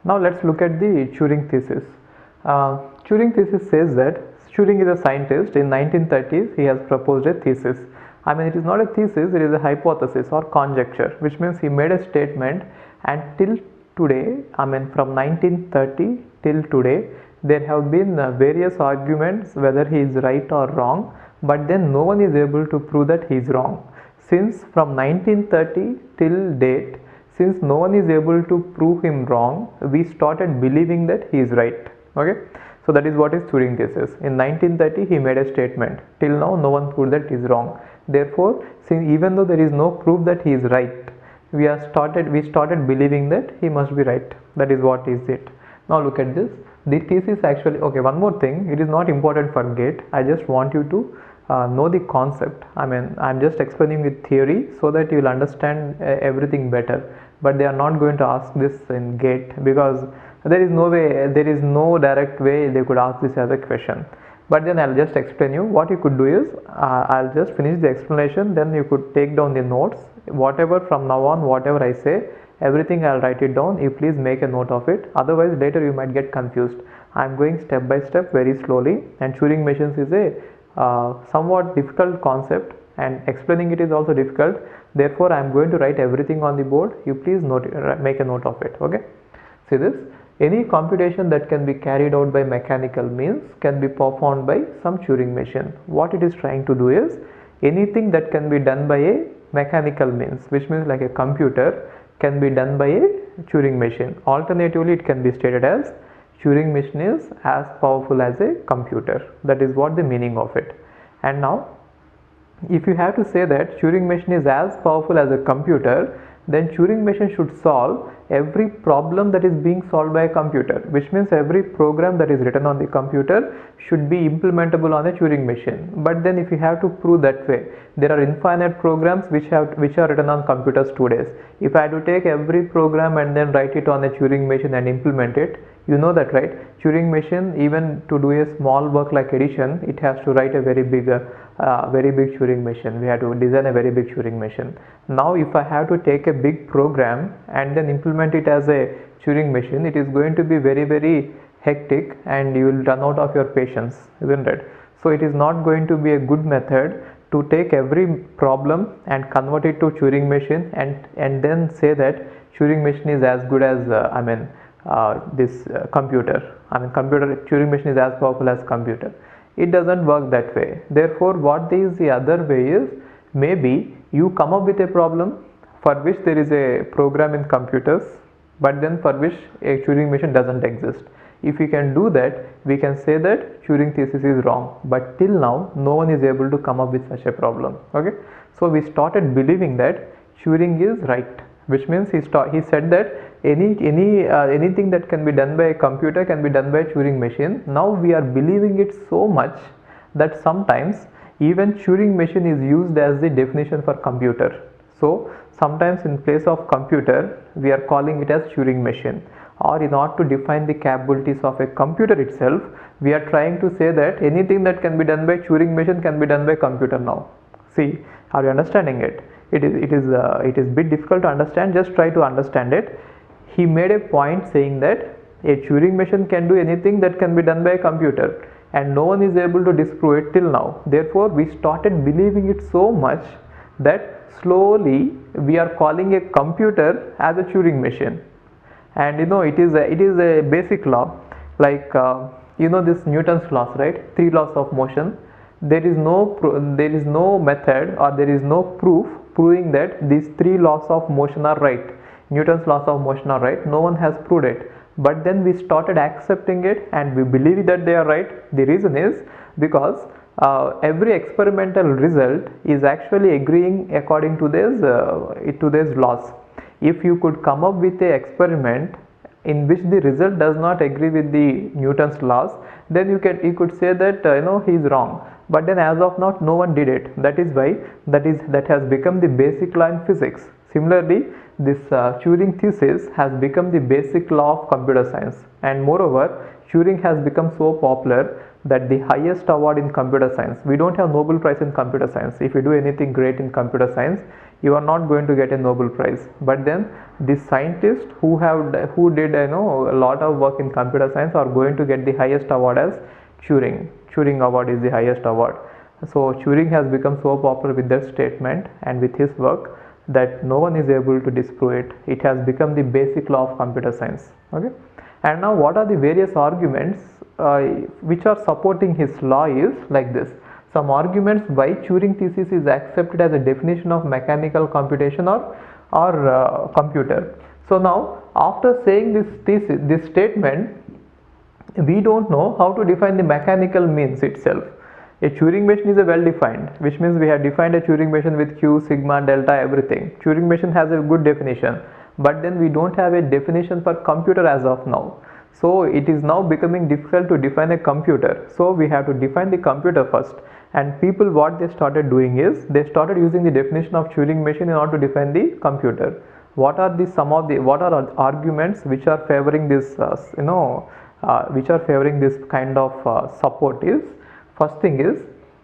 Now let's look at the Turing thesis. Turing thesis says that Turing is a scientist. In 1930s, he has proposed a thesis. I mean, it is not a thesis; it is a hypothesis or conjecture, which means he made a statement. And till today, I mean, from 1930 till today, there have been various arguments whether he is right or wrong. But then no one is able to prove that he is wrong. Since from 1930 till date, since no one is able to prove him wrong, we started believing that he is right. Okay, so that is what is Turing thesis. In 1930 he made a statement. Till now no one proved that he is wrong. Therefore, since even though there is no proof that he is right, we started believing that he must be right. That is what is it. Now look at this. The thesis actually, okay, one more thing, it is not important for GATE. I just want you to know the concept. I mean, I'm just explaining with theory so that you will understand everything better. But they are not going to ask this in GATE because there is no way, there is no direct way they could ask this as a question. But then I'll just explain you. What you could do is I'll just finish the explanation, then you could take down the notes. Whatever from now on, whatever I say, everything I'll write it down. You please make a note of it. Otherwise later you might get confused. I'm going step by step very slowly, and Turing machines is a somewhat difficult concept, and explaining it is also difficult. Therefore I am going to write everything on the board. You please make a note of it. Okay, see this. Any computation that can be carried out by mechanical means can be performed by some Turing machine. What it is trying to do is anything that can be done by a mechanical means, which means like a computer, can be done by a Turing machine. Alternatively, it can be stated as Turing machine is as powerful as a computer. That is what the meaning of it. And now, if you have to say that Turing machine is as powerful as a computer, then Turing machine should solve every problem that is being solved by a computer, which means every program that is written on the computer should be implementable on a Turing machine. But then if you have to prove that way, there are infinite programs which are written on computers today. If I had to take every program and then write it on a Turing machine and implement it, you know that, right? Turing machine, even to do a small work like addition, it has to write a very big Turing machine. We have to design a very big Turing machine. Now if I have to take a big program and then implement it as a Turing machine, it is going to be very hectic, and you will run out of your patience, isn't it? So it is not going to be a good method to take every problem and convert it to Turing machine and then say that Turing machine is as good as this computer. Turing machine is as powerful as computer. It doesn't work that way. Therefore, what is the other way is, maybe you come up with a problem for which there is a program in computers, but then for which a Turing machine doesn't exist. If we can do that, we can say that Turing thesis is wrong. But till now, no one is able to come up with such a problem. Okay, so we started believing that Turing is right, which means he said that anything that can be done by a computer can be done by a Turing machine. Now we are believing it so much that sometimes even Turing machine is used as the definition for computer. So sometimes in place of computer, we are calling it as Turing machine. Or in order to define the capabilities of a computer itself, we are trying to say that anything that can be done by Turing machine can be done by computer now. See, are you understanding it? It is bit difficult to understand. Just try to understand it. He made a point saying that a Turing machine can do anything that can be done by a computer, and no one is able to disprove it till now. Therefore, we started believing it so much that slowly we are calling a computer as a Turing machine. And you know, it is a basic law, like you know this Newton's laws, right? 3 laws of motion. There is no method, or there is no proof proving that these 3 laws of motion are right. Newton's laws of motion are right. No one has proved it. But then we started accepting it and we believe that they are right. The reason is because every experimental result is actually agreeing according to these laws. If you could come up with an experiment in which the result does not agree with the Newton's laws, then you could say that he is wrong. But then as of now, no one did it. That is why that has become the basic law in physics. Similarly, this Turing thesis has become the basic law of computer science, and moreover, Turing has become so popular that the highest award in computer science, we don't have Nobel Prize in computer science. If you do anything great in computer science, you are not going to get a Nobel Prize. But then the scientists who did a lot of work in computer science are going to get the highest award as Turing. Turing Award is the highest award. So Turing has become so popular with that statement and with his work that no one is able to disprove it. It has become the basic law of computer science. Okay. And now what are the various arguments which are supporting his law is like this. Some arguments why Turing thesis is accepted as a definition of mechanical computation or computer. So now after saying this statement, we don't know how to define the mechanical means itself. A Turing machine is a well defined, which means we have defined a Turing machine with Q, sigma, delta, everything. Turing machine has a good definition, but then we don't have a definition for computer as of now. So it is now becoming difficult to define a computer. So we have to define the computer first. And people, what they started doing is they started using the definition of Turing machine in order to define the computer. What are arguments which are favoring this which are favoring this kind of support is, first thing is,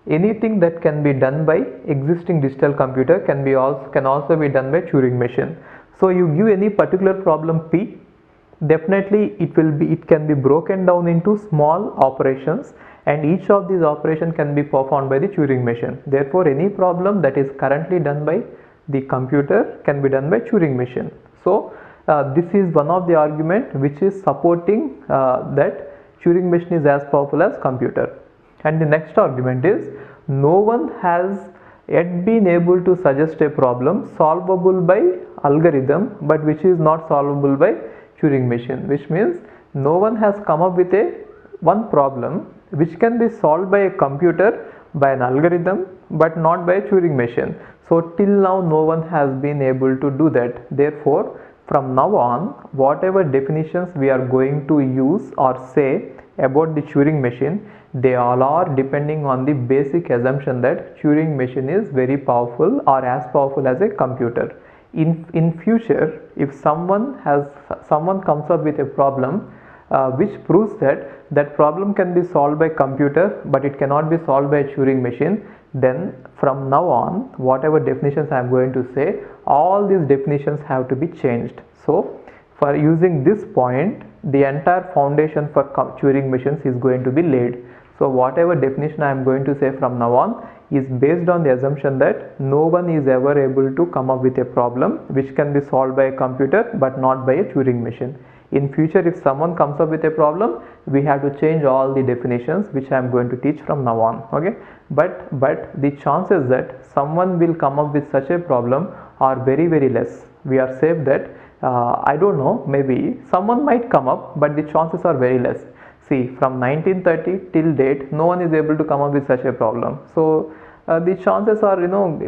anything that can be done by existing digital computer can also be done by Turing machine. So you give any particular problem P, definitely it can be broken down into small operations, and each of these operations can be performed by the Turing machine. Therefore any problem that is currently done by the computer can be done by Turing machine. So this is one of the argument which is supporting that Turing machine is as powerful as computer. And the next argument is, no one has yet been able to suggest a problem solvable by algorithm but which is not solvable by Turing machine, which means no one has come up with one problem which can be solved by a computer, by an algorithm, but not by a Turing machine. So till now no one has been able to do that. Therefore from now on, whatever definitions we are going to use or say about the Turing machine, they all are depending on the basic assumption that Turing machine is very powerful or as powerful as a computer. In future, if someone comes up with a problem which proves that problem can be solved by computer but it cannot be solved by a Turing machine, then from now on, whatever definitions I am going to say, all these definitions have to be changed. So for using this point, the entire foundation for Turing machines is going to be laid. So whatever definition I am going to say from now on is based on the assumption that no one is ever able to come up with a problem which can be solved by a computer but not by a Turing machine. In future, if someone comes up with a problem, we have to change all the definitions which I am going to teach from now on. Okay, but the chances that someone will come up with such a problem are very, very less. We are safe that I don't know, maybe someone might come up, but the chances are very less. See, from 1930 till date, no one is able to come up with such a problem. So the chances are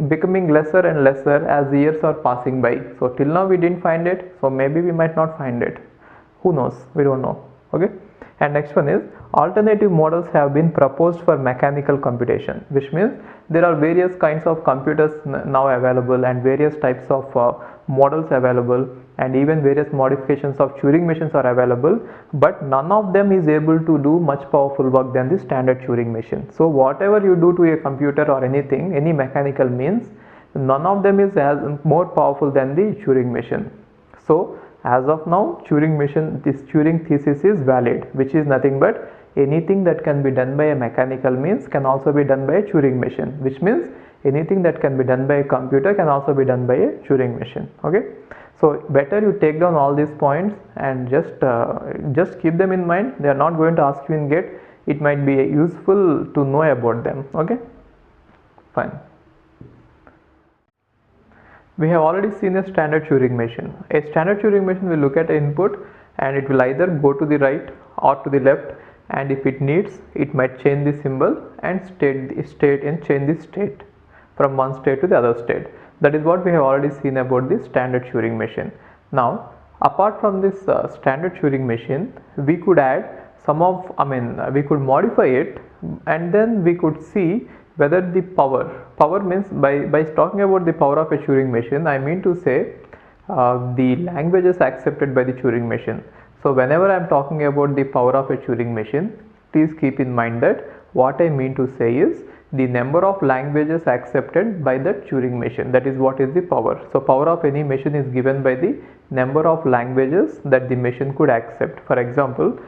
becoming lesser and lesser as the years are passing by. So till now we didn't find it, so maybe we might not find it. Who knows? We don't know. Okay. And next one is, alternative models have been proposed for mechanical computation, which means there are various kinds of computers now available and various types of models available, and even various modifications of Turing machines are available, but none of them is able to do much powerful work than the standard Turing machine. So whatever you do to a computer or anything, any mechanical means, none of them is as more powerful than the Turing machine. So as of now, Turing machine, this Turing thesis is valid, which is nothing but anything that can be done by a mechanical means can also be done by a Turing machine, which means anything that can be done by a computer can also be done by a Turing machine. Okay, so better you take down all these points and just keep them in mind. They are not going to ask you in GATE. It might be useful to know about them. Okay, fine. We have already seen a standard Turing machine. A standard Turing machine will look at an input and it will either go to the right or to the left, and if it needs, it might change the symbol and change the state from one state to the other state. That is what we have already seen about the standard Turing machine. Now, apart from this standard Turing machine, we could add we could modify it, and then we could see whether the power means, by talking about the power of a Turing machine, I mean to say the languages accepted by the Turing machine. So whenever I am talking about the power of a Turing machine, please keep in mind that what I mean to say is the number of languages accepted by the Turing machine. That is what is the power. So power of any machine is given by the number of languages that the machine could accept. For example,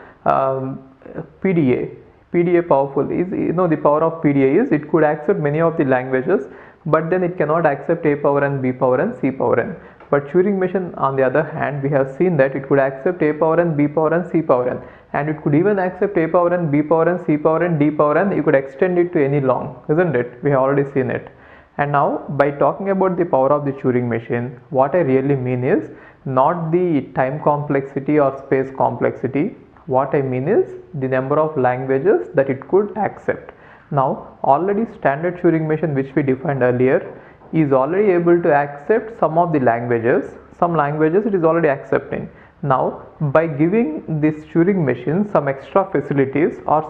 PDA powerful is, the power of PDA is it could accept many of the languages, but then it cannot accept A power n, B power n, C power n. But Turing machine, on the other hand, we have seen that it could accept A power n, B power n, C power n, and it could even accept A power n, B power n, C power n, D power n. You could extend it to any long, isn't it? We have already seen it. And now, by talking about the power of the Turing machine, what I really mean is not the time complexity or space complexity. What I mean is the number of languages that it could accept. Now, already standard Turing machine, which we defined earlier, is already able to accept some of the languages. Some languages it is already accepting. Now, by giving this Turing machine some extra facilities or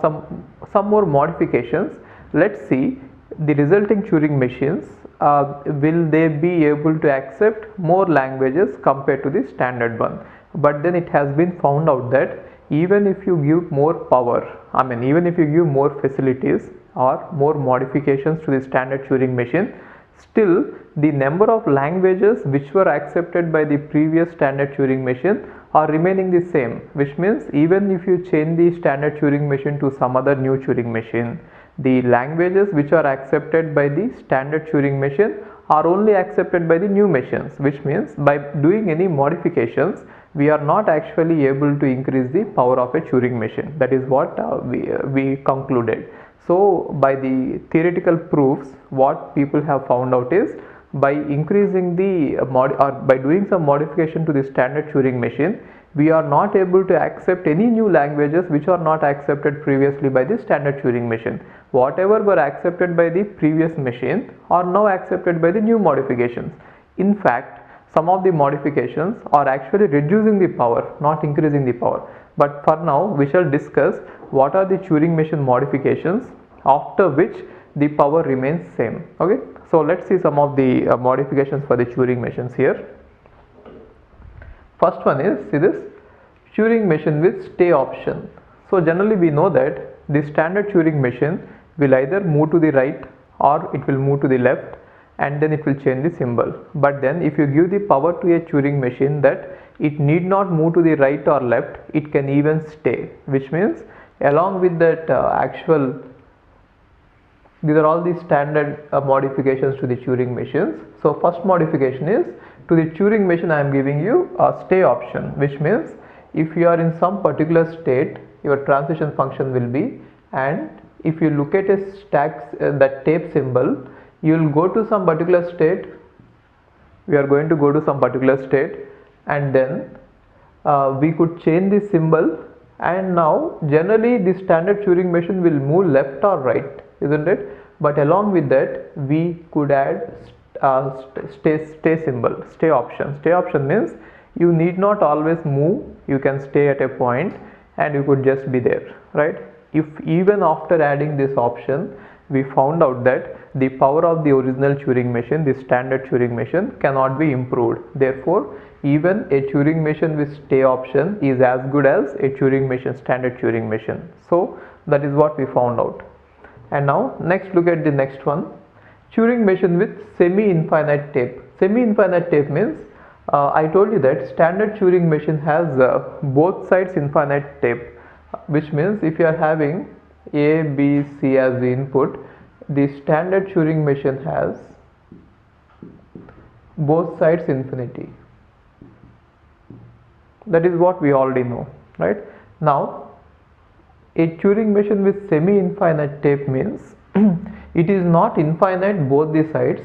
some more modifications, let's see the resulting Turing machines, will they be able to accept more languages compared to the standard one. But then it has been found out that even if you give more power, even if you give more facilities or more modifications to the standard Turing machine, still the number of languages which were accepted by the previous standard Turing machine are remaining the same, which means even if you change the standard Turing machine to some other new Turing machine, the languages which are accepted by the standard Turing machine are only accepted by the new machines, which means by doing any modifications, we are not actually able to increase the power of a Turing machine. That is what we concluded. So by the theoretical proofs, what people have found out is by increasing the or by doing some modification to the standard Turing machine, we are not able to accept any new languages which are not accepted previously by the standard Turing machine. Whatever were accepted by the previous machine are now accepted by the new modifications. In fact, some of the modifications are actually reducing the power, not increasing the power. But for now, we shall discuss what are the Turing machine modifications, after which the power remains same. Okay, so let's see some of the modifications for the Turing machines here. First one is, see this, Turing machine with stay option. So generally we know that the standard Turing machine will either move to the right or it will move to the left, and then it will change the symbol. But then if you give the power to a Turing machine that it need not move to the right or left, it can even stay, which means along with that these are all the standard modifications to the Turing machines. So first modification is, to the Turing machine I am giving you a stay option, which means if you are in some particular state, your transition function will be, and if you look at a stack, that tape symbol, you will go to some particular state. We are going to go to some particular state, and then we could change the symbol, and now generally the standard Turing machine will move left or right, isn't it? But along with that, we could add stay symbol, stay option. Stay option means you need not always move, you can stay at a point and you could just be there, right? If even after adding this option, we found out that the power of the original Turing machine, the standard Turing machine, cannot be improved. Therefore, even a Turing machine with stay option is as good as a Turing machine, standard Turing machine. So that is what we found out. And now next, look at the next one, Turing machine with semi-infinite tape. Semi-infinite tape means I told you that standard Turing machine has both sides infinite tape, which means if you are having A, B, C as the input, the standard Turing machine has both sides infinity. That is what we already know, right? Now, a Turing machine with semi-infinite tape means it is not infinite both the sides,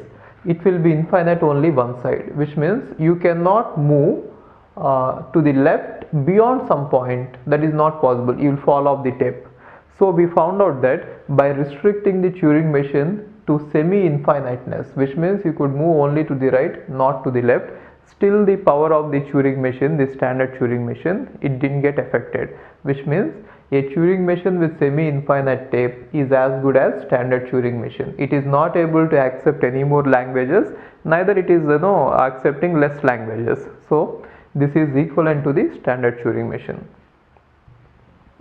it will be infinite only one side, which means you cannot move to the left beyond some point. That is not possible, you will fall off the tape. So we found out that by restricting the Turing machine to semi-infiniteness, which means you could move only to the right, not to the left, still the power of the Turing machine, the standard Turing machine, it didn't get affected, which means a Turing machine with semi-infinite tape is as good as standard Turing machine. It is not able to accept any more languages, neither it is accepting less languages. So this is equivalent to the standard Turing machine.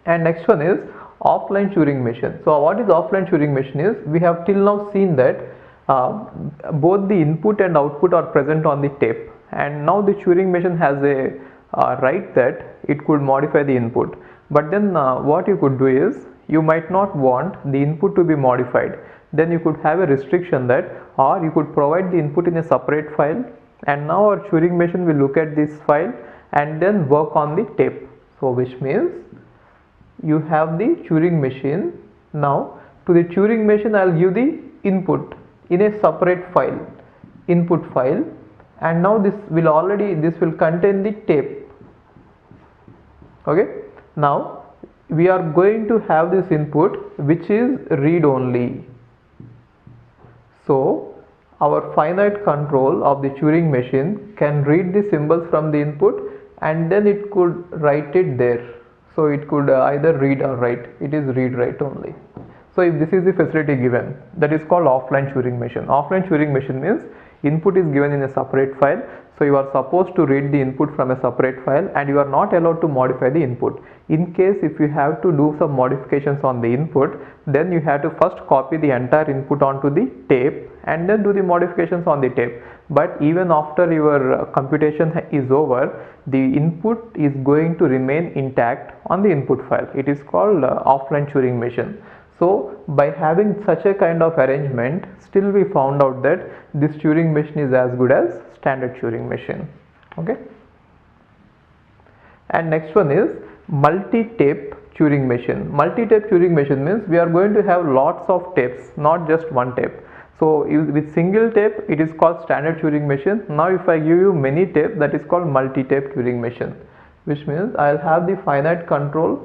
And next one is offline Turing machine. So what is offline Turing machine is, we have till now seen that both the input and output are present on the tape, and now the Turing machine has a right that it could modify the input. But then what you could do is, you might not want the input to be modified. Then you could have a restriction that, or you could provide the input in a separate file, and now our Turing machine will look at this file and then work on the tape. So which means you have the Turing machine. Now to the Turing machine I will give the input in a separate file, input file, and now this will contain the tape. Okay, now we are going to have this input which is read only. So our finite control of the Turing machine can read the symbols from the input, and then it could write it there. So it could either read or write. It is read write only. So if this is the facility given, that is called offline Turing machine. Offline Turing machine means input is given in a separate file. So you are supposed to read the input from a separate file, and you are not allowed to modify the input. In case if you have to do some modifications on the input, then you have to first copy the entire input onto the tape and then do the modifications on the tape. But even after your computation is over, the input is going to remain intact on the input file. It is called offline Turing machine. So by having such a kind of arrangement, still we found out that this Turing machine is as good as standard Turing machine. Okay. And next one is multi-tape Turing machine. Multi-tape Turing machine means we are going to have lots of tapes, not just one tape. So with single tape, it is called standard Turing machine. Now if I give you many tape, that is called multi-tape Turing machine, which means I'll have the finite control,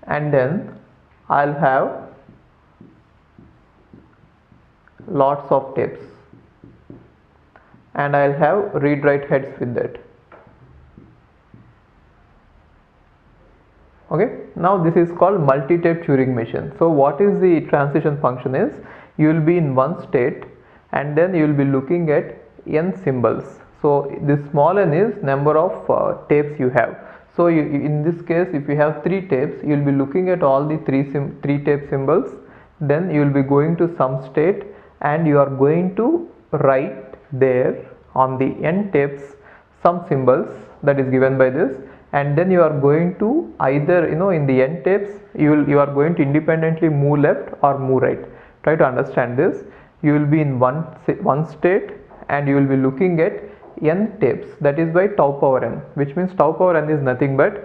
and then I'll have lots of tapes, and I'll have read write heads with that. Okay, now this is called multi-tape Turing machine. So what is the transition function is, you will be in one state and then you will be looking at n symbols. So this small n is number of tapes you have. So in this case, if you have 3 tapes, you will be looking at all the 3 tape symbols. Then you will be going to some state and you are going to write there on the n tapes some symbols that is given by this, and then you are going to either, in the n tapes you are going to independently move left or move right. Try to understand this. You will be in one state and you will be looking at n tapes, that is by tau power n, which means tau power n is nothing but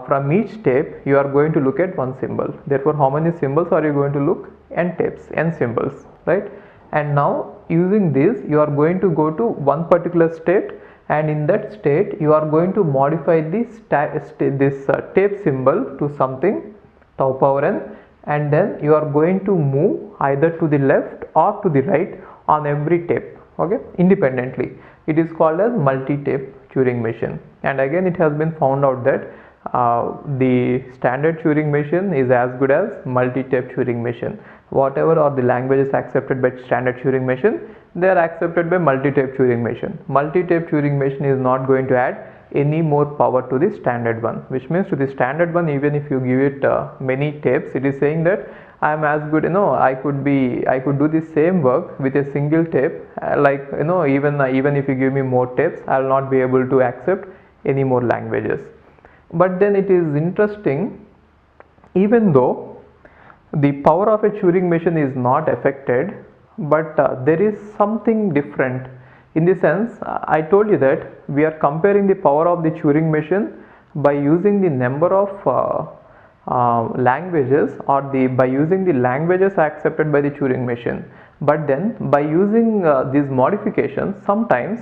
from each tape you are going to look at one symbol. Therefore how many symbols are you going to look? N tapes, n symbols, right? And now using this you are going to go to one particular state, and in that state you are going to modify this tape symbol to something tau power n, and then you are going to move either to the left or to the right on every tape, okay, independently. It is called as multi-tape Turing machine. And again it has been found out that the standard Turing machine is as good as multi-tape Turing machine. Whatever are the languages accepted by standard Turing machine, they are accepted by multi-tape Turing machine. Multi-tape Turing machine is not going to add any more power to the standard one, which means to the standard one, even if you give it many tapes, it is saying that I am as good, I could do the same work with a single tape, even if you give me more tapes, I will not be able to accept any more languages. But then it is interesting, even though the power of a Turing machine is not affected, but there is something different. In the sense, I told you that we are comparing the power of the Turing machine by using the number of languages, or by using the languages accepted by the Turing machine. But then by using these modifications, sometimes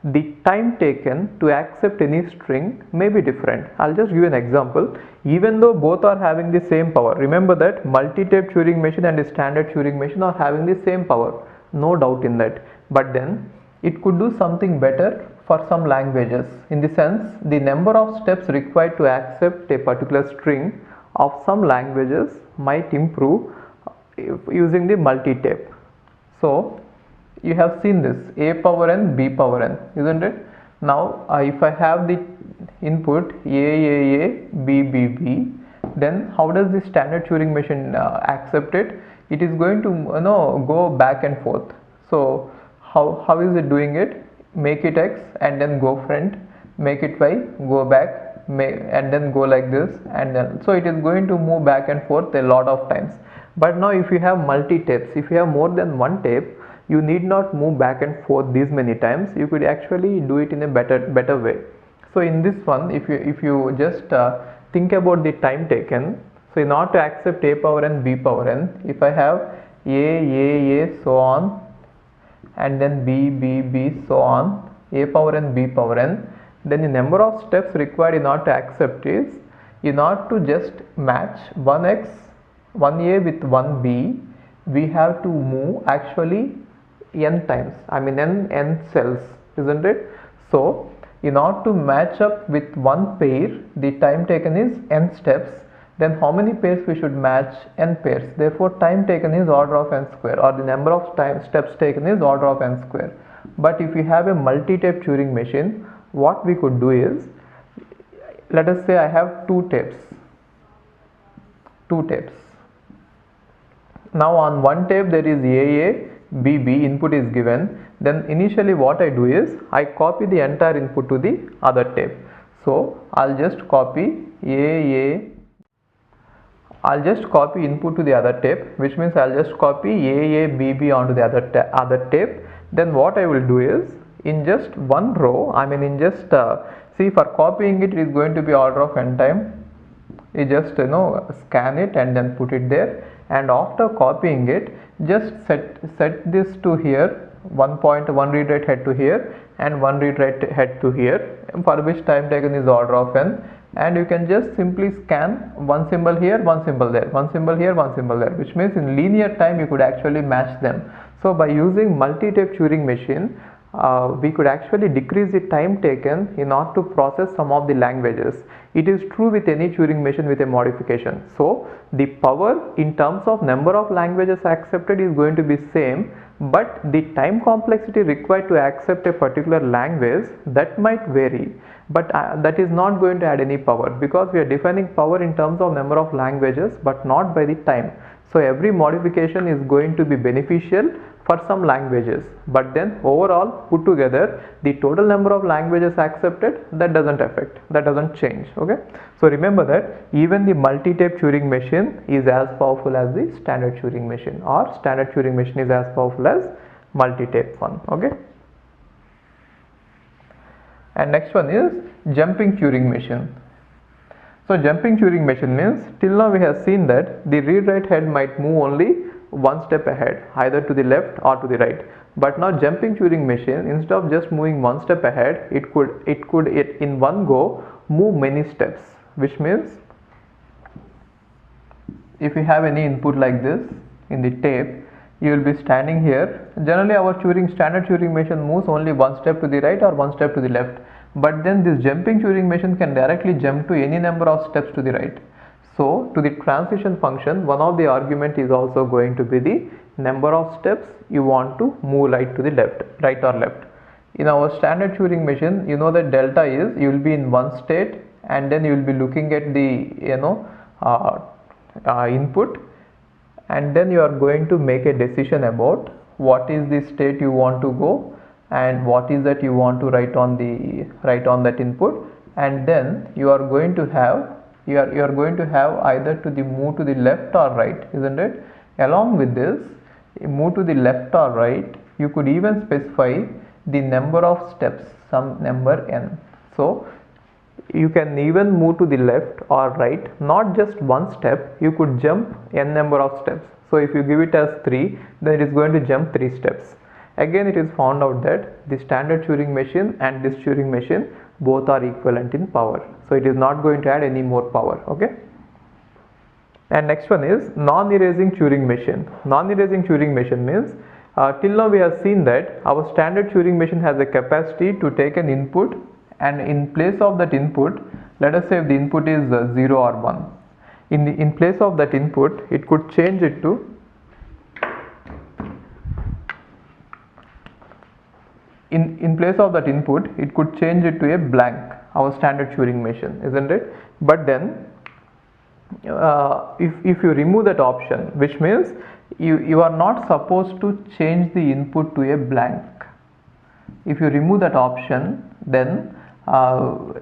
the time taken to accept any string may be different. I'll just give you an example. Even though both are having the same power, remember that multi-tape Turing machine and the standard Turing machine are having the same power, no doubt in that. But then it could do something better for some languages, in the sense the number of steps required to accept a particular string of some languages might improve using the multi-tape. So you have seen this a power n, b power n, isn't it? Now if I have the input a, b, b, b, then how does the standard Turing machine accept it? It is going to go back and forth. So how is it doing it? Make it x and then go front, make it y, go back, and then go like this, and then so it is going to move back and forth a lot of times. But now if you have multi tapes, if you have more than one tape, you need not move back and forth these many times. You could actually do it in a better way. So in this one, if you just think about the time taken, so in order to accept a power n, b power n, if I have a so on, and then b so on, a power n, b power n, then the number of steps required in order to accept is, in order to just match 1x, 1a with 1b, we have to move actually n times, n cells, isn't it? So in order to match up with one pair, the time taken is n steps. Then how many pairs we should match? N pairs. Therefore time taken is order of n square, or the number of steps taken is order of n square. But if we have a multi-tape Turing machine, what we could do is, let us say I have two tapes. Now on one tape there is AA, BB, input is given. Then initially what I do is, I copy the entire input to the other tape. So I'll just copy I'll just copy input to the other tape, which means I'll just copy AA, BB onto the other tape. Then what I will do is, in just one row, in just see, for copying it is going to be order of n time. You just scan it and then put it there, and after copying it, just set this to here, one read write head to here and one read write head to here, for which time taken is order of n. And you can just simply scan one symbol here, one symbol there, one symbol here, one symbol there, which means in linear time you could actually match them. So by using multi-tape Turing machine, we could actually decrease the time taken in order to process some of the languages. It is true with any Turing machine with a modification. So the power in terms of number of languages accepted is going to be same, but the time complexity required to accept a particular language, that might vary, but that is not going to add any power, because we are defining power in terms of number of languages but not by the time. So every modification is going to be beneficial for some languages, but then overall put together the total number of languages accepted, that doesn't change. Okay, so remember that even the multi-tape Turing machine is as powerful as the standard Turing machine, or standard Turing machine is as powerful as multi-tape one. Okay, and next one is jumping Turing machine. So jumping Turing machine means, till now we have seen that the read write head might move only one step ahead, either to the left or to the right. But now jumping Turing machine, instead of just moving one step ahead, it could in one go move many steps, which means if you have any input like this in the tape, you will be standing here. Generally our standard Turing machine moves only one step to the right or one step to the left, but then this jumping Turing machine can directly jump to any number of steps to the right. So to the transition function, one of the argument is also going to be the number of steps you want to move right or left. In our standard Turing machine, you know that delta is, you will be in one state and then you will be looking at the input, and then you are going to make a decision about what is the state you want to go and what is that you want to write on that input, and then you are going to have either to the move to the left or right, isn't it? Along with this move to the left or right, you could even specify the number of steps, some number n. So you can even move to the left or right, not just one step, you could jump n number of steps. So if you give it as 3, then it is going to jump 3 steps. Again, it is found out that the standard Turing machine and this Turing machine both are equivalent in power, so it is not going to add any more power. Okay, and next one is non-erasing Turing machine. Non-erasing Turing machine means, till now we have seen that our standard Turing machine has a capacity to take an input, and in place of that input, let us say if the input is 0 or 1, in place of that input it could change it to in place of that input it could change it to a blank, our standard Turing machine, isn't it? But then if you remove that option, which means you are not supposed to change the input to a blank. If you remove that option, then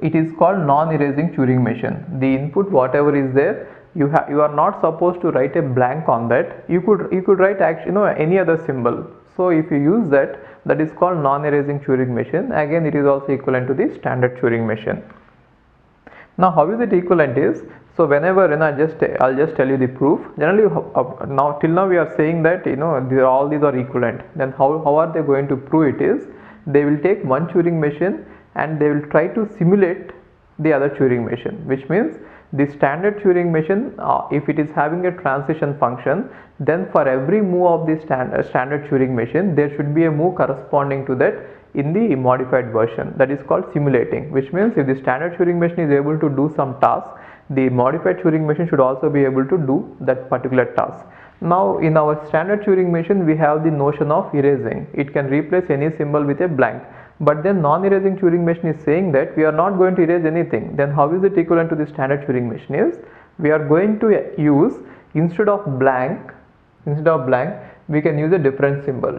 it is called non-erasing Turing machine. The input, whatever is there, you are not supposed to write a blank on that. You could write actually any other symbol. So if you use that, that is called non-erasing Turing machine. Again, it is also equivalent to the standard Turing machine. Now, how is it equivalent is, so whenever I'll just tell you the proof. Generally, now till now we are saying that all these are equivalent. Then how are they going to prove it is, they will take one Turing machine and they will try to simulate the other Turing machine, which means the standard Turing machine, if it is having a transition function, then for every move of the standard Turing machine, there should be a move corresponding to that in the modified version. That is called simulating, which means if the standard Turing machine is able to do some task, the modified Turing machine should also be able to do that particular task. Now in our standard Turing machine, we have the notion of erasing. It can replace any symbol with a blank. But then non-erasing Turing machine is saying that we are not going to erase anything. Then how is it equivalent to the standard Turing machine is, we are going to use, instead of blank, we can use a different symbol,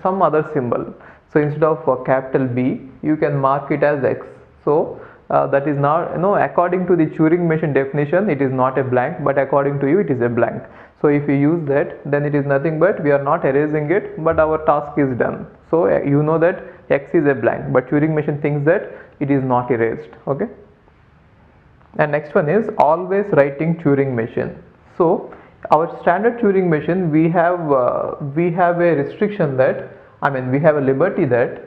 some other symbol. So instead of capital B, you can mark it as X. So that is not, according to the Turing machine definition, it is not a blank, but according to you, it is a blank. So if you use that, then it is nothing but we are not erasing it, but our task is done. So you know that X is a blank, but Turing machine thinks that it is not erased. Okay. And next one is always writing Turing machine. So our standard Turing machine, we have a restriction that, we have a liberty that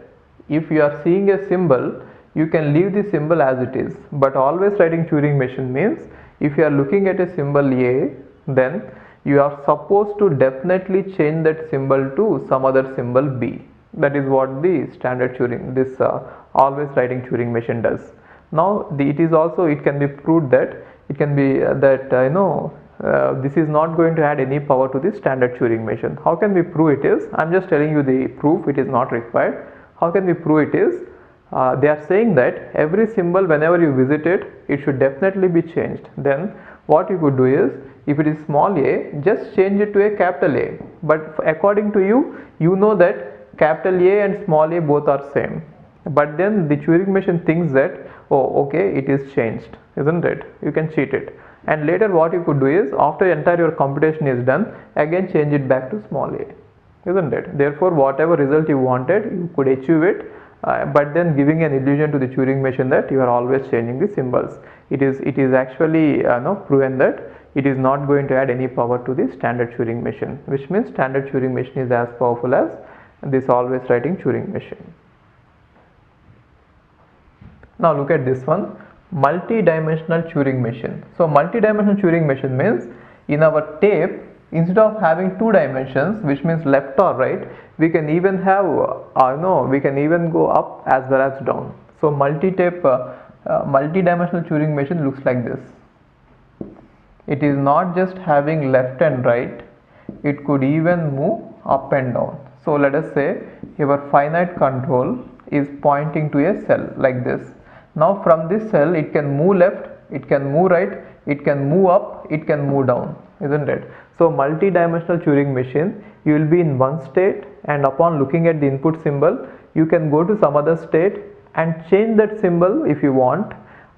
if you are seeing a symbol, you can leave the symbol as it is. But always writing Turing machine means if you are looking at a symbol A, then you are supposed to definitely change that symbol to some other symbol B. That is what the standard Turing, this always writing Turing machine does. Now it can be proved that it can be this is not going to add any power to the standard Turing machine. How can we prove it is? I'm just telling you the proof, it is not required. How can we prove it is? They are saying that every symbol, whenever you visit it, it should definitely be changed. Then what you could do is, if it is small a, just change it to a capital A. But according to you, you know that capital A and small a both are same. But then the Turing machine thinks that, oh okay, it is changed, isn't it? You can cheat it. And later what you could do is, after entire your computation is done, again change it back to small a, isn't it? Therefore whatever result you wanted, you could achieve it, but then giving an illusion to the Turing machine that you are always changing the symbols. It is actually proven that it is not going to add any power to the standard Turing machine, which means standard Turing machine is as powerful as this always writing Turing machine. Now look at this one, multi-dimensional Turing machine. So multi-dimensional Turing machine means in our tape, instead of having two dimensions, which means left or right, we can even have we can even go up as well as down. So multi-dimensional Turing machine looks like this. It is not just having left and right, it could even move up and down. So let us say your finite control is pointing to a cell like this. Now from this cell, it can move left, it can move right, it can move up, it can move down, isn't it? So multi-dimensional Turing machine, you will be in one state, and upon looking at the input symbol, you can go to some other state and change that symbol if you want,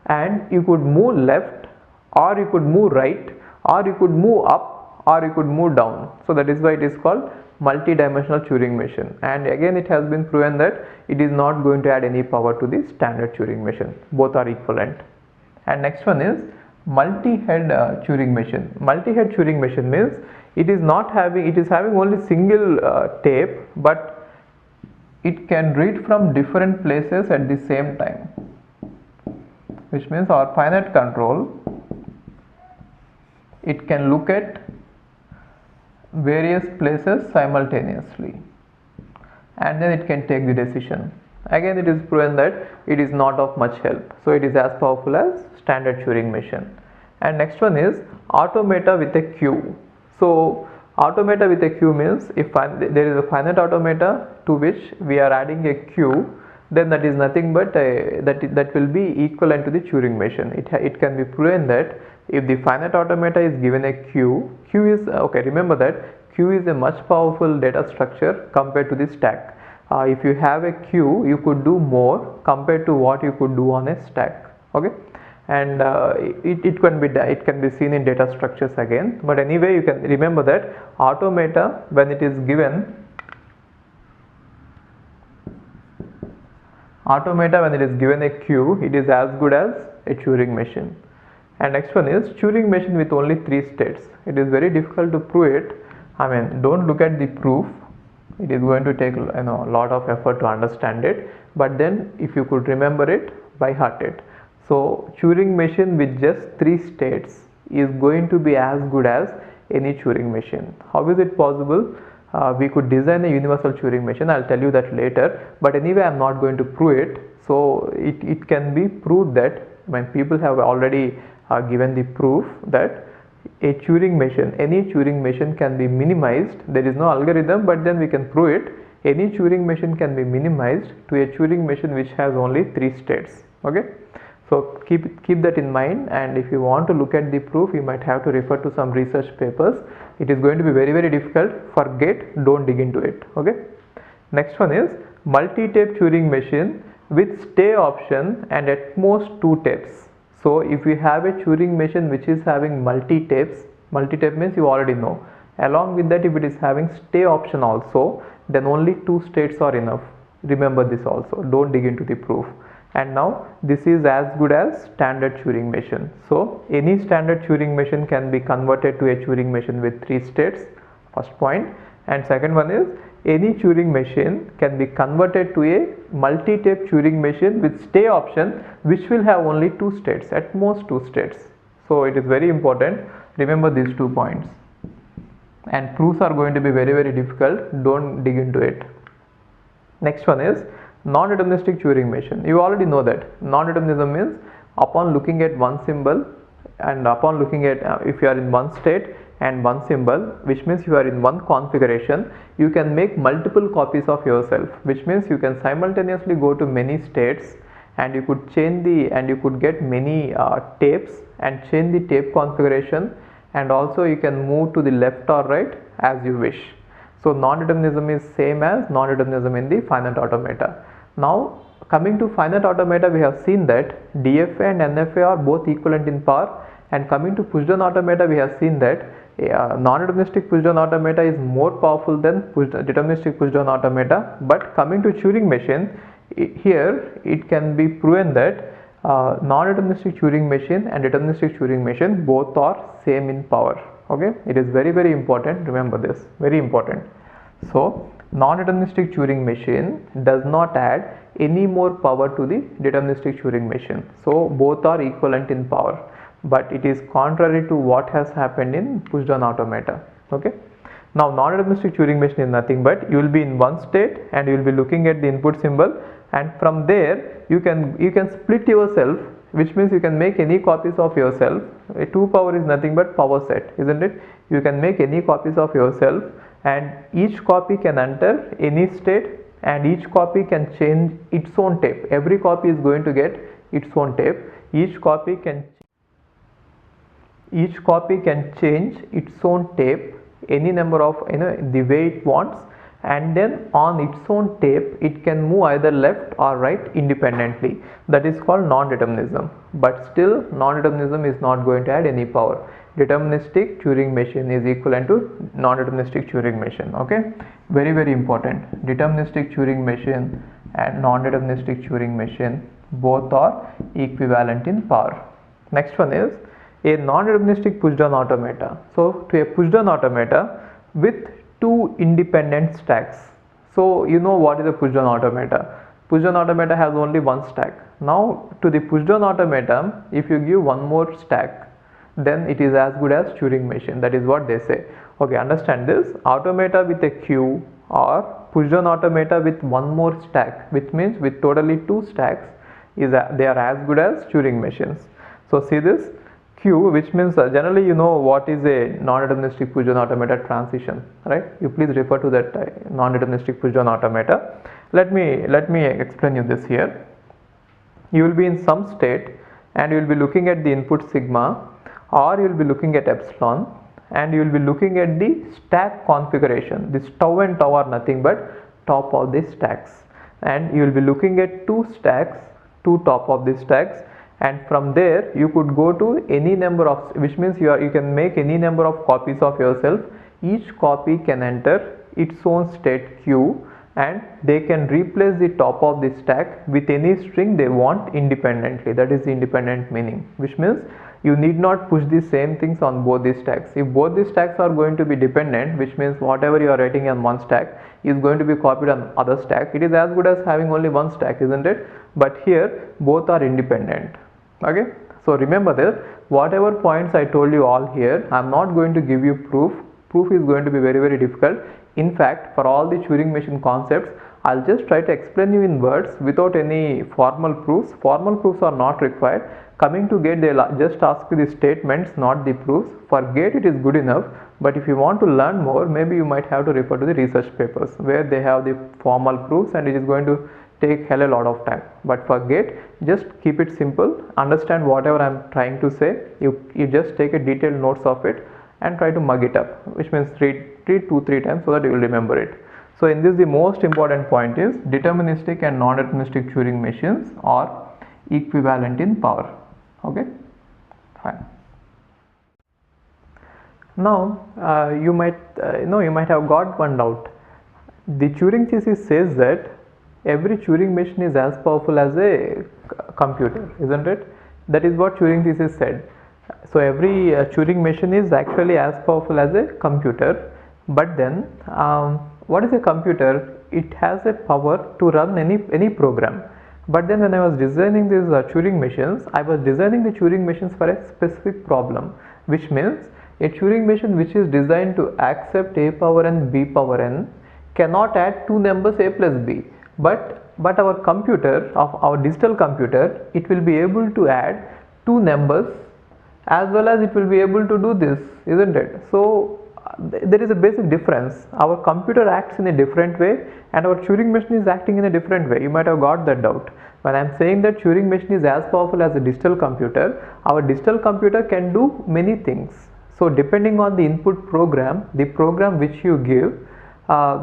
and you could move left, or you could move right, or you could move up, or you could move down. So that is why it is called multi-dimensional Turing machine. And again, it has been proven that it is not going to add any power to the standard Turing machine. Both are equivalent. And next one is multi-head Turing machine. Multi-head Turing machine means it is having only single tape, but it can read from different places at the same time, which means our finite control, it can look at various places simultaneously, and then it can take the decision. Again, it is proven that it is not of much help, so it is as powerful as standard Turing machine. And next one is automata with a queue. So automata with a queue means if there is a finite automata to which we are adding a queue, then that is nothing but that will be equivalent to the Turing machine. It can be proven that if the finite automata is given a queue, queue is okay, remember that queue is a much powerful data structure compared to the stack. If you have a queue, you could do more compared to what you could do on a stack. Okay, and it can be seen in data structures again, but anyway you can remember that automata, when it is given a queue, it is as good as a Turing machine. And next one is Turing machine with only 3 states. It is very difficult to prove it. I mean, don't look at the proof. It is going to take a lot of effort to understand it, but then if you could remember it, by heart it. So Turing machine with just 3 states is going to be as good as any Turing machine. How is it possible? We could design a universal Turing machine. I'll tell you that later, but anyway I'm not going to prove it. So it can be proved that when people have already given the proof that a Turing machine, any Turing machine can be minimized. There is no algorithm, but then we can prove it. Any Turing machine can be minimized to a Turing machine which has only 3 states. Okay, so keep that in mind, and if you want to look at the proof, you might have to refer to some research papers. It is going to be very difficult. Forget, don't dig into it. Okay, next one is multi-tape Turing machine with stay option and at most 2 tapes. So if you have a Turing machine which is having multi-tapes, multi-tape means you already know. Along with that, if it is having stay option also, then only 2 states are enough. Remember this also, don't dig into the proof. And now this is as good as standard Turing machine. So any standard Turing machine can be converted to a Turing machine with 3 states, first point. And second one is any Turing machine can be converted to a multi-tape Turing machine with stay option which will have only 2 states, at most 2 states. So it is very important, remember these 2 points. And proofs are going to be very difficult, don't dig into it. Next one is non-deterministic Turing machine. You already know that non-determinism means upon looking at one symbol and upon looking at if you are in one state and one symbol, which means you are in one configuration, you can make multiple copies of yourself, which means you can simultaneously go to many states and you could change and you could get many tapes and change the tape configuration, and also you can move to the left or right as you wish. So non-determinism is same as non-determinism in the finite automata. Now coming to finite automata, we have seen that DFA and NFA are both equivalent in power, and coming to push-down automata, we have seen that non-deterministic push-down automata is more powerful than deterministic push-down automata. But coming to Turing machine, here it can be proven that non-deterministic Turing machine and deterministic Turing machine both are same in power. Okay, it is very important, remember this, very important. So non-deterministic Turing machine does not add any more power to the deterministic Turing machine. So both are equivalent in power, but it is contrary to what has happened in push-down automata. Okay, now non-deterministic Turing machine is nothing but you will be in one state and you will be looking at the input symbol, and from there you can split yourself, which means you can make any copies of yourself. A 2 power is nothing but power set, isn't it? You can make any copies of yourself, and each copy can enter any state, and each copy can change its own tape. Every copy is going to get its own tape. Each copy can change its own tape any number of the way it wants, and then on its own tape it can move either left or right independently. That is called non-determinism. But still non-determinism is not going to add any power. Deterministic Turing machine is equivalent to non-deterministic Turing machine. Okay, very important. Deterministic Turing machine and non-deterministic Turing machine both are equivalent in power. Next one is a non-deterministic push-down automata. So to a push-down automata with 2 independent stacks. So you know what is a push-down automata. Push-down automata has only one stack. Now to the push-down automata, if you give one more stack, then it is as good as Turing machine. That is what they say. Okay, understand this. Automata with a queue or push-down automata with one more stack, which means with totally 2 stacks, they are as good as Turing machines. So see this queue, which means generally you know what is a non-deterministic push-down automata transition, right? You please refer to that non-deterministic push-down automata. Let me explain you this here. You will be in some state and you will be looking at the input sigma. or you will be looking at epsilon, and you will be looking at the stack configuration. This tau and tau are nothing but top of the stacks, and you will be looking at two stacks, two top of the stacks, and from there you could go to any number of, which means you can make any number of copies of yourself. Each copy can enter its own state q, and they can replace the top of the stack with any string they want independently. That is the independent meaning, which means you need not push the same things on both the stacks. If both the stacks are going to be dependent, which means whatever you are writing on one stack is going to be copied on other stack, it is as good as having only one stack, isn't it? But here both are independent. Okay, so remember that whatever points I told you all here, I am not going to give you proof. Proof is going to be very difficult. In fact, for all the Turing machine concepts, I'll just try to explain you in words without any formal proofs. Formal proofs are not required. Coming to GATE, they'll just ask you the statements, not the proofs. For GATE, it is good enough, but if you want to learn more, maybe you might have to refer to the research papers where they have the formal proofs, and it is going to take hell a lot of time. But for GATE, just keep it simple, understand whatever I'm trying to say. You just take a detailed notes of it and try to mug it up, which means read 2-3 times so that you will remember it. So in this, the most important point is deterministic and non-deterministic Turing machines are equivalent in power. Okay, fine. Now you might have got one doubt. The Turing thesis says that every Turing machine is as powerful as a computer, isn't it? That is what Turing thesis said. So every Turing machine is actually as powerful as a computer. But then what is a computer? It has a power to run any program. But then when I was designing these Turing machines, I was designing the Turing machines for a specific problem, which means a Turing machine which is designed to accept a power n, b power n cannot add two numbers a plus b. But our computer, of our digital computer, it will be able to add two numbers as well as it will be able to do this, isn't it? So there is a basic difference. Our computer acts in a different way and our Turing machine is acting in a different way. You might have got that doubt. When I am saying that Turing machine is as powerful as a digital computer, our digital computer can do many things. So depending on the input program, the program which you give,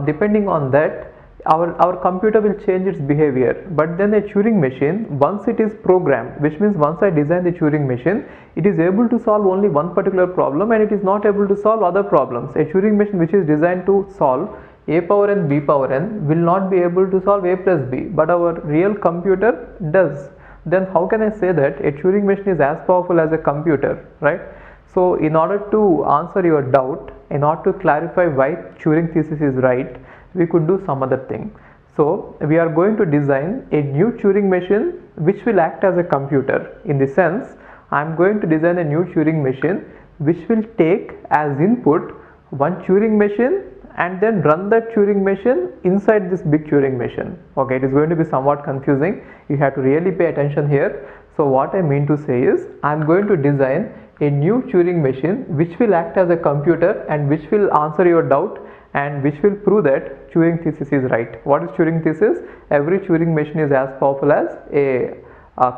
depending on that, our computer will change its behavior. But then a Turing machine, once it is programmed, which means once I design the Turing machine, it is able to solve only one particular problem and it is not able to solve other problems. A Turing machine which is designed to solve a power n, b power n will not be able to solve a plus b, but our real computer does. Then how can I say that a Turing machine is as powerful as a computer, right? So in order to answer your doubt, in order to clarify why Turing thesis is right, we could do some other thing. So we are going to design a new Turing machine which will act as a computer. In the sense, I am going to design a new Turing machine which will take as input one Turing machine and then run that Turing machine inside this big Turing machine. Okay, it is going to be somewhat confusing. You have to really pay attention here. So what I mean to say is, I am going to design a new Turing machine which will act as a computer and which will answer your doubt and which will prove that Turing thesis is right. What is Turing thesis? Every Turing machine is as powerful as a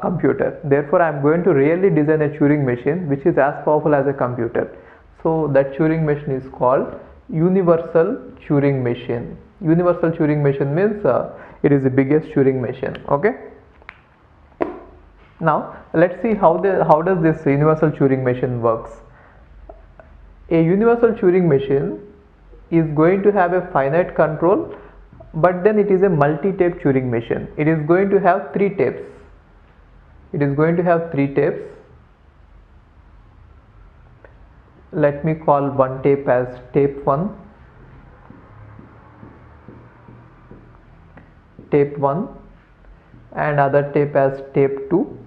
computer. Therefore, I am going to really design a Turing machine which is as powerful as a computer. So that Turing machine is called universal Turing machine. Universal Turing machine means it is the biggest Turing machine. Okay. Now let's see how does this universal Turing machine works. A universal Turing machine is going to have a finite control, but then it is a multi-tape Turing machine. It is going to have 3 tapes. It is going to have 3 tapes. Let me call one tape as tape 1, tape 1, and other tape as tape 2,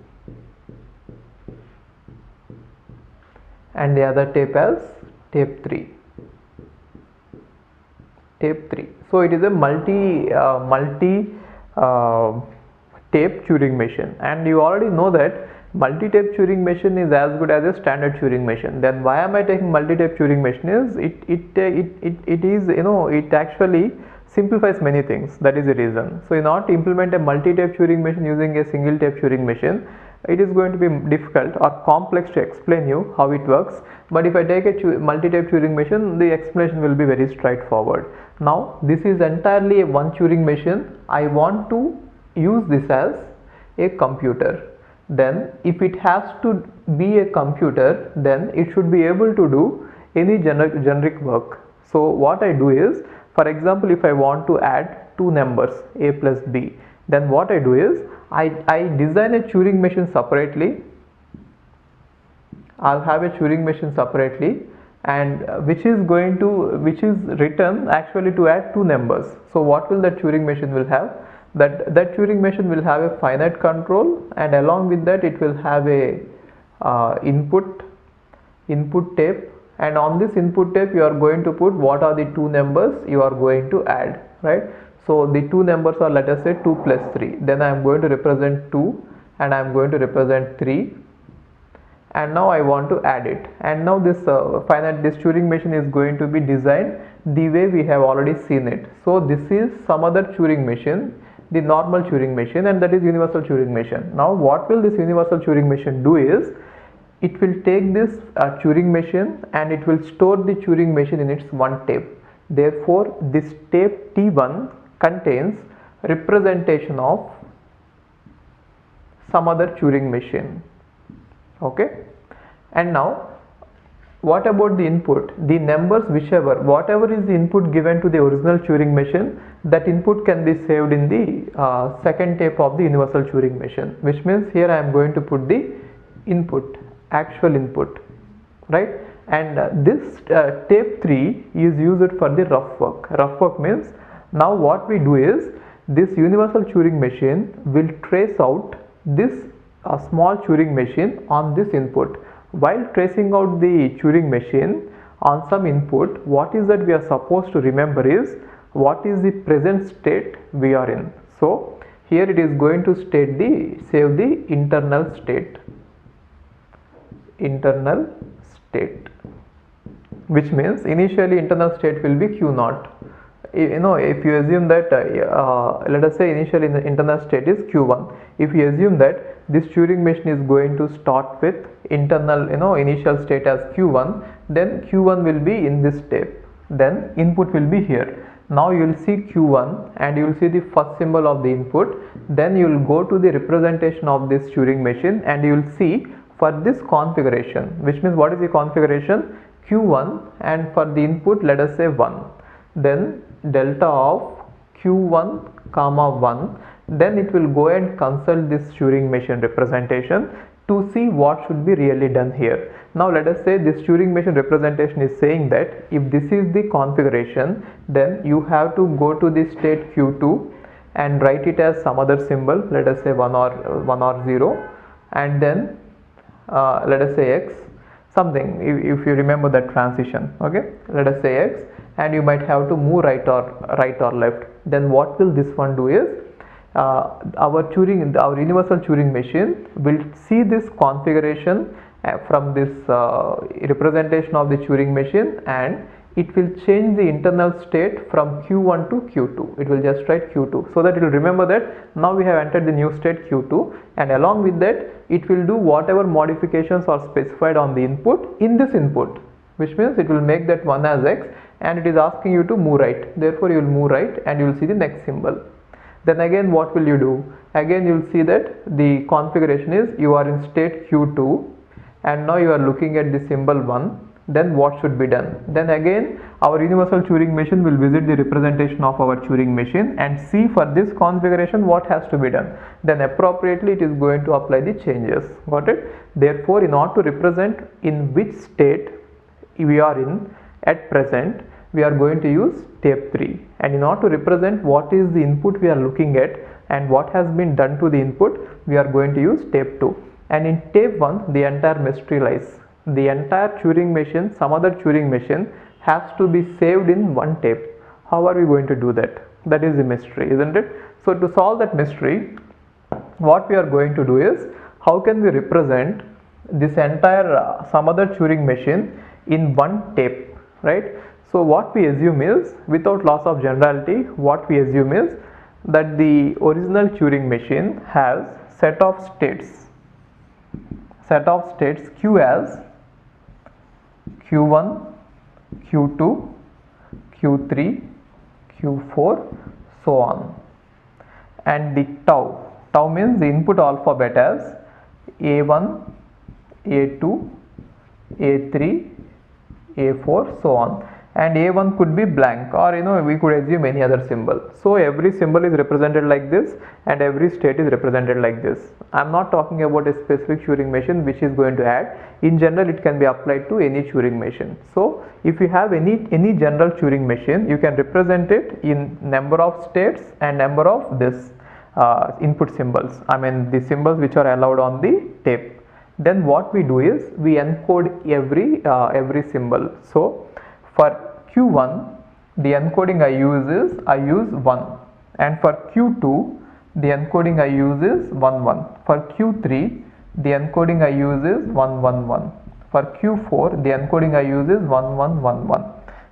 and the other tape as tape 3. Tape 3. So it is a multi tape Turing machine, and you already know that multi-tape Turing machine is as good as a standard Turing machine. Then why am I taking multi-tape Turing machine? Is it is, you know, it actually simplifies many things. That is the reason. So in order to implement a multi-tape Turing machine using a single tape Turing machine, it is going to be difficult or complex to explain you how it works. But if I take a multi-tape Turing machine, the explanation will be very straightforward. Now this is entirely a one Turing machine. I want to use this as a computer. Then if it has to be a computer, then it should be able to do any generic work. So what I do is, for example, if I want to add two numbers a plus b, then what I do is I design a Turing machine separately. I'll have a Turing machine separately, and which is written actually to add two numbers. So what will that Turing machine will have? That Turing machine will have a finite control, and along with that it will have a input tape, and on this input tape you are going to put what are the two numbers you are going to add, right? So the two numbers are, let us say, 2 plus 3. Then I am going to represent 2 and I am going to represent 3, and now I want to add it. And now this this Turing machine is going to be designed the way we have already seen it. So this is some other Turing machine, the normal Turing machine, and that is universal Turing machine. Now what will this universal Turing machine do is, it will take this Turing machine and it will store the Turing machine in its one tape. Therefore this tape T1 contains representation of some other Turing machine. Okay, and now what about the input? The numbers, whatever is the input given to the original Turing machine, that input can be saved in the second tape of the universal Turing machine, which means here I am going to put the input, actual input, right? And this tape 3 is used for the rough work. Rough work means, now what we do is, this universal Turing machine will trace out this small Turing machine on this input. While tracing out the Turing machine on some input, what is that we are supposed to remember is, what is the present state we are in. So here it is going to save the internal state, which means initially internal state will be Q0. If you assume that let us say initially the internal state is Q1, if you assume that this Turing machine is going to start with internal initial state as Q1, then Q1 will be in this tape, then input will be here. Now you will see Q1 and you will see the first symbol of the input, then you will go to the representation of this Turing machine and you will see for this configuration, which means what is the configuration? Q1, and for the input let us say 1, then delta of Q1 comma 1, then it will go and consult this Turing machine representation to see what should be really done here. Now let us say this Turing machine representation is saying that if this is the configuration, then you have to go to the state Q2 and write it as some other symbol, let us say 1 or 0, and then let us say X something, if you remember that transition. Okay, let us say X, and you might have to move right or left. Then what will this one do is, our universal Turing machine will see this configuration from this representation of the Turing machine, and it will change the internal state from Q1 to Q2. It will just write Q2, so that it will remember that now we have entered the new state Q2, and along with that it will do whatever modifications are specified on the input in this input, which means it will make that 1 as X, and it is asking you to move right, therefore you will move right and you will see the next symbol. Then again what will you do? Again you will see that the configuration is you are in state Q2 and now you are looking at the symbol 1. Then what should be done? Then again our universal Turing machine will visit the representation of our Turing machine and see for this configuration what has to be done. Then appropriately it is going to apply the changes. Got it? Therefore, in order to represent in which state we are in at present, we are going to use tape 3, and in order to represent what is the input we are looking at and what has been done to the input, we are going to use tape 2. And in tape 1 the entire mystery lies. The entire Turing machine, some other Turing machine, has to be saved in one tape. How are we going to do that? That is the mystery, isn't it? So to solve that mystery, what we are going to do is, how can we represent this entire some other Turing machine in one tape, right? So what we assume is, without loss of generality, what we assume is that the original Turing machine has set of states, set of states Q as Q1, Q2, Q3, Q4, so on. And the tau means the input alphabet as A1, A2, A3, A4, so on. And A1 could be blank, or we could assume any other symbol. So every symbol is represented like this and every state is represented like this. I am not talking about a specific Turing machine which is going to add. In general, it can be applied to any Turing machine. So if you have any general Turing machine, you can represent it in number of states and number of this input symbols. I mean the symbols which are allowed on the tape. Then what we do is we encode every symbol. So for Q1, the encoding I use 1, and for Q2, the encoding I use is 1 1. For Q3, the encoding I use is 1 1 1. For Q4, the encoding I use is 1 1 1 1.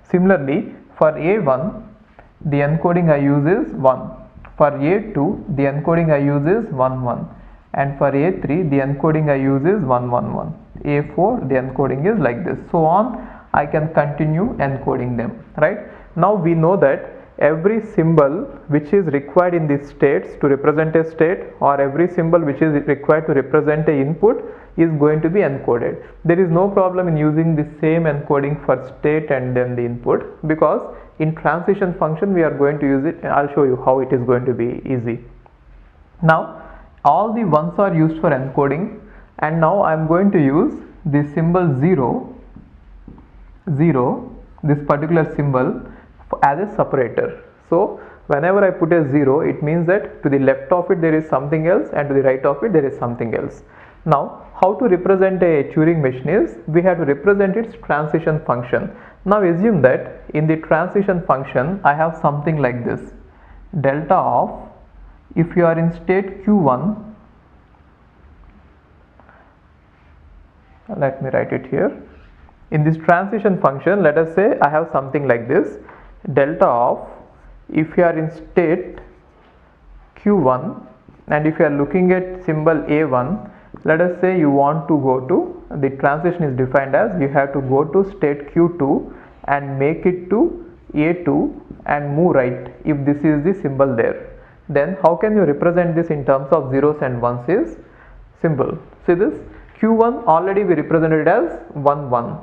Similarly, for A1, the encoding I use is 1. For A2, the encoding I use is 1 1. And for A3, the encoding I use is 1 1 1. A4, the encoding is like this. So on, I can continue encoding them, right? Now we know that every symbol which is required in these states to represent a state, or every symbol which is required to represent a input, is going to be encoded. There is no problem in using the same encoding for state and then the input, because in transition function we are going to use it. I'll show you how it is going to be easy. Now all the ones are used for encoding, and now I am going to use the symbol 0, this particular symbol, as a separator. So whenever I put a 0, it means that to the left of it there is something else and to the right of it there is something else. Now how to represent a Turing machine is we have to represent its transition function. Now assume that in the transition function I have something like this: delta of, if you are in state Q1, let me write it here. In this transition function, let us say I have something like this: delta of, if you are in state Q1 and if you are looking at symbol A1, let us say you want to go to, the transition is defined as you have to go to state Q2 and make it to A2 and move right if this is the symbol there. Then how can you represent this in terms of zeros and ones is simple. See this, Q1 already we represented as 1 1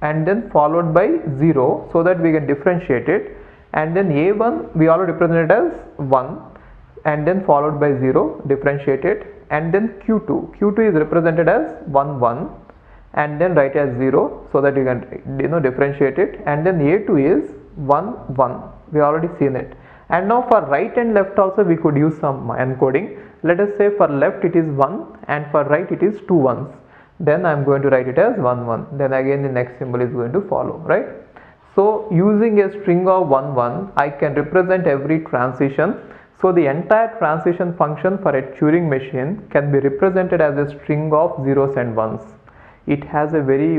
and then followed by 0 so that we can differentiate it, and then A1 we already represented as 1 and then followed by 0, differentiate it, and then Q2 is represented as 1 1 and then write as 0 so that you can differentiate it, and then A2 is 1 1, we already seen it. And now for right and left also we could use some encoding. Let us say for left it is 1 and for right it is 2 ones. Then I am going to write it as 1 1. Then again the next symbol is going to follow, right? So using a string of 1 1, I can represent every transition. So the entire transition function for a Turing machine can be represented as a string of zeros and ones. It has a very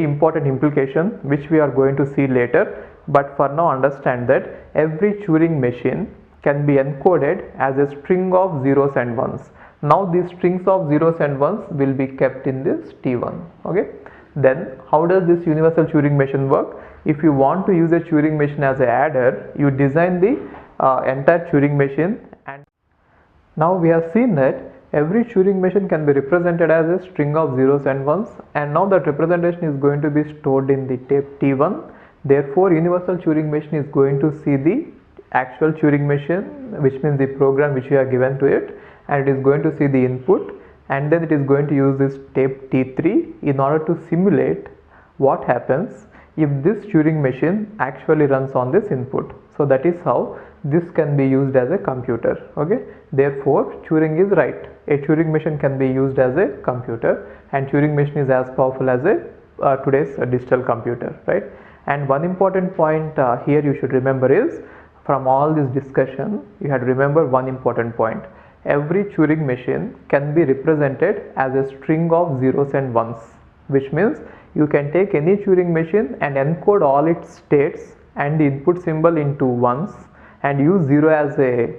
important implication which we are going to see later. But for now, understand that every Turing machine can be encoded as a string of zeros and ones. Now these strings of zeros and ones will be kept in this T1. Okay. Then how does this universal Turing machine work? If you want to use a Turing machine as an adder, you design the entire Turing machine, and now we have seen that every Turing machine can be represented as a string of zeros and ones, and now that representation is going to be stored in the tape T1. Therefore, universal Turing machine is going to see the actual Turing machine, which means the program which you have given to it, and it is going to see the input, and then it is going to use this tape T3 in order to simulate what happens if this Turing machine actually runs on this input. So that is how this can be used as a computer. Okay. Therefore, Turing is right. A Turing machine can be used as a computer, and Turing machine is as powerful as a today's digital computer, right? And one important point here you should remember is, from all this discussion, you had to remember one important point. Every Turing machine can be represented as a string of zeros and ones, which means you can take any Turing machine and encode all its states and the input symbol into ones and use 0 as a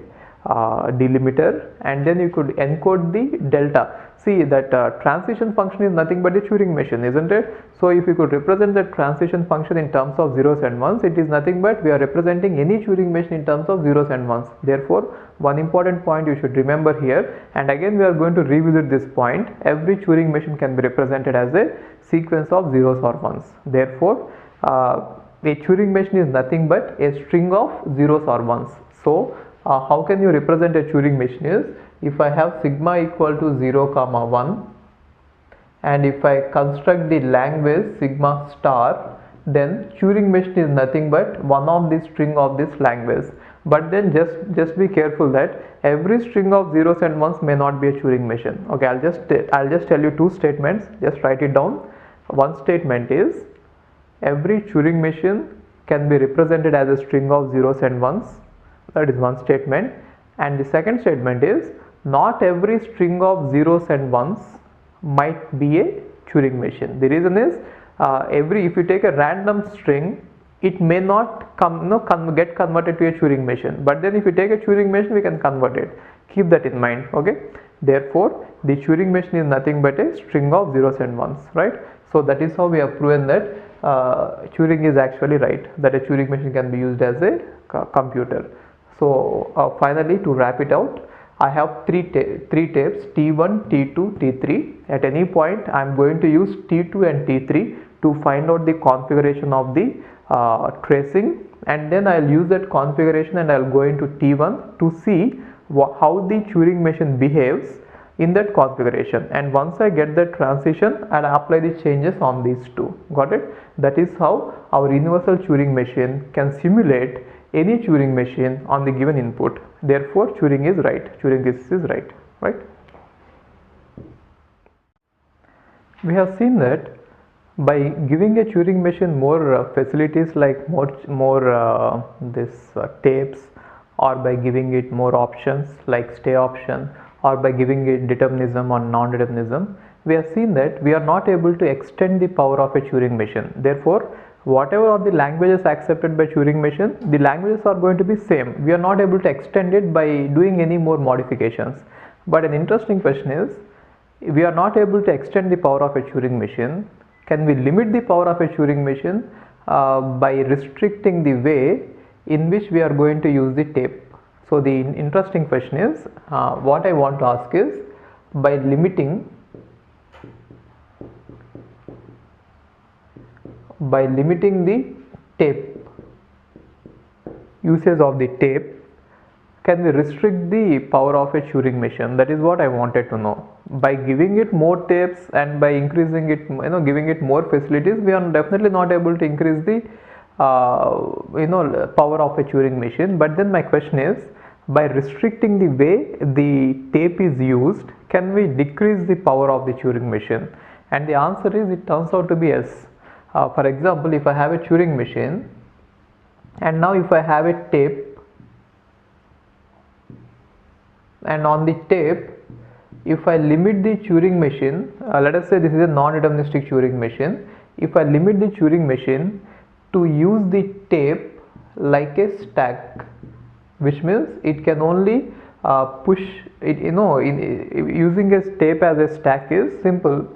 delimiter, and then you could encode the delta. See that transition function is nothing but a Turing machine, isn't it? So if you could represent the transition function in terms of zeros and ones, it is nothing but we are representing any Turing machine in terms of zeros and ones. Therefore, one important point you should remember here, and again we are going to revisit this point, every Turing machine can be represented as a sequence of zeros or ones. Therefore, a Turing machine is nothing but a string of zeros or ones. So how can you represent a Turing machine is, if I have sigma equal to 0 comma 1, and if I construct the language sigma star, then Turing machine is nothing but one of the string of this language. But then just be careful that every string of zeros and ones may not be a Turing machine. Okay, I'll just tell you two statements, just write it down. One statement is, every Turing machine can be represented as a string of zeros and ones. That is one statement. And the second statement is, not every string of zeros and ones might be a Turing machine. The reason is, if you take a random string, it may not get converted to a Turing machine. But then if you take a Turing machine, we can convert it. Keep that in mind. Okay. Therefore, the Turing machine is nothing but a string of zeros and ones, right? So that is how we have proven that Turing is actually right, that a Turing machine can be used as a computer. So finally, to wrap it out, I have three tapes, T1, T2, T3. At any point, I am going to use T2 and T3 to find out the configuration of the tracing, and then I will use that configuration and I will go into T1 to see how the Turing machine behaves in that configuration, and once I get the transition, I'll apply the changes on these two. Got it? That is how our universal Turing machine can simulate any Turing machine on the given input. Therefore, Turing is right. Turing is right. Right? We have seen that by giving a Turing machine more facilities like more tapes, or by giving it more options like stay option, or by giving it determinism or non-determinism, we have seen that we are not able to extend the power of a Turing machine. Therefore, whatever are the languages accepted by Turing machine, the languages are going to be same. We are not able to extend it by doing any more modifications. But an interesting question is, we are not able to extend the power of a Turing machine. Can we limit the power of a Turing machine by restricting the way in which we are going to use the tape? So the interesting question is, what I want to ask is, by limiting the tape, usage of the tape, can we restrict the power of a Turing machine? That is what I wanted to know. By giving it more tapes and by increasing it, giving it more facilities, we are definitely not able to increase the power of a Turing machine. But then my question is, by restricting the way the tape is used, can we decrease the power of the Turing machine? And the answer is, it turns out to be yes. For example, if I have a Turing machine, and now if I have a tape, and on the tape, if I limit the Turing machine, let us say this is a non-deterministic Turing machine. If I limit the Turing machine to use the tape like a stack, which means it can only push it, using a tape as a stack is simple.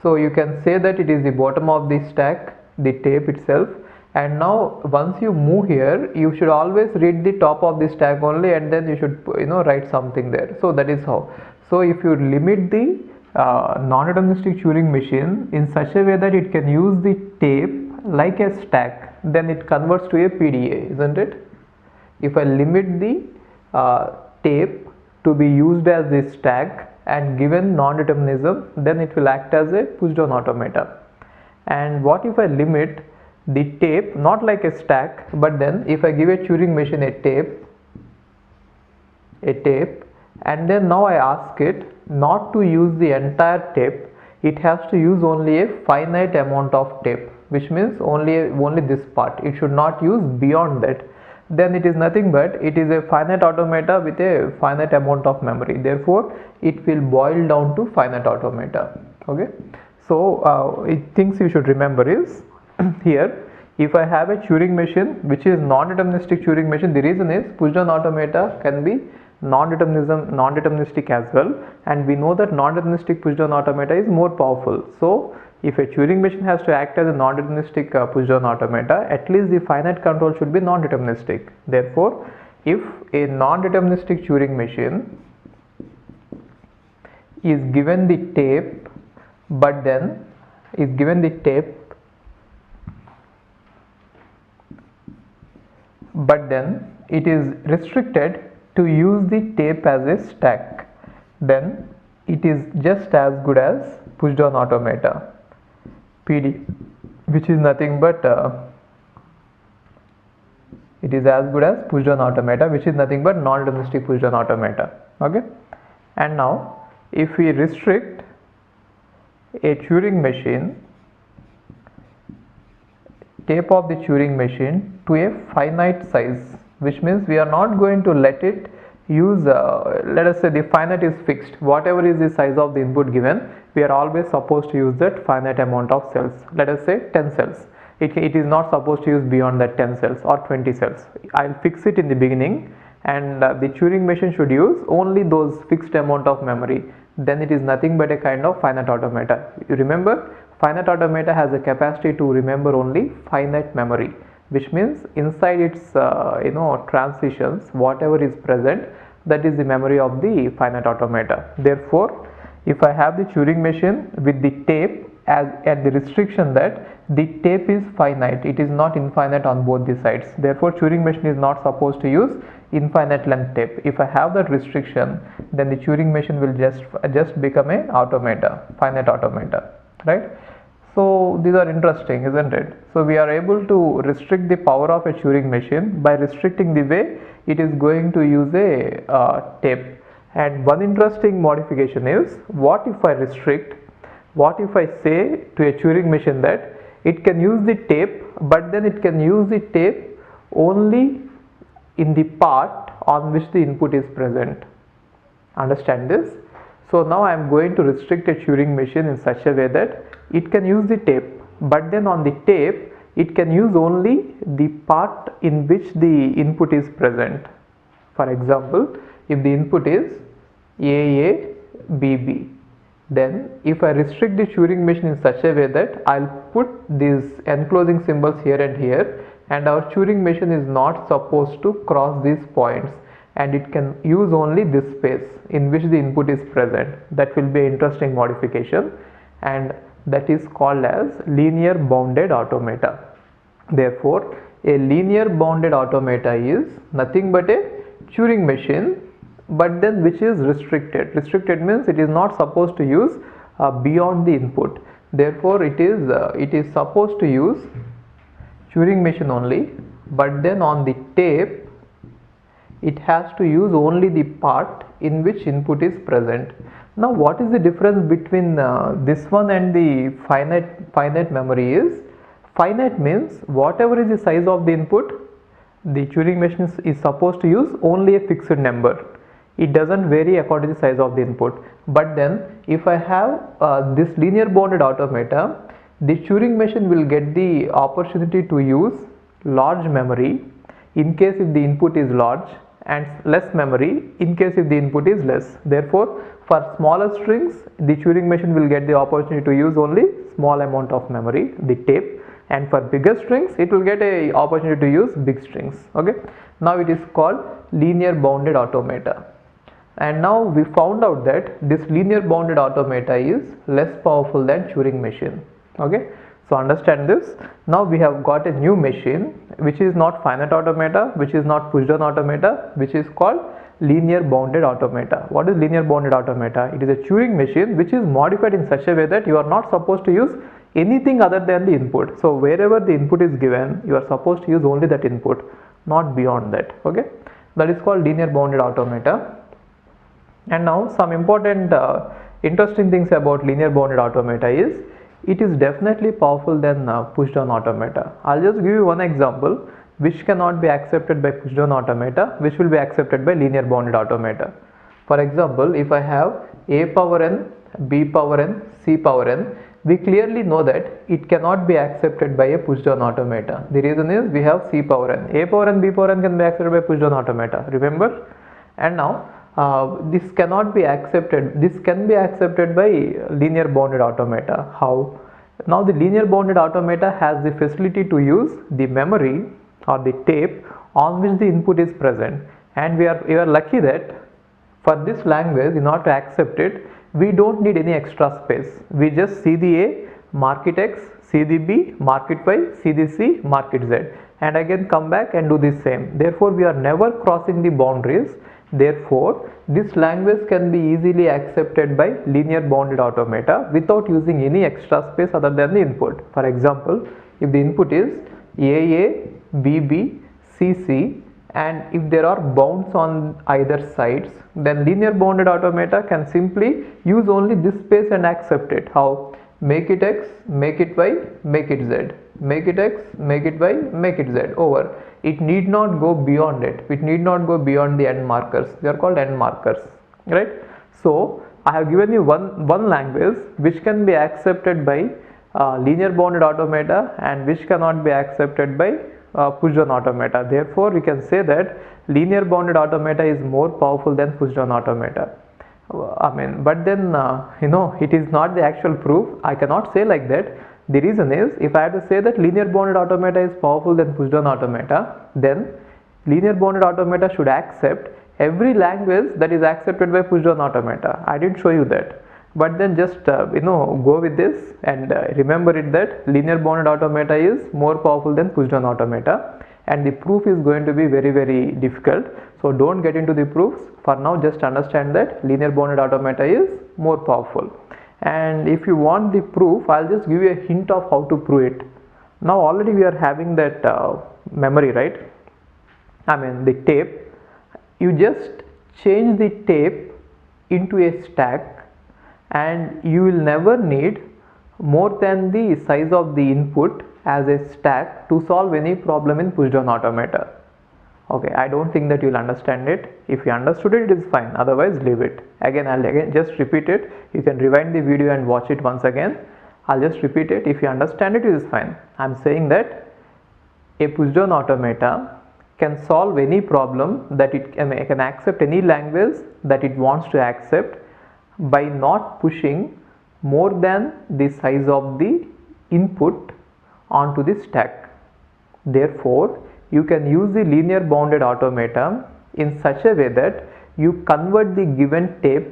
So you can say that it is the bottom of the stack, the tape itself, and now once you move here, you should always read the top of the stack only, and then you should write something there. So that is how. So if you limit the non-deterministic Turing machine in such a way that it can use the tape like a stack, then it converts to a PDA, isn't it? If I limit the tape to be used as the stack and given non-determinism, then it will act as a push-down automata. And what if I limit the tape not like a stack, but then if I give a Turing machine a tape, and then now I ask it not to use the entire tape, it has to use only a finite amount of tape, which means only this part. It should not use beyond that. Then it is nothing but it is a finite automata with a finite amount of memory. Therefore, it will boil down to finite automata. Okay. So things you should remember is here, if I have a Turing machine which is non-deterministic Turing machine, the reason is push-down automata can be non-deterministic as well, and we know that non-deterministic push-down automata is more powerful. So if a Turing machine has to act as a non-deterministic push-down automata, at least the finite control should be non-deterministic. Therefore, if a non-deterministic Turing machine is given the tape, but then it is restricted to use the tape as a stack, then it is just as good as push-down automata, PD, which is nothing but it is as good as push-down automata, which is nothing but non-deterministic push-down automata. Okay, and now if we restrict a Turing machine, tape of the Turing machine to a finite size, which means we are not going to let it use let us say the finite is fixed, whatever is the size of the input given, we are always supposed to use that finite amount of cells, let us say 10 cells. It is not supposed to use beyond that 10 cells or 20 cells. I'll fix it in the beginning, and the Turing machine should use only those fixed amount of memory. Then it is nothing but a kind of finite automata. You remember, finite automata has a capacity to remember only finite memory, which means inside its transitions, whatever is present, that is the memory of the finite automata. Therefore, if I have the Turing machine with the tape as at the restriction that the tape is finite, it is not infinite on both the sides. Therefore, Turing machine is not supposed to use infinite length tape. If I have that restriction, then the Turing machine will just become a automata, finite automata, right? So these are interesting, isn't it? So we are able to restrict the power of a Turing machine by restricting the way it is going to use a tape. And one interesting modification is, what if I say to a Turing machine that it can use the tape, but then it can use the tape only in the part on which the input is present. Understand this? So now I am going to restrict a Turing machine in such a way that it can use the tape, but then on the tape it can use only the part in which the input is present. For example, if the input is AABB, then if I restrict the Turing machine in such a way that I'll put these enclosing symbols here and here, and our Turing machine is not supposed to cross these points, and it can use only this space in which the input is present. That will be an interesting modification, and that is called as linear bounded automata. Therefore, a linear bounded automata is nothing but a Turing machine, but then which is restricted. Restricted means it is not supposed to use beyond the input. Therefore, it is supposed to use Turing machine only, but then on the tape it has to use only the part in which input is present. Now, what is the difference between this one and the finite memory is, finite means whatever is the size of the input, the Turing machine is supposed to use only a fixed number. It doesn't vary according to the size of the input. But then if I have this linear bounded automata, the Turing machine will get the opportunity to use large memory in case if the input is large, and less memory in case if the input is less. Therefore, for smaller strings, the Turing machine will get the opportunity to use only small amount of memory, the tape, and for bigger strings it will get a opportunity to use big strings. Okay, now it is called linear bounded automata. And now we found out that this linear bounded automata is less powerful than Turing machine. Okay, so understand this. Now we have got a new machine which is not finite automata, which is not push down automata, which is called linear bounded automata. What is linear bounded automata? It is a Turing machine which is modified in such a way that you are not supposed to use anything other than the input. So wherever the input is given, you are supposed to use only that input, not beyond that. Okay, that is called linear bounded automata. And now some important interesting things about linear bounded automata is, it is definitely powerful than push down automata. I'll just give you one example which cannot be accepted by push down automata, which will be accepted by linear bounded automata. For example, if I have a power n, b power n, c power n, we clearly know that it cannot be accepted by a push down automata. The reason is we have c power n. A power n, b power n can be accepted by push down automata, remember? And now this cannot be accepted. This can be accepted by linear bounded automata. How? Now the linear bounded automata has the facility to use the memory or the tape on which the input is present, and we are lucky that for this language, in order to accept it, we don't need any extra space. We just see the A, mark it X, see the B, mark it Y, see the C, mark it Z, and again come back and do the same. Therefore, we are never crossing the boundaries. Therefore, this language can be easily accepted by linear bounded automata without using any extra space other than the input. For example, if the input is AA, BB, CC, and if there are bounds on either sides, then linear bounded automata can simply use only this space and accept it. How? Make it X, make it Y, make it Z, make it X, make it Y, make it Z, over. It need not go beyond it. It need not go beyond the end markers. They are called end markers, right? So I have given you one language which can be accepted by linear bounded automata and which cannot be accepted by push-down automata. Therefore, we can say that linear bounded automata is more powerful than push-down automata. But then it is not the actual proof. I cannot say like that. The reason is, if I have to say that linear bounded automata is powerful than push-down automata, then linear bounded automata should accept every language that is accepted by push-down automata. I didn't show you that. But then just go with this and remember it that linear bounded automata is more powerful than push-down automata, and the proof is going to be very, very difficult. So don't get into the proofs. For now, just understand that linear bounded automata is more powerful. And if you want the proof, I'll just give you a hint of how to prove it. Now already we are having that memory, right? The tape. You just change the tape into a stack, and you will never need more than the size of the input as a stack to solve any problem in push-down automata. Okay, I don't think that you will understand it. If you understood it, it is fine. Otherwise, leave it. I'll just repeat it. You can rewind the video and watch it once again. I'll just repeat it. If you understand it, it is fine. I'm saying that a push-down automata can solve any problem that it can accept any language that it wants to accept by not pushing more than the size of the input onto the stack. Therefore, you can use the linear bounded automata in such a way that you convert the given tape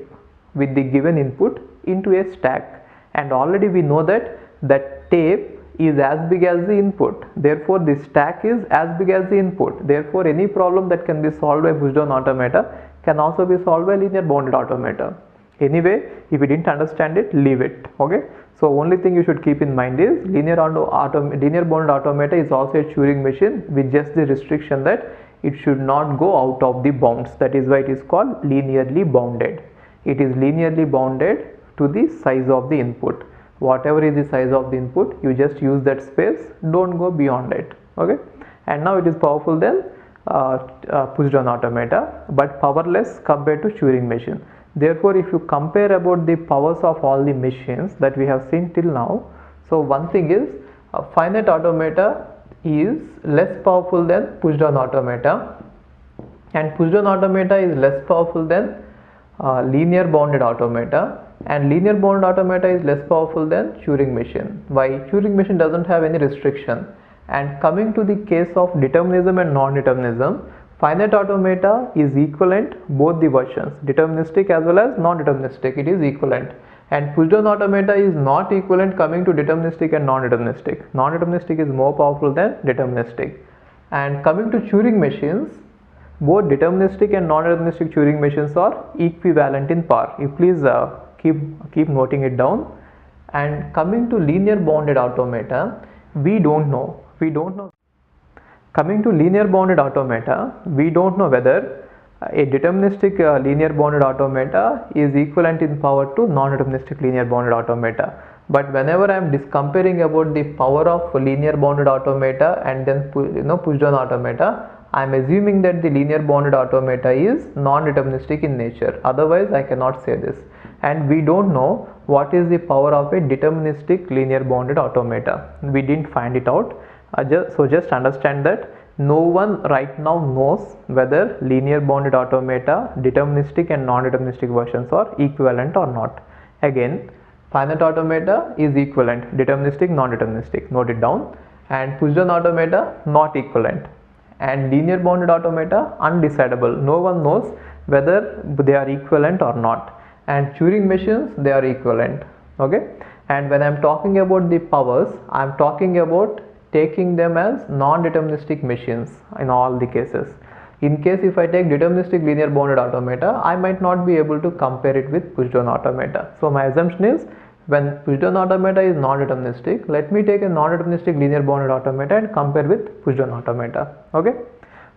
with the given input into a stack, and already we know that tape is as big as the input. Therefore, the stack is as big as the input. Therefore, any problem that can be solved by push-down automata can also be solved by linear bounded automata. Anyway, if you didn't understand it, leave it. Okay, so only thing you should keep in mind is linear bounded automata is also a Turing machine with just the restriction that it should not go out of the bounds. That is why it is called linearly bounded. It is linearly bounded to the size of the input. Whatever is the size of the input, you just use that space, don't go beyond it. Okay, and now it is powerful than push-down automata, but powerless compared to Turing machine. Therefore, if you compare about the powers of all the machines that we have seen till now, so one thing is finite automata is less powerful than push-down automata, and push-down automata is less powerful than linear bounded automata, and linear bounded automata is less powerful than Turing machine. Why? Turing machine doesn't have any restriction. And coming to the case of determinism and non-determinism, finite automata is equivalent both the versions, deterministic as well as non-deterministic. It is equivalent. And push-down automata is not equivalent coming to deterministic and non-deterministic. Non-deterministic is more powerful than deterministic. And coming to Turing machines, both deterministic and non-deterministic Turing machines are equivalent in power. You please keep noting it down. And coming to linear bounded automata, we don't know. Coming to linear bounded automata, we don't know whether a deterministic linear bounded automata is equivalent in power to non-deterministic linear bounded automata. But whenever I am comparing about the power of linear bounded automata and then push-down automata, I am assuming that the linear bounded automata is non-deterministic in nature. Otherwise, I cannot say this. And we don't know what is the power of a deterministic linear bounded automata. We didn't find it out. So just understand that no one right now knows whether linear bounded automata, deterministic and non-deterministic versions are equivalent or not. Again, finite automata is equivalent, deterministic, non-deterministic, note it down, and push-down automata not equivalent, and linear bounded automata undecidable, no one knows whether they are equivalent or not, and Turing machines, they are equivalent. Okay, and when I am talking about the powers, I am talking about taking them as non-deterministic machines in all the cases. In case if I take deterministic linear bounded automata, I might not be able to compare it with push-down automata. So my assumption is, when push-down automata is non-deterministic, let me take a non-deterministic linear bounded automata and compare with push-down automata. Okay,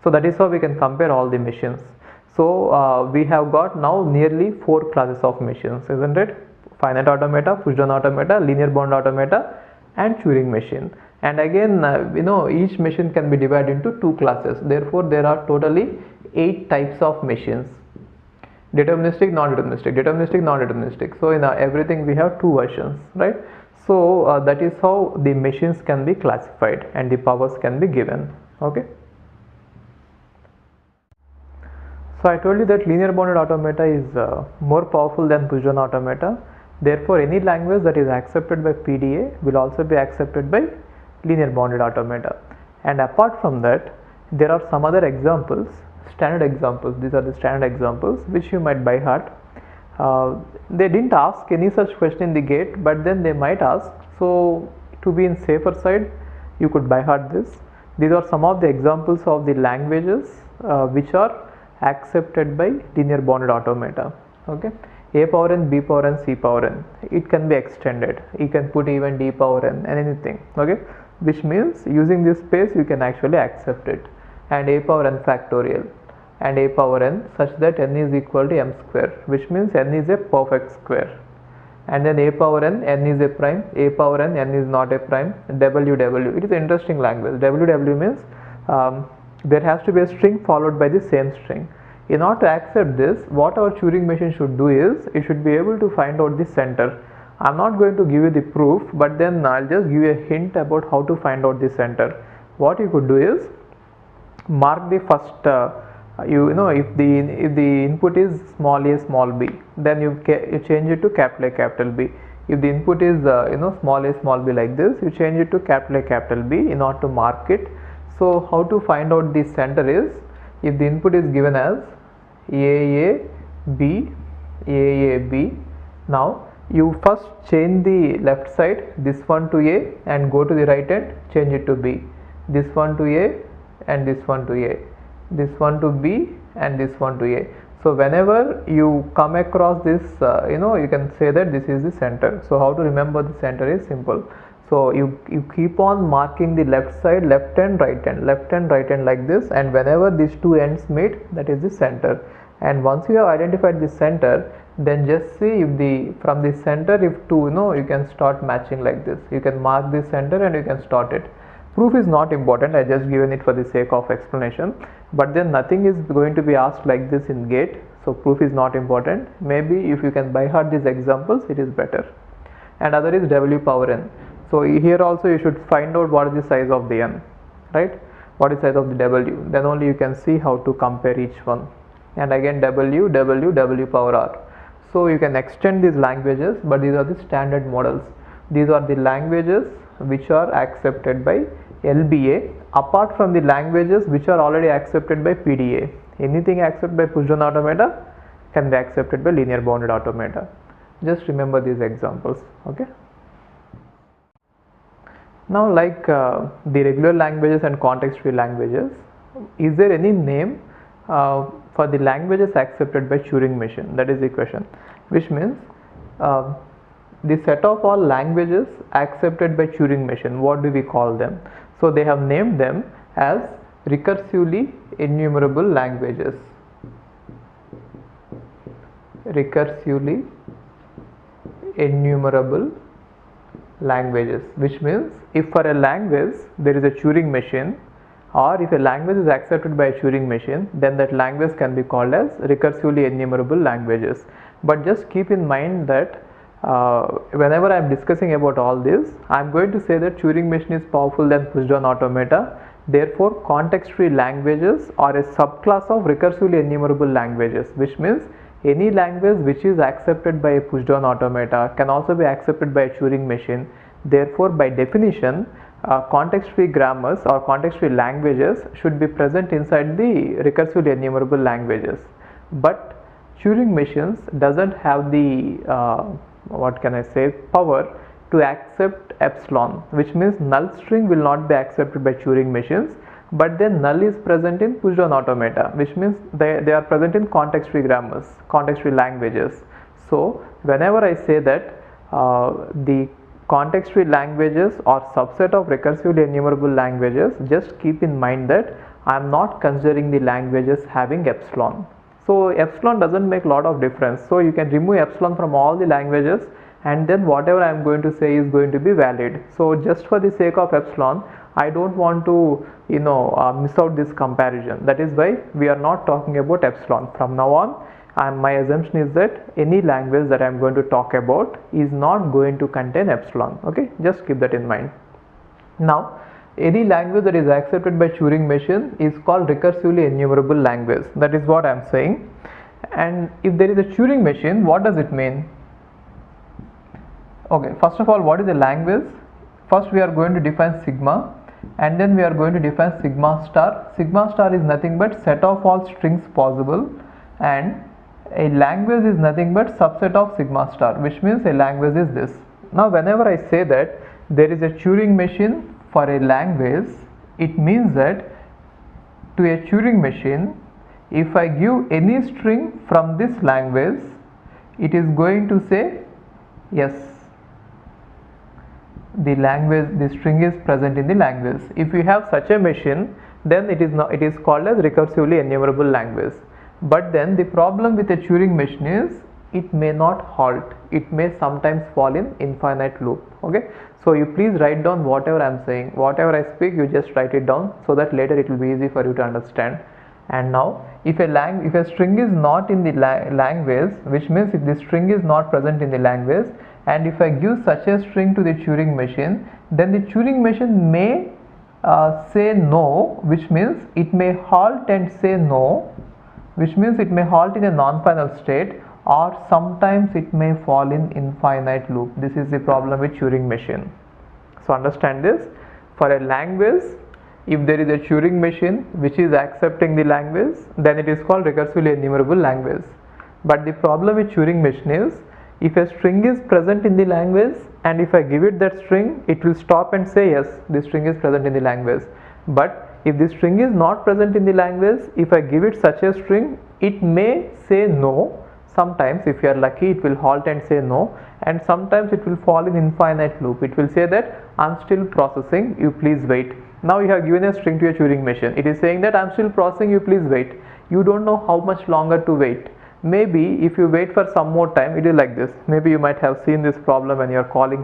so that is how we can compare all the machines. So we have got now nearly 4 classes of machines, isn't it? Finite automata, push-down automata, linear bound automata, and Turing machine. And again, each machine can be divided into 2 classes. Therefore, there are totally 8 types of machines: deterministic, non-deterministic, deterministic, non-deterministic. So in everything we have 2 versions, right? So that is how the machines can be classified and the powers can be given. Okay. So I told you that linear bounded automata is more powerful than push-down automata. Therefore, any language that is accepted by PDA will also be accepted by linear bounded automata. And apart from that, there are some other examples, standard examples. These are the standard examples which you might by heart. They didn't ask any such question in the gate, but then they might ask. So to be in safer side, you could by heart this. These are some of the examples of the languages which are accepted by linear bounded automata. Okay, a power n, b power n, c power n. It can be extended. You can put even d power n and anything. Okay, which means using this space you can actually accept it. And a power n factorial and a power n such that n is equal to m square, which means n is a perfect square. And then a power n, n is a prime, a power n, n is not a prime, ww. It is an interesting language. Ww means there has to be a string followed by the same string. In order to accept this, what our Turing machine should do is, it should be able to find out the center. I am not going to give you the proof, but then I will just give you a hint about how to find out the center. What you could do is, mark the first, if the input is small a, small b, then you change it to capital A, capital B. If the input is small a, small b like this, you change it to capital A, capital B in order to mark it. So how to find out the center is, if the input is given as AAB, AAB, now you first change the left side, this one to A, and go to the right end, change it to B, this one to A and this one to A, this one to B and this one to A. So whenever you come across this, you can say that this is the center. So how to remember the center is simple. So you keep on marking the left side, left and right end, left and right end like this, and whenever these 2 ends meet, that is the center. And once you have identified the center, then just see if from the center, if you can start matching like this. You can mark the center and you can start it. Proof is not important, I just given it for the sake of explanation, but then nothing is going to be asked like this in gate, so proof is not important. Maybe if you can by heart these examples, it is better. And other is w power n. So here also you should find out what is the size of the n, right? What is the size of the w? Then only you can see how to compare each one. And again w power r. So you can extend these languages, but these are the standard models. These are the languages which are accepted by LBA, apart from the languages which are already accepted by PDA. Anything accepted by push-down automata can be accepted by linear bounded automata. Just remember these examples. Okay. Now, like the regular languages and context-free languages, is there any name for the languages accepted by Turing machine? That is the question, which means the set of all languages accepted by Turing machine, what do we call them? So they have named them as recursively enumerable languages. Recursively enumerable languages, which means if for a language there is a Turing machine, or if a language is accepted by a Turing machine, then that language can be called as recursively enumerable languages. But just keep in mind that whenever I am discussing about all this, I am going to say that Turing machine is powerful than push-down automata. Therefore, context-free languages are a subclass of recursively enumerable languages, which means any language which is accepted by a push-down automata can also be accepted by a Turing machine. Therefore, by definition, context-free grammars or context-free languages should be present inside the recursively enumerable languages. But Turing machines doesn't have the power to accept epsilon, which means null string will not be accepted by Turing machines, but then null is present in push-down automata, which means they are present in context-free grammars, context-free languages. So whenever I say that the context-free languages are subset of recursively enumerable languages, just keep in mind that I am not considering the languages having epsilon. So epsilon doesn't make a lot of difference. So you can remove epsilon from all the languages, and then whatever I am going to say is going to be valid. So just for the sake of epsilon, I don't want to miss out this comparison. That is why we are not talking about epsilon from now on. And my assumption is that any language that I am going to talk about is not going to contain epsilon. Okay, just keep that in mind. Now, any language that is accepted by Turing machine is called recursively enumerable language. That is what I am saying. And if there is a Turing machine, what does it mean? Okay, first of all, what is a language? First we are going to define sigma, and then we are going to define sigma star. Sigma star is nothing but set of all strings possible, and a language is nothing but subset of sigma star, which means a language is this. Now whenever I say that there is a Turing machine for a language, it means that to a Turing machine, if I give any string from this language, it is going to say yes, the string is present in the language. If you have such a machine, then it is called as recursively enumerable language. But then the problem with a Turing machine is it may not halt. It may sometimes fall in infinite loop. Okay, so you please write down whatever I am saying. Whatever I speak, you just write it down so that later it will be easy for you to understand. And now, if a string is not in the language, which means if the string is not present in the language, and if I give such a string to the Turing machine, then the Turing machine may say no, which means it may halt and say no, which means it may halt in a non-final state, or sometimes it may fall in infinite loop. This is the problem with Turing machine. So understand this. For a language, if there is a Turing machine which is accepting the language, then it is called recursively enumerable language. But the problem with Turing machine is, if a string is present in the language and if I give it that string, it will stop and say yes, the string is present in the language. But if the string is not present in the language, if I give it such a string, it may say no. Sometimes if you are lucky, it will halt and say no, and sometimes it will fall in infinite loop. It will say that I am still processing, you please wait. Now you have given a string to a Turing machine. It is saying that I am still processing, you please wait. You don't know how much longer to wait. Maybe if you wait for some more time, it is like this. Maybe you might have seen this problem when you are calling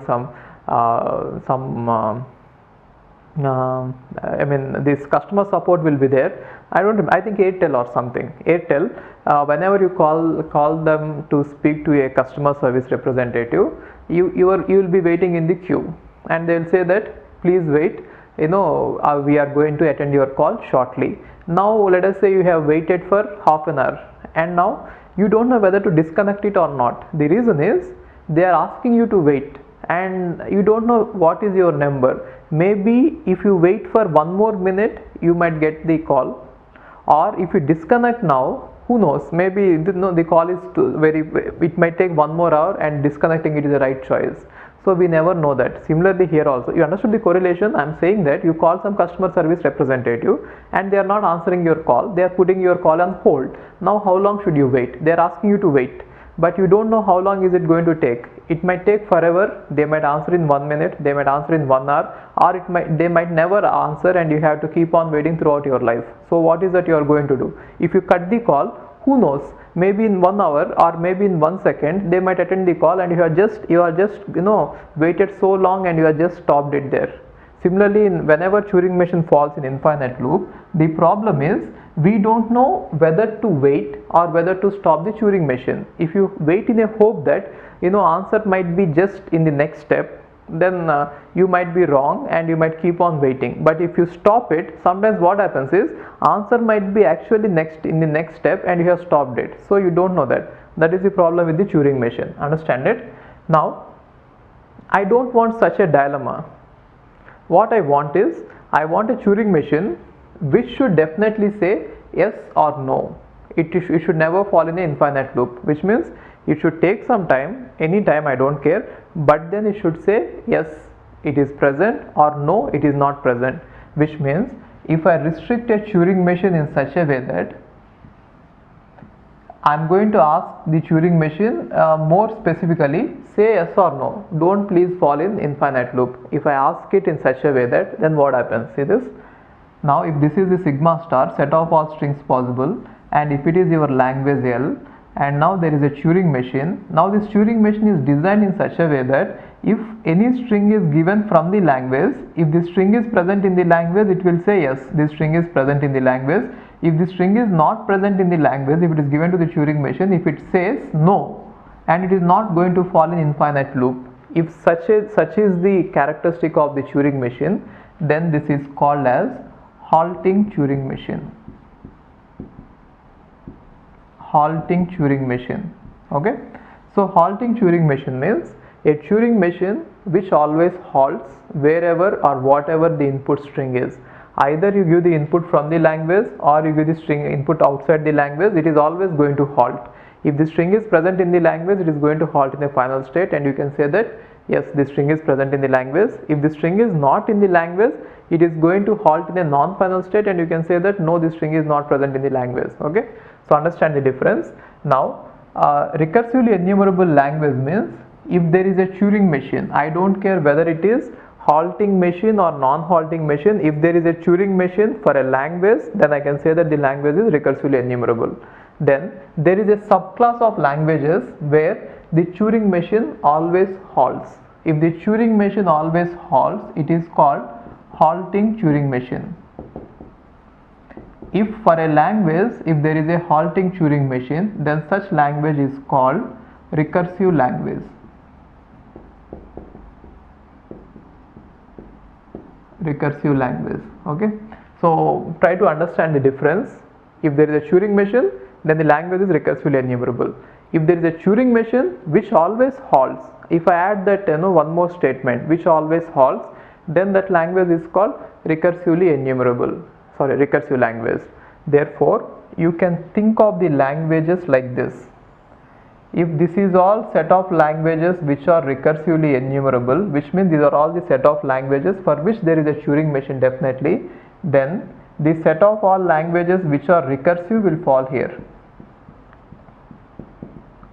this customer support will be there. I think Airtel or something. Airtel, whenever you call them to speak to a customer service representative, you will be waiting in the queue, and they will say that please wait, we are going to attend your call shortly. Now let us say you have waited for half an hour, and now you don't know whether to disconnect it or not. The reason is they are asking you to wait, and you don't know what is your number. Maybe if you wait for 1 more minute, you might get the call, or if you disconnect now, who knows, maybe the call is it might take 1 more hour, and disconnecting it is the right choice. So we never know that. Similarly here also, you understood the correlation. I am saying that you call some customer service representative and they are not answering your call, they are putting your call on hold. Now how long should you wait? They are asking you to wait, but you don't know how long is it going to take. It might take forever. They might answer in 1 minute, they might answer in 1 hour, or they might never answer, and you have to keep on waiting throughout your life. So what is that you are going to do? If you cut the call, who knows, maybe in 1 hour or maybe in 1 second they might attend the call, and you are just waited so long and you are just stopped it there. Similarly, whenever Turing machine falls in infinite loop, the problem is we don't know whether to wait or whether to stop the Turing machine. If you wait in a hope that answer might be just in the next step, then you might be wrong and you might keep on waiting. But if you stop it, sometimes what happens is answer might be actually in the next step and you have stopped it, so you don't know that. That is the problem with the Turing machine. Understand it? Now I don't want such a dilemma. What I want is, I want a Turing machine which should definitely say yes or no. It should never fall in an infinite loop, which means it should take some time, any time, I don't care, but then it should say yes, it is present, or no, it is not present. Which means if I restrict a Turing machine in such a way that I am going to ask the Turing machine more specifically, say yes or no, don't please fall in infinite loop. If I ask it in such a way that, then what happens? See this? Now if this is the sigma star, set of all strings possible, and if it is your language L, and now there is a Turing machine. Now this Turing machine is designed in such a way that if any string is given from the language, if the string is present in the language, it will say yes, this string is present in the language. If the string is not present in the language, if it is given to the Turing machine, if it says no, and it is not going to fall in infinite loop. If such is the characteristic of the Turing machine, then this is called as halting Turing machine. Halting Turing machine. Okay, so halting Turing machine means a Turing machine which always halts wherever or whatever the input string is. Either you give the input from the language or you give the string input outside the language, it is always going to halt. If the string is present in the language, it is going to halt in the final state, and you can say that yes, the string is present in the language. If the string is not in the language, it is going to halt in a non-final state, and you can say that no, the string is not present in the language. Okay, so understand the difference. Now recursively enumerable language means if there is a Turing machine, I don't care whether it is halting machine or non-halting machine, if there is a Turing machine for a language, then I can say that the language is recursively enumerable. Then there is a subclass of languages where the Turing machine always halts. If the Turing machine always halts, it is called halting Turing machine. If for a language, if there is a halting Turing machine, then such language is called recursive language. Recursive language. Okay, so try to understand the difference. If there is a Turing machine, then the language is recursively enumerable. If there is a Turing machine which always halts, if I add that one more statement which always halts, then that language is called recursively enumerable. Sorry, recursive language. Therefore, you can think of the languages like this. If this is all set of languages which are recursively enumerable, which means these are all the set of languages for which there is a Turing machine definitely, then the set of all languages which are recursive will fall here.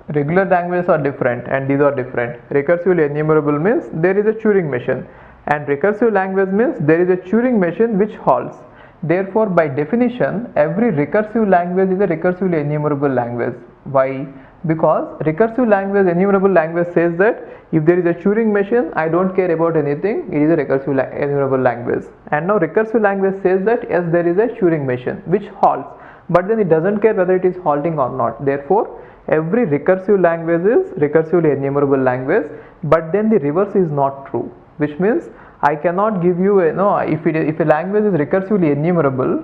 Regular languages are different and these are different. Recursively enumerable means there is a Turing machine, and recursive language means there is a Turing machine which halts. Therefore, by definition, every recursive language is a recursively enumerable language. Why? Because recursive language, enumerable language says that if there is a Turing machine, I don't care about anything, it is a recursive enumerable language. And now recursive language says that yes, there is a Turing machine which halts, but then it doesn't care whether it is halting or not. Therefore, every recursive language is recursively enumerable language, but then the reverse is not true, which means I cannot give you if a language is recursively enumerable,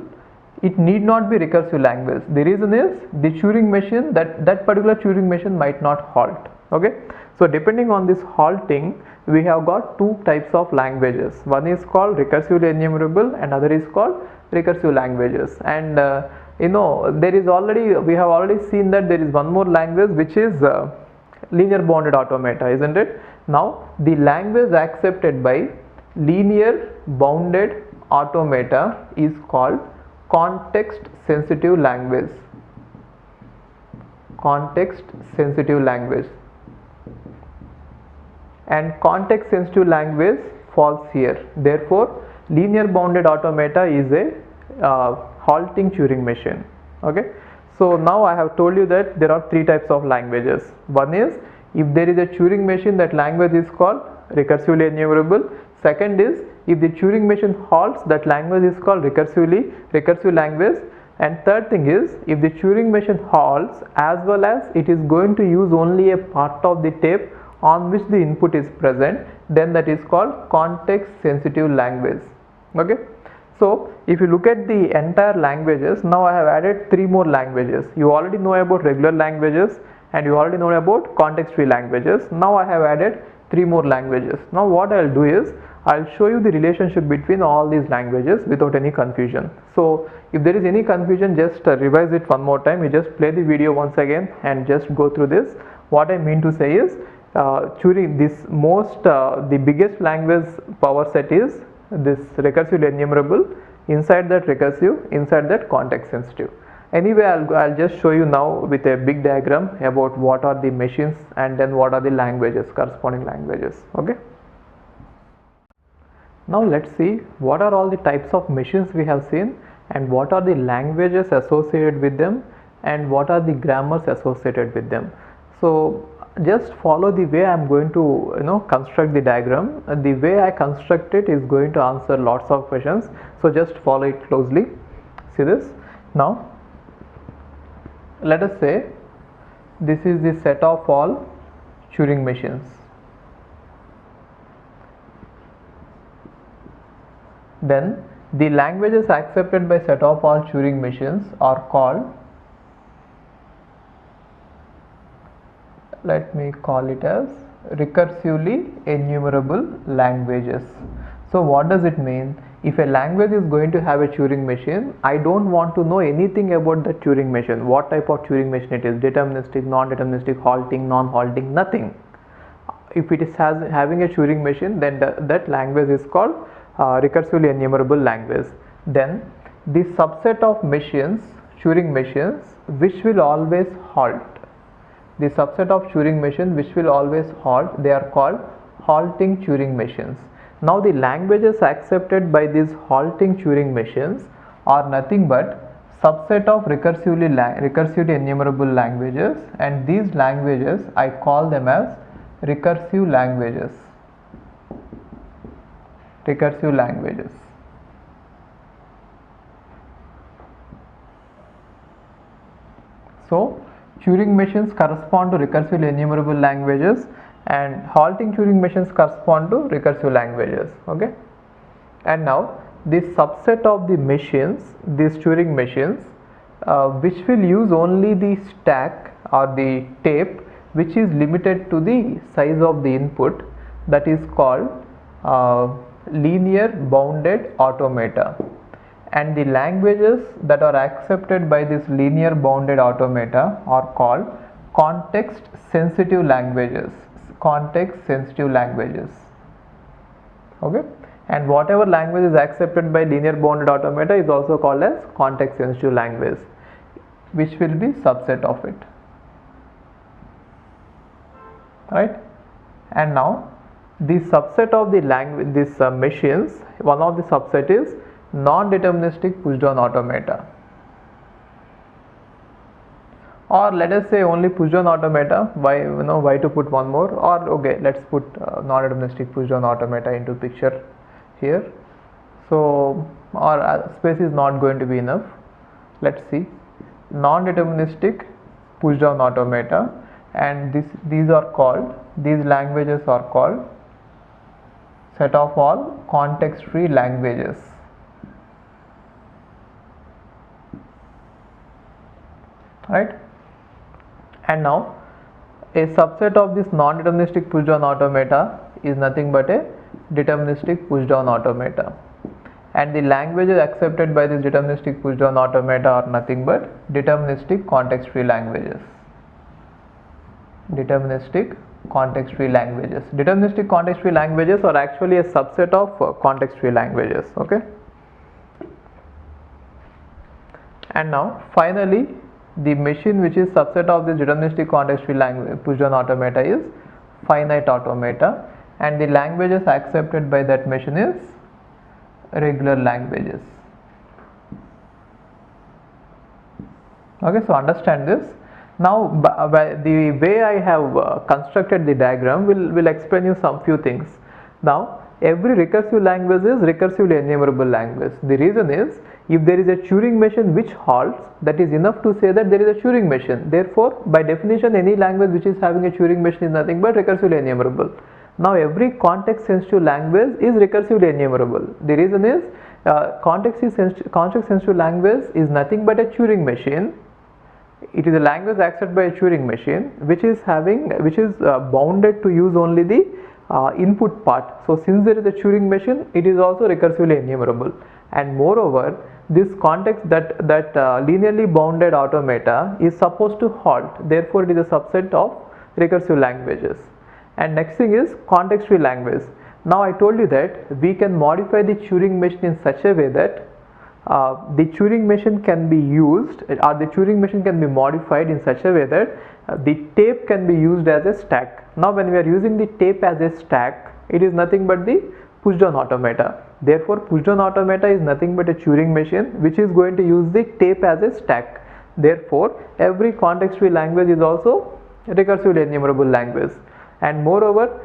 it need not be recursive language. The reason is the Turing machine, that particular Turing machine might not halt. Okay, so depending on this halting, we have got two types of languages. One is called recursively enumerable and other is called recursive languages. And there is we have already seen that there is one more language which is linear bounded automata, isn't it? Now the language accepted by linear bounded automata is called context sensitive language. Context sensitive language, and context sensitive language falls here. Therefore, linear bounded automata is a halting Turing machine. Okay, so now I have told you that there are three types of languages. One is if there is a Turing machine, that language is called recursively enumerable. Second is if the Turing machine halts, that language is called recursive language. And third thing is, if the Turing machine halts as well as it is going to use only a part of the tape on which the input is present, then that is called context sensitive language. Okay, so if you look at the entire languages, now I have added 3 more languages. You already know about regular languages and you already know about context free languages. Now I have added 3 more languages. Now what I will do is, I will show you the relationship between all these languages without any confusion. So if there is any confusion, just revise it one more time. You just play the video once again and just go through this. What I mean to say is, Turing, the biggest language power set is this recursive enumerable, inside that recursive, inside that context sensitive. Anyway, I'll just show you now with a big diagram about what are the machines and then what are the languages, corresponding languages. Okay. Now let's see what are all the types of machines we have seen and what are the languages associated with them and what are the grammars associated with them. So just follow the way I am going to construct the diagram. The way I construct it is going to answer lots of questions, so just follow it closely. See this. Now let us say this is the set of all Turing machines. Then the languages accepted by set of all Turing machines are called, let me call it as recursively enumerable languages. So what does it mean? If a language is going to have a Turing machine, I don't want to know anything about the Turing machine, what type of Turing machine it is, deterministic, non-deterministic, halting, non-halting, nothing. If it is having a Turing machine, then that language is called recursively enumerable language. Then the subset of machines, Turing machines, which will always halt. The subset of Turing machine which will always halt, they are called halting Turing machines. Now the languages accepted by these halting Turing machines are nothing but subset of recursively enumerable languages, and these languages I call them as recursive languages. Recursive languages. So Turing machines correspond to recursively enumerable languages and halting Turing machines correspond to recursive languages. Okay, and now this subset of the machines, these Turing machines, which will use only the stack or the tape which is limited to the size of the input, that is called linear bounded automata. And the languages that are accepted by this linear bounded automata are called context sensitive languages. Context sensitive languages. Okay, and whatever language is accepted by linear bounded automata is also called as context sensitive language, which will be subset of it. Right, and now the subset of the language, these machines, one of the subset is non-deterministic push-down automata, or let us say only push-down automata. Why to put one more? Or okay, let's put non-deterministic push-down automata into picture here. So our space is not going to be enough. Let's see, non-deterministic push-down automata, and these languages are called set of all context free languages. Right, and now a subset of this non-deterministic push-down automata is nothing but a deterministic push-down automata, and the languages accepted by this deterministic push-down automata are nothing but deterministic context-free languages. Deterministic context-free languages. Deterministic context-free languages are actually a subset of context-free languages. Okay, and now finally the machine which is subset of this deterministic context-free language push-down automata is finite automata, and the languages accepted by that machine is regular languages. Okay, so understand this. Now the way I have constructed the diagram will explain you some few things. Now every recursive language is recursively enumerable language. The reason is, if there is a Turing machine which halts, that is enough to say that there is a Turing machine. Therefore, by definition, any language which is having a Turing machine is nothing but recursively enumerable. Now, every context sensitive language is recursively enumerable. The reason is, context sensitive language is nothing but a Turing machine. It is a language accepted by a Turing machine which is bounded to use only the input part. So since there is a Turing machine, it is also recursively enumerable. And moreover, this context that linearly bounded automata is supposed to halt. Therefore, it is a subset of recursive languages. And next thing is context free language. Now I told you that we can modify the Turing machine in such a way that the Turing machine can be used, or the Turing machine can be modified in such a way that the tape can be used as a stack. Now when we are using the tape as a stack, it is nothing but the push down automata. Therefore, push down automata is nothing but a Turing machine which is going to use the tape as a stack. Therefore, every context free language is also recursively enumerable language. And moreover,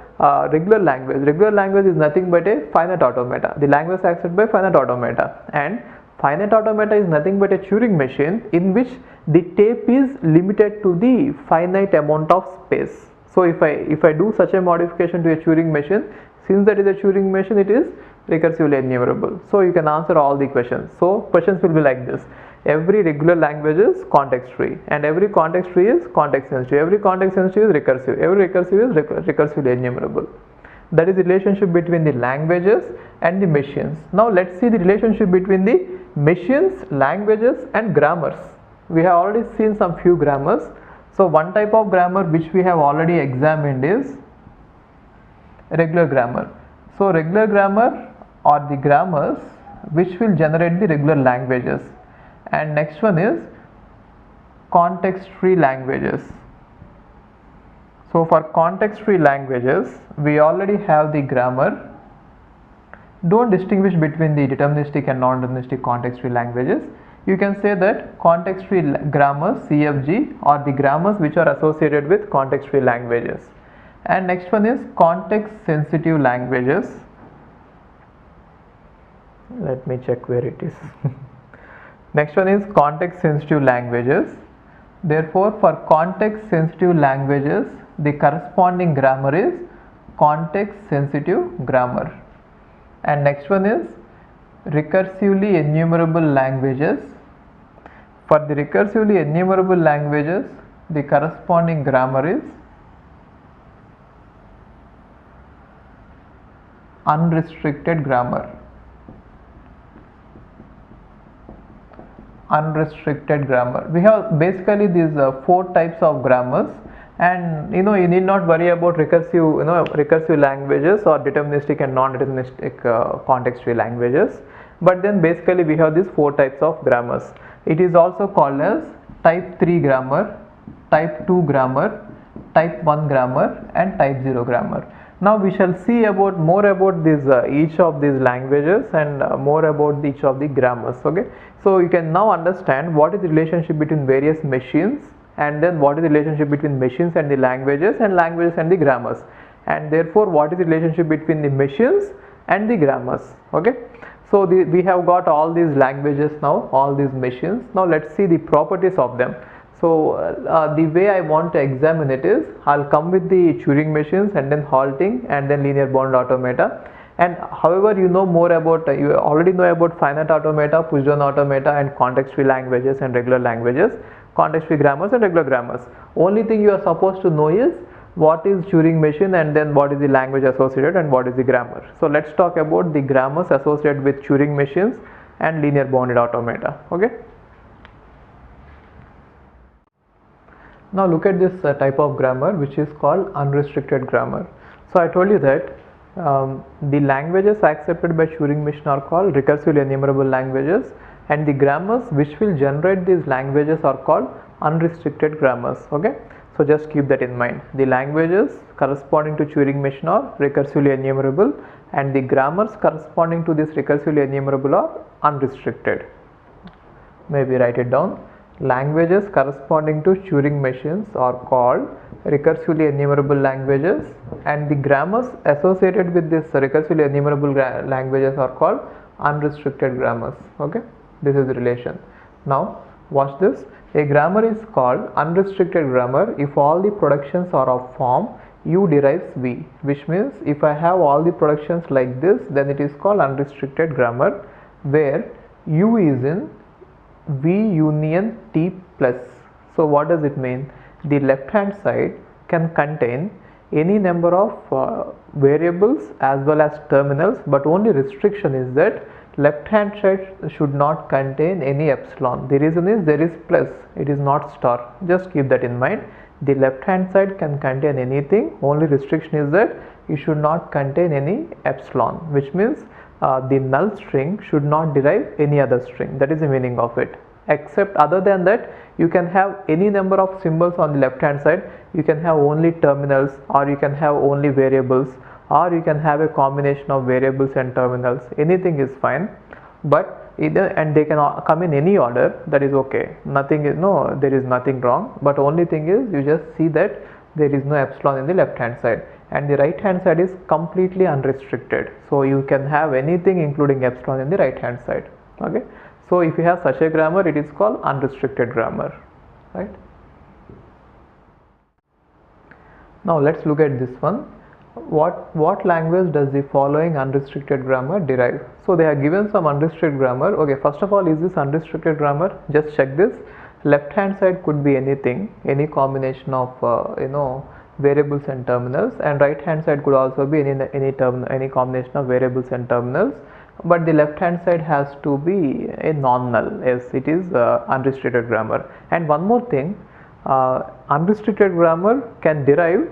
regular language is nothing but a finite automata. The language accepted by finite automata, and finite automata is nothing but a Turing machine in which the tape is limited to the finite amount of space. So if I do such a modification to a Turing machine, since that is a Turing machine, it is recursively enumerable. So you can answer all the questions. So questions will be like this: every regular language is context free, and every context free is context sensitive. Every context sensitive is recursive. Every recursive is recursively enumerable. That is the relationship between the languages and the machines. Now let's see the relationship between the machines, languages and grammars. We have already seen some few grammars. So one type of grammar which we have already examined is regular grammar. So regular grammar are the grammars which will generate the regular languages. And next one is context free languages. So for context free languages, we already have the grammar. Don't distinguish between the deterministic and non-deterministic context free languages. You can say that context free grammars, CFG, are the grammars which are associated with context free languages. And next one is context sensitive languages. Let me check where it is. Next one is context sensitive languages. Therefore, for context sensitive languages, the corresponding grammar is context sensitive grammar. And next one is recursively enumerable languages. For the recursively enumerable languages, the corresponding grammar is unrestricted grammar. Unrestricted grammar. We have basically these 4 types of grammars, and you need not worry about recursive languages or deterministic and non-deterministic context free languages. But then basically we have these 4 types of grammars. It is also called as type 3 grammar, type 2 grammar, type 1 grammar and type 0 grammar. Now we shall see more about this each of these languages and more about each of the grammars. Okay, so you can now understand what is the relationship between various machines, and then what is the relationship between machines and the languages and the grammars, and therefore what is the relationship between the machines and the grammars. Okay, so we have got all these languages now, all these machines. Now let's see the properties of them. So the way I want to examine it is, I'll come with the Turing machines and then halting and then linear bound automata. And however, you already know about finite automata, push down automata and context free languages and regular languages, context free grammars and regular grammars. Only thing you are supposed to know is what is Turing machine and then what is the language associated and what is the grammar. So let's talk about the grammars associated with Turing machines and linear bounded automata. Okay. Now look at this type of grammar which is called unrestricted grammar. So I told you that the languages accepted by Turing machine are called recursively enumerable languages, and the grammars which will generate these languages are called unrestricted grammars. Okay, so just keep that in mind. The languages corresponding to Turing machine are recursively enumerable, and the grammars corresponding to this recursively enumerable are unrestricted. Maybe write it down. Languages corresponding to Turing machines are called recursively enumerable languages, and the grammars associated with this recursively enumerable languages are called unrestricted grammars. Okay, this is the relation. Now watch this. A grammar is called unrestricted grammar if all the productions are of form U derives V, which means if I have all the productions like this, then it is called unrestricted grammar, where U is in V union T plus. So what does it mean? The left hand side can contain any number of variables as well as terminals, but only restriction is that left hand side should not contain any epsilon. The reason is there is plus, it is not star. Just keep that in mind. The left hand side can contain anything, only restriction is that it should not contain any epsilon, which means the null string should not derive any other string. That is the meaning of it. Except other than that, you can have any number of symbols on the left hand side. You can have only terminals, or you can have only variables, or you can have a combination of variables and terminals. Anything is fine, but either, and they can come in any order, that is okay. Nothing is, no, there is nothing wrong, but only thing is you just see that there is no epsilon in the left hand side, and the right hand side is completely unrestricted, so you can have anything including epsilon in the right hand side. Okay, so if you have such a grammar, it is called unrestricted grammar, right? Now let's look at this one. What language does the following unrestricted grammar derive? So they have given some unrestricted grammar. Okay, first of all, is this unrestricted grammar? Just check this. Left hand side could be anything, any combination of variables and terminals, and right hand side could also be any combination of variables and terminals, but the left hand side has to be a non-null, as it is unrestricted grammar. And one more thing, unrestricted grammar can derive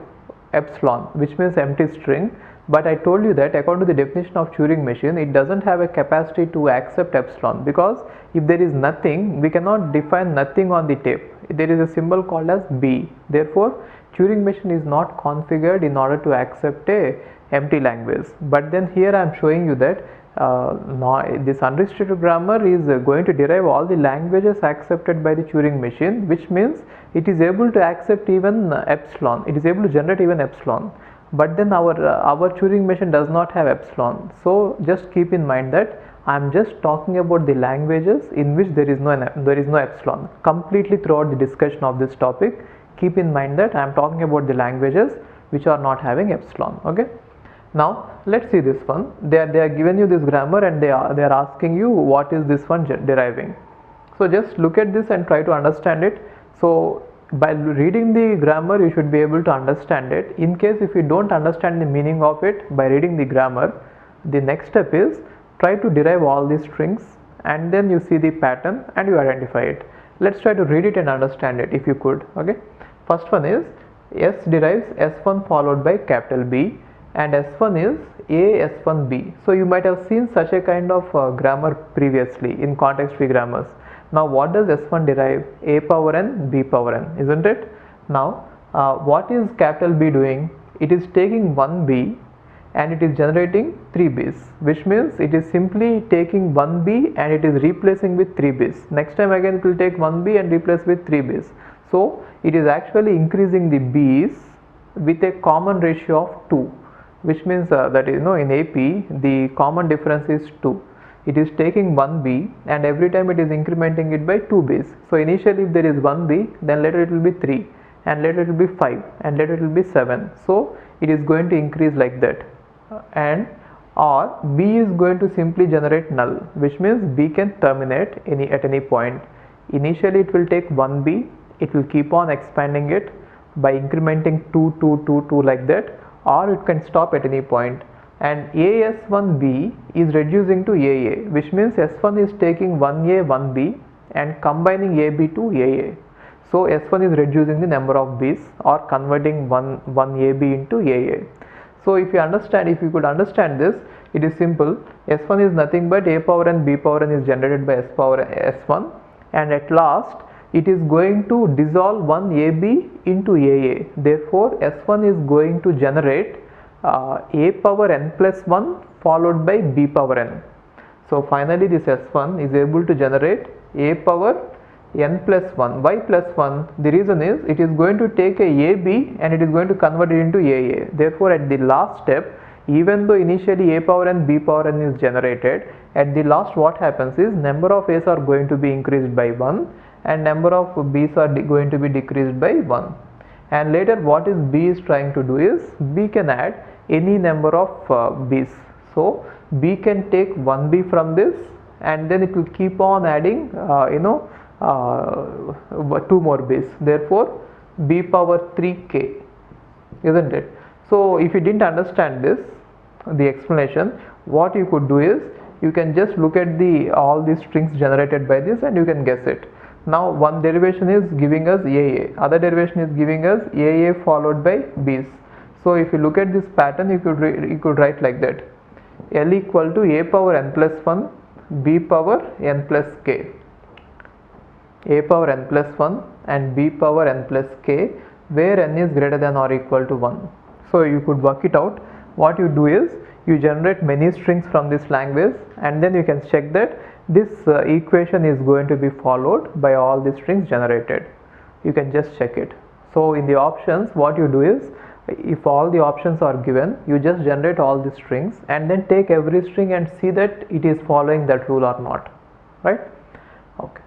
epsilon, which means empty string, but I told you that according to the definition of Turing machine, it doesn't have a capacity to accept epsilon, because if there is nothing, we cannot define nothing on the tape. There is a symbol called as B. Therefore Turing machine is not configured in order to accept a empty language. But then here I am showing you that this unrestricted grammar is going to derive all the languages accepted by the Turing machine, which means it is able to accept even epsilon. It is able to generate even epsilon. But then our Turing machine does not have epsilon. So just keep in mind that I am just talking about the languages in which there is no epsilon. Completely throughout the discussion of this topic, keep in mind that I am talking about the languages which are not having epsilon. Okay. Now let's see this one. They are given you this grammar, and they are asking you what is this one deriving. So just look at this and try to understand it. So by reading the grammar, you should be able to understand it. In case if you don't understand the meaning of it by reading the grammar, the next step is try to derive all these strings, and then you see the pattern and you identify it. Let's try to read it and understand it if you could. Okay. First one is S derives S1 followed by capital B, and S1 is A S1B. So you might have seen such a kind of grammar previously in context free grammars. Now what does S1 derive? A power n, B power n, isn't it? Now what is capital B doing? It is taking 1B and it is generating 3Bs, which means it is simply taking 1B and it is replacing with 3Bs. Next time again it will take 1B and replace with 3Bs. So it is actually increasing the Bs with a common ratio of 2, which means that in AP the common difference is 2. It is taking 1B and every time it is incrementing it by 2Bs. So initially if there is 1B, then later it will be 3, and later it will be 5, and later it will be 7. So it is going to increase like that, or B is going to simply generate null, which means B can terminate at any point. Initially it will take 1B, it will keep on expanding it by incrementing 2, 2, 2, 2 like that, or it can stop at any point. And AS1B is reducing to AA, which means S1 is taking 1A, 1B and combining AB to AA. So S1 is reducing the number of Bs or converting one AB into AA. So if you could understand this, it is simple. S1 is nothing but A power n, B power n is generated by S power S1, and at last it is going to dissolve one AB into AA. Therefore S1 is going to generate A power n plus 1 followed by B power n. So finally this S1 is able to generate A power n plus 1. Why plus 1? The reason is it is going to take a AB and it is going to convert it into AA. Therefore, at the last step, even though initially a power n, b power n is generated, at the last what happens is number of a's are going to be increased by 1 and number of b's are going to be decreased by 1. And later what is b is trying to do is b can add any number of b's. So b can take 1b from this and then it will keep on adding 2 more b's. Therefore b power 3k, isn't it? So if you didn't understand this, the explanation, what you could do is you can just look at all the strings generated by this and you can guess it. Now one derivation is giving us AA, other derivation is giving us AA followed by b's. So if you look at this pattern, you could write like that: L equal to a power n plus 1, b power n plus k. A power n plus 1 and b power n plus k, where n is greater than or equal to 1. So you could work it out. What you do is you generate many strings from this language and then you can check that this equation is going to be followed by all the strings generated. You can just check it. So in the options, what you do is, if all the options are given, you just generate all the strings and then take every string and see that it is following that rule or not, right? Okay.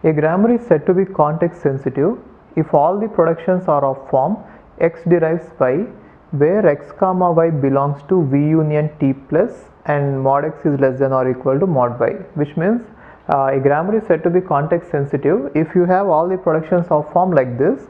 A grammar is said to be context sensitive if all the productions are of form x derives y, where x comma y belongs to v union t plus and mod x is less than or equal to mod y, which means a grammar is said to be context sensitive if you have all the productions of form like this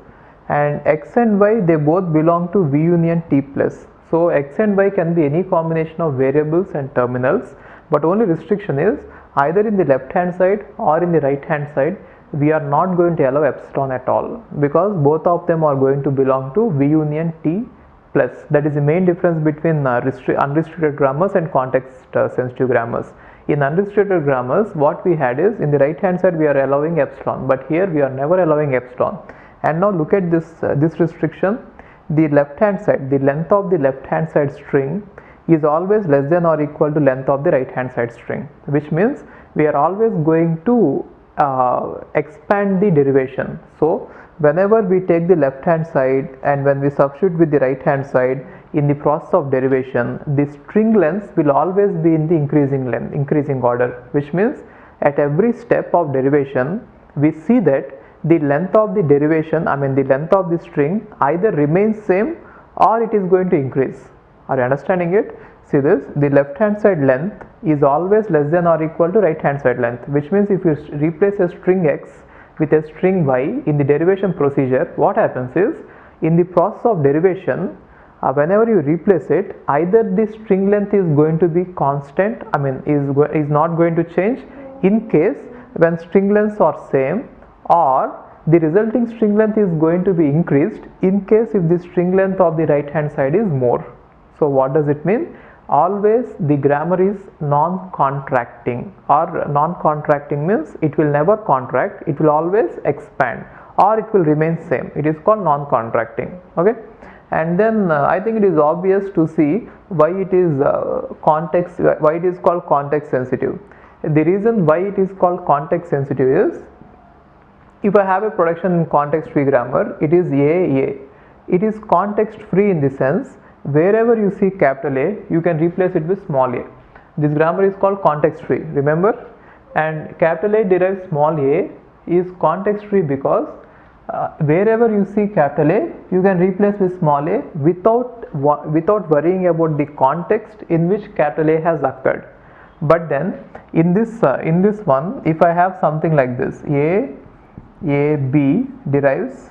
and x and y, they both belong to v union t plus. So x and y can be any combination of variables and terminals, but only restriction is either in the left hand side or in the right hand side we are not going to allow epsilon at all, because both of them are going to belong to v union t plus. That is the main difference between unrestricted grammars and context sensitive grammars. In unrestricted grammars, what we had is in the right hand side we are allowing epsilon, but here we are never allowing epsilon. And now look at this restriction. The left hand side, the length of the left hand side string is always less than or equal to length of the right hand side string, which means we are always going to expand the derivation. So whenever we take the left hand side and when we substitute with the right hand side in the process of derivation, the string length will always be in the increasing order, which means at every step of derivation we see that the length of the derivation, the length of the string either remains same or it is going to increase. Are you understanding it? See this, the left hand side length is always less than or equal to right hand side length, which means if you replace a string x with a string y in the derivation procedure, what happens is in the process of derivation, whenever you replace it, either the string length is going to be constant, is not going to change in case when string lengths are same, or the resulting string length is going to be increased in case if the string length of the right hand side is more. So what does it mean? Always the grammar is non-contracting, or non-contracting means it will never contract, it will always expand or it will remain same. It is called non-contracting. Okay, and then I think it is obvious to see why it is why it is called context sensitive. The reason why it is called context sensitive is, if I have a production in context free grammar, it is A. It is context free in the sense wherever you see capital A, you can replace it with small a. This grammar is called context free, remember? And capital A derives small a is context free because wherever you see capital A, you can replace with small a without worrying about the context in which capital A has occurred. But then in this one, if I have something like this, A B derives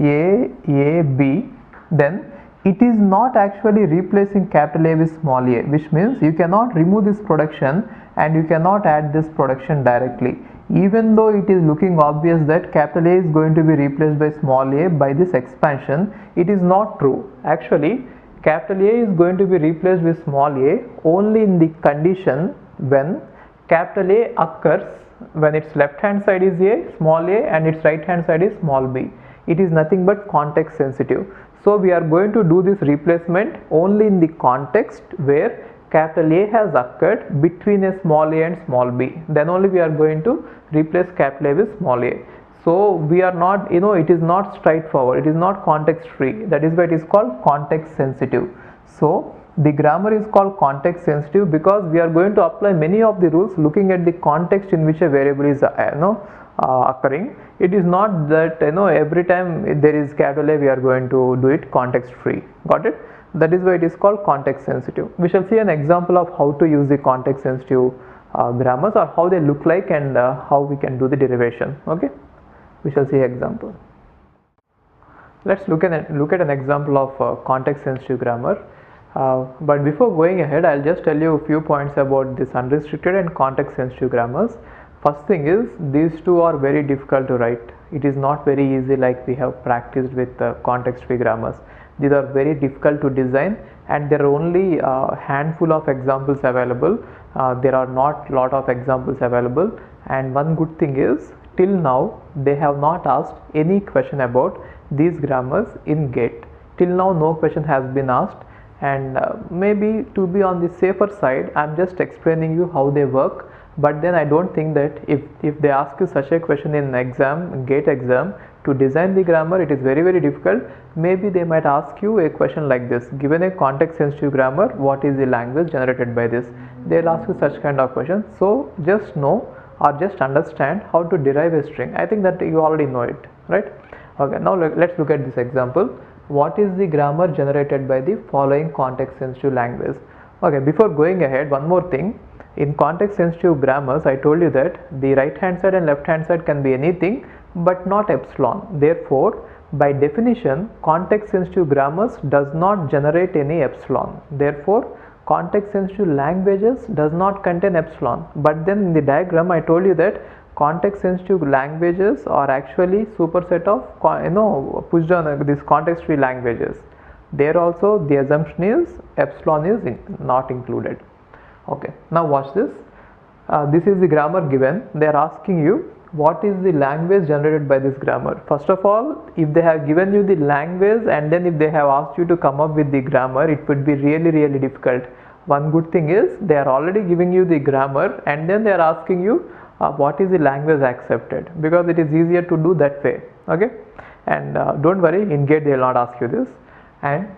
A B, then it is not actually replacing capital A with small a, which means you cannot remove this production and you cannot add this production directly, even though it is looking obvious that capital A is going to be replaced by small a by this expansion. It is not true. Actually, capital A is going to be replaced with small a only in the condition when capital A occurs when its left hand side is a, small a, and its right hand side is small b. It is nothing but context sensitive. So we are going to do this replacement only in the context where capital A has occurred between a small a and small b, then only we are going to replace capital A with small a. So we are not, it is not straightforward, it is not context free. That is why it is called context sensitive. So the grammar is called context sensitive because we are going to apply many of the rules looking at the context in which a variable is occurring. It is not that every time there is capital A we are going to do it context free. Got it? That is why it is called context sensitive. We shall see an example of how to use the context sensitive grammars, or how they look like, and how we can do the derivation. Okay, we shall see example. Let's look at an example of context sensitive grammar. But before going ahead, I'll just tell you a few points about this unrestricted and context sensitive grammars. First thing is, these two are very difficult to write. It is not very easy like we have practiced with context free grammars. These are very difficult to design, and there are only a handful of examples available. There are not lot of examples available, and one good thing is, till now they have not asked any question about these grammars in GATE. Till now no question has been asked, and maybe to be on the safer side, I am just explaining you how they work. But then I don't think that if they ask you such a question in exam, GATE exam, to design the grammar, it is very difficult. Maybe they might ask you a question like this: given a context sensitive grammar, what is the language generated by this? They'll ask you such kind of question. So just know or just understand how to derive a string. I think that you already know it, right? Okay, now let's look at this example. What is the grammar generated by the following context sensitive language? Okay, before going ahead, one more thing. In context sensitive grammars, I told you that the right hand side and left hand side can be anything but not epsilon. Therefore, by definition, context sensitive grammars does not generate any epsilon. Therefore, context sensitive languages does not contain epsilon. But then in the diagram, I told you that context sensitive languages are actually superset of pushed on these context free languages. There also the assumption is epsilon is not included. Okay, now watch this. This is the grammar given. They are asking you what is the language generated by this grammar. First of all, if they have given you the language and then if they have asked you to come up with the grammar, it would be really difficult. One good thing is they are already giving you the grammar and then they are asking you what is the language accepted, because it is easier to do that way. Okay, and don't worry, in GATE they will not ask you this. And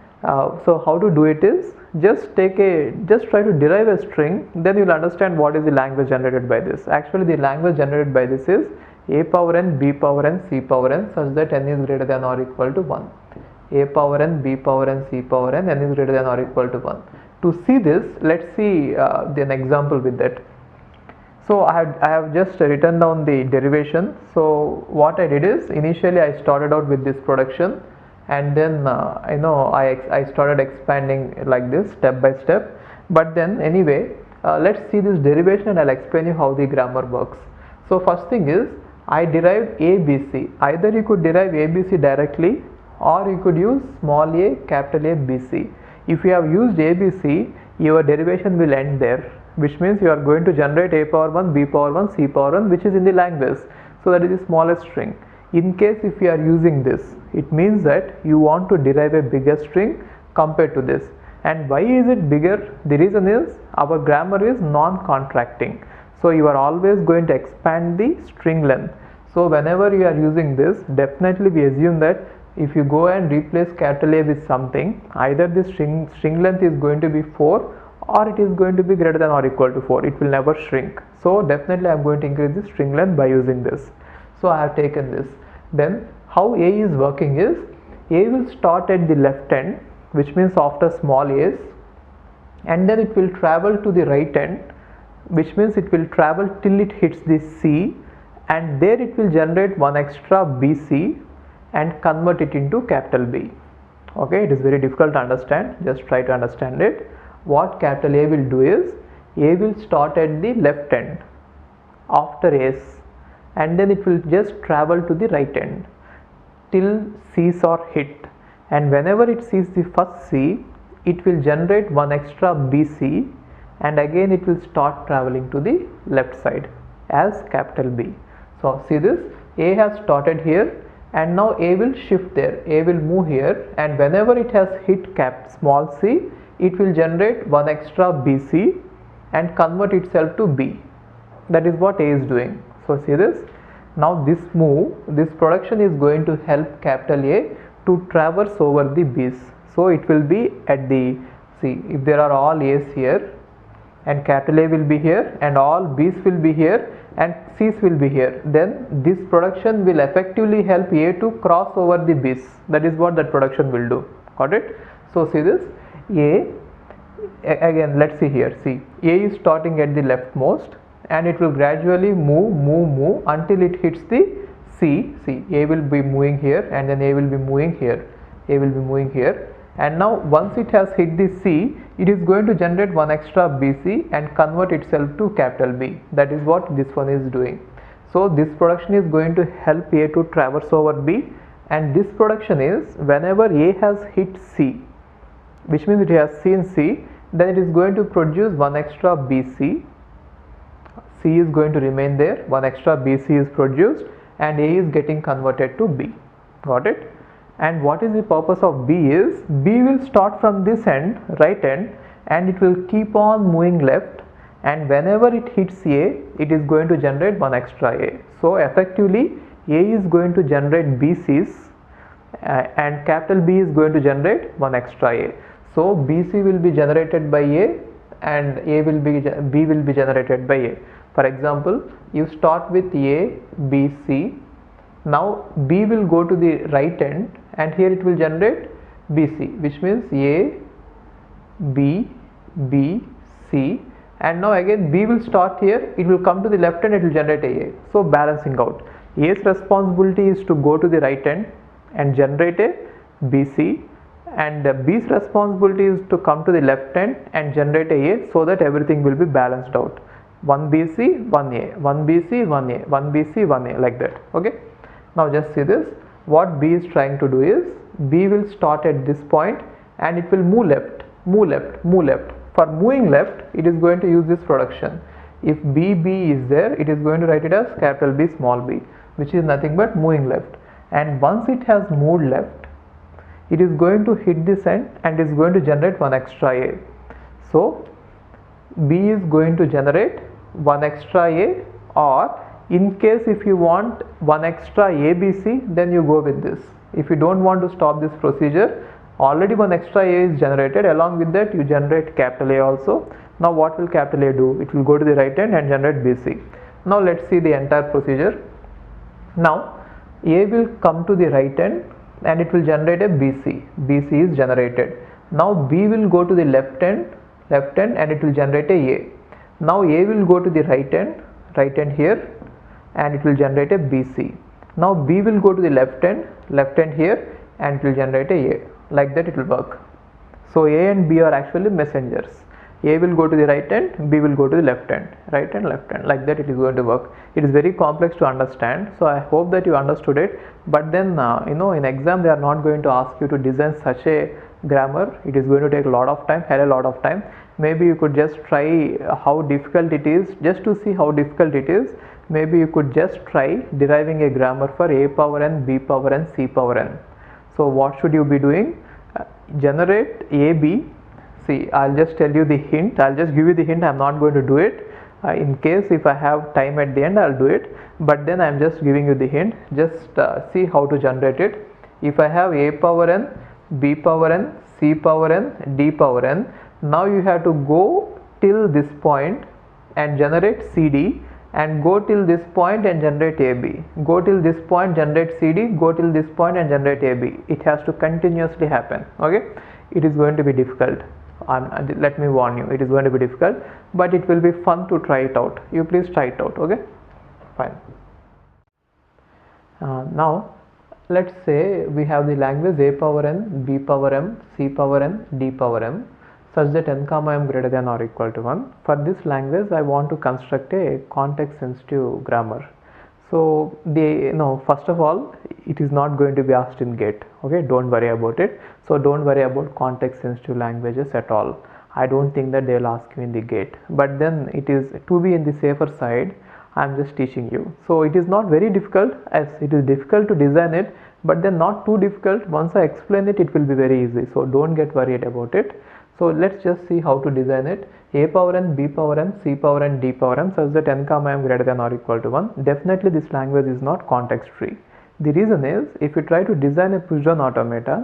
so how to do it is, just try to derive a string, then you will understand what is the language generated by this. Actually the language generated by this is a power n, b power n, c power n, such that n is greater than or equal to 1. A power n, b power n, c power n, n is greater than or equal to 1. To see this, let's see an example with that. So I have just written down the derivation. So what I did is, initially I started out with this production, and then I started expanding like this step by step. But then anyway, let's see this derivation and I'll explain you how the grammar works. So first thing is, I derived ABC. Either you could derive ABC directly, or you could use small a, capital A, BC. If you have used ABC, your derivation will end there, which means you are going to generate a power 1, b power 1, c power 1, which is in the language. So that is the smallest string. In case if you are using this, it means that you want to derive a bigger string compared to this. And why is it bigger? The reason is our grammar is non-contracting. So you are always going to expand the string length. So whenever you are using this, definitely we assume that if you go and replace capital A with something, either the string length is going to be 4 or it is going to be greater than or equal to 4. It will never shrink. So definitely I am going to increase the string length by using this. So I have taken this. Then how A is working is, A will start at the left end, which means after small a's, and then it will travel to the right end, which means it will travel till it hits the C, and there it will generate one extra BC and convert it into capital B. Okay, it is very difficult to understand, just try to understand it. What capital A will do is, A will start at the left end after A's, and then it will just travel to the right end till C's are hit, and whenever it sees the first C, it will generate one extra BC, and again it will start traveling to the left side as capital B. So see this, A has started here and now A will shift there, A will move here, and whenever it has hit small c, it will generate one extra BC and convert itself to B. That is what A is doing. So see this, now this move, this production is going to help capital A to traverse over the B's. So it will be at the, see, if there are all A's here and capital A will be here and all B's will be here and C's will be here, then this production will effectively help A to cross over the B's. That is what that production will do. Got it? So see this, A, again let's see here, see, A is starting at the leftmost and it will gradually move until it hits the C. See, A will be moving here and then A will be moving here, A will be moving here, and now once it has hit the C, it is going to generate one extra BC and convert itself to capital B. That is what this one is doing. So this production is going to help A to traverse over B, and this production is whenever A has hit C, which means it has seen C, then it is going to produce one extra BC. C is going to remain there, one extra BC is produced and A is getting converted to B. Got it? And what is the purpose of B is, B will start from this end, right end, and it will keep on moving left, and whenever it hits A, it is going to generate one extra A. So effectively A is going to generate BCs and capital B is going to generate one extra A. So BC will be generated by A and B will be generated by A. For example, you start with A, B, C. Now B will go to the right end and here it will generate BC, which means A, B, B, C, and now again B will start here, it will come to the left end, it will generate A. So balancing out, A's responsibility is to go to the right end and generate a BC, and B's responsibility is to come to the left end and generate A, so that everything will be balanced out. 1 BC, 1 A, 1 BC, 1 A, 1 BC, 1 A, like that. Okay. Now just see this, what B is trying to do is, B will start at this point and it will move left, move left, move left. For moving left, it is going to use this production. If BB is there, it is going to write it as capital B small b, which is nothing but moving left. And once it has moved left, it is going to hit this end and is going to generate one extra A. So B is going to generate one extra A, or in case if you want one extra ABC, then you go with this. If you don't want to stop this procedure, already one extra A is generated, along with that you generate capital A also. Now what will capital A do? It will go to the right end and generate BC. Now let's see the entire procedure. Now A will come to the right end and it will generate a BC. BC is generated. Now B will go to the left end and it will generate a. Now A will go to the right end here, and it will generate a BC. Now B will go to the left end here and it will generate a. Like that it will work. So A and B are actually messengers. A will go to the right end, B will go to the left end, right and left end. Like that it is going to work. It is very complex to understand, so I hope that you understood it. But then in exam they are not going to ask you to design such a grammar. It is going to take a lot of time, hell a lot of time. Maybe you could just try how difficult it is, just to see how difficult it is. Maybe you could just try deriving a grammar for A power n, B power n, C power n. So what should you be doing? Generate AB. See, I'll just tell you the hint. I'll just give you the hint. I'm not going to do it. In case if I have time at the end, I'll do it. But then I'm just giving you the hint. Just see how to generate it. If I have A power n, B power n, C power n, D power n, now you have to go till this point and generate CD, and go till this point and generate AB. Go till this point, generate CD, go till this point and generate AB. It has to continuously happen. Okay, it is going to be difficult. Let me warn you, it is going to be difficult, but it will be fun to try it out. You please try it out. Okay, fine. Now let's say we have the language A power n, B power m, C power n, D power m, such that n comma m greater than or equal to 1. For this language I want to construct a context sensitive grammar. So first of all, it is not going to be asked in GATE. Okay, don't worry about it. So don't worry about context sensitive languages at all. I don't think that they will ask you in the GATE, but then it is to be in the safer side, I am just teaching you. So it is not very difficult, as it is difficult to design it, but then not too difficult. Once I explain it, it will be very easy. So don't get worried about it. So let's just see how to design it. A power n, b power n, c power n, d power n such that n comma m greater than or equal to 1. Definitely this language is not context free. The reason is, if you try to design a push down automata,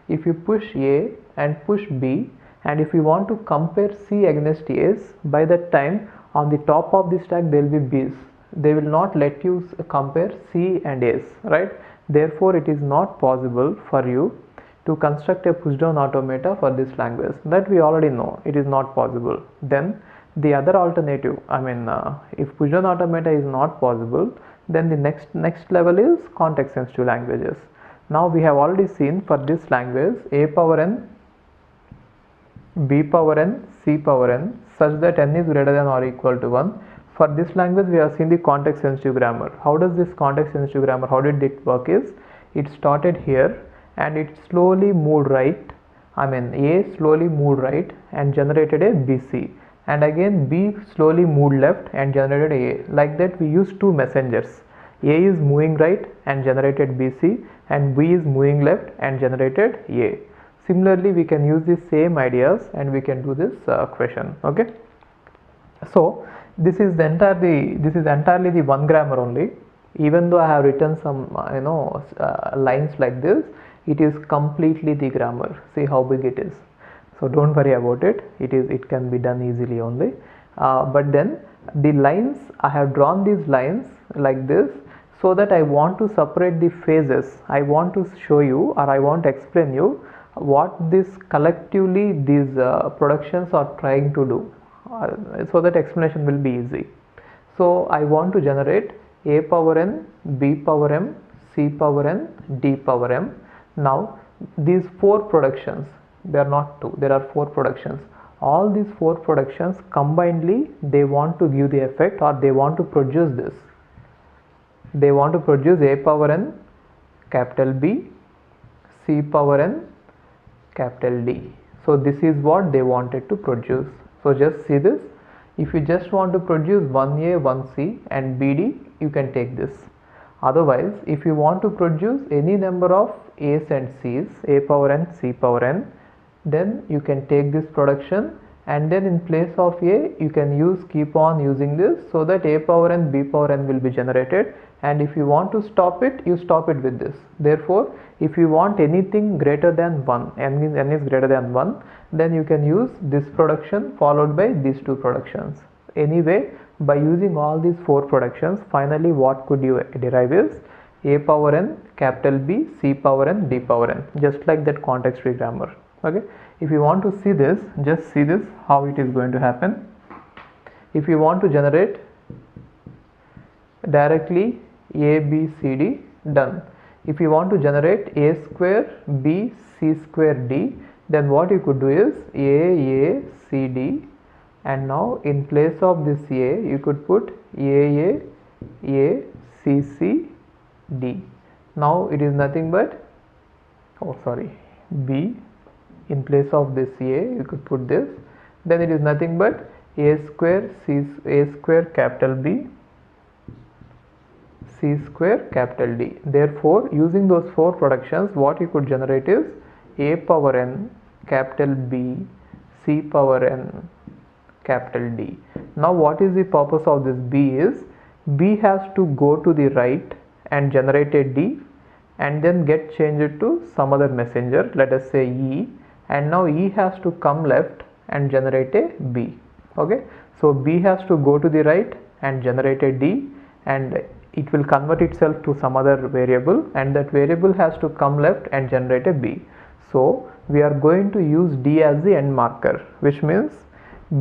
if you push A and push B, and if you want to compare C against A's, by that time on the top of the stack there will be B's. They will not let you compare C and A's, right? Therefore it is not possible for you to construct a push down automata for this language. That we already know, it is not possible. Then the other alternative, if push down automata is not possible, then the next level is context sensitive languages. Now we have already seen for this language a power n, b power n, c power n such that n is greater than or equal to 1. For this language we have seen the context sensitive grammar. How does this context sensitive grammar, how did it work is, it started here and it slowly moved right, A slowly moved right and generated a BC, and again B slowly moved left and generated A. Like that we use two messengers. A is moving right and generated BC, and B is moving left and generated A. Similarly we can use the same ideas and we can do this question. Okay, so this is entirely the one grammar only. Even though I have written some lines like this, it is completely the grammar. See how big it is. So don't worry about it. It can be done easily only. But then the lines, I have drawn these lines like this so that I want to separate the phases. I want to show you, or I want to explain you what this collectively these productions are trying to do, so that explanation will be easy. So I want to generate a power n, b power m, c power n, d power m. Now these four productions, they are not two, there are four productions. All these four productions combinedly, they want to give the effect, or they want to produce this. They want to produce a power n capital B, c power n capital D. So this is what they wanted to produce. So just see this. If you just want to produce 1A, 1C and BD, you can take this. Otherwise, if you want to produce any number of A's and C's, A power n, C power n, then you can take this production, and then in place of A you can keep on using this, so that A power n, B power n will be generated, and if you want to stop it, you stop it with this. Therefore if you want anything greater than 1, n is greater than 1, then you can use this production followed by these two productions. Anyway, by using all these four productions, finally what could you derive is a power n capital B, c power n, d power n, just like that context free grammar. Okay, if you want to see this, just see this how it is going to happen. If you want to generate directly a, b, c, d, done. If you want to generate a square, b, c square, d, then what you could do is a, c, d, and now in place of this a you could put a, c, c, d. Now it is nothing but, b, in place of this a you could put this, then it is nothing but a square, a square capital B, c square capital D. Therefore using those four productions, what you could generate is a power n capital B, c power n capital D. Now what is the purpose of this B is, B has to go to the right and generate a D, and then get changed to some other messenger, let us say E, and now E has to come left and generate a B. Okay, so B has to go to the right and generate a D, and it will convert itself to some other variable, and that variable has to come left and generate a B. So we are going to use D as the end marker, which means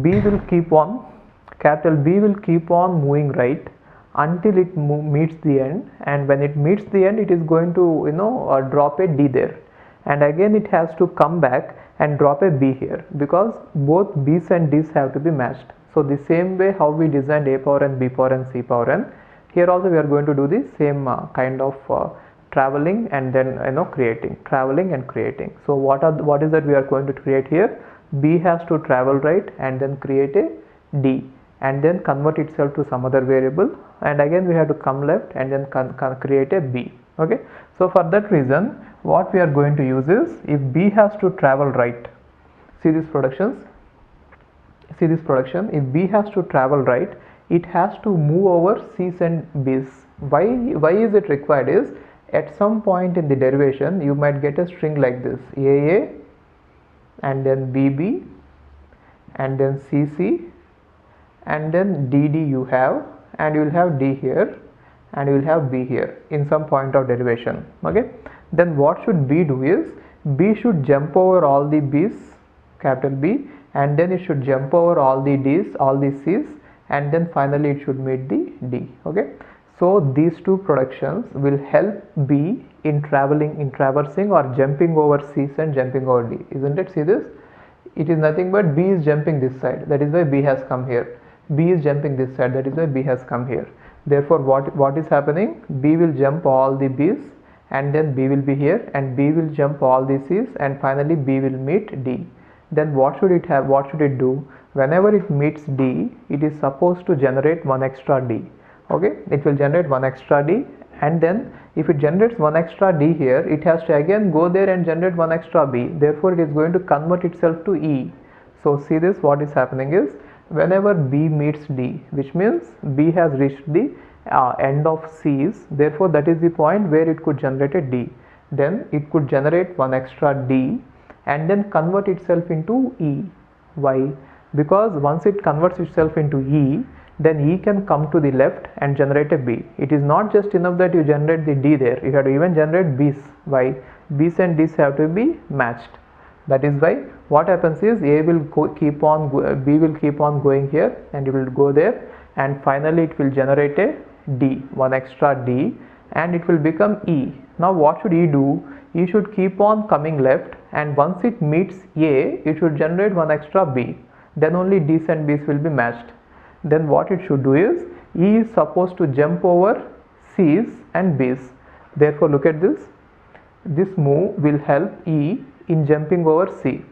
B will keep on, capital B will keep on moving right until it meets the end, and when it meets the end it is going to drop a D there, and again it has to come back and drop a B here, because both B's and D's have to be matched. So the same way how we designed a power n, b power n, c power n, here also we are going to do the same kind of traveling and then creating, traveling and creating. So what is that we are going to create here? B has to travel right and then create a D, and then convert itself to some other variable, and again we have to come left and then create a B. Okay, so for that reason what we are going to use is, if B has to travel right, See these productions. See this production. If B has to travel right, it has to move over C's and B's. Why is it required is, at some point in the derivation you might get a string like this, AA and then BB and then CC and then DD you have, and you will have D here and you will have B here in some point of derivation. Okay, then what should B do is, B should jump over all the B's, capital B, and then it should jump over all the D's, all the C's, and then finally it should meet the D. Okay, so these two productions will help B in traversing or jumping over C's and jumping over D, isn't it? See this, it is nothing but B is jumping this side, that is why B has come here. B is jumping this side, that is why B has come here. Therefore what is happening, B will jump all the B's and then B will be here, and B will jump all the C's, and finally B will meet D. Then what should it have, what should it do? Whenever it meets D, it is supposed to generate one extra D. Okay, it will generate one extra D, and then if it generates one extra D here, it has to again go there and generate one extra B. Therefore it is going to convert itself to E. So see this, what is happening is, whenever B meets D, which means B has reached the end of C's, therefore that is the point where it could generate a D. Then it could generate one extra D and then convert itself into E. Why? Because once it converts itself into E, then E can come to the left and generate a B. It is not just enough that you generate the D there, you have to even generate B's. Why? B's and D's have to be matched. That is why what happens is, A will keep on, B will keep on going here and it will go there, and finally it will generate a D, one extra D, and it will become E. Now what should E do? E should keep on coming left, and once it meets A, it should generate one extra B. Then only D's and B's will be matched. Then what it should do is, E is supposed to jump over C's and B's. Therefore look at this. This move will help E in jumping over C.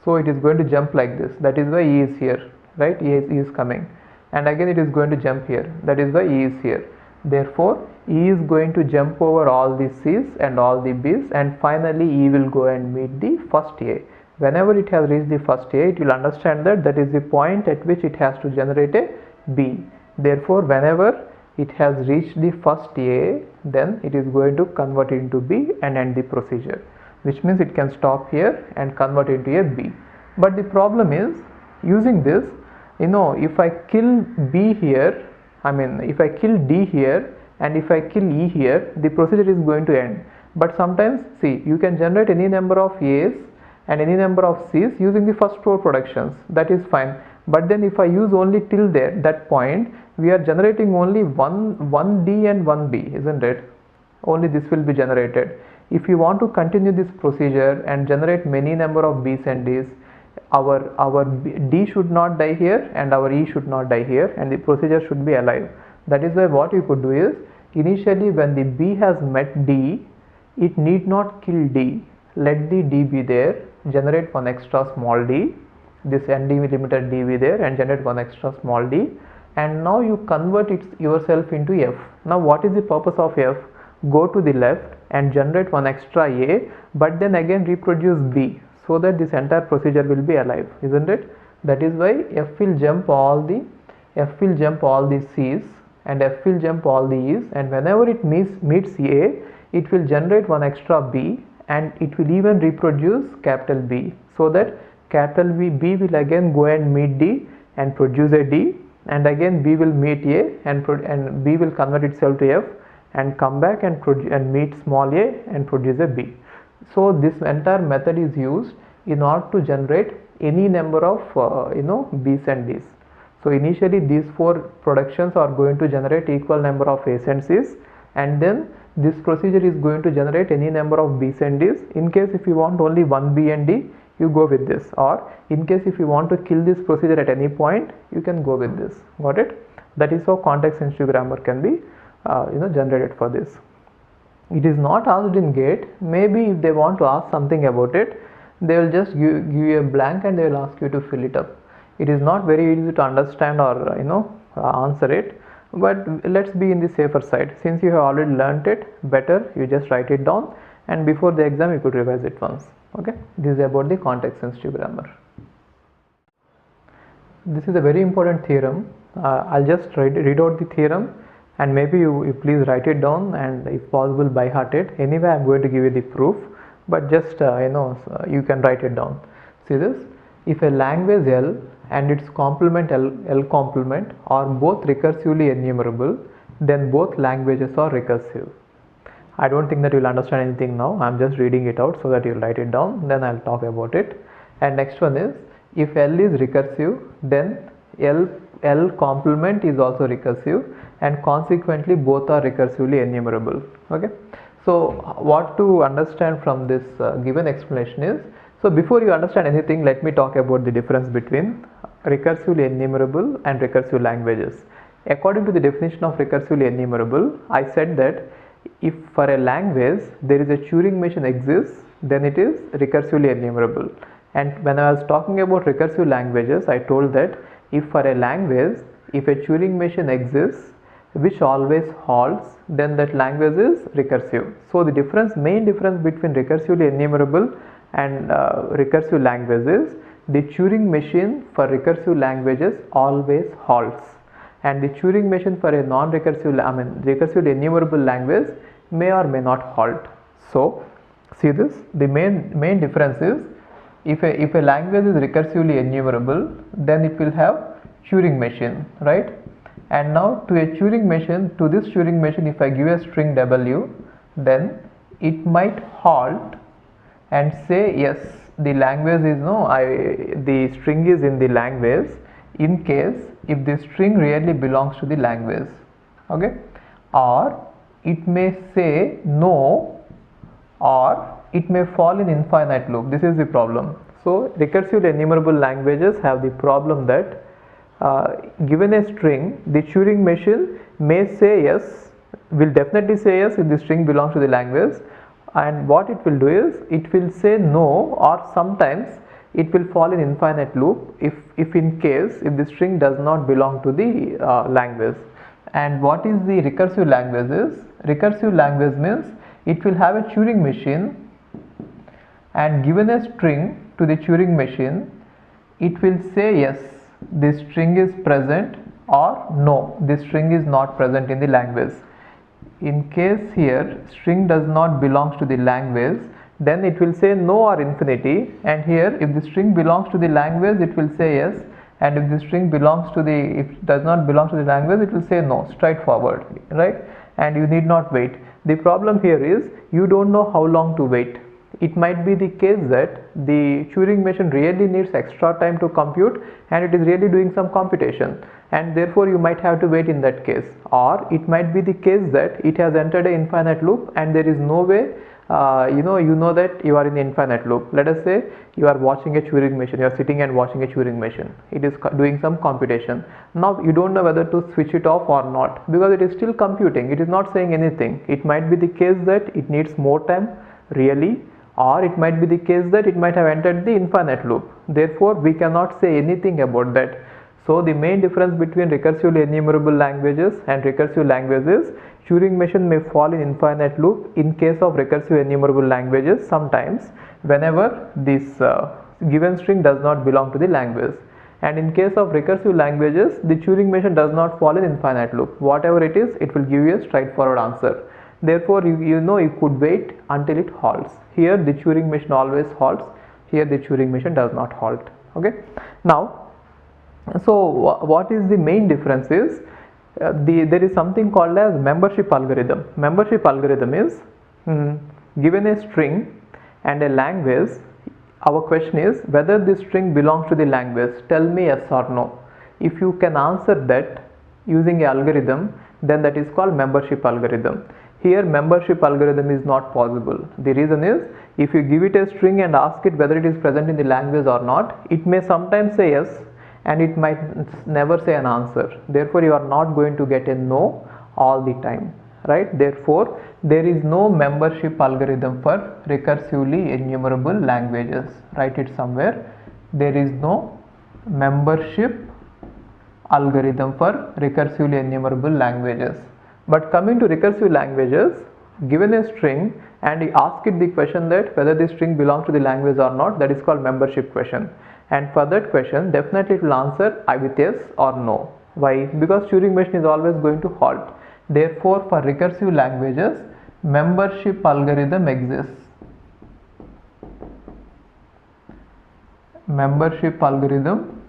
So it is going to jump like this. That is why E is here, right? E is coming, and again it is going to jump here. That is why E is here. Therefore E is going to jump over all the C's and all the B's, and finally E will go and meet the first A. Whenever it has reached the first A, it will understand that that is the point at which it has to generate a B. Therefore whenever it has reached the first A, then it is going to convert into B and end the procedure, which means it can stop here and convert into a B. But the problem is, using this, if I kill B here, if I kill D here and if I kill E here, the procedure is going to end. But sometimes, see, you can generate any number of A's and any number of C's using the first four productions, that is fine. But then if I use only till there, that point, we are generating only one D and one B, isn't it? Only this will be generated. If you want to continue this procedure and generate many number of B's and D's, our D should not die here and our E should not die here, and the procedure should be alive. That is why what you could do is, initially when the B has met D, it need not kill D. Let the D be there, generate one extra small d, this ND limited D be there and generate one extra small d, and now you convert yourself into F. Now what is the purpose of F? Go to the left and generate one extra A, but then again reproduce B, so that this entire procedure will be alive, isn't it? That is why F will jump all the C's and F will jump all the E's, and whenever it meets A, it will generate one extra B and it will even reproduce capital B, so that capital B will again go and meet D and produce a D, and again B will meet A and B will convert itself to F and come back and meet small a and produce a B. So this entire method is used in order to generate any number of B's and D's. So initially these four productions are going to generate equal number of A's and C's, and then this procedure is going to generate any number of B's and D's. In case if you want only one B and D, you go with this, or in case if you want to kill this procedure at any point, you can go with this. Got it? That is how context sensitive grammar can be generated for this. It is not asked in GATE. Maybe if they want to ask something about it, they will just give you a blank and they will ask you to fill it up. It is not very easy to understand or answer it, but let's be in the safer side. Since you have already learnt it, better you just write it down, and before the exam you could revise it once. Okay, this is about the context sensitive grammar. This is a very important theorem. I'll just read out the theorem, and maybe you please write it down, and if possible by heart it. Anyway, I'm going to give you the proof, but just you can write it down. See this: if a language L and its complement L complement are both recursively enumerable, then both languages are recursive. I don't think that you'll understand anything now. I'm just reading it out so that you'll write it down, then I'll talk about it. And next one is, if L is recursive, then L complement is also recursive, and consequently both are recursively enumerable. Okay, so what to understand from this given explanation is, so before you understand anything, let me talk about the difference between recursively enumerable and recursive languages. According to the definition of recursively enumerable, I said that if for a language there is a Turing machine exists, then it is recursively enumerable. And when I was talking about recursive languages, I told that if for a language, if a Turing machine exists which always halts, then that language is recursive. So the main difference between recursively enumerable and recursive languages, the Turing machine for recursive languages always halts, and the Turing machine for a recursively enumerable language may or may not halt. So see this, the main difference is, if a language is recursively enumerable, then it will have Turing machine, right? And now to this Turing machine, if I give a string W, then it might halt and say yes, the language is the string is in the language, in case if the string really belongs to the language. Okay, or it may say no, or it may fall in infinite loop. This is the problem. So recursively enumerable languages have the problem that given a string, the Turing machine may say yes, will definitely say yes if the string belongs to the language, and what it will do is it will say no, or sometimes it will fall in infinite loop if the string does not belong to the language. And what is the recursive language is? Recursive language means it will have a Turing machine, and given a string to the Turing machine, it will say yes, this string is present, or no, this string is not present in the language. In case here string does not belongs to the language, then it will say no or infinity, and here if the string belongs to the language, it will say yes, and if the string does not belong to the language, it will say no, straightforward, right? And you need not wait. The problem here is you don't know how long to wait. It might be the case that the Turing machine really needs extra time to compute, and it is really doing some computation, and therefore you might have to wait in that case. Or it might be the case that it has entered an infinite loop, and there is no way you know that you are in the infinite loop. Let us say you are watching a Turing machine, you are sitting and watching a Turing machine, it is doing some computation. Now you don't know whether to switch it off or not, because it is still computing, it is not saying anything. It might be the case that it needs more time really, or it might be the case that it might have entered the infinite loop. Therefore we cannot say anything about that. So the main difference between recursively enumerable languages and recursive languages, Turing machine may fall in infinite loop in case of recursive enumerable languages sometimes, whenever this given string does not belong to the language. And in case of recursive languages, the Turing machine does not fall in infinite loop. Whatever it is, it will give you a straightforward answer. Therefore you could wait until it halts. Here the Turing machine always halts, here the Turing machine does not halt. Okay, now so what is the main difference is, there is something called as membership algorithm. Membership algorithm is given a string and a language, our question is whether this string belongs to the language. Tell me yes or no. If you can answer that using an algorithm, then that is called membership algorithm. Here membership algorithm is not possible. The reason is, if you give it a string and ask it whether it is present in the language or not, it may sometimes say yes, and it might never say an answer. Therefore you are not going to get a no all the time, right? Therefore there is no membership algorithm for recursively enumerable languages. Write it somewhere. There is no membership algorithm for recursively enumerable languages. But coming to recursive languages, given a string and you ask it the question that whether this string belongs to the language or not, that is called membership question. and for that question definitely it will answer with yes or no. Why? Because Turing machine is always going to halt. Therefore, for recursive languages, membership algorithm exists. Membership algorithm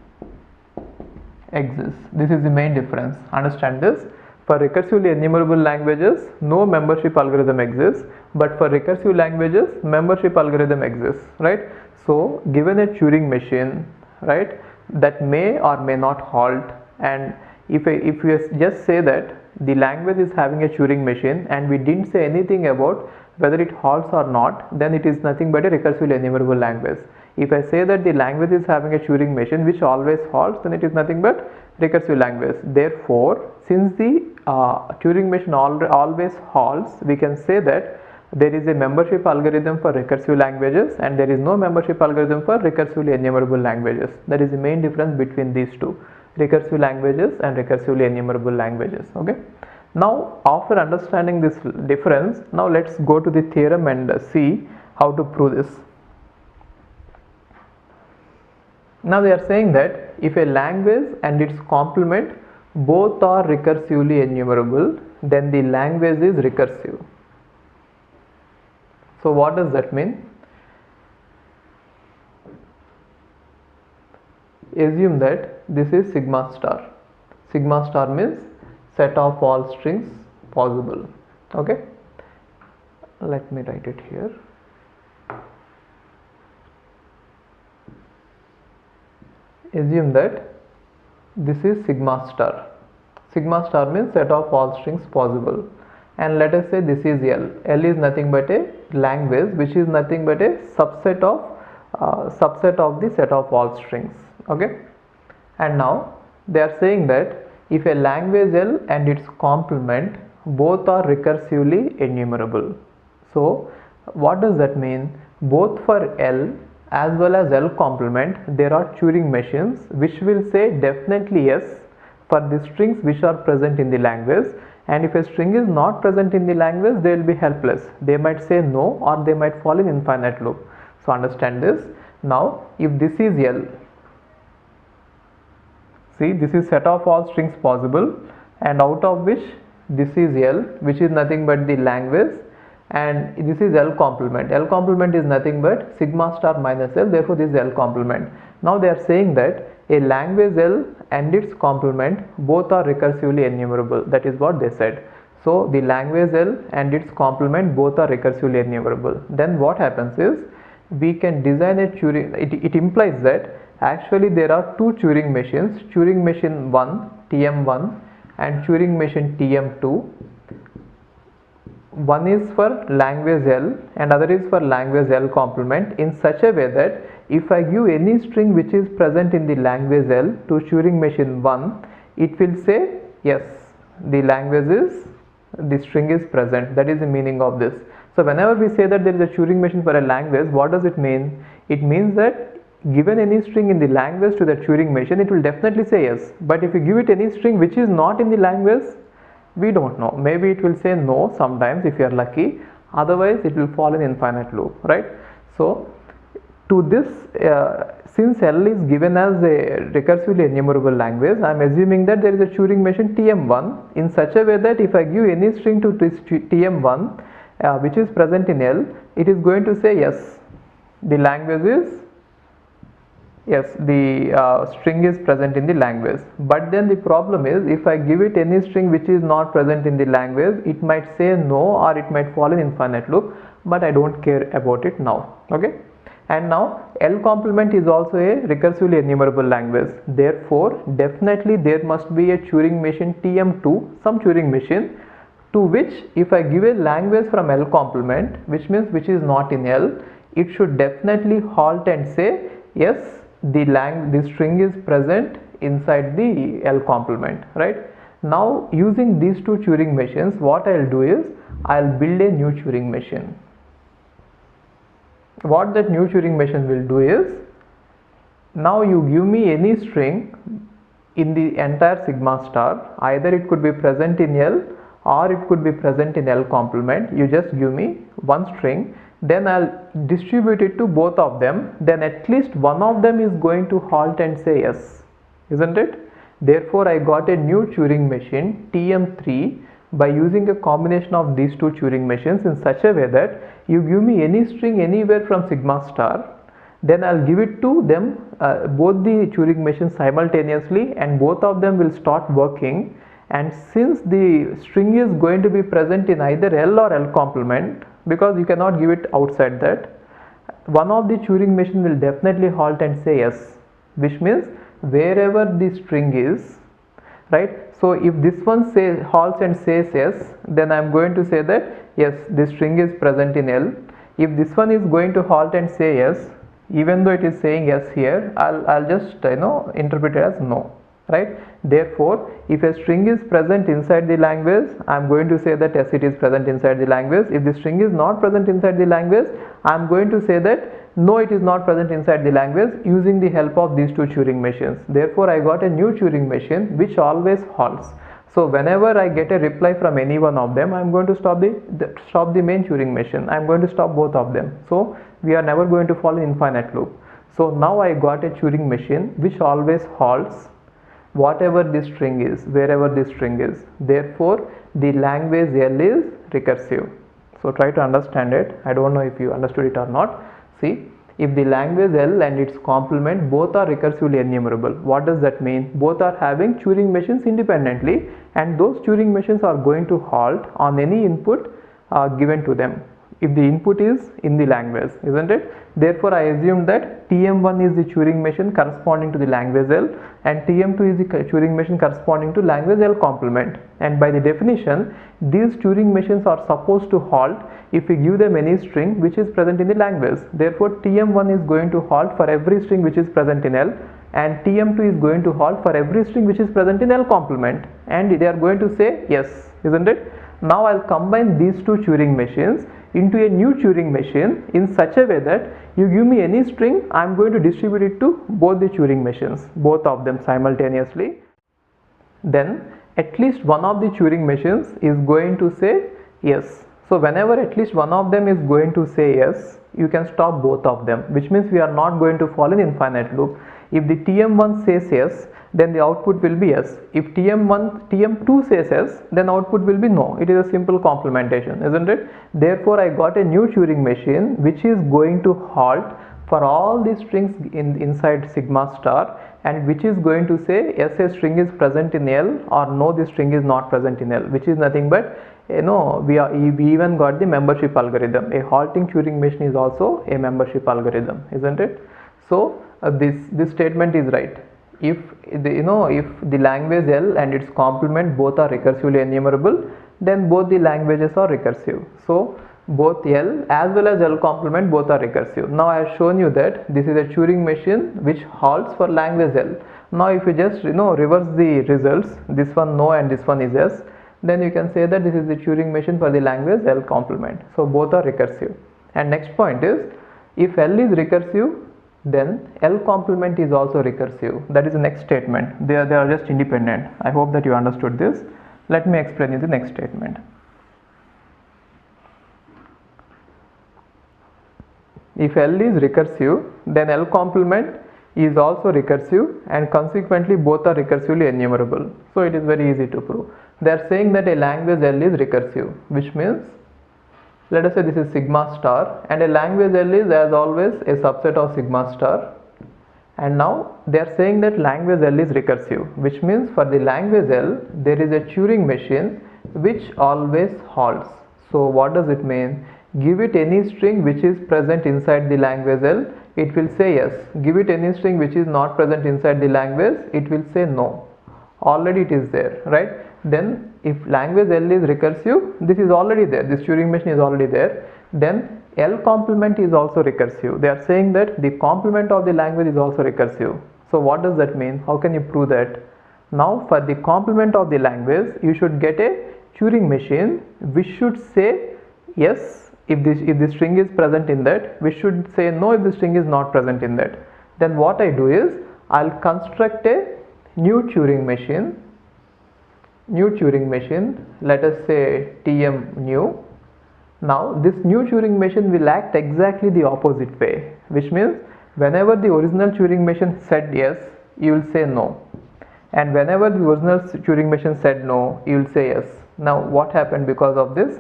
exists. This is the main difference. Understand this? For recursively enumerable languages, no membership algorithm exists, but for recursive languages, membership algorithm exists, right? So, given a Turing machine, right, that may or may not halt, and if we just say that the language is having a Turing machine and we didn't say anything about whether it halts or not, then it is nothing but a recursively enumerable language. If I say that the language is having a Turing machine which always halts, then it is nothing but recursive language. Therefore, since the Turing machine always halts, we can say that there is a membership algorithm for recursive languages and there is no membership algorithm for recursively enumerable languages. That is the main difference between these two, recursive languages and recursively enumerable languages. Okay. Now, after understanding this difference, now let's go to the theorem and see how to prove this. Now they are saying that if a language and its complement both are recursively enumerable, then the language is recursive. So what does that mean? Assume that this is sigma star. Sigma star means set of all strings possible. Okay. Let me write it here. Assume that this is sigma star. Sigma star means set of all strings possible, and let us say this is L. L is nothing but a language which is nothing but a subset of the set of all strings. Okay, and now they are saying that if a language L and its complement both are recursively enumerable. So what does that mean? Both for L as well as L complement, there are Turing machines which will say definitely yes for the strings which are present in the language, and if a string is not present in the language, they will be helpless. They might say no or they might fall in infinite loop. So understand this. Now if this is L, see, this is set of all strings possible, and out of which this is L, which is nothing but the language, and this is L complement. L complement is nothing but sigma star minus L, therefore this is L complement. Now they are saying that a language L and its complement both are recursively enumerable. That is what they said. So the language L and its complement both are recursively enumerable. Then what happens is we can design a Turing, it implies that actually there are two Turing machines, Turing machine 1 TM1 and Turing machine TM2. One is for language L and other is for language L complement, in such a way that if I give any string which is present in the language L to Turing machine 1, it will say yes, the string is present. That is the meaning of this. So whenever we say that there is a Turing machine for a language, what does it mean? It means that given any string in the language to the Turing machine, it will definitely say yes. But if you give it any string which is not in the language, we don't know. Maybe it will say no sometimes if you are lucky. Otherwise, it will fall in infinite loop, right? So to this, since L is given as a recursively enumerable language, I am assuming that there is a Turing machine TM1 in such a way that if I give any string to this TM1 which is present in L, it is going to say yes, the language is yes, the string is present in the language. But then the problem is if I give it any string which is not present in the language, it might say no or it might fall in infinite loop, but I don't care about it now. Okay. And now L complement is also a recursively enumerable language. Therefore, definitely there must be a Turing machine TM2, some Turing machine, to which if I give a language from L complement, which means which is not in L, it should definitely halt and say yes, the string is present inside the L complement, right? Now using these two Turing machines, what I will do is I will build a new Turing machine. What that new Turing machine will do is, now you give me any string in the entire sigma star, either it could be present in L or it could be present in L complement. You just give me one string then I'll distribute it to both of them, then at least one of them is going to halt and say yes, isn't it? Therefore, I got a new Turing machine TM3 by using a combination of these two Turing machines in such a way that you give me any string anywhere from sigma star, then I'll give it to them, both the Turing machines simultaneously, and both of them will start working. And since the string is going to be present in either L or L complement, because you cannot give it outside that, one of the Turing machine will definitely halt and say yes, which means wherever the string is, right? So if this one says halts and says yes, then I am going to say that yes, the string is present in L. If this one is going to halt and say yes, even though it is saying yes here, I'll just interpret it as no, right? Therefore, if a string is present inside the language, I am going to say that yes, it is present inside the language. If the string is not present inside the language, I am going to say that no, it is not present inside the language, using the help of these two Turing machines. Therefore, I got a new Turing machine which always halts. So whenever I get a reply from any one of them, I am going to stop the main Turing machine. I am going to stop both of them. So we are never going to follow an infinite loop. So now I got a Turing machine which always halts whatever the string is, wherever the string is. Therefore, the language L is recursive. So try to understand it. I don't know if you understood it or not. See, if the language L and its complement both are recursively enumerable, what does that mean? Both are having Turing machines independently, and those Turing machines are going to halt on any input given to them, if the input is in the language, isn't it? Therefore, I assume that TM1 is the Turing machine corresponding to the language L, and TM2 is the Turing machine corresponding to language L complement. And by the definition, these Turing machines are supposed to halt if we give them any string which is present in the language. Therefore, TM1 is going to halt for every string which is present in L, and TM2 is going to halt for every string which is present in L complement, and they are going to say yes, isn't it? Now I'll combine these two Turing machines into a new Turing machine in such a way that you give me any string, I am going to distribute it to both the Turing machines, both of them simultaneously. Then at least one of the Turing machines is going to say yes. So whenever at least one of them is going to say yes, you can stop both of them, which means we are not going to follow an infinite loop. If the TM1 says yes, then the output will be yes. If TM2 says yes, then output will be no. It is a simple complementation, isn't it? Therefore, I got a new Turing machine which is going to halt for all the strings inside sigma star, and which is going to say yes, a string is present in L, or no, the string is not present in L, which is nothing but we even got the membership algorithm. A halting Turing machine is also a membership algorithm, isn't it? So this statement is right. If the language L and its complement both are recursively enumerable, then both the languages are recursive. So both L as well as L complement both are recursive. Now I have shown you that this is a Turing machine which halts for language L. Now if you just reverse the results, this one no and this one is yes, then you can say that this is the Turing machine for the language L complement. So both are recursive. And next point is, if L is recursive, then L complement is also recursive. That is the next statement. They are just independent. I hope that you understood this. Let me explain you the next statement. If L is recursive, then L complement is also recursive, and consequently both are recursively enumerable. So it is very easy to prove. They are saying that a language L is recursive, which means, let us say this is sigma star, and a language L is as always a subset of sigma star. And now they are saying that language L is recursive, which means for the language L there is a Turing machine which always halts. So what does it mean? Give it any string which is present inside the language L, it will say yes. Give it any string which is not present inside the language, it will say no. Already it is there, right? Then if language L is recursive, this is already there, this Turing machine is already there, then L complement is also recursive. They are saying that the complement of the language is also recursive. So what does that mean? How can you prove that? Now for the complement of the language, you should get a Turing machine which should say yes if the string is present in that, we should say no if the string is not present in that. Then what I do is, I'll construct a new Turing machine, let us say TM new, Now this new Turing machine will act exactly the opposite way, which means whenever the original Turing machine said yes, you will say no, and whenever the original Turing machine said no, you will say yes. Now what happened because of this?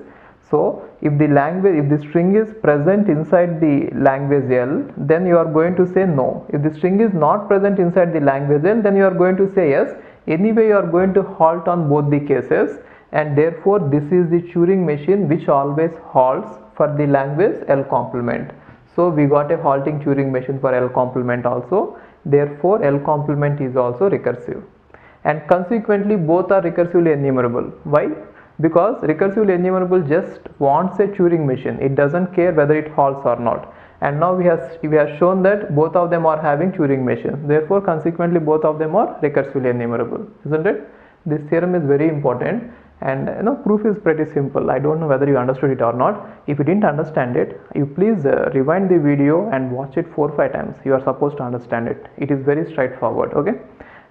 So if the string is present inside the language L, then you are going to say no. If the string is not present inside the language L, then you are going to say yes. Anyway, you are going to halt on both the cases, and therefore this is the Turing machine which always halts for the language L complement. So we got a halting Turing machine for L complement also. Therefore L complement is also recursive, and consequently both are recursively enumerable. Why? Because recursively enumerable just wants a Turing machine. It doesn't care whether it halts or not. And now we have shown that both of them are having Turing machines. Therefore consequently both of them are recursively enumerable, isn't it? This theorem is very important, and proof is pretty simple. I don't know whether you understood it or not. If you didn't understand it, you please rewind the video and watch it 4-5 times. You are supposed to understand it. It is very straightforward. Okay,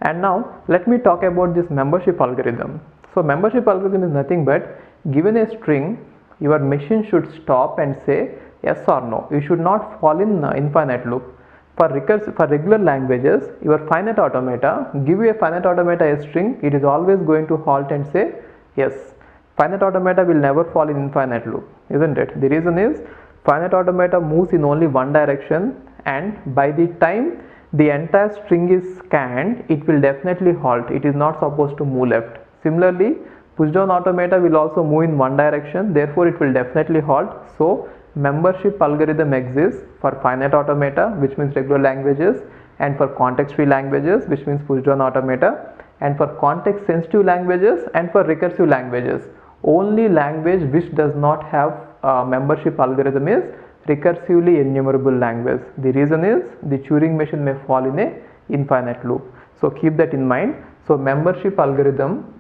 and now let me talk about this membership algorithm. So membership algorithm is nothing but, given a string, your machine should stop and say yes or no. You should not fall in infinite loop. For regular languages, your finite automata, give you a finite automata a string, it is always going to halt and say yes. Finite automata will never fall in infinite loop, isn't it? The reason is finite automata moves in only one direction, and by the time the entire string is scanned, it will definitely halt. It is not supposed to move left. Similarly, pushdown automata will also move in one direction, therefore it will definitely halt. So membership algorithm exists for finite automata, which means regular languages, and for context free languages, which means pushdown automata, and for context sensitive languages and for recursive languages. Only language which does not have membership algorithm is recursively enumerable language. The reason is the Turing machine may fall in a infinite loop. So keep that in mind. So membership algorithm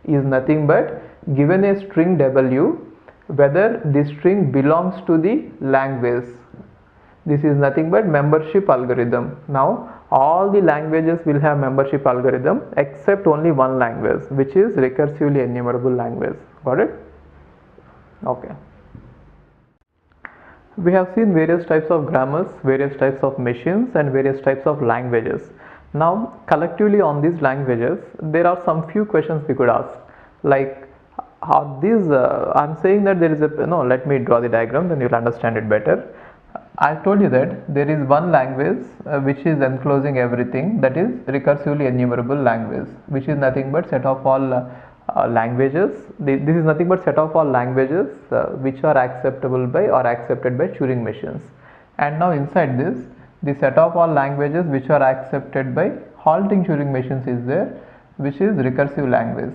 is nothing but, given a string W, whether the string belongs to the language. This is nothing but membership algorithm. Now all the languages will have membership algorithm except only one language, which is recursively enumerable language. Got it? Okay. We have seen various types of grammars, various types of machines, and various types of languages. Now collectively on these languages, there are some few questions we could ask, like how these I'm saying that there is a let me draw the diagram, then you'll understand it better. I told you that there is one language which is enclosing everything, that is recursively enumerable language, which is nothing but set of all languages. This is nothing but set of all languages which are acceptable by or accepted by Turing machines. And now inside this, the set of all languages which are accepted by halting Turing machines is there, which is recursive language.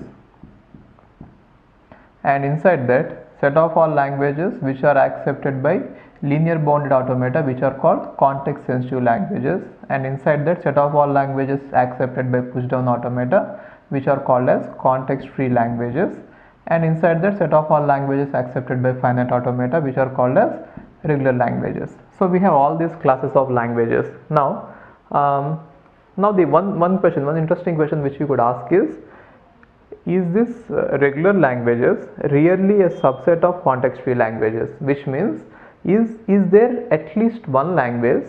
And inside that, set of all languages which are accepted by linear bounded automata, which are called context sensitive languages. And inside that, set of all languages accepted by pushdown automata, which are called as context free languages. And inside that, set of all languages accepted by finite automata, which are called as regular languages. So we have all these classes of languages. Now the one interesting question which you could ask is this regular languages really a subset of context free languages? Which means, is there at least one language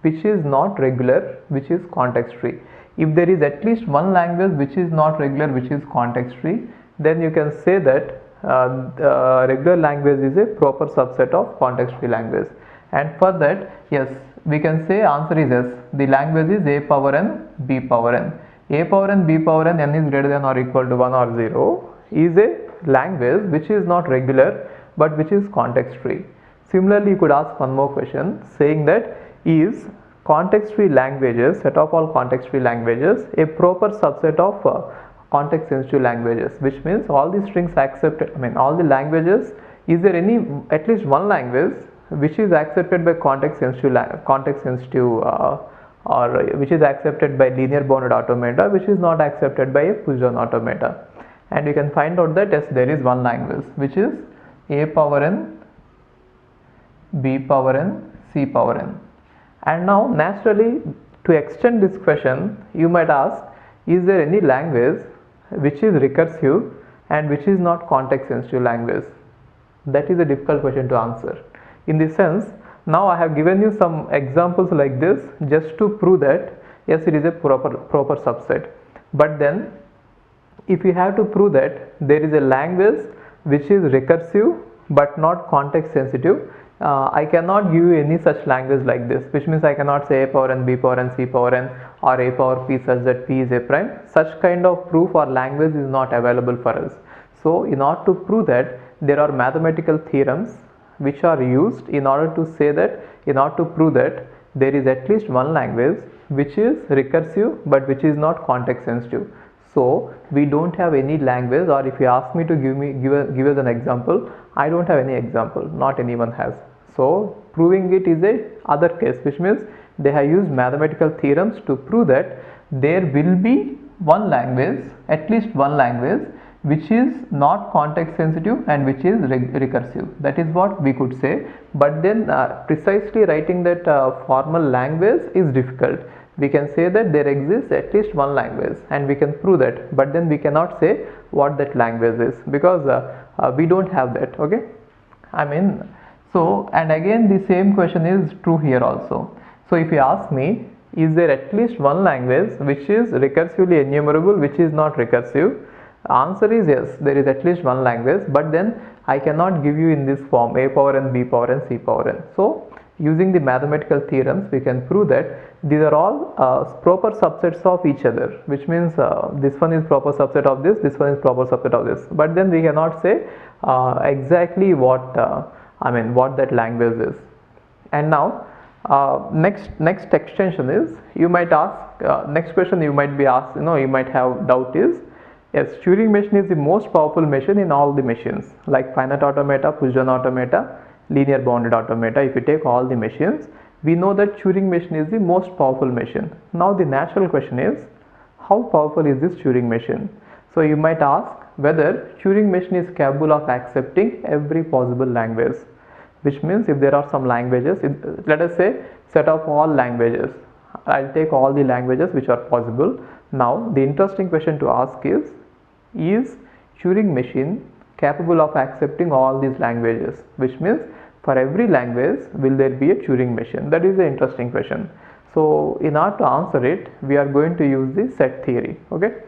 which is not regular, which is context free? If there is at least one language which is not regular, which is context free, then you can say that the regular language is a proper subset of context free language. And for that, yes, we can say answer is yes. The language is a power n, b power n. A power n, b power n, n is greater than or equal to 1 or 0 is a language which is not regular but which is context free. Similarly, you could ask one more question saying that, is context free languages, set of all context free languages, a proper subset of context sensitive languages? Which means all the strings accepted, all the languages, is there any at least one language which is accepted by context sensitive or which is accepted by linear bounded automata, which is not accepted by a pushdown automata? And you can find out that yes, there is one language which is a power n, b power n, c power n. And now naturally, to extend this question, you might ask, is there any language which is recursive and which is not context sensitive language? That is a difficult question to answer. In this sense, now I have given you some examples like this just to prove that yes, it is a proper subset. But then if you have to prove that there is a language which is recursive but not context sensitive, I cannot give you any such language like this, which means I cannot say a power n, b power n, c power n or a power p such that p is a prime. Such kind of proof or language is not available for us. So in order to prove that, there are mathematical theorems which are used in order to say that, in order to prove that there is at least one language which is recursive but which is not context sensitive. So we don't have any language, or if you ask me to give us an example, I don't have any example, not anyone has. So proving it is a other case, which means they have used mathematical theorems to prove that there will be one language, at least one language which is not context sensitive and which is recursive. That is what we could say. But then precisely writing that formal language is difficult. We can say that there exists at least one language and we can prove that, but then we cannot say what that language is because we don't have that. Okay, I mean, so, and again the same question is true here also. So if you ask me, is there at least one language which is recursively enumerable which is not recursive? Answer is yes, there is at least one language, but then I cannot give you in this form a power n, b power n, c power n. So using the mathematical theorems, we can prove that these are all proper subsets of each other, which means this one is proper subset of this, this one is proper subset of this. But then we cannot say exactly what what that language is. And now next extension is, you might ask next question you might be asked, you might have doubt is, yes, Turing machine is the most powerful machine in all the machines like finite automata, push-down automata, linear bounded automata. If you take all the machines, we know that Turing machine is the most powerful machine. Now the natural question is, how powerful is this Turing machine? So you might ask whether Turing machine is capable of accepting every possible language, which means if there are some languages, let us say set of all languages, I'll take all the languages which are possible. Now the interesting question to ask is Turing machine capable of accepting all these languages, which means for every language will there be a Turing machine? That is the interesting question. So in order to answer it, we are going to use the set theory. Okay,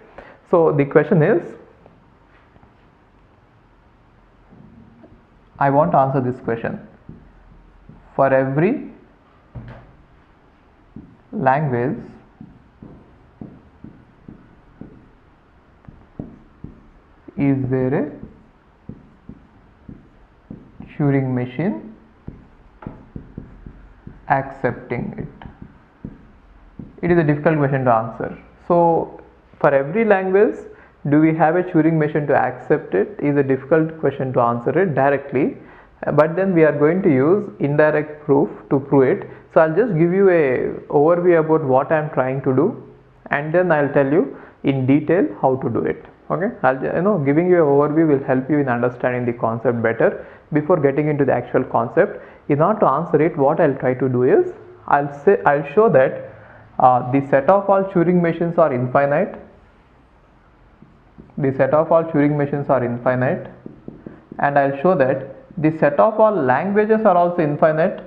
so the question is, I want to answer this question. For every language is there a Turing machine accepting it? It is a difficult question to answer. So for every language, do we have a Turing machine to accept it? Is a difficult question to answer it directly, but then we are going to use indirect proof to prove it. So I'll just give you a overview about what I am trying to do, and then I'll tell you in detail how to do it. Okay, giving you an overview will help you in understanding the concept better before getting into the actual concept. In order to answer it, what I'll try to do is, I'll show that the set of all Turing machines are infinite. The set of all Turing machines are infinite, and I'll show that the set of all languages are also infinite.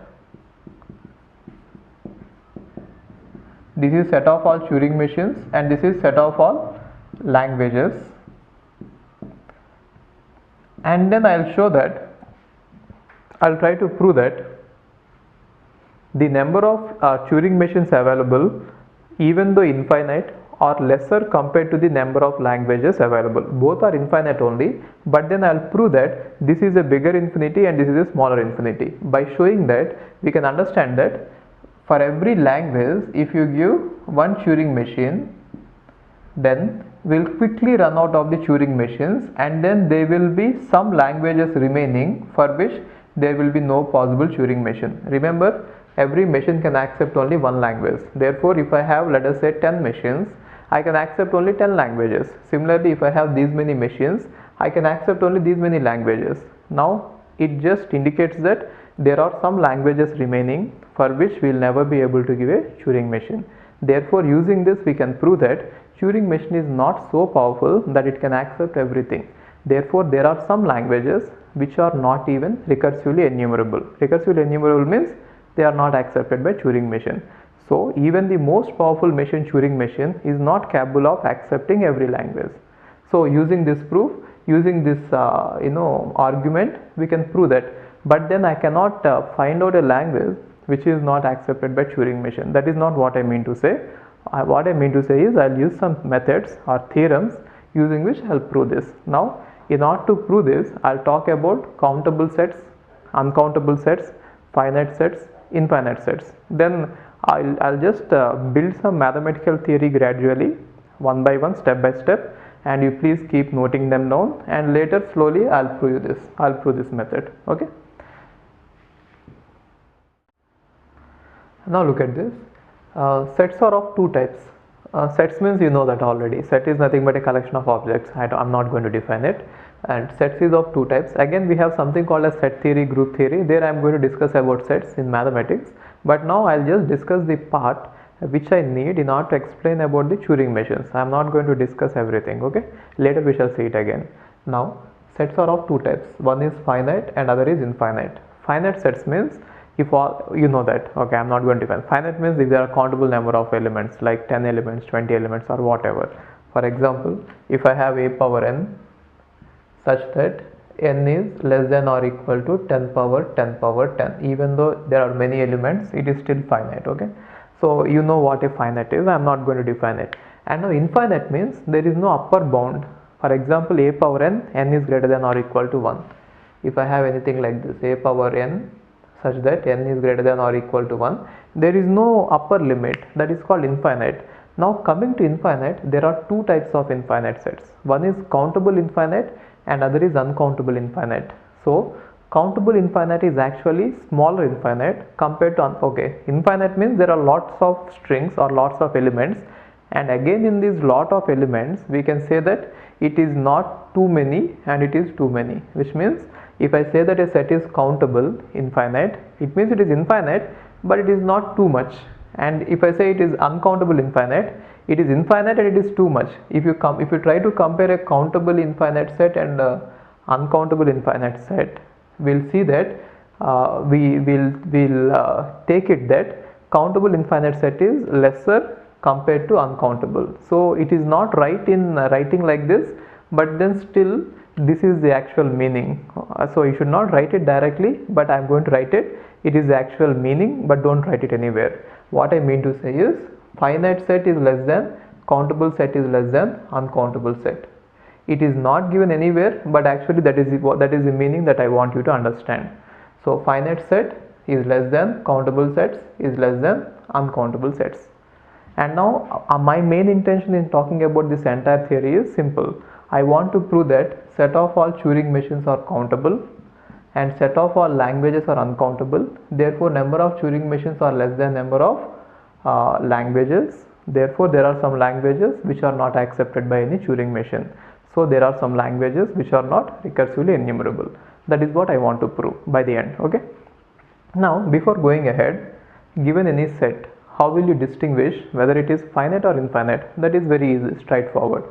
This is set of all Turing machines and this is set of all languages, and then I'll show that, I'll try to prove that the number of Turing machines available, even though infinite, are lesser compared to the number of languages available. Both are infinite only, but then I'll prove that this is a bigger infinity and this is a smaller infinity. By showing that, we can understand that for every language, if you give one Turing machine, then we'll quickly run out of the Turing machines, and then there will be some languages remaining for which there will be no possible Turing machine. Remember, every machine can accept only one language. Therefore, if I have, let us say, 10 machines, I can accept only 10 languages. Similarly, if I have these many machines, I can accept only these many languages. Now, it just indicates that there are some languages remaining for which we will never be able to give a Turing machine. Therefore, using this, we can prove that Turing machine is not so powerful that it can accept everything. Therefore, there are some languages which are not even recursively enumerable. Recursively enumerable means they are not accepted by Turing machine. So even the most powerful machine, Turing machine, is not capable of accepting every language. So using this proof, using this argument, we can prove that. But then I cannot find out a language which is not accepted by Turing machine. That is not what I mean to say. What I mean to say is I'll use some methods or theorems using which I'll prove this. Now, in order to prove this, I'll talk about countable sets, uncountable sets, finite sets, infinite sets. Then I'll just build some mathematical theory gradually, one by one, step by step, and you please keep noting them down, and later slowly I'll prove this method. Okay. Now look at this. Sets are of two types. Sets means you know that already. Set is nothing but a collection of objects. I'm not going to define it. And sets is of two types. Again, we have something called as set theory, group theory. There I'm going to discuss about sets in mathematics. But now I'll just discuss the part which I need in order to explain about the Turing machines. I'm not going to discuss everything. Okay. Later we shall see it again. Now, sets are of two types. One is finite and other is infinite. Finite sets means if all, you know that. Okay, I'm not going to define. Finite means if there are countable number of elements like 10 elements, 20 elements, or whatever. For example, if I have a power n such that n is less than or equal to 10 power 10, even though there are many elements, it is still finite. Okay, so you know what a finite is. I'm not going to define it. And now infinite means there is no upper bound. For example, a power n is greater than or equal to 1. If I have anything like this, a power n such that n is greater than or equal to 1, there is no upper limit. That is called infinite. Now coming to infinite, there are two types of infinite sets. One is countable infinite and other is uncountable infinite. So countable infinite is actually smaller infinite compared to infinite means there are lots of strings or lots of elements, and again in these lot of elements we can say that it is not too many and it is too many, which means if I say that a set is countable infinite, it means it is infinite but it is not too much. And if I say it is uncountable infinite, it is infinite and it is too much. If you try to compare a countable infinite set and uncountable infinite set, we'll see that we'll take it that countable infinite set is lesser compared to uncountable. So it is not right in writing like this, but then still this is the actual meaning. So you should not write it directly, but I'm going to write it. It is the actual meaning, but don't write it anywhere. What I mean to say is finite set is less than, countable set is less than uncountable set. It is not given anywhere, but actually that is the meaning that I want you to understand. So finite set is less than, countable sets is less than uncountable sets. And now my main intention in talking about this entire theory is simple. I want to prove that set of all Turing machines are countable and set of all languages are uncountable. Therefore, number of Turing machines are less than number of languages. Therefore, there are some languages which are not accepted by any Turing machine. So, there are some languages which are not recursively enumerable. That is what I want to prove by the end. Okay. Now, before going ahead, given any set, how will you distinguish whether it is finite or infinite? That is very easy, straightforward.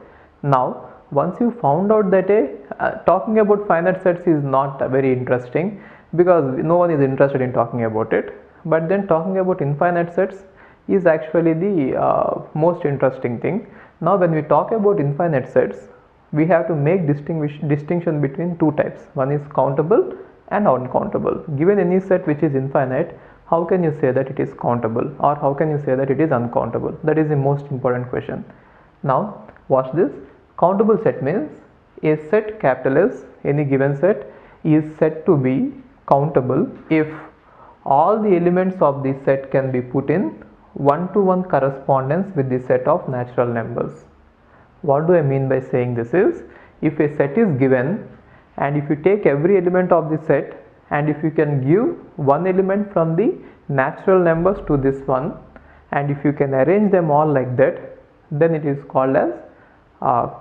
Now, once you found out that talking about finite sets is not very interesting because no one is interested in talking about it, but then talking about infinite sets is actually the most interesting thing. Now when we talk about infinite sets, we have to make distinction between two types. One is countable and uncountable. Given any set which is infinite, how can you say that it is countable, or how can you say that it is uncountable? That is the most important question. Now watch this. Countable set means a set capital S, any given set, is said to be countable if all the elements of the set can be put in one-to-one correspondence with the set of natural numbers. What do I mean by saying this is, if a set is given and if you take every element of the set and if you can give one element from the natural numbers to this one, and if you can arrange them all like that, then it is called as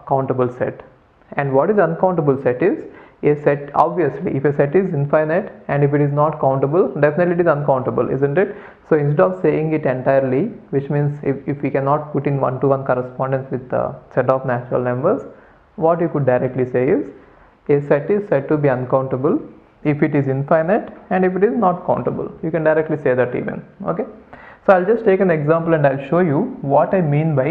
countable set. And what is uncountable set is a set, obviously if a set is infinite and if it is not countable, definitely it is uncountable, isn't it? So instead of saying it entirely, which means if we cannot put in one-to-one correspondence with the set of natural numbers, what you could directly say is a set is said to be uncountable if it is infinite and if it is not countable. You can directly say that even. Okay. So I'll just take an example and I'll show you what I mean by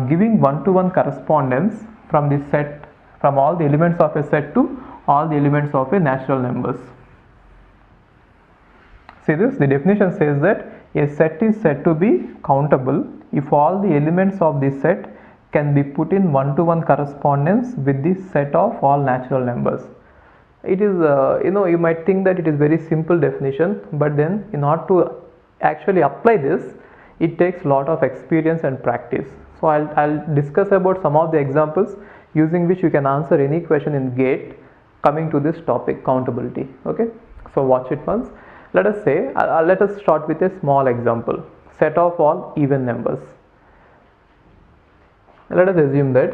giving one-to-one correspondence from the set, from all the elements of a set to all the elements of a natural numbers. See this, the definition says that a set is said to be countable if all the elements of the set can be put in one-to-one correspondence with the set of all natural numbers. It is, you might think that it is very simple definition, but then in order to actually apply this, it takes a lot of experience and practice. So I'll discuss about some of the examples using which you can answer any question in GATE coming to this topic, countability. Okay, so watch it once. Let us say, let us start with a small example, set of all even numbers. Let us assume that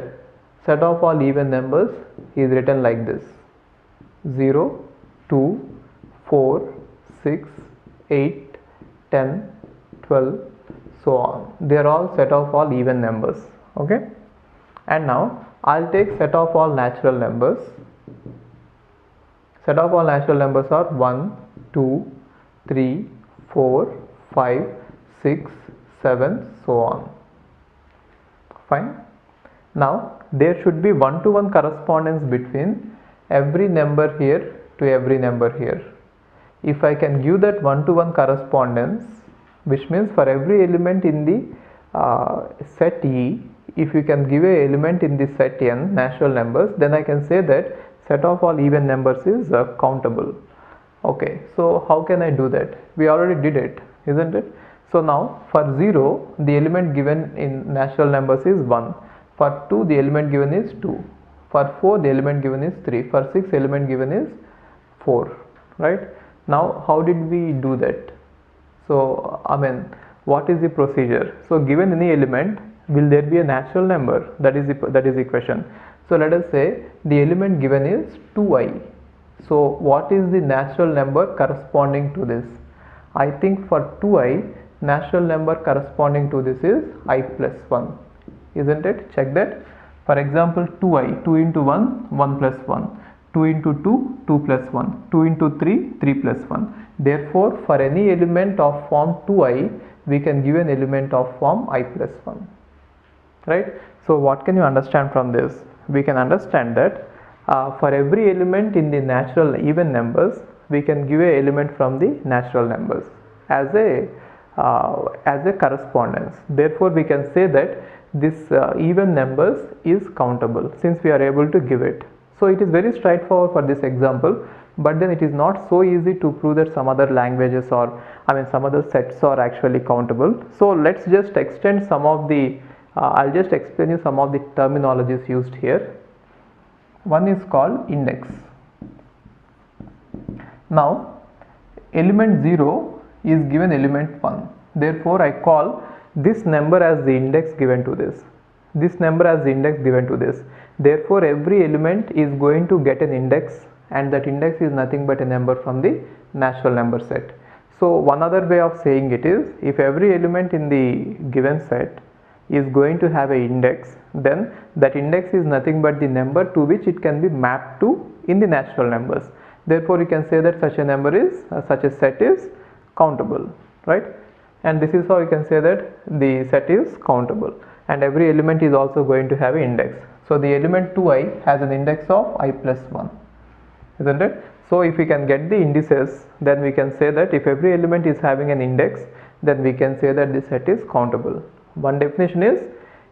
set of all even numbers is written like this: 0, 2, 4, 6, 8, 10, 12, so on. They are all set of all even numbers. Okay, and now I'll take set of all natural numbers. Set of all natural numbers are 1, 2, 3, 4, 5, 6, 7, so on. Fine. Now there should be one-to-one correspondence between every number here to every number here. If I can give that one-to-one correspondence, which means for every element in the set E, if you can give a element in the set N natural numbers, then I can say that set of all even numbers is countable. Okay, so how can I do that? We already did it, isn't it? So now for 0, the element given in natural numbers is 1. For 2, the element given is 2. For 4, the element given is 3. For 6, element given is 4. Right? Now how did we do that? So what is the procedure? So given any element, will there be a natural number? That is the question. So let us say the element given is 2i. So what is the natural number corresponding to this? I think for 2i, natural number corresponding to this is I plus 1, isn't it? Check that. For example, 2i, 2 into 1, 1 plus 1, 2 into 2, 2 plus 1, 2 into 3, 3 plus 1. Therefore, for any element of form 2i, we can give an element of form I plus 1. Right? So what can you understand from this? We can understand that for every element in the natural even numbers, we can give a element from the natural numbers as a correspondence. Therefore, we can say that this even numbers is countable since we are able to give it. So it is very straightforward for this example, but then it is not so easy to prove that some other languages or some other sets are actually countable. So let's just extend some of the I'll just explain you some of the terminologies used here. One is called index. Now element 0 is given element 1. Therefore, I call this number as the index given to this number as the index given to this. Therefore, every element is going to get an index, and that index is nothing but a number from the natural number set. So one other way of saying it is, if every element in the given set is going to have an index, then that index is nothing but the number to which it can be mapped to in the natural numbers. Therefore, you can say that such a number is such a set is countable, right? And this is how you can say that the set is countable, and every element is also going to have an index. So the element 2i has an index of I plus 1, isn't it? So if we can get the indices, then we can say that if every element is having an index, then we can say that the set is countable. One definition is,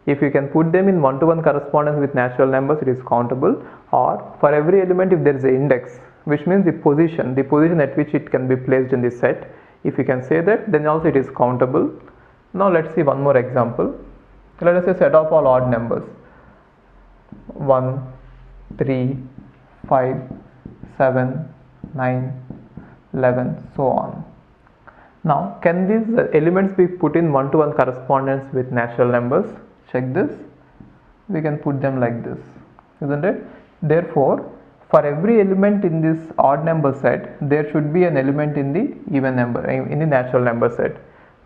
if you can put them in one-to-one correspondence with natural numbers, it is countable. Or for every element, if there is an index, which means the position at which it can be placed in the set, if you can say that, then also it is countable. Now let's see one more example. Let us say set of all odd numbers: 1, 3, 5, 7, 9, 11, so on. Now, can these elements be put in one-to-one correspondence with natural numbers? Check this. We can put them like this, isn't it? Therefore, for every element in this odd number set, there should be an element in the even number, in the natural number set.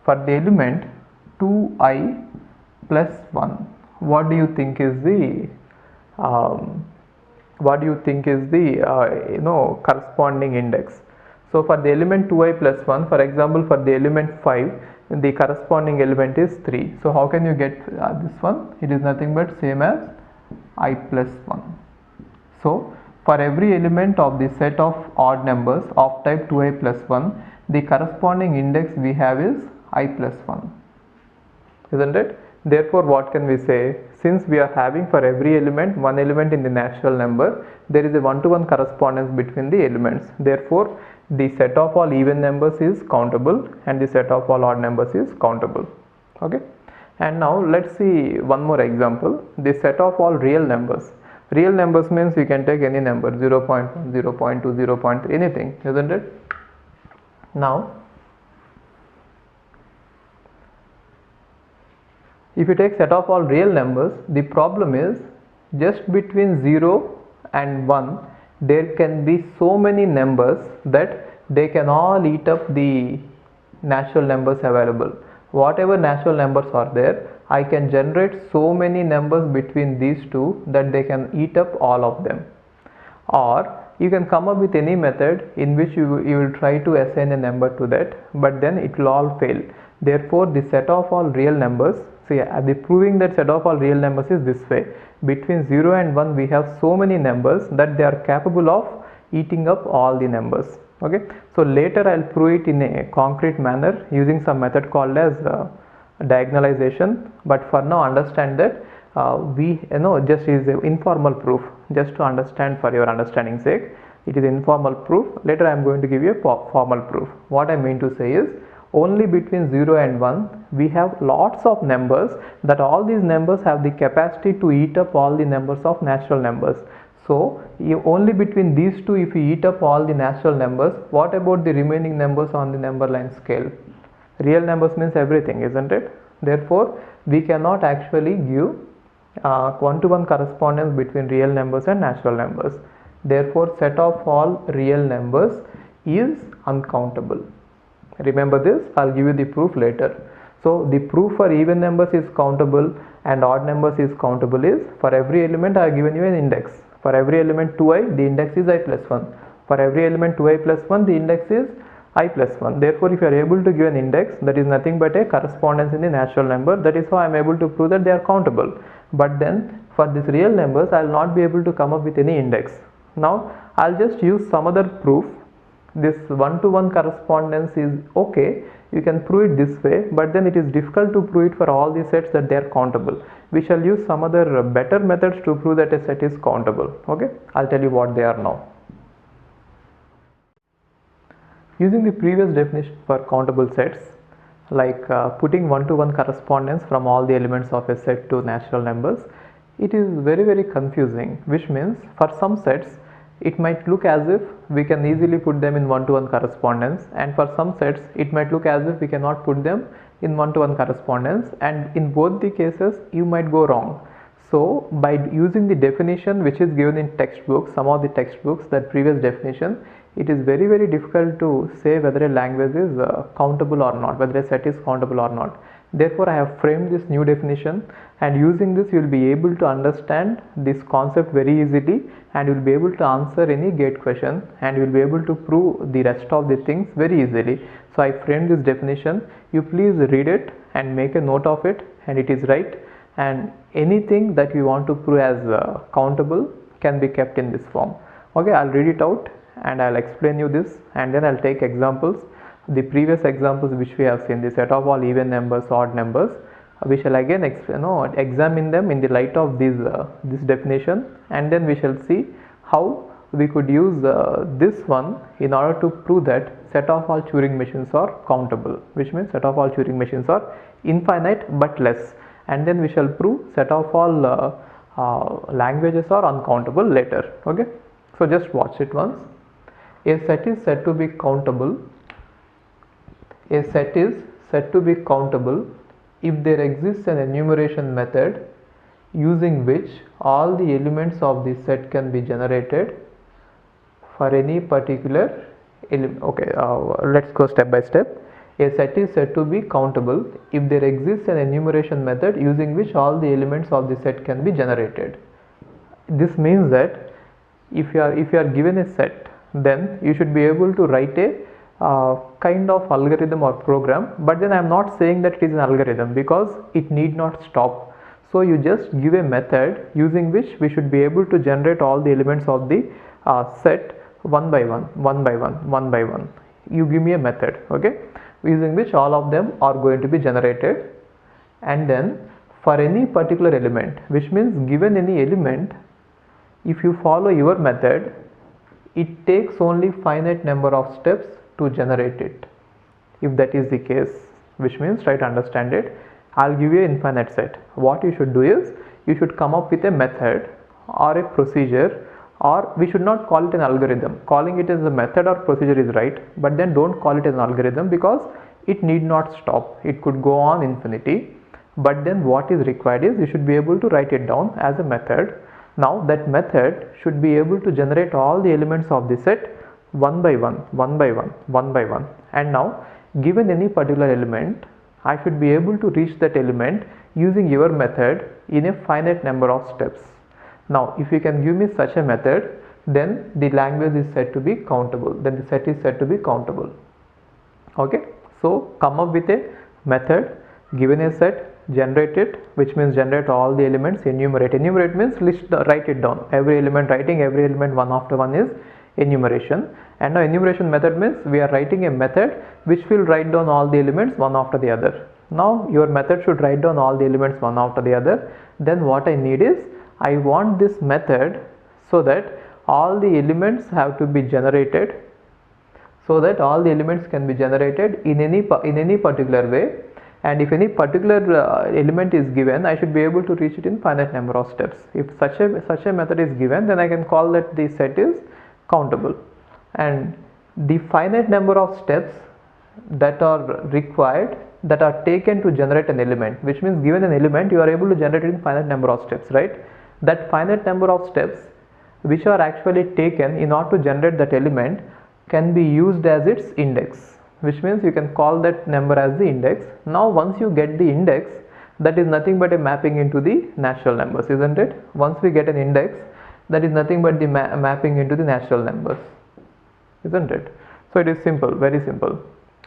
For the element 2i plus 1, what do you think is the what do you think is the corresponding index? So for the element 2i plus 1, for example, for the element 5, the corresponding element is 3. So how can you get this one? It is nothing but same as I plus 1. So for every element of the set of odd numbers of type 2i plus 1, the corresponding index we have is I plus 1, isn't it? Therefore, what can we say? Since we are having for every element one element in the natural number, there is a one-to-one correspondence between the elements. Therefore, the set of all even numbers is countable and the set of all odd numbers is countable. Okay. And now let's see one more example. The set of all real numbers. Real numbers means you can take any number, 0.1, 0.2, 0.3, anything, isn't it? Now, if you take set of all real numbers, the problem is just between 0 and 1 there can be so many numbers that they can all eat up the natural numbers available. Whatever natural numbers are there, I can generate so many numbers between these two that they can eat up all of them. Or you can come up with any method in which you will try to assign a number to that, but then it will all fail. Therefore, the set of all real numbers, see, the proving that set of all real numbers is this way. Between 0 and 1 we have so many numbers that they are capable of eating up all the numbers. Okay, so later I'll prove it in a concrete manner using some method called as diagonalization, but for now understand that we just is an informal proof, just to understand for your understanding sake. It is informal proof. Later I am going to give you a formal proof. What I mean to say is, only between 0 and 1 we have lots of numbers that all these numbers have the capacity to eat up all the numbers of natural numbers. So only between these two, if we eat up all the natural numbers, what about the remaining numbers on the number line scale? Real numbers means everything, isn't it? Therefore, we cannot actually give one-to-one correspondence between real numbers and natural numbers. Therefore, set of all real numbers is uncountable. Remember this, I'll give you the proof later. So the proof for even numbers is countable and odd numbers is countable is, for every element I have given you an index. For every element 2i, the index is I plus 1. For every element 2i plus 1, the index is I plus 1. Therefore, if you are able to give an index, that is nothing but a correspondence in the natural number. That is how I am able to prove that they are countable. But then for these real numbers, I will not be able to come up with any index. Now, I'll just use some other proof. This one-to-one correspondence is okay, you can prove it this way, but then it is difficult to prove it for all the sets that they are countable. We shall use some other better methods to prove that a set is countable. Okay, I'll tell you what they are now. Using the previous definition for countable sets, like putting one-to-one correspondence from all the elements of a set to natural numbers, it is very confusing, which means for some sets it might look as if we can easily put them in one-to-one correspondence, and for some sets it might look as if we cannot put them in one-to-one correspondence, and in both the cases you might go wrong. So by using the definition which is given in textbooks, some of the textbooks, that previous definition, it is very difficult to say whether a language is countable or not, whether a set is countable or not. Therefore, I have framed this new definition, and using this you will be able to understand this concept very easily, and you will be able to answer any gate question, and you will be able to prove the rest of the things very easily. So I framed this definition. You please read it and make a note of it, and it is right, and anything that you want to prove as countable can be kept in this form. Okay, I'll read it out and I'll explain you this, and then I'll take examples. The previous examples which we have seen, the set of all even numbers, odd numbers, we shall again examine them in the light of this definition, and then we shall see how we could use this one in order to prove that set of all Turing machines are countable, which means set of all Turing machines are infinite but less, and then we shall prove set of all languages are uncountable later. Okay, so just watch it once. A set is said to be countable. A set is said to be countable if there exists an enumeration method using which all the elements of the set can be generated for any particular element. Okay, let's go step by step. A set is said to be countable if there exists an enumeration method using which all the elements of the set can be generated. This means that if you are given a set, then you should be able to write a kind of algorithm or program. But then I am not saying that it is an algorithm, because it need not stop. So you just give a method using which we should be able to generate all the elements of the set one by one, one by one, one by one. You give me a method, okay, using which all of them are going to be generated. And then for any particular element, which means given any element, if you follow your method, it takes only finite number of steps to generate it. If that is the case, which means, try to understand it, I'll give you an infinite set. What you should do is, you should come up with a method or a procedure, or we should not call it an algorithm. Calling it as a method or procedure is right, but then don't call it an algorithm, because it need not stop. It could go on infinity. But then what is required is, you should be able to write it down as a method. Now that method should be able to generate all the elements of the set one by one, one by one, one by one. And now, given any particular element, I should be able to reach that element using your method in a finite number of steps. Now if you can give me such a method, then the language is said to be countable, then the set is said to be countable. Okay, so come up with a method, given a set, generate it, which means generate all the elements. Enumerate means write it down. Every element, writing every element one after one is enumeration. And now enumeration method means we are writing a method which will write down all the elements one after the other. Now your method should write down all the elements one after the other. Then what I need is, I want this method so that all the elements have to be generated, so that all the elements can be generated in any particular way. And if any particular element is given, I should be able to reach it in finite number of steps. If such a method is given, then I can call that the set is countable. And the finite number of steps that are required, that are taken to generate an element, which means given an element, you are able to generate it in finite number of steps, right? That finite number of steps which are actually taken in order to generate that element can be used as its index, which means you can call that number as the index. Now once you get the index, that is nothing but a mapping into the natural numbers, isn't it? Once we get an index, that is nothing but the mapping into the natural numbers, isn't it? So it is simple, very simple.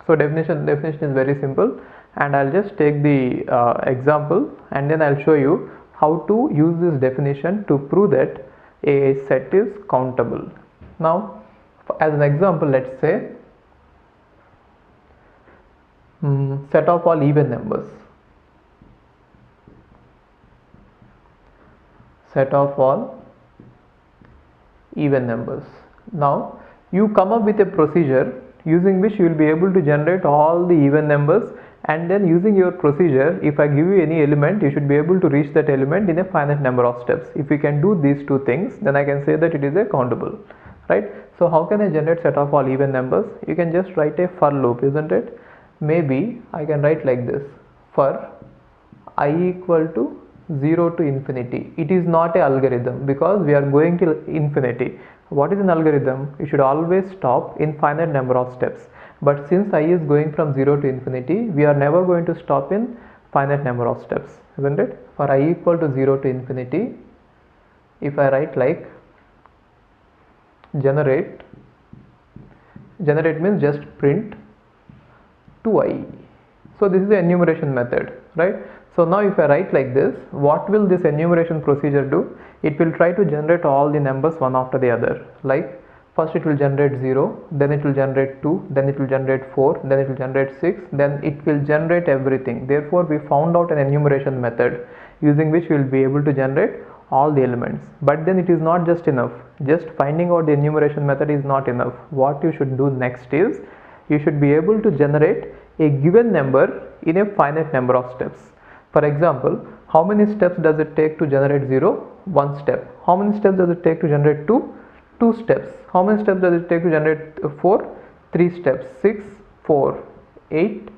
So definition is very simple, and I'll just take the example, and then I'll show you how to use this definition to prove that a set is countable. Now as an example, let's say set of all even numbers. Set of all even numbers. Now you come up with a procedure using which you will be able to generate all the even numbers, and then using your procedure, if I give you any element, you should be able to reach that element in a finite number of steps. If we can do these two things, then I can say that it is a countable, right? So how can I generate set of all even numbers? You can just write a for loop, isn't it? Maybe I can write like this: for I equal to 0 to infinity. It is not a algorithm, because we are going to infinity. What is an algorithm? You should always stop in finite number of steps. But since I is going from 0 to infinity, we are never going to stop in finite number of steps, isn't it? For I equal to 0 to infinity, if I write like generate means just print 2i. So this is the enumeration method, right? So now if I write like this, what will this enumeration procedure do? It will try to generate all the numbers one after the other. Like first it will generate 0, then it will generate 2, then it will generate 4, then it will generate 6, then it will generate everything. Therefore we found out an enumeration method using which we will be able to generate all the elements. But then it is not just enough. Just finding out the enumeration method is not enough. What you should do next is, you should be able to generate a given number in a finite number of steps. For example, how many steps does it take to generate 0? 1 step. How many steps does it take to generate 2? 2 steps. How many steps does it take to generate 4? 3 steps. 6, 4, 8,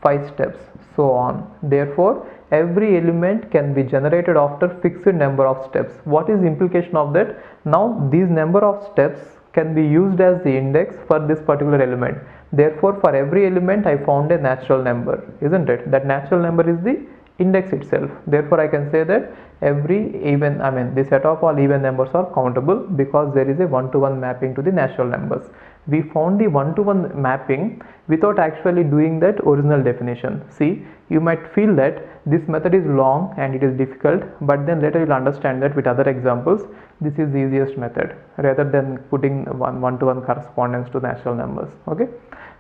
5 steps, so on. Therefore, every element can be generated after fixed number of steps. What is the implication of that? Now these number of steps can be used as the index for this particular element. Therefore, for every element I found a natural number, isn't it? That natural number is the index itself. Therefore I can say that every even the set of all even numbers are countable because there is a one-to-one mapping to the natural numbers. We found the one-to-one mapping without actually doing that original definition. See, you might feel that this method is long and it is difficult, but then later you'll understand that with other examples this is the easiest method rather than putting one-to-one correspondence to natural numbers. Okay,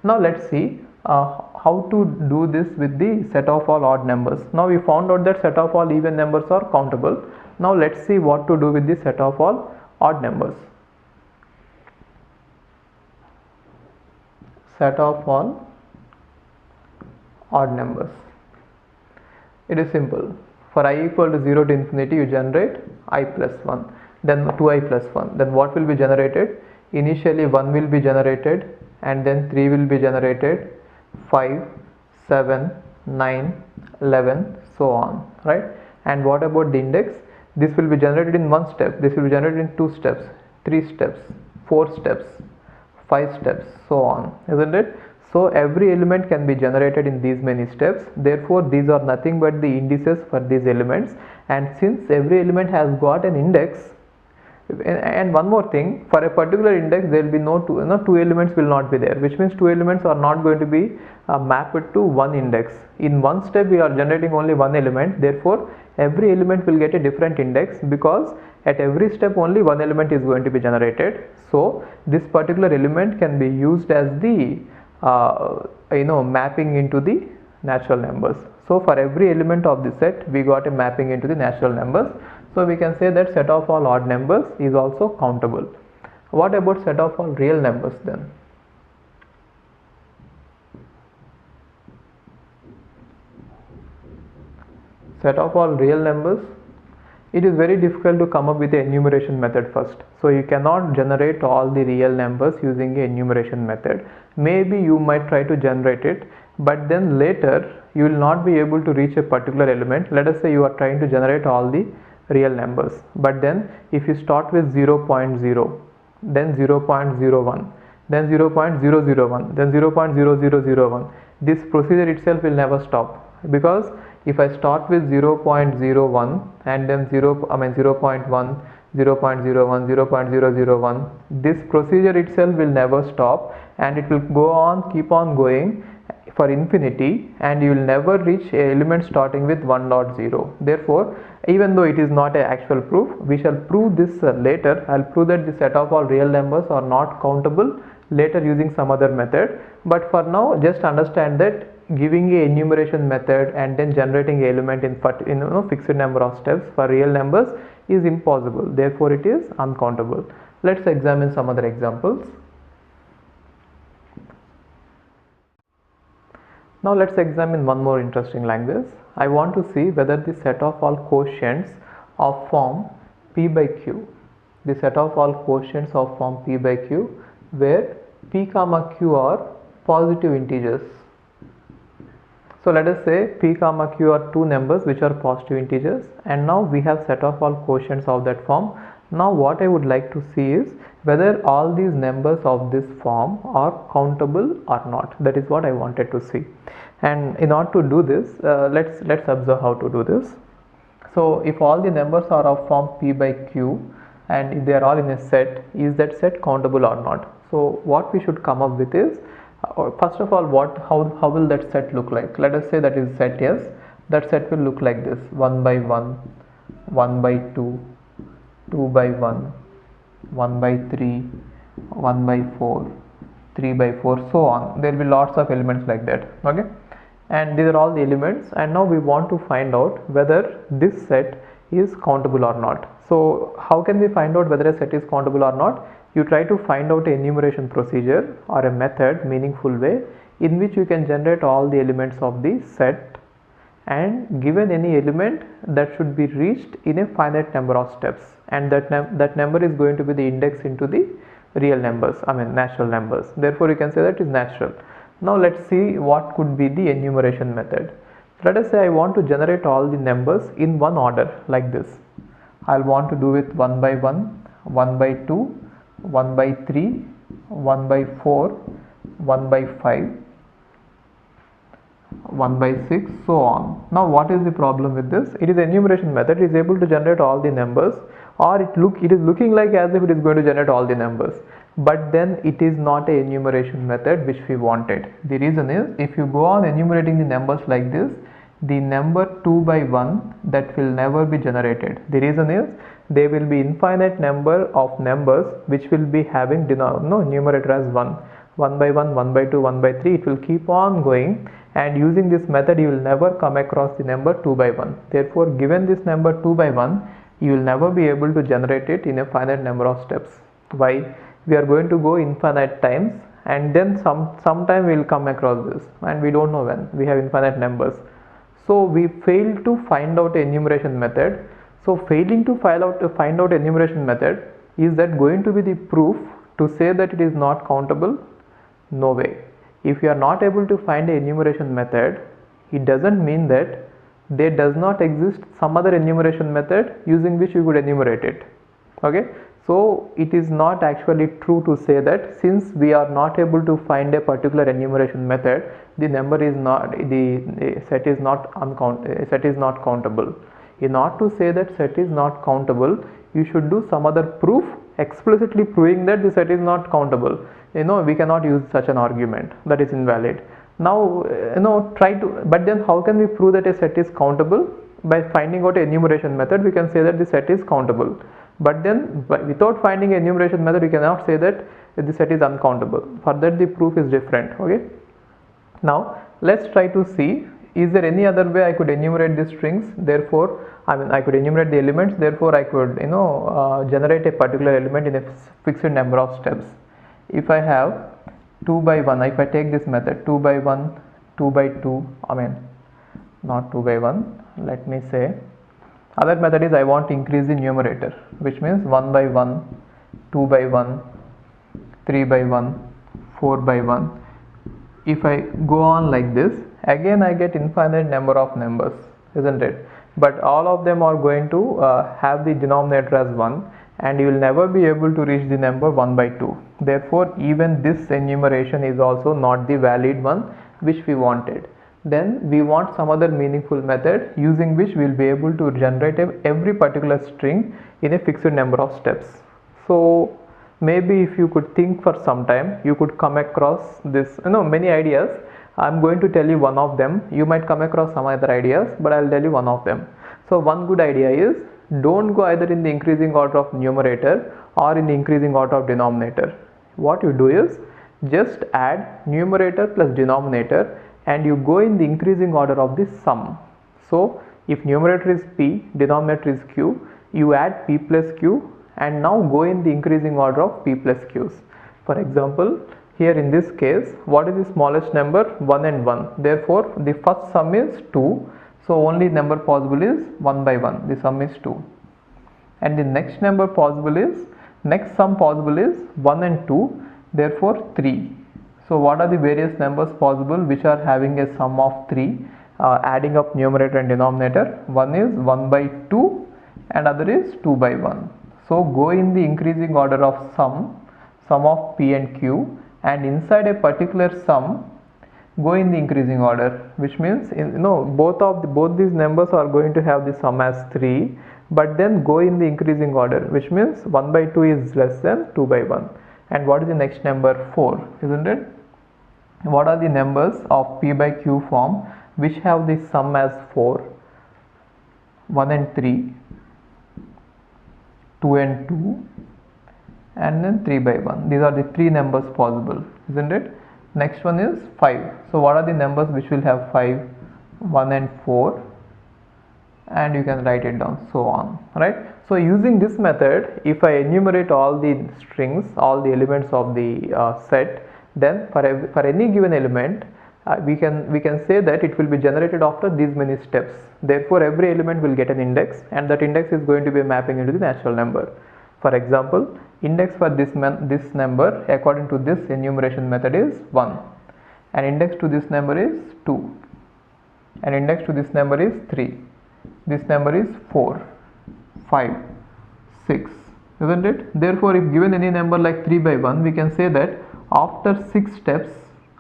now let's see how to do this with the set of all odd numbers. Now we found out that set of all even numbers are countable. Now let's see what to do with the set of all odd numbers. Set of all odd numbers. It is simple. For I equal to 0 to infinity, you generate I plus 1, then 2i plus 1. Then what will be generated? Initially 1 will be generated, and then 3 will be generated, 5, 7, 9, 11, so on, right? And what about the index? This will be generated in one step, this will be generated in 2 steps, 3 steps, 4 steps, 5 steps, so on, isn't it? So every element can be generated in these many steps. Therefore these are nothing but the indices for these elements, and since every element has got an index, and one more thing, for a particular index there will be two elements will not be there, which means two elements are not going to be mapped to one index. In one step we are generating only one element, therefore every element will get a different index because at every step only one element is going to be generated. So this particular element can be used as the mapping into the natural numbers. So for every element of the set we got a mapping into the natural numbers. So we can say that set of all odd numbers is also countable. What about set of all real numbers then? Set of all real numbers, it is very difficult to come up with the enumeration method first. So you cannot generate all the real numbers using a enumeration method. Maybe you might try to generate it, but then later you will not be able to reach a particular element. Let us say you are trying to generate all the real numbers, but then if you start with 0.0, then 0.01, then 0.001, then 0.0001, this procedure itself will never stop, because if I start with 0.01 and then 0.1, 0.01, 0.001, this procedure itself will never stop and it will go on, keep on going for infinity, and you will never reach a element starting with 1.0. Therefore, even though it is not an actual proof, we shall prove this later. I'll prove that the set of all real numbers are not countable later using some other method. But for now, just understand that giving a enumeration method and then generating an element in fixed number of steps for real numbers is impossible. Therefore, it is uncountable. Let's examine some other examples. Now let's examine one more interesting language. I want to see whether the set of all quotients of form p by q, the set of all quotients of form p by q, where p comma q are positive integers. So let us say p comma q are two numbers which are positive integers, and now we have set of all quotients of that form. Now what I would like to see is whether all these numbers of this form are countable or not. That is what I wanted to see. And in order to do this, let's observe how to do this. So if all the numbers are of form p by q and if they are all in a set, is that set countable or not? So what we should come up with is, first of all, how will that set look like? Let us say that is set S. That set will look like this: 1 by 1, 1 by 2, 2 by 1, 1 by 3, 1 by 4, 3 by 4, so on. There will be lots of elements like that. Okay, and these are all the elements, and now we want to find out whether this set is countable or not. So how can we find out whether a set is countable or not? You try to find out an enumeration procedure or a method, meaningful way, in which you can generate all the elements of the set, and given any element that should be reached in a finite number of steps, and that number is going to be the index into the real numbers, natural numbers. Therefore you can say that is natural. Now let's see what could be the enumeration method. Let us say I want to generate all the numbers in one order like this. I'll want to do it 1 by 1, 1 by 2, 1 by 3, 1 by 4, 1 by 5, 1 by 6, so on. Now what is the problem with this? It is enumeration method. It is able to generate all the numbers, or it is looking like as if it is going to generate all the numbers, but then it is not a enumeration method which we wanted. The reason is, if you go on enumerating the numbers like this, the number 2 by 1, that will never be generated. The reason is, there will be infinite number of numbers which will be having numerator as 1. 1 by 1, 1 by 2, 1 by 3, it will keep on going, and using this method you will never come across the number 2 by 1. Therefore, given this number 2 by 1, you will never be able to generate it in a finite number of steps. Why? We are going to go infinite times, and then sometime we will come across this, and we don't know when. We have infinite numbers. So we failed to find out enumeration method. So failing to find out enumeration method, is that going to be the proof to say that it is not countable? No way. If you are not able to find an enumeration method, it doesn't mean that there does not exist some other enumeration method using which you could enumerate it. Okay, so it is not actually true to say that since we are not able to find a particular enumeration method, the number is not, the set is not countable. In order to say that set is not countable, you should do some other proof explicitly proving that the set is not countable. We cannot use such an argument. That is invalid. Now, but then how can we prove that a set is countable? By finding out an enumeration method, we can say that the set is countable. But then, without finding an enumeration method, we cannot say that the set is uncountable. For that, the proof is different. Okay. Now, let's try to see, is there any other way I could enumerate the strings? Therefore, I could enumerate the elements. Therefore, I could, generate a particular element in a fixed number of steps. If I have 2 by 1, if I take this method 2 by 1, 2 by 2, not 2 by 1, let me say, other method is I want to increase the numerator, which means 1 by 1, 2 by 1, 3 by 1, 4 by 1. If I go on like this, again I get infinite number of numbers, isn't it? But all of them are going to have the denominator as 1, and you will never be able to reach the number 1 by 2. Therefore, even this enumeration is also not the valid one which we wanted. Then we want some other meaningful method using which we will be able to generate every particular string in a fixed number of steps. So maybe if you could think for some time, you could come across this, many ideas. I'm going to tell you one of them. You might come across some other ideas, but I'll tell you one of them. So one good idea is, don't go either in the increasing order of numerator or in the increasing order of denominator. What you do is, just add numerator plus denominator, and you go in the increasing order of the sum. So if numerator is p, denominator is q, you add p plus q, and now go in the increasing order of p plus q's. For example, here in this case, what is the smallest number? 1 and 1. Therefore, the first sum is 2. So only number possible is 1 by 1. The sum is 2. And the next number possible is, next sum possible is 1 and 2. Therefore 3. So what are the various numbers possible which are having a sum of 3? Adding up numerator and denominator. One is 1 by 2 and other is 2 by 1. So go in the increasing order of sum of p and q, and inside a particular sum, go in the increasing order, which means both these numbers are going to have the sum as 3, but then go in the increasing order, which means 1 by 2 is less than 2 by 1. And what is the next number? 4, isn't it? What are the numbers of p by q form which have the sum as 4? 1 and 3, 2 and 2, and then 3 by 1. These are the 3 numbers possible, isn't it? Next one is 5. So what are the numbers which will have 5? 1 and 4, and you can write it down, so on, right? So using this method, if I enumerate all the strings, all the elements of the set, then for any given element, we can say that it will be generated after these many steps. Therefore, every element will get an index, and that index is going to be mapping into the natural number. For example, index for this number according to this enumeration method is 1, and index to this number is 2, and index to this number is 3, this number is 4, 5, 6, isn't it? Therefore, if given any number like 3 by 1, we can say that after 6 steps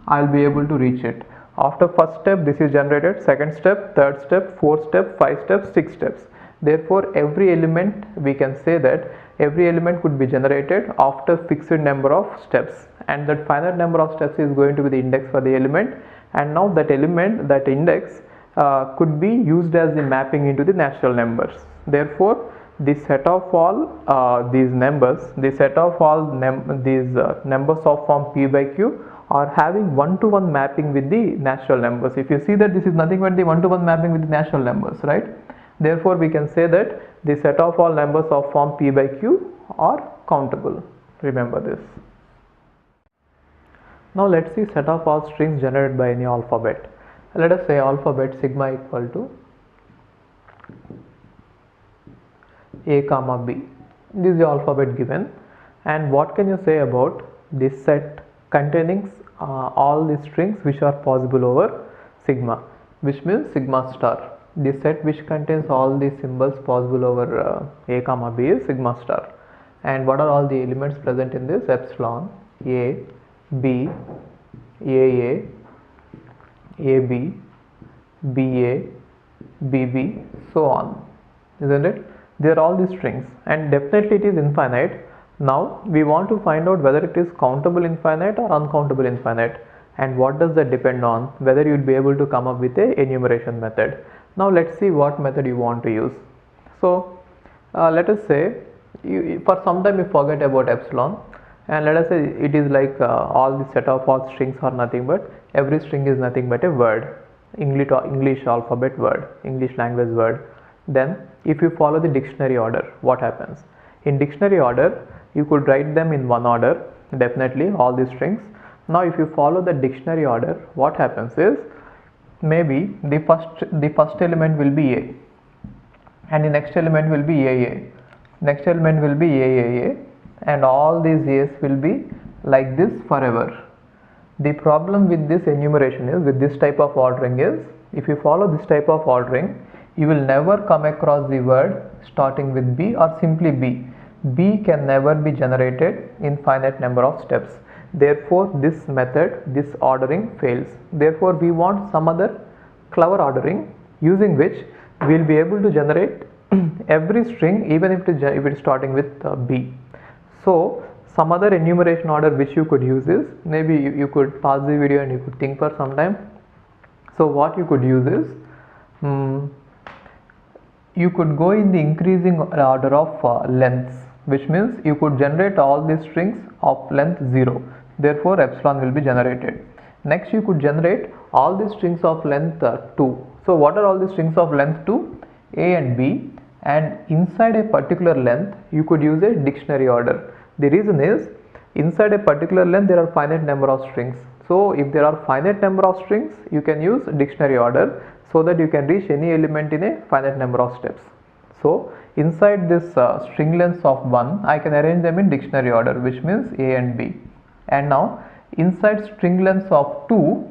I will be able to reach it. After first step, this is generated, second step, third step, fourth step, 5 steps, 6 steps. Therefore, every element, we can say that every element could be generated after fixed number of steps, and that finite number of steps is going to be the index for the element. And now that element, that index could be used as the mapping into the natural numbers. Therefore, the set of all these numbers, the set of all these numbers of form p by q are having one-to-one mapping with the natural numbers. If you see that this is nothing but the one-to-one mapping with the natural numbers, right? Therefore, we can say that the set of all numbers of form p by q are countable. Remember this. Now let's see set of all strings generated by any alphabet. Let us say alphabet sigma equal to a comma b. This is the alphabet given, and what can you say about this set containing all the strings which are possible over sigma, which means sigma star. The set which contains all the symbols possible over a comma b is sigma star. And what are all the elements present in this? Epsilon, a, b, aa, ab, ba, bb, so on, isn't it? They are all the strings, and definitely it is infinite. Now we want to find out whether it is countable infinite or uncountable infinite, and what does that depend on? Whether you will be able to come up with a enumeration method. Now let's see what method you want to use. So let us say for some time you forget about epsilon, and let us say it is like all the set of all strings are nothing but, every string is nothing but a word, English alphabet word, English language word. Then if you follow the dictionary order, what happens? In dictionary order, you could write them in one order, definitely all these strings. Now if you follow the dictionary order, what happens is, maybe the first element will be a, and the next element will be aa, next element will be aaa, and all these a's will be like this forever. The problem with this enumeration is, with this type of ordering is, if you follow this type of ordering, you will never come across the word starting with b or simply b. B can never be generated in finite number of steps. Therefore, this method, this ordering fails. Therefore, we want some other clever ordering using which we will be able to generate every string even if it is starting with b. So, some other enumeration order which you could use is, maybe you could pause the video and you could think for some time. So, what you could use is, you could go in the increasing order of lengths, which means you could generate all these strings of length 0. Therefore, epsilon will be generated. Next, you could generate all the strings of length 2. So, what are all the strings of length 2? A and B, and inside a particular length, you could use a dictionary order. The reason is, inside a particular length, there are finite number of strings. So, if there are finite number of strings, you can use dictionary order, so that you can reach any element in a finite number of steps. So, inside this string lengths of 1, I can arrange them in dictionary order, which means A and B. And now, inside string lengths of 2,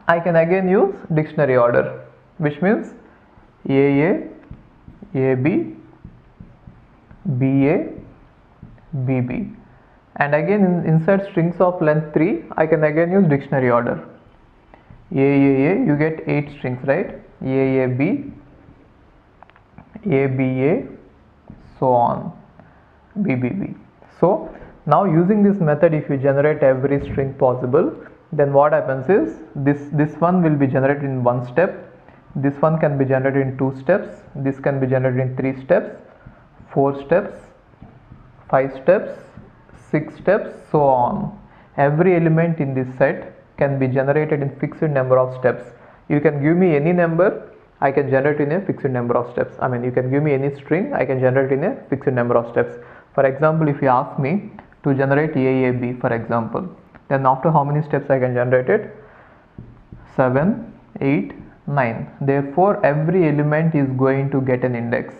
I can again use dictionary order, which means AA, AB, BA, BB. And again inside strings of length 3, I can again use dictionary order. AAA, you get 8 strings, right? AAB, ABA, so on, BBB. So now using this method, if you generate every string possible, then what happens is, this one will be generated in 1 step, this one can be generated in 2 steps, this can be generated in 3 steps, 4 steps, 5 steps, 6 steps, so on. Every element in this set can be generated in fixed number of steps. You can give me any number, I can generate in a fixed number of steps. I mean, you can give me any string, I can generate in a fixed number of steps. For example, if you ask me to generate AAB, for example, then after how many steps I can generate it? 7, 8, 9. Therefore, every element is going to get an index,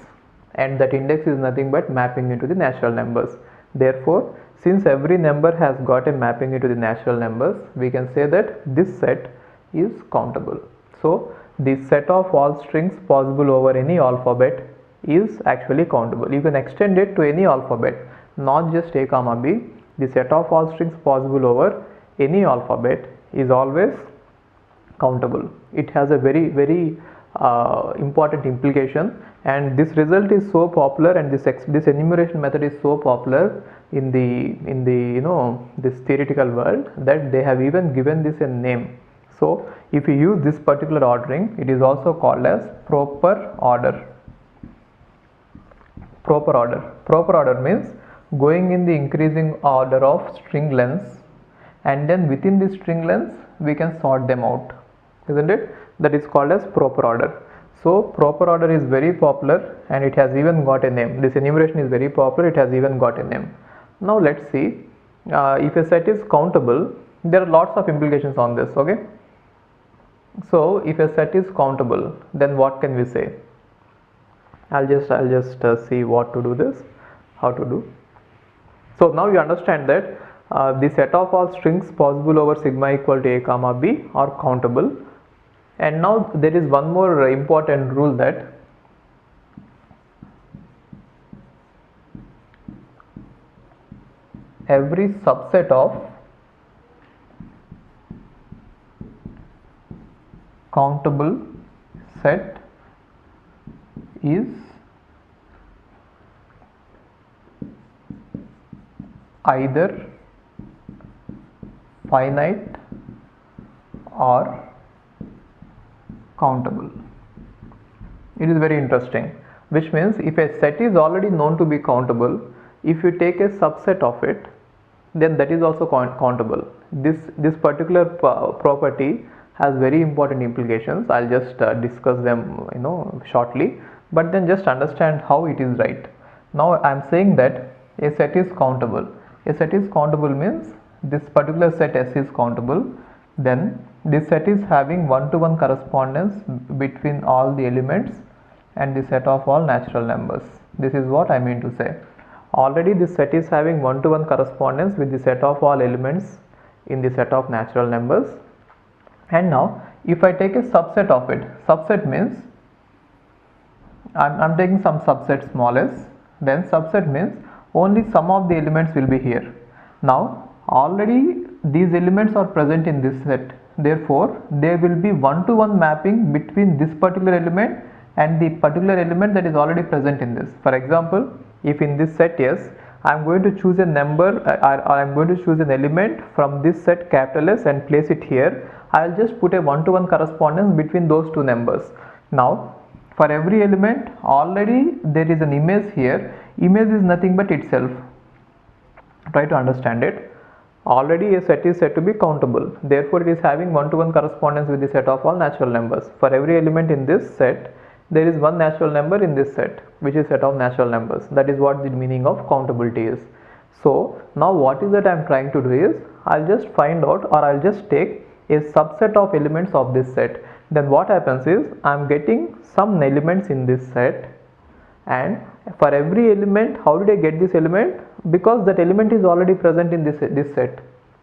and that index is nothing but mapping into the natural numbers. Therefore, since every number has got a mapping into the natural numbers, we can say that this set is countable. So, the set of all strings possible over any alphabet is actually countable. You can extend it to any alphabet, not just A comma B. The set of all strings possible over any alphabet is always countable. It has a very important implication, and this result is so popular, and this enumeration method is so popular in the this theoretical world that they have even given this a name. So if you use this particular ordering, it is also called as proper order. Proper order. Proper order means going in the increasing order of string lengths, and then within the string lengths we can sort them out, isn't it? That is called as proper order. So proper order is very popular, and it has even got a name. This enumeration is very popular, it has even got a name. Now let's see, if a set is countable, there are lots of implications on this. Okay, so if a set is countable, then what can we say? I'll just see what to do this, how to do. So now you understand that the set of all strings possible over sigma equal to a comma b are countable. And now there is one more important rule, that every subset of countable set is either finite or countable. It is very interesting, which means if a set is already known to be countable, if you take a subset of it, then that is also countable. This particular property has very important implications. I'll just discuss them shortly, but then just understand how it is right. Now I am saying that a set is countable. A set is countable means this particular set S is countable, then this set is having one-to-one correspondence between all the elements and the set of all natural numbers. This is what I mean to say. Already this set is having one-to-one correspondence with the set of all elements in the set of natural numbers. And now if I take a subset of it, subset means I'm taking some subset small s, then subset means only some of the elements will be here. Now already these elements are present in this set, therefore there will be one-to-one mapping between this particular element and the particular element that is already present in this. For example, if in this set S I am going to choose a number, or I am going to choose an element from this set capital S and place it here, I will just put a one-to-one correspondence between those two numbers. Now for every element already there is an image here. Image is nothing but itself. Try to understand it. Already a set is said to be countable, therefore it is having one-to-one correspondence with the set of all natural numbers. For every element in this set, there is one natural number in this set, which is set of natural numbers. That is what the meaning of countability is. So now what is that I am trying to do is, I'll just find out, or I'll just take a subset of elements of this set. Then what happens is, I am getting some elements in this set, and for every element, how did I get this element? Because that element is already present in this set,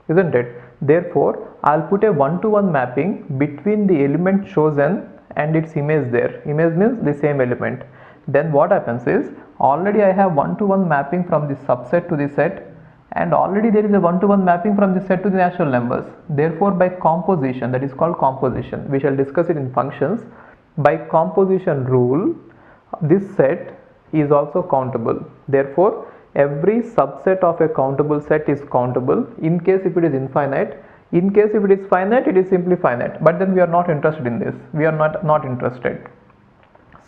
isn't it? Therefore I'll put a one-to-one mapping between the element chosen and its image there. Image means the same element. Then what happens is, already I have one-to-one mapping from the subset to the set, and already there is a one-to-one mapping from the set to the natural numbers. Therefore by composition, that is called composition, we shall discuss it in functions. By composition rule, this set is also countable. Therefore every subset of a countable set is countable in case if it is infinite. In case if it is finite, it is simply finite, but then we are not interested in this. We are not interested.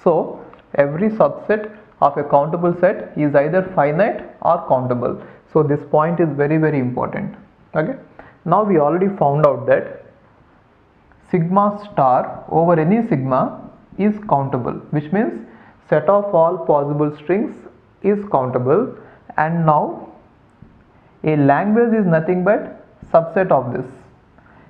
So every subset of a countable set is either finite or countable. So this point is very important. Okay, now we already found out that sigma star over any sigma is countable, which means set of all possible strings is countable. And now a language is nothing but subset of this.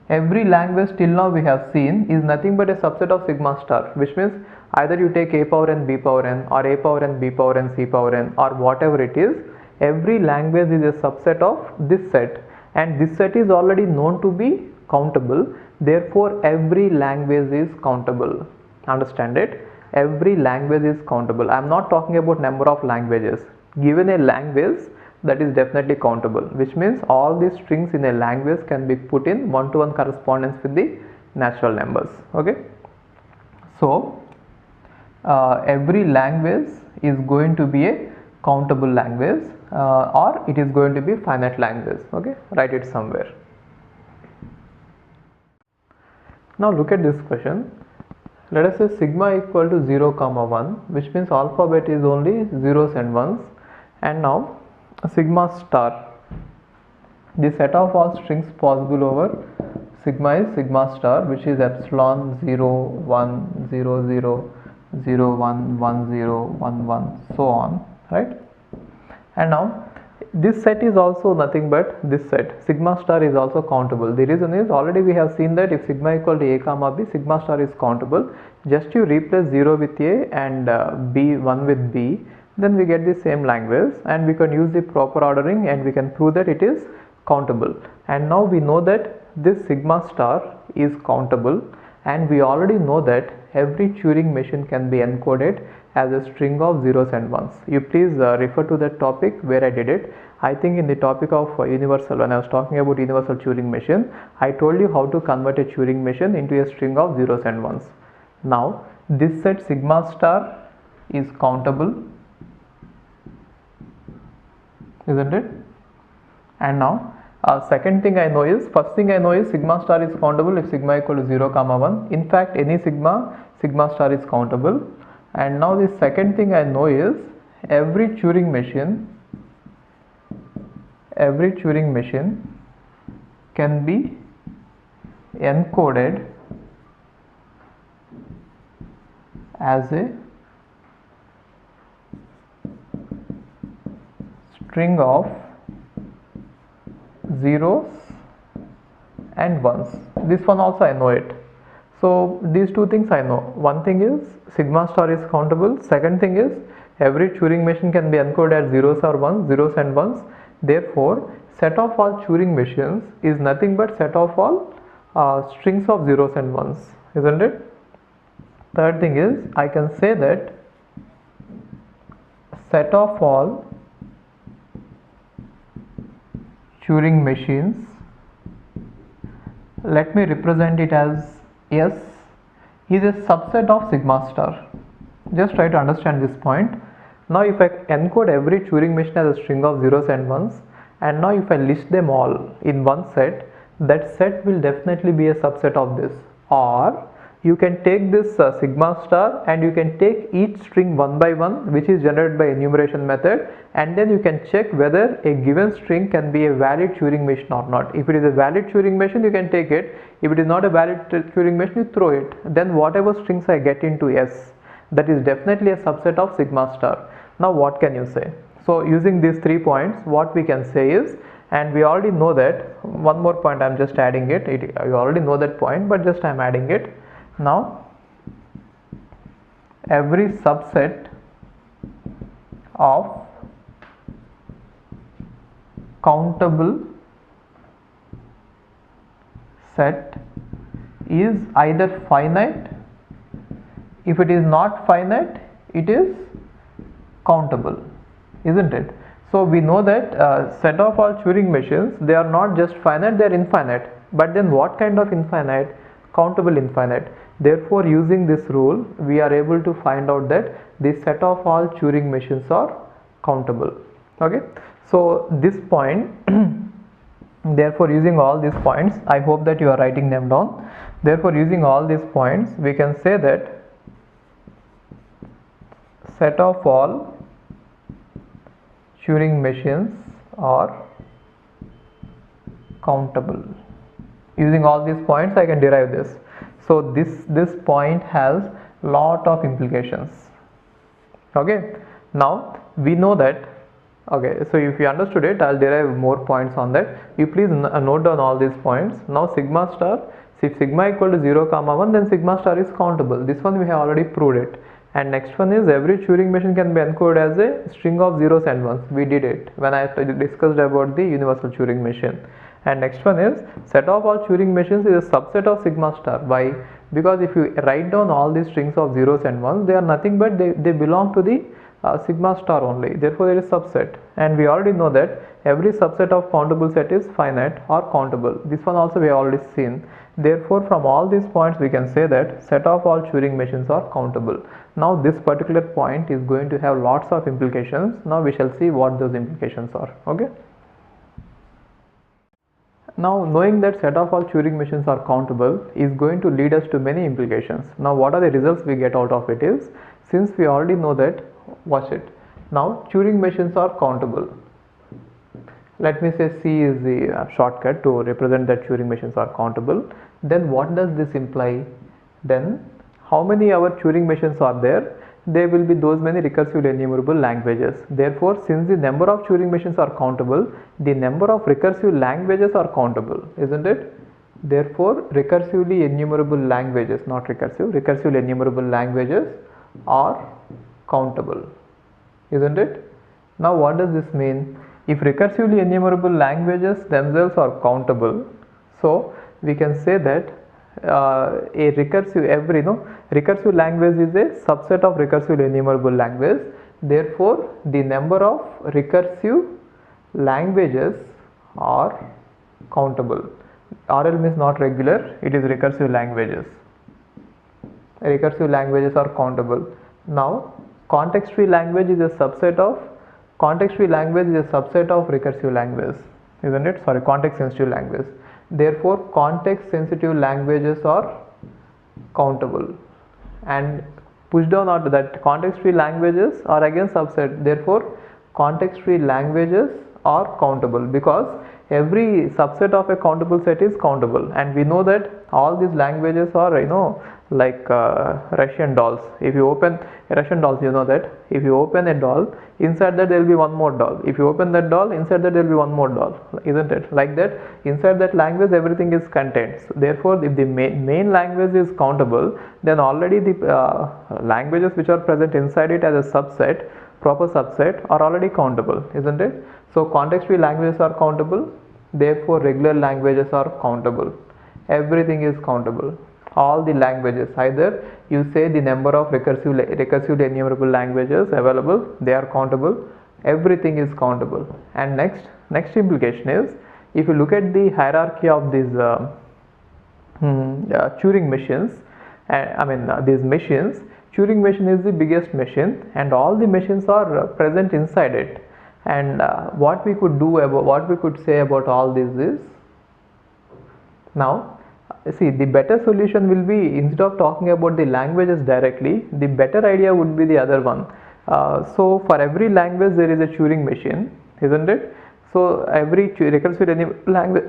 Every language till now we have seen is nothing but a subset of sigma star, which means either you take a power n, b power n, or a power n, b power n, c power n, or whatever it is. Every language is a subset of this set, and this set is already known to be countable. Therefore every language is countable. Understand it? Every language is countable. I am not talking about number of languages. Given a language, that is definitely countable, which means all the strings in a language can be put in one-to-one correspondence with the natural numbers. Okay, so every language is going to be a countable language or it is going to be finite language. Okay, write it somewhere. Now look at this question. Let us say sigma equal to 0 comma 1, which means alphabet is only zeros and ones, and now sigma star, the set of all strings possible over sigma is sigma star, which is epsilon 0 1 0 0 0 1 1 0 1 1 so on, right? And now this set is also nothing but this set sigma star is also countable. The reason is already we have seen that if sigma equal to a comma b, sigma star is countable. Just you replace 0 with a and b 1 with b, then we get the same language and we can use the proper ordering and we can prove that it is countable. And now we know that this sigma star is countable, and we already know that every Turing machine can be encoded as a string of zeros and ones. You please refer to that topic where I did it. I think in the topic of universal, when I was talking about universal Turing machine, I told you how to convert a Turing machine into a string of zeros and ones. Now this set sigma star is countable, isn't it? And now second thing I know is, first thing I know is sigma star is countable if sigma equal to 0 comma 1. In fact, any sigma star is countable. And now the second thing I know is every Turing machine can be encoded as a string of zeros and ones. This one also I know it. So these two things I know. One thing is sigma star is countable. Second thing is every Turing machine can be encoded as zeros or ones, zeros and ones. Therefore, set of all Turing machines is nothing but set of all strings of zeros and ones, isn't it? Third thing is I can say that set of all Turing machines, let me represent it as S, is a subset of sigma star. Just try to understand this point. Now if I encode every Turing machine as a string of zeros and ones, and now if I list them all in one set, that set will definitely be a subset of this. Or you can take this sigma star and you can take each string one by one, which is generated by enumeration method, and then you can check whether a given string can be a valid Turing machine or not. If it is a valid Turing machine, you can take it. If it is not a valid Turing machine, you throw it. Then whatever strings I get into S, that is definitely a subset of sigma star. Now what can you say? So using these 3 points, what we can say is, and we already know that, one more point I am just adding it, you already know that point, but just I am adding it. Now every subset of countable set is either finite. If it is not finite, it is countable, isn't it? So we know that set of all Turing machines, they are not just finite, they are infinite. But then what kind of infinite? Countable infinite. Therefore, using this rule, we are able to find out that the set of all Turing machines are countable. Okay, so this point therefore using all these points, I hope that you are writing them down. Therefore using all these points, we can say that set of all Turing machines are countable. Using all these points, I can derive this. So this point has lot of implications. Okay, now we know that. Okay, so if you understood it, I'll derive more points on that. You please note down all these points. Now sigma star, if sigma equal to 0 comma 1, then sigma star is countable. This one we have already proved it. And next one is every Turing machine can be encoded as a string of zeros and ones. We did it when I discussed about the universal Turing machine. And next one is set of all Turing machines is a subset of sigma star. Why? Because if you write down all these strings of zeros and ones, they are nothing but they belong to the sigma star only. Therefore there is subset, and we already know that every subset of countable set is finite or countable. This one also we have already seen. Therefore, from all these points we can say that set of all Turing machines are countable. Now this particular point is going to have lots of implications. Now we shall see what those implications are. Okay. Now knowing that set of all Turing machines are countable is going to lead us to many implications. Now what are the results we get out of it is, since we already know that, watch it. Now Turing machines are countable. Let me say C is the shortcut to represent that Turing machines are countable. Then what does this imply? Then how many our Turing machines are there? There will be those many recursive enumerable languages. Therefore, since the number of Turing machines are countable, the number of recursive languages are countable, isn't it? Therefore, recursively enumerable languages, not recursive, recursively enumerable languages are countable, isn't it? Now what does this mean? If recursively enumerable languages themselves are countable, so we can say that a recursive language is a subset of recursively enumerable language. Therefore, the number of recursive languages are countable. RL means not regular, it is recursive languages. Recursive languages are countable. Now, context-free language is a subset of recursive language, isn't it? Sorry, context-sensitive language. Therefore, context-sensitive languages are countable, and push down onto that context-free languages are again subset. Therefore, context-free languages are countable, because every subset of a countable set is countable, and we know that all these languages are like Russian dolls. If you open Russian dolls, you know that if you open a doll, inside that there will be one more doll. If you open that doll, inside that there will be one more doll, isn't it? Like that, inside that language everything is contained. So therefore, if the main language is countable, then already the languages which are present inside it as a subset, proper subset, are already countable, isn't it? So context-free languages are countable, therefore regular languages are countable. Everything is countable. All the languages, either you say the number of recursively enumerable languages available, they are countable. Everything is countable. And next implication is, if you look at the hierarchy of these Turing machines, these machines, Turing machine is the biggest machine, and all the machines are present inside it. And what we could say about all this is, now see, the better solution will be, instead of talking about the languages directly, the better idea would be the other one. So for every language there is a Turing machine, isn't it? So every recursively enumerable language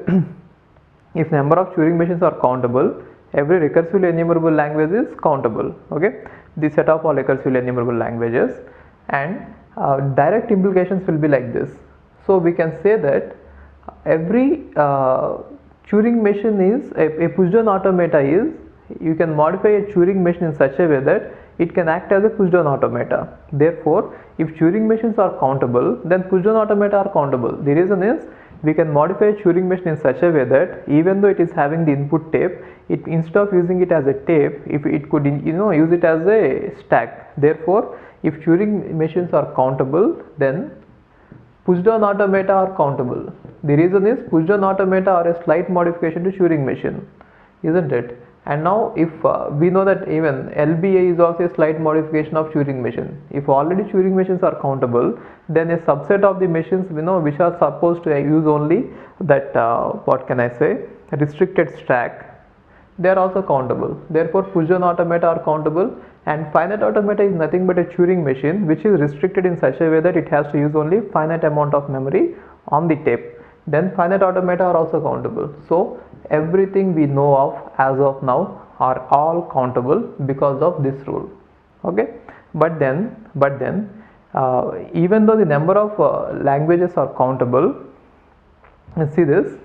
if number of Turing machines are countable, every recursively enumerable language is countable. Okay, the set of all recursively enumerable languages, and direct implications will be like this. So we can say that every Turing machine is a push-down automata is, you can modify a Turing machine in such a way that it can act as a push-down automata. Therefore, if Turing machines are countable, then push-down automata are countable. The reason is, we can modify a Turing machine in such a way that even though it is having the input tape, instead of using it as a tape, if it could use it as a stack. Therefore, if Turing machines are countable, then push-down automata are countable. The reason is, push-down automata are a slight modification to Turing machine, isn't it? And now if we know that even LBA is also a slight modification of Turing machine. If already Turing machines are countable, then a subset of the machines which are supposed to use only that restricted stack, they are also countable. Therefore, push-down automata are countable, and finite automata is nothing but a Turing machine which is restricted in such a way that it has to use only finite amount of memory on the tape. Then finite automata are also countable. So everything we know of as of now are all countable because of this rule. Okay, but then even though the number of languages are countable, see this,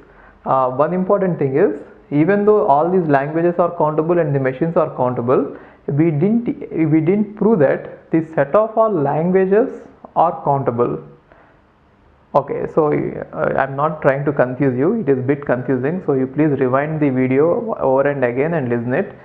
one important thing is, even though all these languages are countable and the machines are countable, we didn't prove that the set of all languages are countable. Okay, so I'm not trying to confuse you, it is a bit confusing, so you please rewind the video over and again and listen it.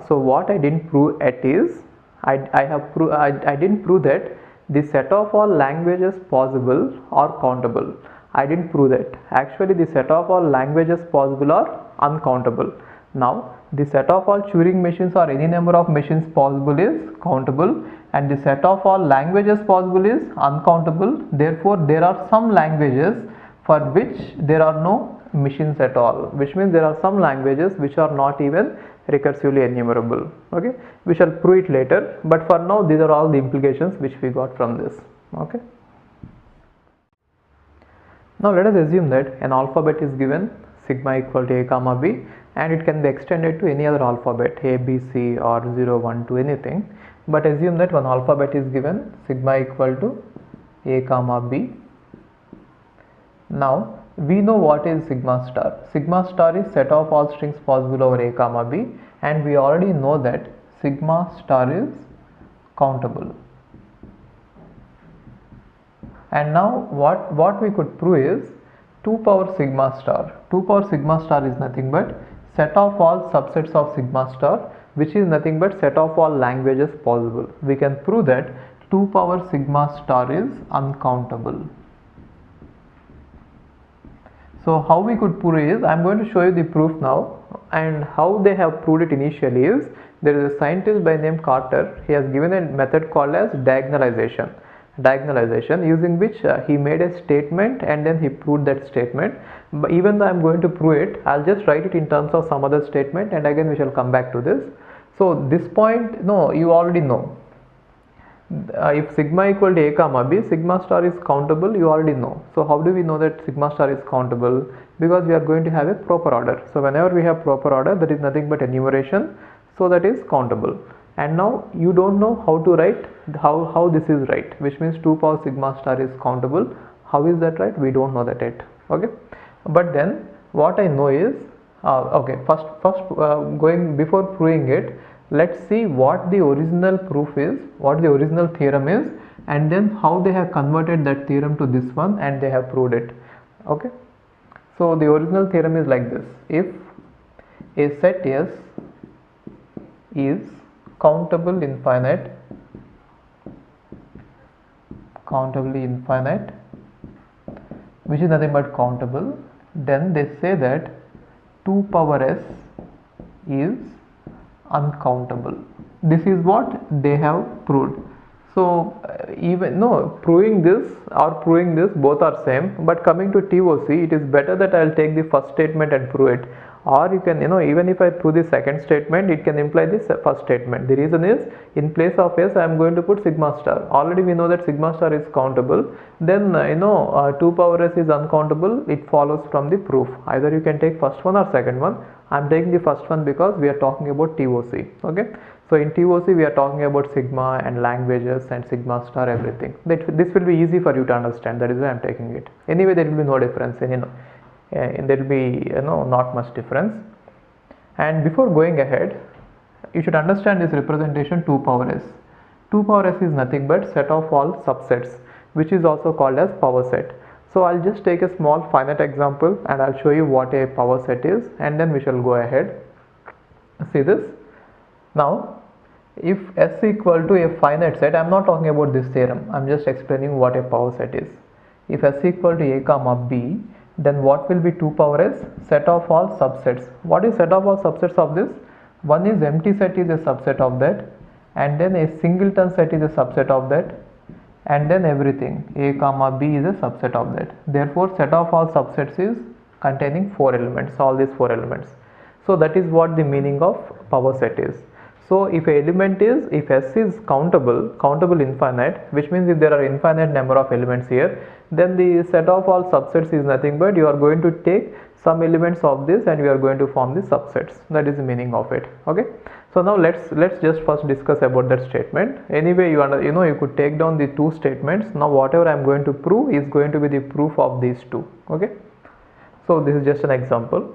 So what I didn't prove it is, I didn't prove that the set of all languages possible are countable. I didn't prove that. Actually, the set of all languages possible are uncountable. Now the set of all Turing machines or any number of machines possible is countable, and the set of all languages possible is uncountable. Therefore there are some languages for which there are no machines at all, which means there are some languages which are not even recursively enumerable. Okay, we shall prove it later, but for now these are all the implications which we got from this. Okay, now let us assume that an alphabet is given sigma equal to a comma b, and it can be extended to any other alphabet a, b, c or 0, 1, 2, anything. But assume that one alphabet is given sigma equal to a comma b. Now we know what is sigma star. Sigma star is set of all strings possible over a comma b, and we already know that sigma star is countable. And now what we could prove is 2 power sigma star. 2 power sigma star is nothing but set of all subsets of sigma star, which is nothing but set of all languages possible. We can prove that 2 power sigma star is uncountable. So how we could prove is, I am going to show you the proof now, and how they have proved it initially is, there is a scientist by name Carter. He has given a method called as diagonalization, using which he made a statement and then he proved that statement. But even though I am going to prove it, I'll just write it in terms of some other statement, and again we shall come back to this. So this point, no, you already know. If sigma equal to a comma b, sigma star is countable, you already know. So how do we know that sigma star is countable? Because we are going to have a proper order. So whenever we have proper order, that is nothing but enumeration, so that is countable. And now you don't know how to write how this is right, which means 2 power sigma star is countable. How is that right? We don't know that yet. Okay, but then what I know is, okay, first going before proving it, let's see what the original proof is, what the original theorem is, and then how they have converted that theorem to this one and they have proved it. Okay, so the original theorem is like this: if a set S is countably infinite, which is nothing but countable, then they say that 2 power s is uncountable. This is what they have proved. So even no, proving this or proving this, both are same, but coming to TOC, it is better that I will take the first statement and prove it. Or you can, even if I prove the second statement, it can imply this first statement. The reason is, in place of s I am going to put sigma star. Already we know that sigma star is countable. Then 2 power s is uncountable. It follows from the proof. Either you can take first one or second one. I am taking the first one because we are talking about TOC. Okay, so in TOC we are talking about sigma and languages and sigma star, everything. This will be easy for you to understand. That is why I am taking it. Anyway, there will be no difference. There will be not much difference. And before going ahead, you should understand this representation 2 power s. 2 power s is nothing but set of all subsets, which is also called as power set. So I'll just take a small finite example and I'll show you what a power set is, and then we shall go ahead. See this. Now if S equal to a finite set, I'm not talking about this theorem, I'm just explaining what a power set is. If S equal to a comma b, then what will be 2 power s? Set of all subsets. What is set of all subsets of this? One is empty set is a subset of that, and then a singleton set is a subset of that, and then everything a comma b is a subset of that. Therefore set of all subsets is containing 4 elements, all these 4 elements. So that is what the meaning of power set is. So if a element is, if S is countable infinite, which means if there are infinite number of elements here, then the set of all subsets is nothing but you are going to take some elements of this and we are going to form the subsets. That is the meaning of it. Okay, so now let's just first discuss about that statement. Anyway, you could take down the 2 statements. Now whatever I am going to prove is going to be the proof of these 2. Okay, so this is just an example.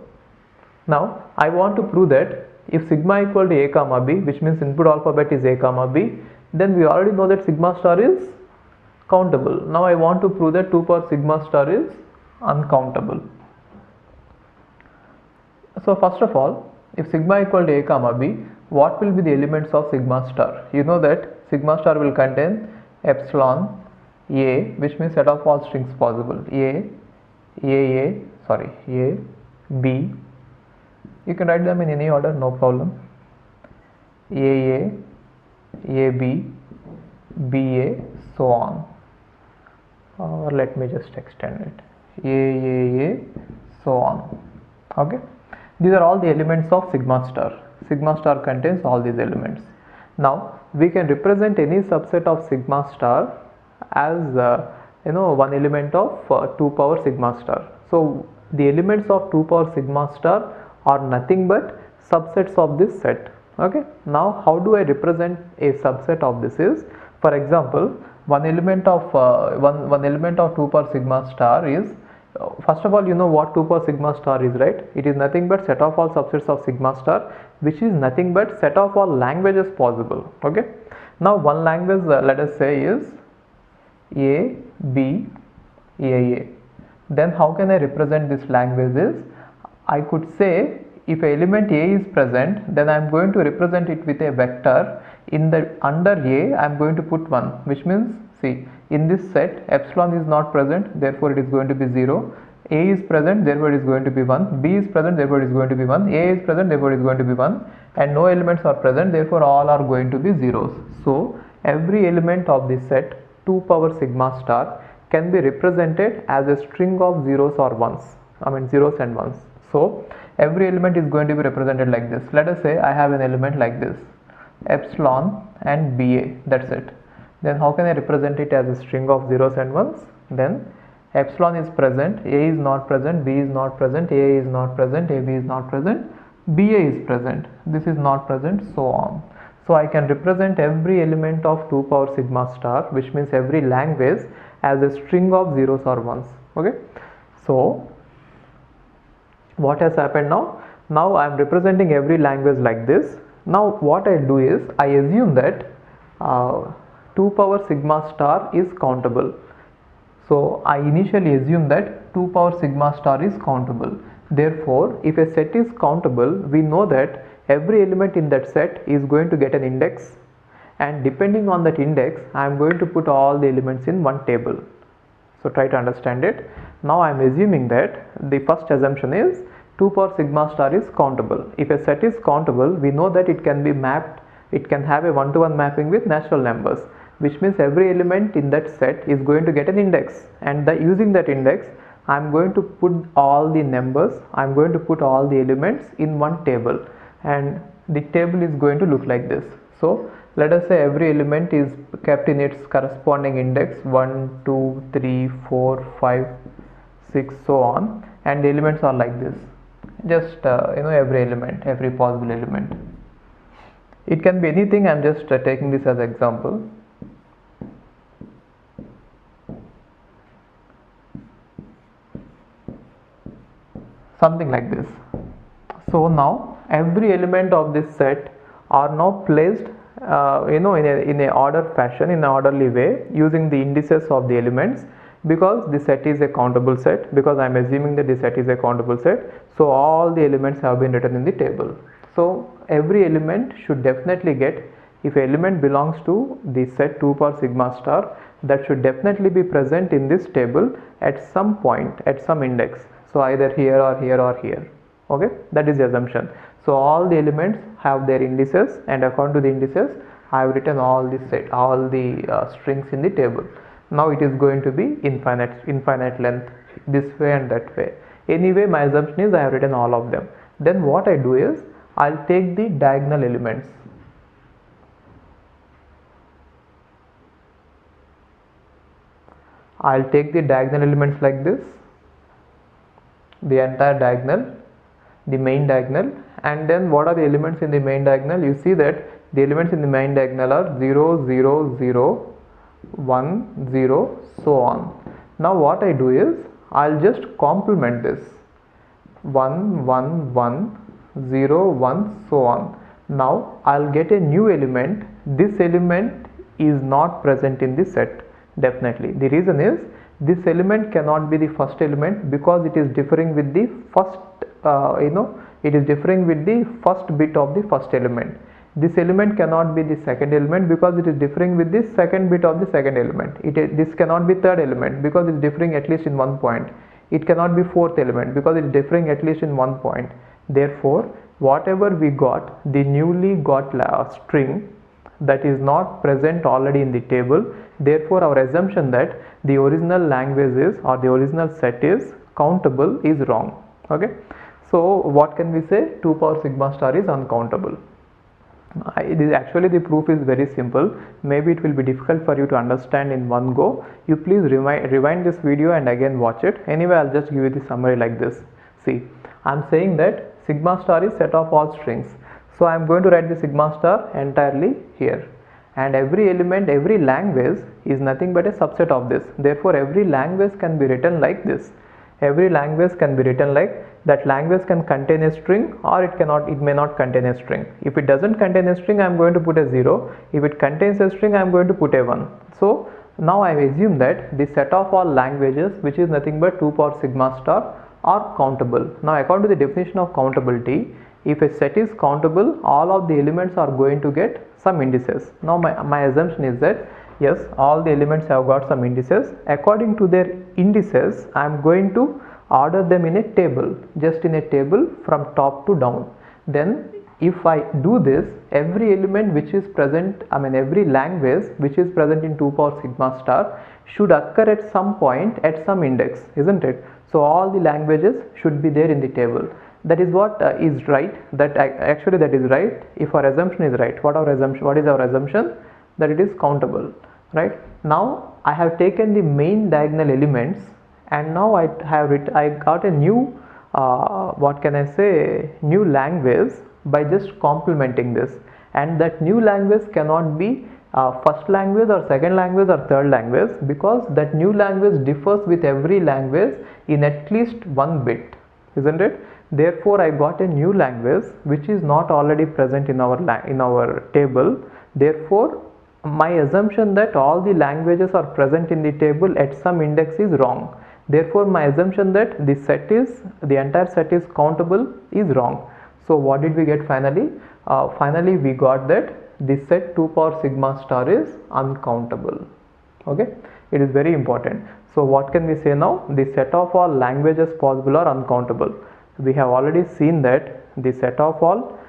Now I want to prove that if sigma equal to a comma b, which means input alphabet is a comma b, then we already know that sigma star is countable. Now I want to prove that 2 power sigma star is uncountable. So first of all, if sigma equal to a comma b, what will be the elements of sigma star? You know that sigma star will contain epsilon a, which means set of all strings possible, a, b, You can write them in any order, no problem. AA, AB, BA, so on. Or let me just extend it. AAA, so on. Okay. These are all the elements of sigma star. Sigma star contains all these elements. Now we can represent any subset of sigma star as one element of 2 power sigma star. So the elements of 2 power sigma star are nothing but subsets of this set. Okay. Now how do I represent a subset of this is, for example, one element of 2 power sigma star is, first of all, you know what 2 power sigma star is, right? It is nothing but set of all subsets of sigma star, which is nothing but set of all languages possible. Okay. Now one language, let us say, is A, B, AA. Then how can I represent this language is, I could say if element A is present, then I am going to represent it with a vector. In the under A, I am going to put 1, which means, see, in this set epsilon is not present, therefore it is going to be 0. A is present, therefore it is going to be 1. B is present, therefore it is going to be 1. A is present, therefore it is going to be 1. And no elements are present, therefore all are going to be zeros. So every element of this set 2 power sigma star can be represented as a string of zeros or ones. I mean zeros and ones. So every element is going to be represented like this. Let us say I have an element like this, epsilon and BA, that's it. Then how can I represent it as a string of zeros and ones? Then epsilon is present, A is not present, B is not present, AA is not present, AB is not present, BA is present, this is not present, so on. So I can represent every element of 2 power sigma star, which means every language, as a string of zeros or ones. Okay. So what has happened now? Now I am representing every language like this. Now what I do is, I assume that 2 power sigma star is countable. So I initially assume that 2 power sigma star is countable. Therefore, if a set is countable, we know that every element in that set is going to get an index, and depending on that index, I am going to put all the elements in one table. So try to understand it. Now I am assuming that the first assumption is 2 power sigma star is countable. If a set is countable, we know that it can be mapped, it can have a one-to-one mapping with natural numbers, which means every element in that set is going to get an index, and using that index, I am going to put all the numbers, I am going to put all the elements in one table, and the table is going to look like this. So let us say every element is kept in its corresponding index 1, 2, 3, 4, 5, 6, so on, and the elements are like this. Just every element, every possible element. It can be anything. I am just taking this as example. Something like this. So now every element of this set are now placed in a order fashion, in an orderly way, using the indices of the elements, because the set is a countable set, because I am assuming that the set is a countable set. So all the elements have been written in the table. So every element should definitely get, if an element belongs to the set 2 power sigma star, that should definitely be present in this table at some point, at some index. So either here or here or here. Okay, that is the assumption. So all the elements have their indices, and according to the indices, I have written all the set, all the strings in the table. Now it is going to be infinite length, this way and that way. Anyway, my assumption is I have written all of them. Then what I do is, I'll take the diagonal elements. I'll take the diagonal elements like this, the entire diagonal, the main diagonal, and then what are the elements in the main diagonal? You see that the elements in the main diagonal are 0, 0, 0, 1, 0, so on. Now what I do is, I'll just complement this 1, 1, 1, 0, 1, so on. Now I'll get a new element. This element is not present in the set, definitely. The reason is, this element cannot be the first element, because it is differing with the first it is differing with the first bit of the first element. This element cannot be the second element, because it is differing with the second bit of the second element. This cannot be third element, because it is differing at least in one point. It cannot be fourth element, because it is differing at least in one point. Therefore, whatever we got, the newly got string that is not present already in the table, therefore our assumption that the original language is, or the original set is countable, is wrong. Okay, so what can we say? 2 power sigma star is uncountable. It is actually, the proof is very simple. Maybe it will be difficult for you to understand in one go. You please rewind this video and again watch it. Anyway, I'll just give you the summary like this. See, I'm saying that sigma star is set of all strings. So I'm going to write the sigma star entirely here. And every element, every language is nothing but a subset of this. Therefore, every language can be written like this. Every language can be written like that. Language can contain a string, or it may not contain a string. If it doesn't contain a string, I am going to put a 0. If it contains a string, I am going to put a 1. So now I assume that the set of all languages, which is nothing but 2 power sigma star, are countable. Now according to the definition of countability, if a set is countable, all of the elements are going to get some indices. Now my assumption is that yes, all the elements have got some indices. According to their indices, I am going to order them in a table, just in a table from top to down. Then if I do this, every element which is present, every language which is present in 2 power sigma star should occur at some point at some index, isn't it? So all the languages should be there in the table. That is what is right. Actually that is right if our assumption is right. What is our assumption? That it is countable, right? Now I have taken the main diagonal elements, and now I got a new new language by just complementing this. And that new language cannot be first language or second language or third language, because that new language differs with every language in at least 1 bit, isn't it? Therefore, I got a new language which is not already present in our table. Therefore, my assumption that all the languages are present in the table at some index is wrong. Therefore, my assumption that the entire set is countable is wrong. So what did we get finally? Finally, we got that the set 2 power sigma star is uncountable. Okay, it is very important. So what can we say now? The set of all languages possible are uncountable. We have already seen that the set of all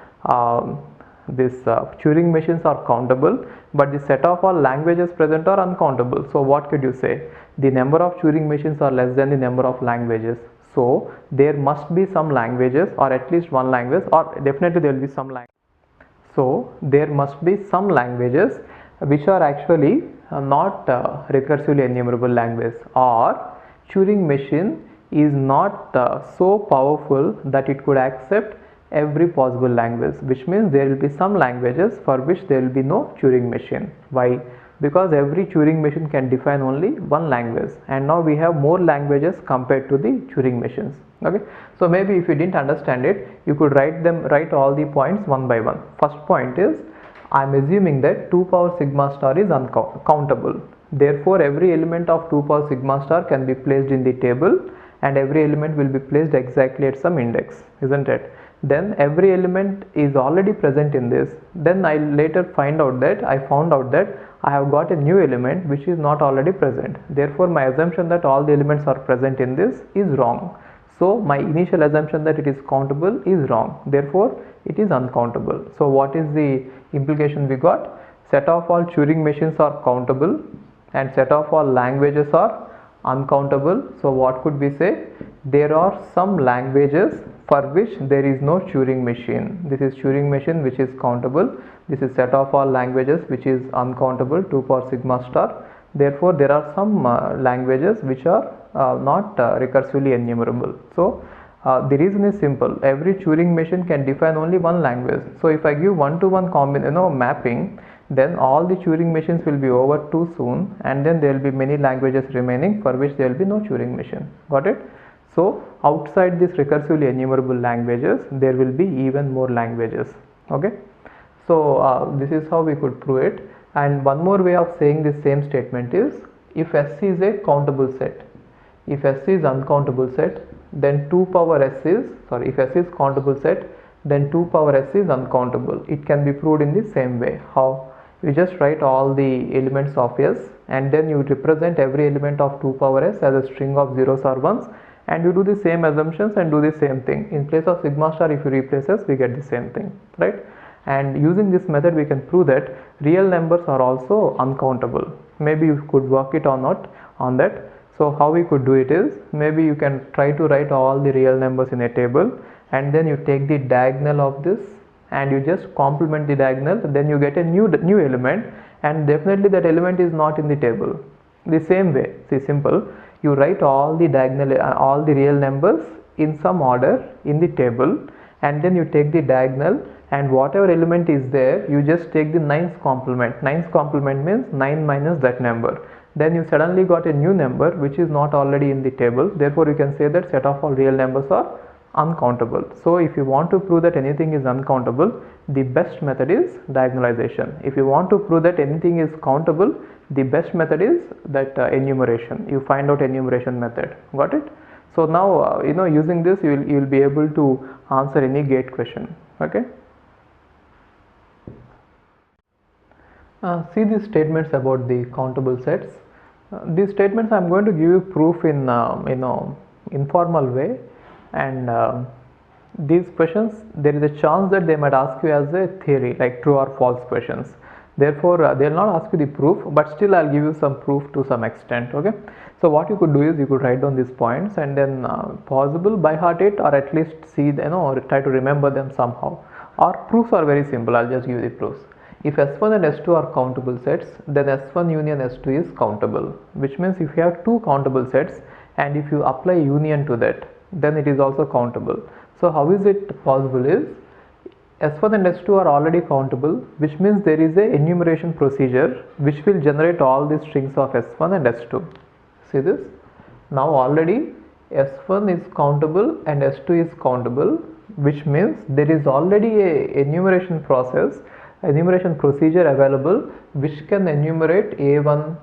Turing machines are countable, but the set of all languages present are uncountable. So what could you say? The number of Turing machines are less than the number of languages. So there must be some languages, or at least one language, or definitely there will be some language. So there must be some languages which are actually not recursively enumerable language, or Turing machine is not so powerful that it could accept every possible language, which means there will be some languages for which there will be no Turing machine. Why? Because every Turing machine can define only one language, and now we have more languages compared to the Turing machines. Okay, so maybe if you didn't understand it, you could write all the points one by one. First point is, I am assuming that 2 power sigma star is uncountable. Therefore, every element of 2 power sigma star can be placed in the table, and every element will be placed exactly at some index, isn't it? Then every element is already present in this. Then I later found out that I have got a new element which is not already present. Therefore, my assumption that all the elements are present in this is wrong. So my initial assumption that it is countable is wrong. Therefore, it is uncountable. So what is the implication we got? Set of all Turing machines are countable, and set of all languages are uncountable. So what could we say? There are some languages for which there is no Turing machine. This is Turing machine which is countable. This is set of all languages which is uncountable, 2 power sigma star. Therefore, there are some languages which are not recursively enumerable. So the reason is simple. Every Turing machine can define only one language. So if I give one-to-one mapping, then all the Turing machines will be over too soon, and then there will be many languages remaining for which there will be no Turing machine. Got it? So outside these recursively enumerable languages, there will be even more languages. Okay, so this is how we could prove it. And one more way of saying this same statement is, if S is a countable set, if S is uncountable set, then 2 power S is, if S is countable set, then 2 power S is uncountable. It can be proved in the same way. How? You just write all the elements of S, and then you represent every element of 2 power S as a string of zeros or ones, and you do the same assumptions and do the same thing. In place of sigma star, if you replace s, we get the same thing, right? And using this method we can prove that real numbers are also uncountable. Maybe you could work it or not on that. So how we could do it is, maybe you can try to write all the real numbers in a table, and then you take the diagonal of this and you just complement the diagonal, then you get a new element, and definitely that element is not in the table. The same way, see, simple, you write all the diagonal all the real numbers in some order in the table, and then you take the diagonal, and whatever element is there, you just take the 9th complement. 9th complement means 9 minus that number. Then you suddenly got a new number which is not already in the table. Therefore you can say that set of all real numbers are uncountable. So if you want to prove that anything is uncountable, the best method is diagonalization. If you want to prove that anything is countable, the best method is that enumeration. You find out enumeration method. Got it? So now using this you will be able to answer any gate question. Okay. See these statements about the countable sets. These statements I am going to give you proof in informal way, and these questions there is a chance that they might ask you as a theory, like true or false questions. Therefore they will not ask you the proof, but still I will give you some proof to some extent. Okay. So what you could do is you could write down these points and then possible by heart it, or at least see or try to remember them somehow. Our proofs are very simple. I'll just give you the proofs. If S1 and S2 are countable sets, then S1 union S2 is countable, which means if you have two countable sets and if you apply union to that, then it is also countable. So how is it possible is, S1 and S2 are already countable, which means there is a enumeration procedure which will generate all the strings of S1 and S2. See this? Now already S1 is countable and S2 is countable, which means there is already a enumeration procedure available which can enumerate A1,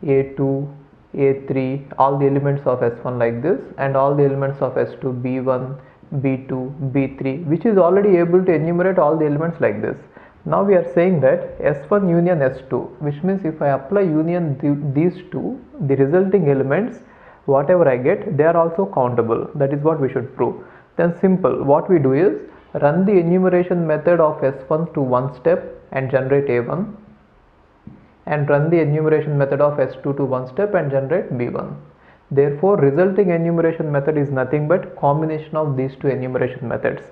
A2, A3, all the elements of S1 like this, and all the elements of S2, B1, B2, B3, which is already able to enumerate all the elements like this. Now we are saying that S1 union S2, which means if I apply union these two, the resulting elements, whatever I get, they are also countable. That is what we should prove. Then simple, what we do is run the enumeration method of S1 to one step and generate A1, and run the enumeration method of S2 to one step and generate B1. Therefore resulting enumeration method is nothing but combination of these two enumeration methods.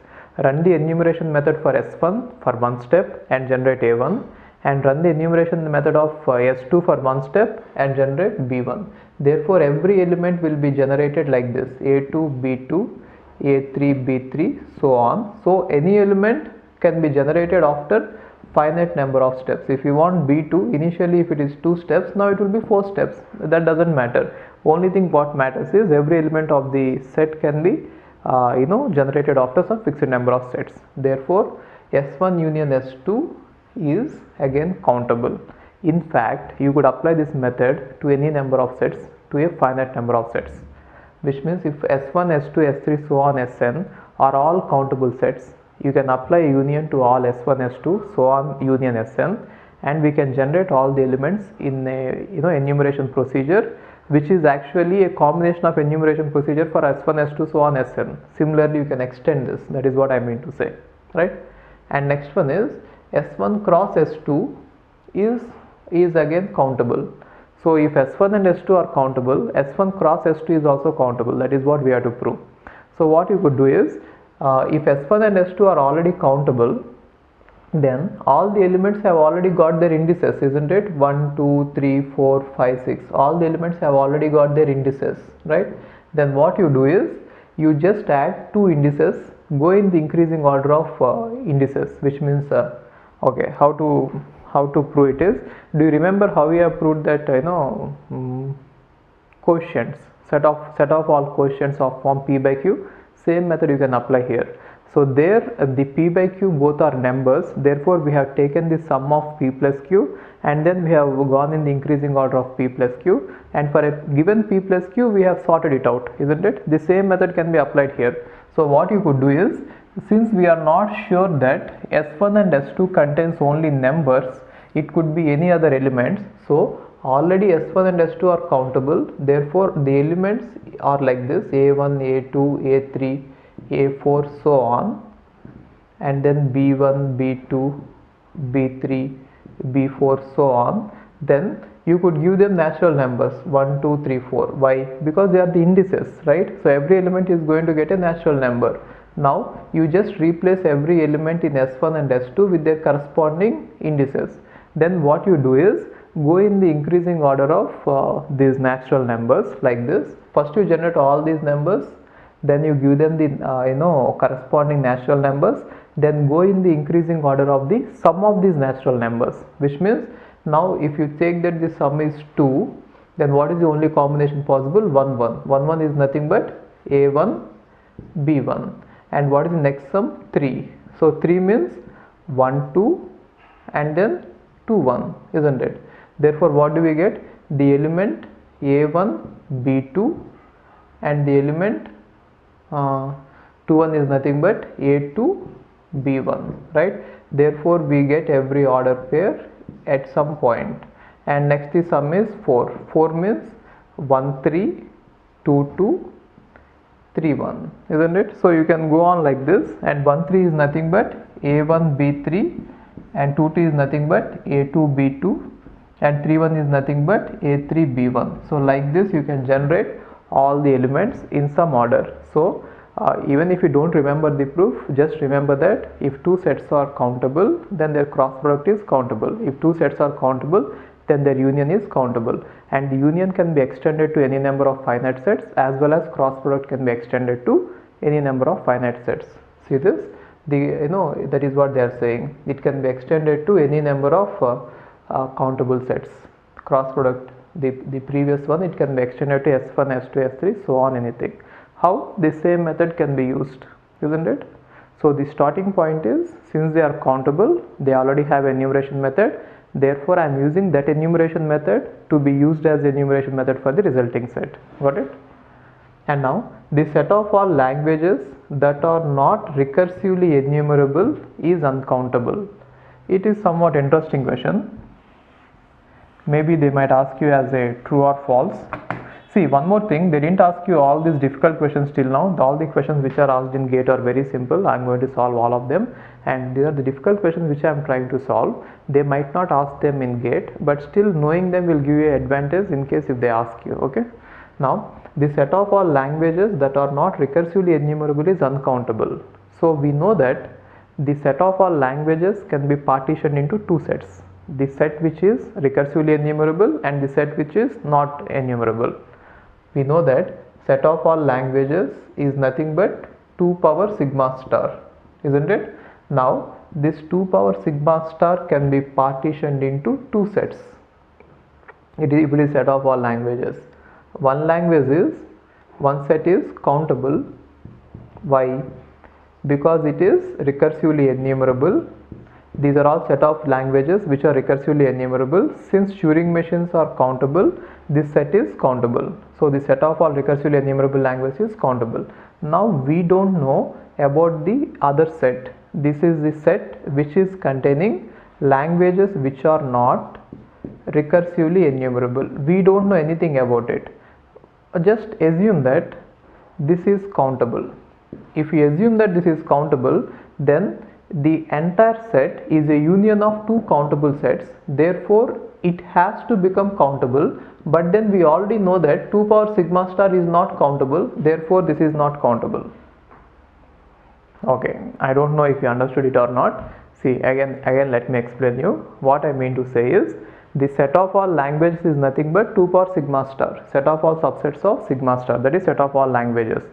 Run the enumeration method for S1 for one step and generate A1, and run the enumeration method of S2 for one step and generate B1. Therefore every element will be generated like this: A2, B2, A3, B3, so on. So any element can be generated after finite number of steps. If you want B2, initially if it is 2 steps, now it will be 4 steps. That doesn't matter. Only thing what matters is every element of the set can be generated after some fixed number of sets. Therefore S1 union S2 is again countable. In fact, you could apply this method to any number of sets, to a finite number of sets, which means if S1, S2, S3, so on Sn are all countable sets, you can apply union to all S1, S2, so on union Sn, and we can generate all the elements in a enumeration procedure, which is actually a combination of enumeration procedure for S1, S2, so on Sn. Similarly, you can extend this. That is what I mean to say, right? And next one is S1 cross S2 is again countable. So if S1 and S2 are countable, S1 cross S2 is also countable. That is what we have to prove. So what you could do is, if S1 and S2 are already countable, then all the elements have already got their indices, isn't it? 1, 2, 3, 4, 5, 6. All the elements have already got their indices, right? Then what you do is, you just add 2 indices, go in the increasing order of indices, which means, okay, how to prove it is, do you remember how we have proved that quotients, set of all quotients of form P by Q? Same method you can apply here. So there the P by Q both are numbers, therefore we have taken the sum of P plus Q, and then we have gone in the increasing order of P plus Q, and for a given P plus Q we have sorted it out, isn't it? The same method can be applied here. So what you could do is, since we are not sure that S1 and S2 contains only numbers, it could be any other elements, so already S1 and S2 are countable, therefore the elements are like this: A1, A2, A3, A4, so on, and then B1, B2, B3, B4, so on. Then you could give them natural numbers 1, 2, 3, 4. Why? Because they are the indices, right? So every element is going to get a natural number. Now you just replace every element in S1 and S2 with their corresponding indices. Then what you do is go in the increasing order of these natural numbers like this. First you generate all these numbers, then you give them the corresponding natural numbers, then go in the increasing order of the sum of these natural numbers, which means now if you take that the sum is 2, then what is the only combination possible? 1 1. 1 1 is nothing but A1 B1, and what is the next sum? 3. So 3 means 1 2 and then 2 1, isn't it? Therefore what do we get? The element A1 B2 and the element 2 1 is nothing but A2 B1, right? Therefore we get every order pair at some point. And next the sum is 4. 4 means 1 3 2 2 3 1, isn't it? So you can go on like this, and 1 3 is nothing but A1 B3 and 2 2 is nothing but A2 B2 and 3 1 is nothing but A3 B1. So like this you can generate all the elements in some order. So even if you don't remember the proof, just remember that if two sets are countable, then their cross product is countable. If two sets are countable, then their union is countable, and the union can be extended to any number of finite sets, as well as cross product can be extended to any number of finite sets. See this? That is what they are saying. It can be extended to any number of countable sets. Cross product, the previous one, it can be extended to S1, S2, S3, so on, anything. How? The same method can be used, isn't it? So the starting point is, since they are countable, they already have enumeration method, therefore I am using that enumeration method to be used as enumeration method for the resulting set. Got it? And now the set of all languages that are not recursively enumerable is uncountable. It is somewhat interesting question. Maybe they might ask you as a true or false. See, one more thing, they didn't ask you all these difficult questions till now. All the questions which are asked in GATE are very simple. I am going to solve all of them, and these are the difficult questions which I am trying to solve. They might not ask them in GATE, but still knowing them will give you an advantage in case if they ask you. Okay. Now, the set of all languages that are not recursively enumerable is uncountable. So we know that the set of all languages can be partitioned into two sets: the set which is recursively enumerable and the set which is not enumerable. We know that set of all languages is nothing but 2 power sigma star, isn't it? Now this 2 power sigma star can be partitioned into two sets. It is set of all languages. One set is countable. Why? Because it is recursively enumerable. These are all set of languages which are recursively enumerable. Since Turing machines are countable, this set is countable. So the set of all recursively enumerable languages is countable. Now we don't know about the other set. This is the set which is containing languages which are not recursively enumerable. We don't know anything about it. Just assume that this is countable. If we assume that this is countable, then the entire set is a union of two countable sets. Therefore it has to become countable, but then we already know that 2 power sigma star is not countable, therefore this is not countable. Okay, I don't know if you understood it or not. See, again let me explain you. What I mean to say is, the set of all languages is nothing but 2 power sigma star, set of all subsets of sigma star, that is set of all languages.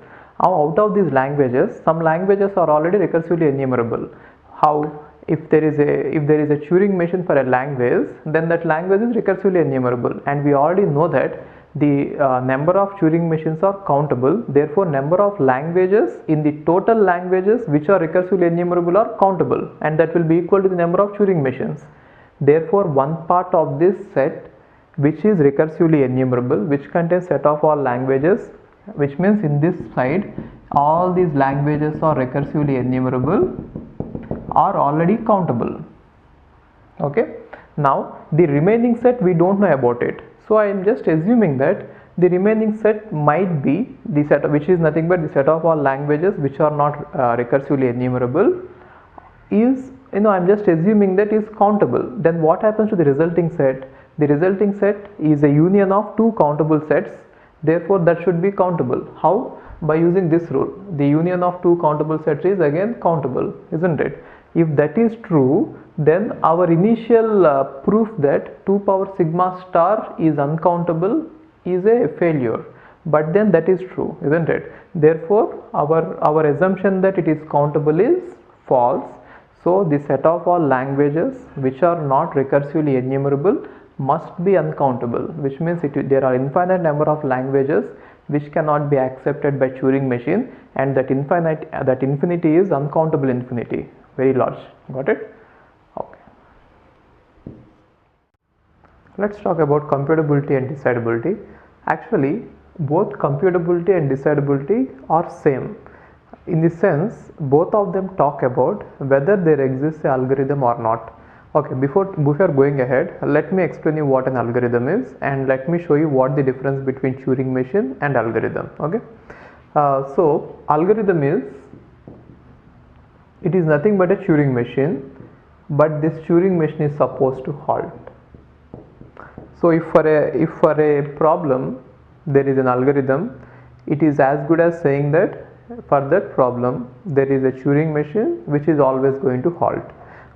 Now out of these languages, some languages are already recursively enumerable. How? If there is a Turing machine for a language, then that language is recursively enumerable, and we already know that the number of Turing machines are countable. Therefore number of languages in the total languages which are recursively enumerable are countable, and that will be equal to the number of Turing machines. Therefore one part of this set which is recursively enumerable, which contains set of all languages, which means in this side all these languages are recursively enumerable, are already countable. Okay. Now the remaining set we don't know about it, so I am just assuming that the remaining set might be the set which is nothing but the set of all languages which are not recursively enumerable is, I'm just assuming that is countable. Then what happens to the resulting set? The resulting set is a union of two countable sets, therefore that should be countable. How? By using this rule, the union of two countable sets is again countable, isn't it? If that is true, then our initial proof that 2 power sigma star is uncountable is a failure, but then that is true, isn't it? Therefore our assumption that it is countable is false. So the set of all languages which are not recursively enumerable must be uncountable, which means there are infinite number of languages which cannot be accepted by Turing machine, and that infinity is uncountable infinity, very large. Got it? Okay. Let's talk about computability and decidability. Actually, both computability and decidability are same. In the sense, both of them talk about whether there exists an algorithm or not. Okay, before going ahead, let me explain you what an algorithm is, and let me show you what the difference between Turing machine and algorithm. Okay, so algorithm is nothing but a Turing machine, but this Turing machine is supposed to halt. So if for a problem there is an algorithm, it is as good as saying that for that problem there is a Turing machine which is always going to halt.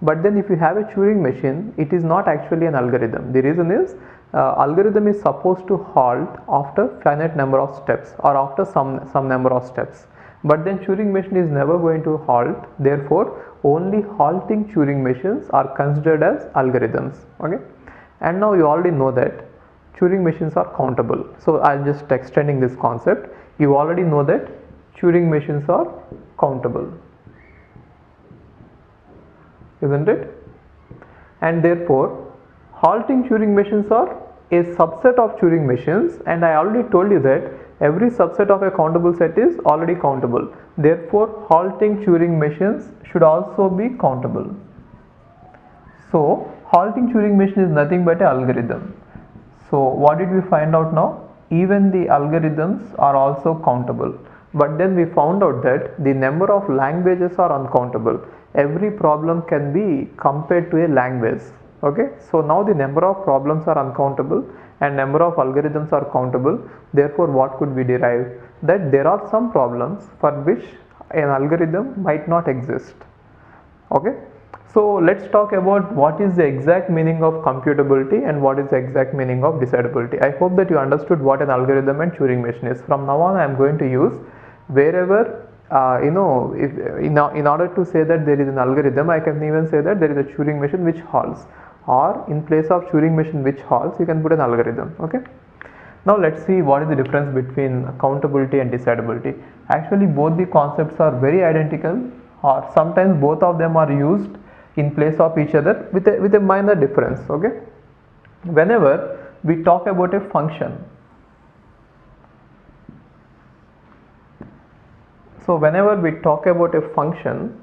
But then if you have a Turing machine, it is not actually an algorithm. The reason is algorithm is supposed to halt after finite number of steps or after some number of steps. But then Turing machine is never going to halt. Therefore, only halting Turing machines are considered as algorithms. Okay, and now you already know that Turing machines are countable. So I am just extending this concept. You already know that Turing machines are countable, isn't it? And therefore halting Turing machines are a subset of Turing machines, and I already told you that every subset of a countable set is already countable. Therefore halting Turing machines should also be countable. So halting Turing machine is nothing but an algorithm. So what did we find out now? Even the algorithms are also countable. But then we found out that the number of languages are uncountable. Every problem can be compared to a language. Okay, so now the number of problems are uncountable and number of algorithms are countable. Therefore what could we derive? That there are some problems for which an algorithm might not exist. Okay, so let's talk about what is the exact meaning of computability and what is the exact meaning of decidability. I hope that you understood what an algorithm and Turing machine is. From now on I am going to use wherever in order to say that there is an algorithm, I can even say that there is a Turing machine which halts, or in place of Turing machine which halts, you can put an algorithm. Okay, now let's see what is the difference between countability and decidability. Actually both the concepts are very identical, or sometimes both of them are used in place of each other with a minor difference. Okay, whenever we talk about a function, so whenever we talk about a function,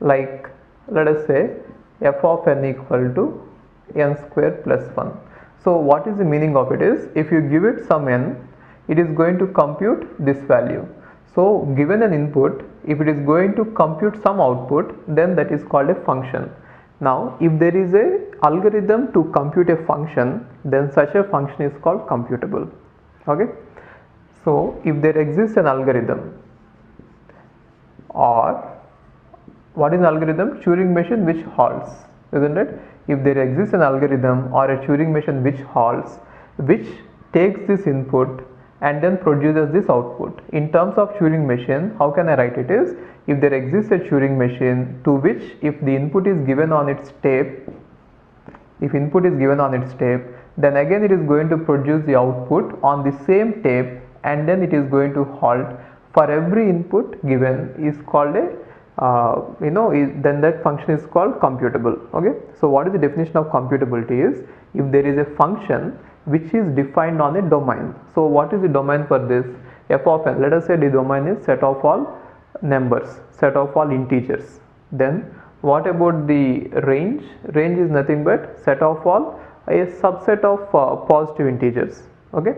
like let us say f of n equal to n square plus 1. So what is the meaning of it is, if you give it some n, it is going to compute this value. So given an input, if it is going to compute some output, then that is called a function. Now if there is a algorithm to compute a function, then such a function is called computable. Okay, so if there exists an algorithm, or what is an algorithm? Turing machine which halts, isn't it? If there exists an algorithm or a Turing machine which halts, which takes this input and then produces this output. In terms of Turing machine, how can I write it is, if there exists a Turing machine to which if the input is given on its tape, then again it is going to produce the output on the same tape, and then it is going to halt for every input given is called a then that function is called computable. Okay, so what is the definition of computability is, if there is a function which is defined on a domain. So what is the domain for this? F of n, let us say the domain is set of all numbers, set of all integers. Then What about the range? Range is nothing but set of all a subset of positive integers. Okay,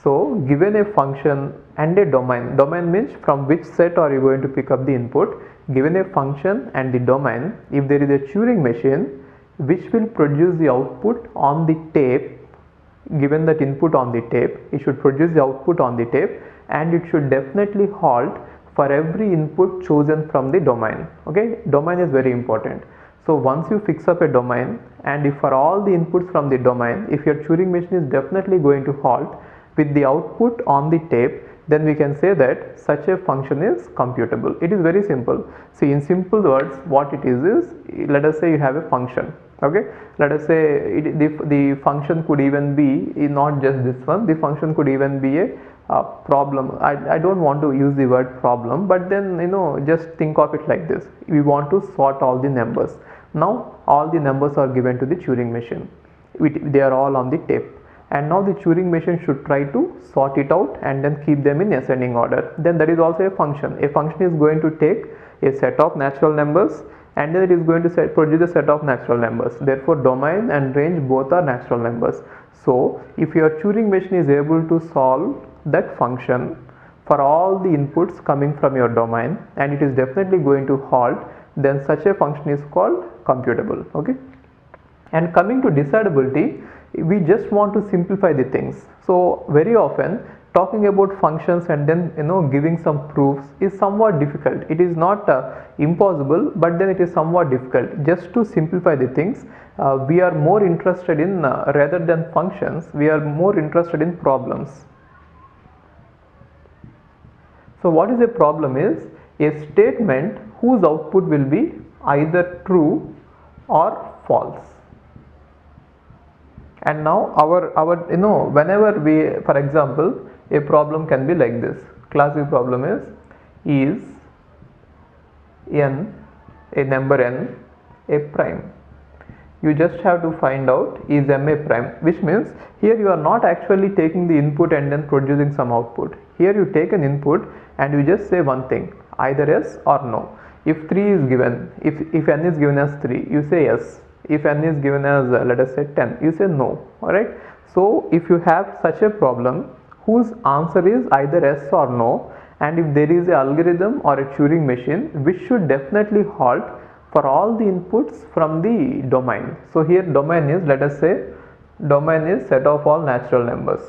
so given a function and a domain, domain means from which set are you going to pick up the input. Given a function and the domain, if there is a Turing machine which will produce the output on the tape, given that input on the tape, it should produce the output on the tape, and it should definitely halt for every input chosen from the domain. Okay, domain is very important. So once you fix up a domain, and if for all the inputs from the domain, if your Turing machine is definitely going to halt with the output on the tape, then we can say that such a function is computable. It is very simple. See, in simple words, what it is let us say you have a function. Okay, let us say the function could even be not just this one, the function could even be a problem. I don't want to use the word problem, but then just think of it like this. We want to sort all the numbers. Now all the numbers are given to the Turing machine. They are all on the tape, and now the Turing machine should try to sort it out and then keep them in ascending order. Then that is also a function. A function is going to take a set of natural numbers, and then it is going to produce a set of natural numbers. Therefore domain and range both are natural numbers. So if your Turing machine is able to solve that function for all the inputs coming from your domain, and it is definitely going to halt, then such a function is called computable. Okay, and coming to decidability, we just want to simplify the things. So very often talking about functions and then giving some proofs is somewhat difficult. It is not impossible, but then it is somewhat difficult. Just to simplify the things, we are more interested in rather than functions, we are more interested in problems. So what is a problem is a statement whose output will be either true or false. And now our whenever we, for example, a problem can be like this. Classic problem is n, a number n, a prime? You just have to find out is m a prime, which means here you are not actually taking the input and then producing some output. Here you take an input and you just say one thing, either yes or no. If 3 is given, if n is given as 3, you say yes. If n is given as let us say 10, you say no. Alright, so if you have such a problem whose answer is either yes or no, and if there is an algorithm or a Turing machine which should definitely halt for all the inputs from the domain. So here domain is, let us say domain is set of all natural numbers.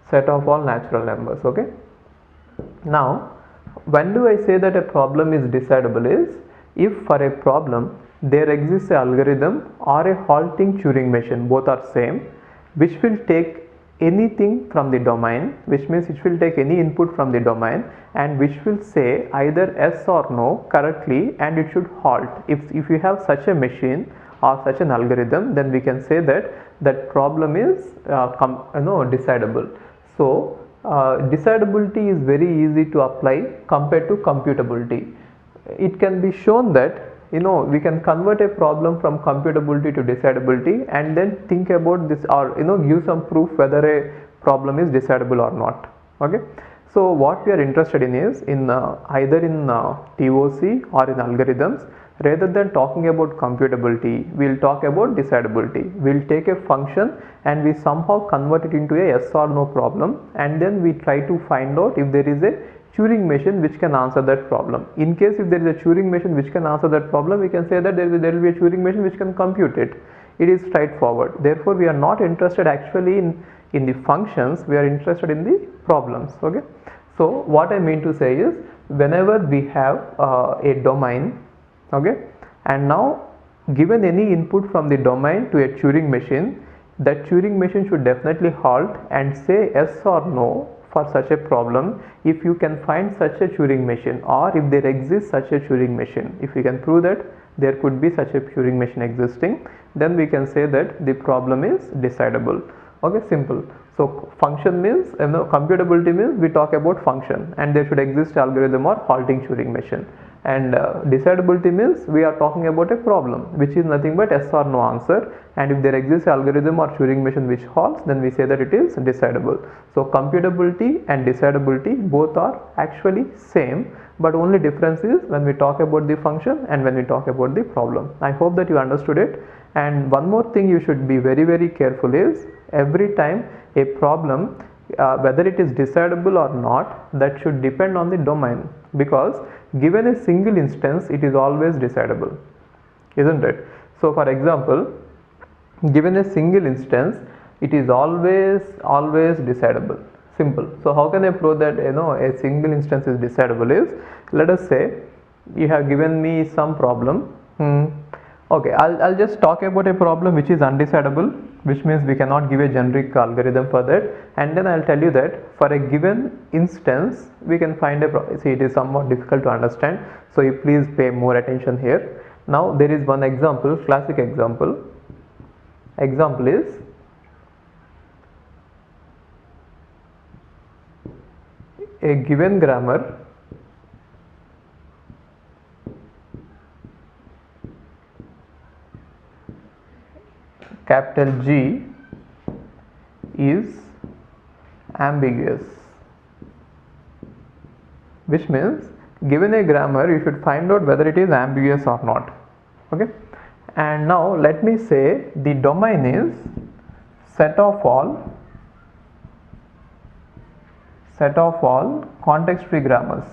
Set of all natural numbers. Okay, now when do I say that a problem is decidable is if for a problem there exists an algorithm or a halting Turing machine, both are same, which will take anything from the domain, which means it will take any input from the domain and which will say either yes or no correctly, and it should halt. If you have such a machine or such an algorithm, then we can say that that problem is decidable. So decidability is very easy to apply compared to computability. It can be shown that we can convert a problem from computability to decidability and then think about this, or give some proof whether a problem is decidable or not. Okay, so what we are interested in is either in TOC or in algorithms. Rather than talking about computability, we will talk about decidability. We will take a function and we somehow convert it into a yes or no problem, and then we try to find out if there is a Turing machine which can answer that problem. In case if there is a Turing machine which can answer that problem, we can say that there will be a Turing machine which can compute it. It is straightforward. Therefore we are not interested actually in the functions, we are interested in the problems. Okay, so what I mean to say is whenever we have a domain, okay, and now given any input from the domain to a Turing machine, that Turing machine should definitely halt and say yes or no for such a problem if you can find such a Turing machine, or if there exists such a Turing machine. If we can prove that there could be such a Turing machine existing, then we can say that the problem is decidable. Okay, simple. So function means, computability means we talk about function and there should exist algorithm or halting Turing machine. and decidability means we are talking about a problem which is nothing but yes or no answer, and if there exists algorithm or Turing machine which halts, then we say that it is decidable. So computability and decidability both are actually same, but only difference is when we talk about the function and when we talk about the problem. I hope that you understood it. And one more thing you should be very careful is every time a problem, whether it is decidable or not, that should depend on the domain, because given a single instance it is always decidable, isn't it? So for example, given a single instance it is always decidable. Simple. So how can I prove that a single instance is decidable is, let us say you have given me some problem. Okay, I'll just talk about a problem which is undecidable, which means we cannot give a generic algorithm for that, and then I'll tell you that for a given instance we can find a see, it is somewhat difficult to understand, so you please pay more attention here. Now there is one example, classic example. Example is a given grammar capital G is ambiguous, which means given a grammar you should find out whether it is ambiguous or not. Okay, and now let me say the domain is set of all context free grammars.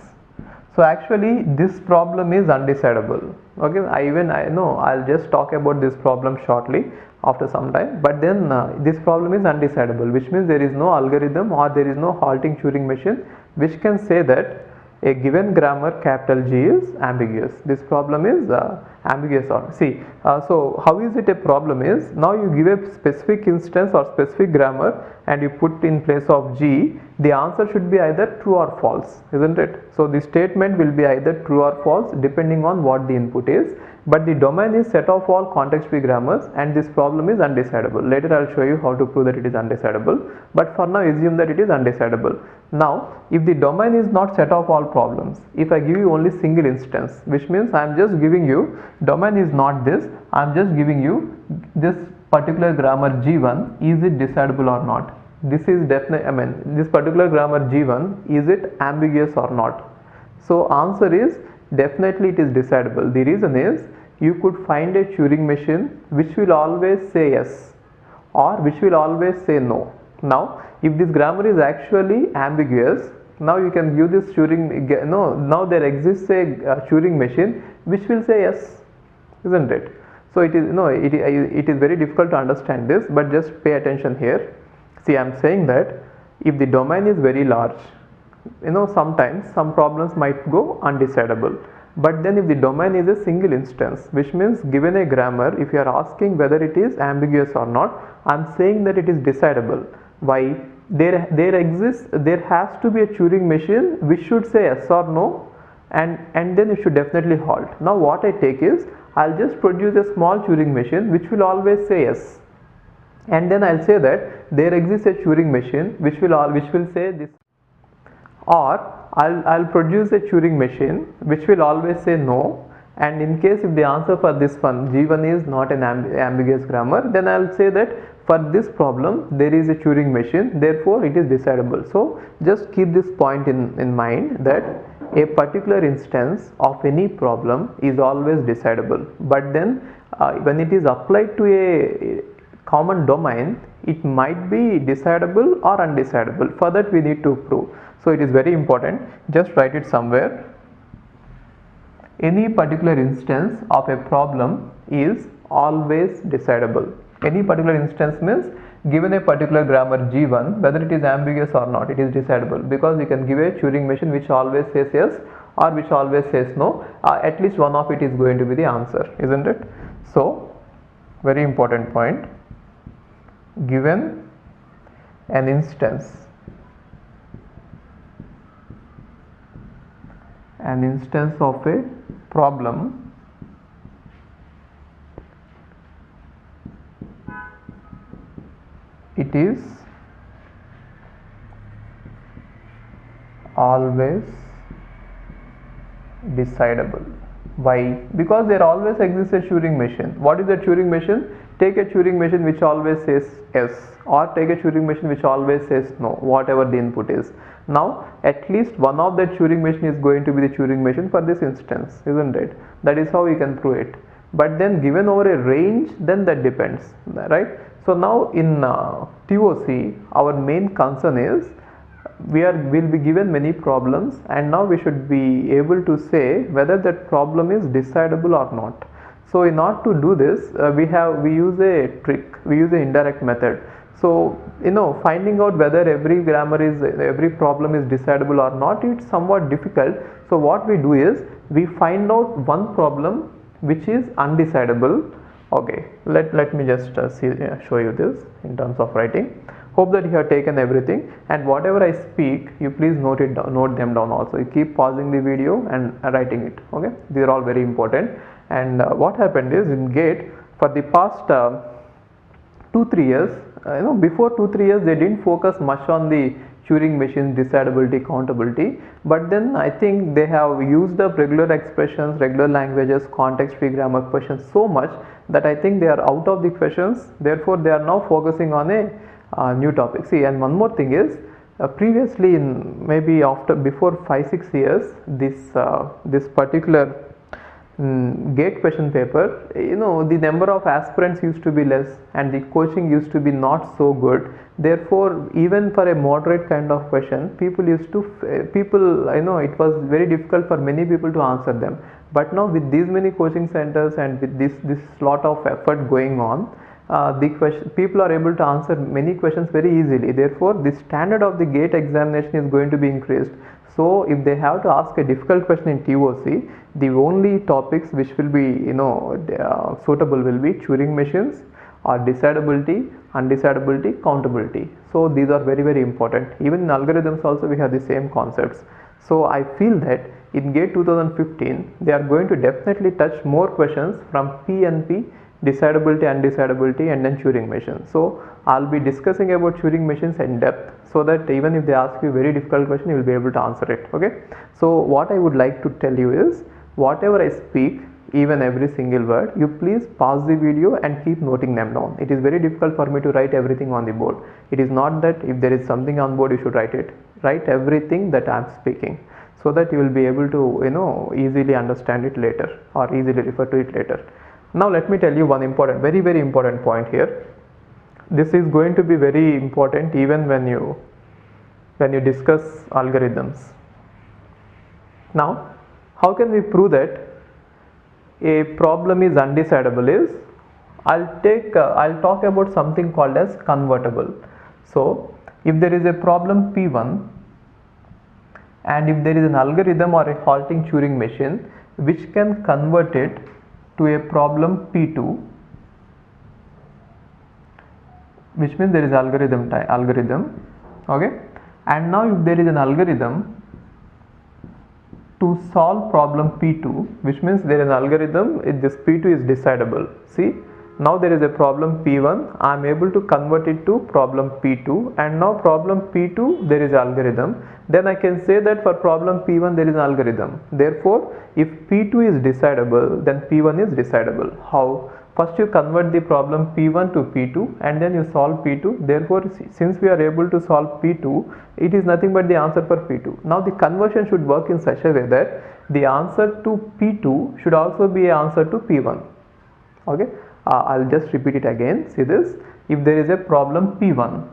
So actually this problem is undecidable. Okay, I know I'll just talk about this problem shortly after some time, but then this problem is undecidable, which means there is no algorithm or there is no halting Turing machine which can say that a given grammar capital G is ambiguous. This problem is ambiguous or see. So how is it a problem is, now you give a specific instance or specific grammar and you put in place of G, the answer should be either true or false, isn't it? So the statement will be either true or false depending on what the input is, but the domain is set of all context free grammars and this problem is undecidable. Later I'll show you how to prove that it is undecidable, but for now assume that it is undecidable. Now if the domain is not set of all problems, if I give you only single instance, which means I am just giving you domain is not this, I am just giving you this particular grammar G1, is it decidable or not? This is definitely, this particular grammar G1, is it ambiguous or not? So answer is definitely it is decidable. The reason is you could find a Turing machine which will always say yes or which will always say no. Now if this grammar is actually ambiguous, now you can give this Turing, now there exists a Turing machine which will say yes, isn't it? So it is it is very difficult to understand this, but just pay attention here. See, I am saying that if the domain is very large, sometimes some problems might go undecidable, but then if the domain is a single instance, which means given a grammar, if you are asking whether it is ambiguous or not, I am saying that it is decidable. Why? There has to be a Turing machine which should say yes or no, and then it should definitely halt. Now what I take is, I'll just produce a small Turing machine which will always say yes, and then I'll say that there exists a Turing machine which will say this, or I'll produce a Turing machine which will always say no, and in case if the answer for this one G1 is not an ambiguous grammar, then I'll say that for this problem there is a Turing machine, therefore it is decidable. So just keep this point in mind, that a particular instance of any problem is always decidable, but then when it is applied to a common domain, it might be decidable or undecidable. For that we need to prove. So it is very important, just write it somewhere. Any particular instance of a problem is always decidable. Any particular instance means given a particular grammar G1, whether it is ambiguous or not, it is decidable, because you can give a Turing machine which always says yes or which always says no. At least one of it is going to be the answer, isn't it? So very important point, given an instance of a problem, it is always decidable. Why? Because there always exists a Turing machine. What is a Turing machine? Take a Turing machine which always says yes, or take a Turing machine which always says no, whatever the input is. Now at least one of the Turing machine is going to be the Turing machine for this instance, isn't it? That is how we can prove it. But then given over a range, then that depends, right? So now in TOC, our main concern is will be given many problems, and now we should be able to say whether that problem is decidable or not. So in order to do this, we use a trick, we use an indirect method. So finding out whether every problem is decidable or not, it's somewhat difficult. So what we do is we find out one problem which is undecidable. Okay, let me just show you this in terms of writing. Hope that you have taken everything, and whatever I speak, you please note them down also. You keep pausing the video and writing it. Okay, these are all very important. And what happened is in GATE for the past 2-3 years, before 2-3 years they didn't focus much on the Turing machine decidability, countability, but then I think they have used up regular expressions, regular languages, context-free grammar questions so much that I think they are out of the questions. Therefore they are now focusing on a new topic. See, and one more thing is previously in maybe before 5-6 years, this particular GATE question paper, the number of aspirants used to be less and the coaching used to be not so good. Therefore even for a moderate kind of question, it was very difficult for many people to answer them. But now with these many coaching centers and with this lot of effort going on, people are able to answer many questions very easily. Therefore the standard of the GATE examination is going to be increased. So if they have to ask a difficult question in TOC, the only topics which will be suitable will be Turing machines, or decidability, undecidability, countability. So these are very, very important. Even in algorithms also we have the same concepts. So I feel that in GATE 2015 they are going to definitely touch more questions from PNP, decidability, undecidability, and then Turing machine. So I'll be discussing about Turing machines in depth, so that even if they ask you a very difficult question, you will be able to answer it. Okay, so what I would like to tell you is, whatever I speak, even every single word, you please pause the video and keep noting them down. It is very difficult for me to write everything on the board. It is not that if there is something on board you should write it. Write everything that I am speaking, so that you will be able to easily understand it later or easily refer to it later. Now let me tell you one important, very, very important point here. This is going to be very important even when you discuss algorithms. Now, how can we prove that a problem is undecidable? I'll talk about something called as convertible. So if there is a problem P1 and if there is an algorithm or a halting Turing machine which can convert it to a problem P2, which means there is algorithm, okay, and now if there is an algorithm to solve problem P2, which means there is an algorithm, this P2 is decidable. See, now there is a problem P1, I am able to convert it to problem P2, and now problem P2 there is algorithm, then I can say that for problem P1 there is an algorithm. Therefore if P2 is decidable, then P1 is decidable. How? First you convert the problem P1 to P2 and then you solve P2. Therefore since we are able to solve P2, it is nothing but the answer for P2. Now the conversion should work in such a way that the answer to P2 should also be an answer to P1. Okay, I'll just repeat it again. See this, if there is a problem P1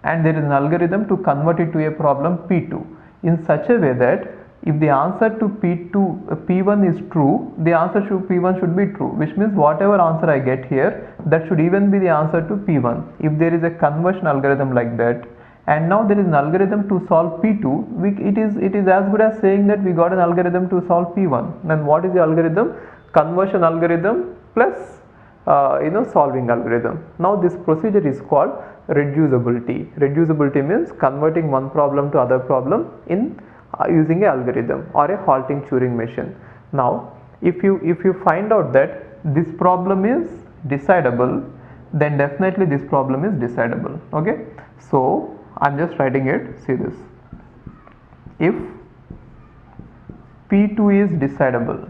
and there is an algorithm to convert it to a problem P2 in such a way that if the answer to P1 is true, the answer to P1 should be true, which means whatever answer I get here, that should even be the answer to P1 if there is a conversion algorithm like that. And now there is an algorithm to solve P2, it is as good as saying that we got an algorithm to solve P1. Then what is the algorithm? Conversion algorithm plus solving algorithm. Now this procedure is called reducibility. Reducibility means converting one problem to other problem in using an algorithm or a halting Turing machine. Now if you find out that this problem is decidable, then definitely this problem is decidable. Okay, so I'm just writing it. See this, if P2 is decidable,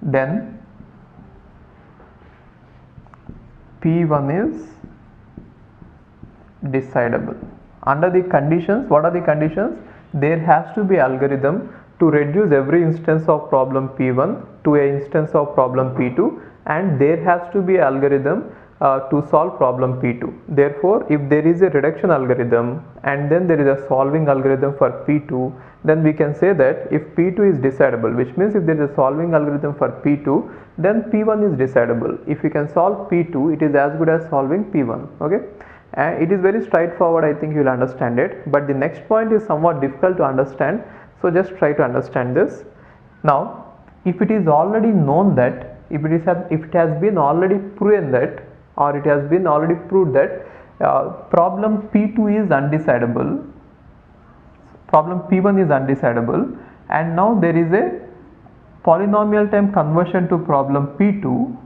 then P1 is decidable. Under the conditions, what are the conditions? There has to be algorithm to reduce every instance of problem P1 to an instance of problem P2, and there has to be algorithm to solve problem P2. Therefore, if there is a reduction algorithm and then there is a solving algorithm for P2, then we can say that if P2 is decidable, which means if there is a solving algorithm for P2, then P1 is decidable. If you can solve P2, it is as good as solving P1. Okay, and it is very straightforward. I think you will understand it, but the next point is somewhat difficult to understand, so just try to understand this. Now, if it is already known that, if it has been already proven that, or it has been already proved that problem P2 is undecidable, problem P1 is undecidable, and now there is a polynomial time conversion to problem P2,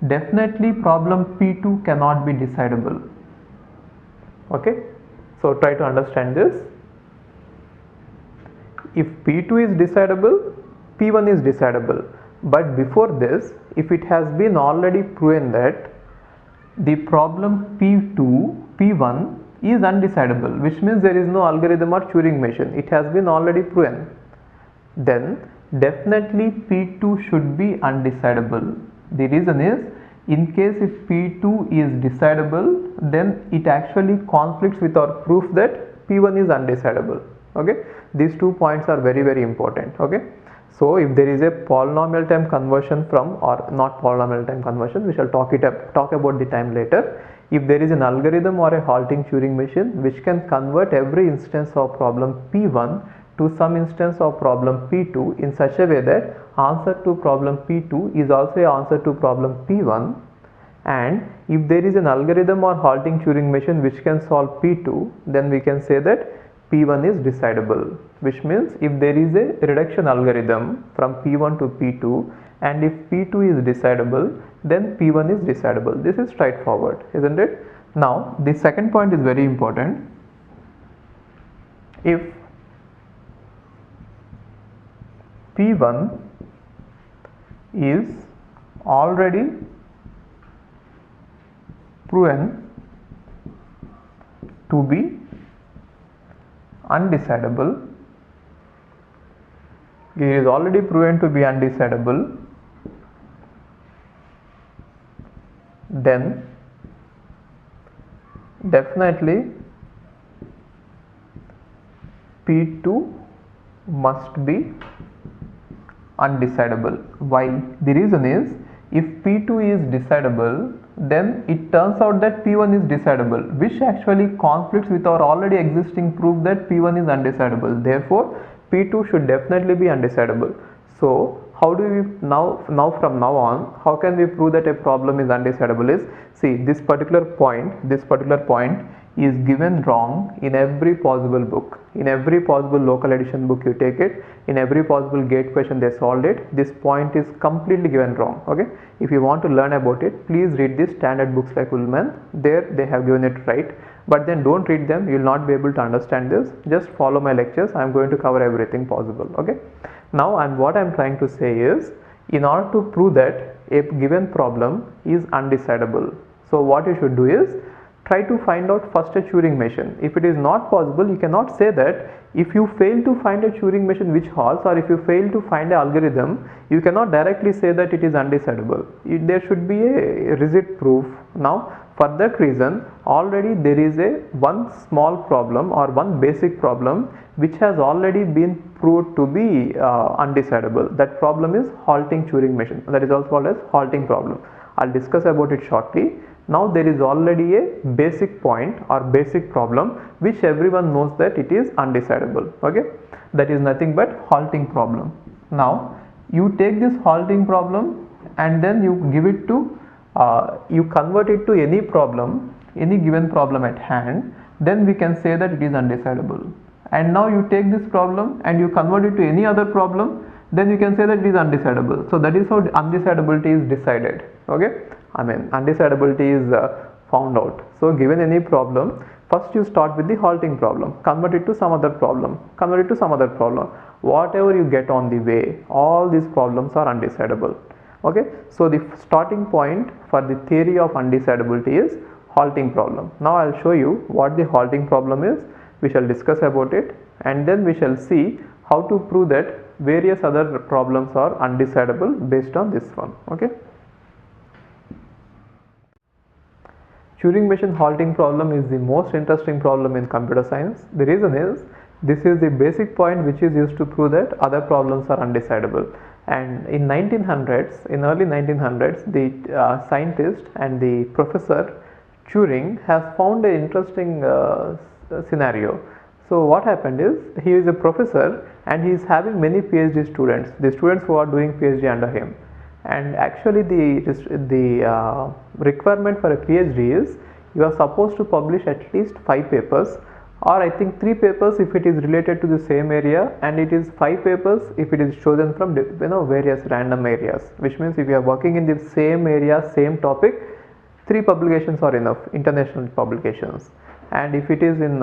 definitely problem P2 cannot be decidable. Okay, so try to understand this. If P2 is decidable, P1 is decidable, but before this, if it has been already proven that the problem P1 is undecidable, which means there is no algorithm or Turing machine, it has been already proven, then definitely P2 should be undecidable. The reason is, in case if P2 is decidable, then it actually conflicts with our proof that P1 is undecidable. Okay, these 2 points are very, very important. Okay, so if there is a polynomial time conversion from, or not polynomial time conversion, we shall talk about the time later. If there is an algorithm or a halting Turing machine which can convert every instance of problem P1 to some instance of problem P2 in such a way that answer to problem P2 is also an answer to problem P1, and if there is an algorithm or halting Turing machine which can solve P2, then we can say that P1 is decidable, which means if there is a reduction algorithm from P1 to P2 and if P2 is decidable, then P1 is decidable. This is straightforward, isn't it? Now, the second point is very important. If P1 is already proven to be undecidable, it is already proven to be undecidable, then definitely P2 must be undecidable. Why? The reason is, if P2 is decidable, then it turns out that P1 is decidable, which actually conflicts with our already existing proof that P1 is undecidable. Therefore, P2 should definitely be undecidable. So, how do we now from now on, how can we prove that a problem is undecidable is, see, this particular point is given wrong in every possible book. In every possible local addition book you take it, in every possible gate question they solved it, this point is completely given wrong. Okay, if you want to learn about it, please read the standard books like Ullmann. There they have given it right, but then don't read them, you will not be able to understand this. Just follow my lectures, I am going to cover everything possible. Okay, now what I am trying to say is, in order to prove that a given problem is undecidable, so what you should do is, try to find out first a Turing machine. If it is not possible, you cannot say that if you fail to find a Turing machine which halts, or if you fail to find an algorithm, you cannot directly say that it is undecidable. There should be a rigid proof. Now, for that reason, already there is one small problem or one basic problem which has already been proved to be undecidable. That problem is halting Turing machine. That is also called as halting problem. I'll discuss about it shortly. Now there is already a basic point or basic problem which everyone knows that it is undecidable. Okay, that is nothing but halting problem. Now you take this halting problem and then you give it to you convert it to any problem, any given problem at hand, then we can say that it is undecidable. And now you take this problem and you convert it to any other problem, then you can say that it is undecidable. So that is how undecidability is decided. Okay, I mean undecidability is found out. So given any problem, First you start with the halting problem, convert it to some other problem, convert it to some other problem. Whatever you get on the way, all these problems are undecidable. Okay, so the starting point for the theory of undecidability is halting problem. Now I will show you what the halting problem is. We shall discuss about it, and then we shall see how to prove that various other problems are undecidable based on this one. Okay. Turing machine halting problem is the most interesting problem in computer science. The reason is, this is the basic point which is used to prove that other problems are undecidable. And in 1900s, in early 1900s, the scientist and the professor Turing has found an interesting scenario. So what happened is, he is a professor and he is having many PhD students, the students who are doing PhD under him. And actually the requirement for a PhD is, you are supposed to publish at least 5 papers, or I think 3 papers if it is related to the same area, and it is 5 papers if it is chosen from various random areas, which means if you are working in the same area, same topic, 3 publications are enough, international publications, and if it is in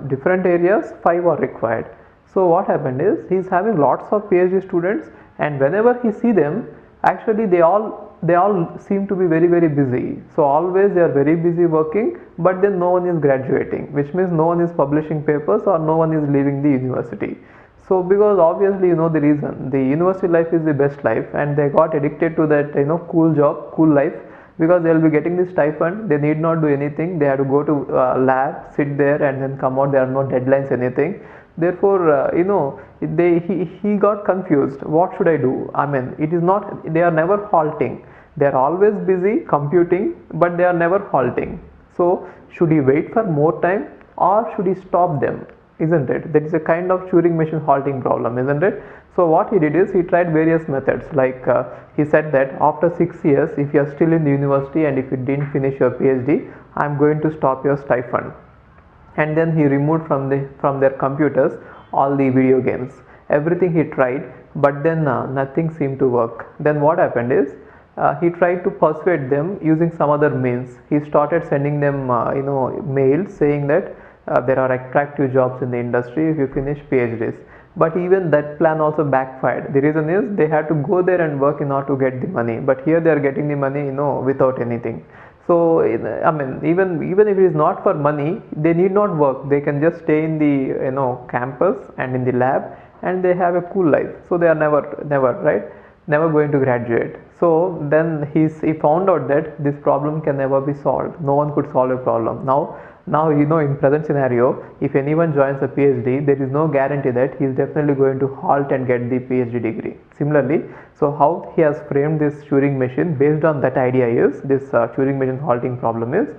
different areas, 5 are required. So what happened is, he is having lots of PhD students, and whenever he see them, actually they all seem to be very busy. So always they are very busy working, but then no one is graduating, which means no one is publishing papers or no one is leaving the university. So because obviously you know the reason, the university life is the best life, and they got addicted to that cool job, cool life, because they will be getting the stipend, they need not do anything, they have to go to lab, sit there and then come out, there are no deadlines, anything. Therefore he got confused, what should I do? I mean, it is not, they are never halting, they are always busy computing, but they are never halting. So should he wait for more time or should he stop them? Isn't it? That is a kind of Turing machine halting problem, isn't it? So what he did is, he tried various methods, like he said that after 6 years, if you are still in the university and if you didn't finish your PhD, I am going to stop your stipend. And then he removed from their computers all the video games, everything he tried, but then nothing seemed to work. Then what happened is, he tried to persuade them using some other means. He started sending them mails saying that there are attractive jobs in the industry if you finish PhDs. But even that plan also backfired. The reason is, they had to go there and work in order to get the money, but here they are getting the money without anything. So I mean, even if it is not for money, they need not work, they can just stay in the campus and in the lab, and they have a cool life. So they are never going to graduate. So then he found out that this problem can never be solved, no one could solve a problem. Now in present scenario, if anyone joins a PhD, there is no guarantee that he is definitely going to halt and get the PhD degree. Similarly, so how he has framed this Turing machine based on that idea is, this Turing machine halting problem is,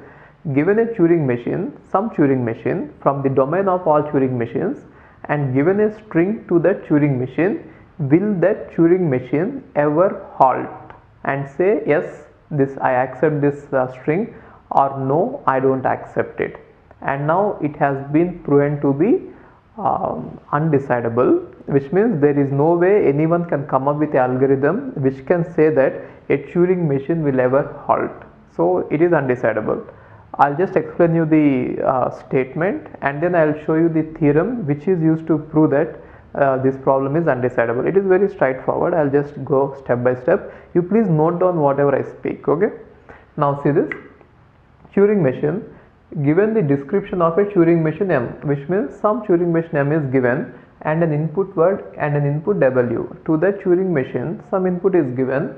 given a Turing machine, some Turing machine from the domain of all Turing machines, and given a string to that Turing machine, will that Turing machine ever halt and say, yes, I accept this string, or no, I don't accept it? And now it has been proven to be undecidable, which means there is no way anyone can come up with an algorithm which can say that a Turing machine will ever halt. So it is undecidable. I'll just explain you the statement, and then I'll show you the theorem which is used to prove that this problem is undecidable. It is very straightforward. I'll just go step by step. You please note down whatever I speak. Okay. Now see this. Turing machine, given the description of a Turing machine M, which means some Turing machine M is given and an input word and an input W. To the Turing machine, some input is given,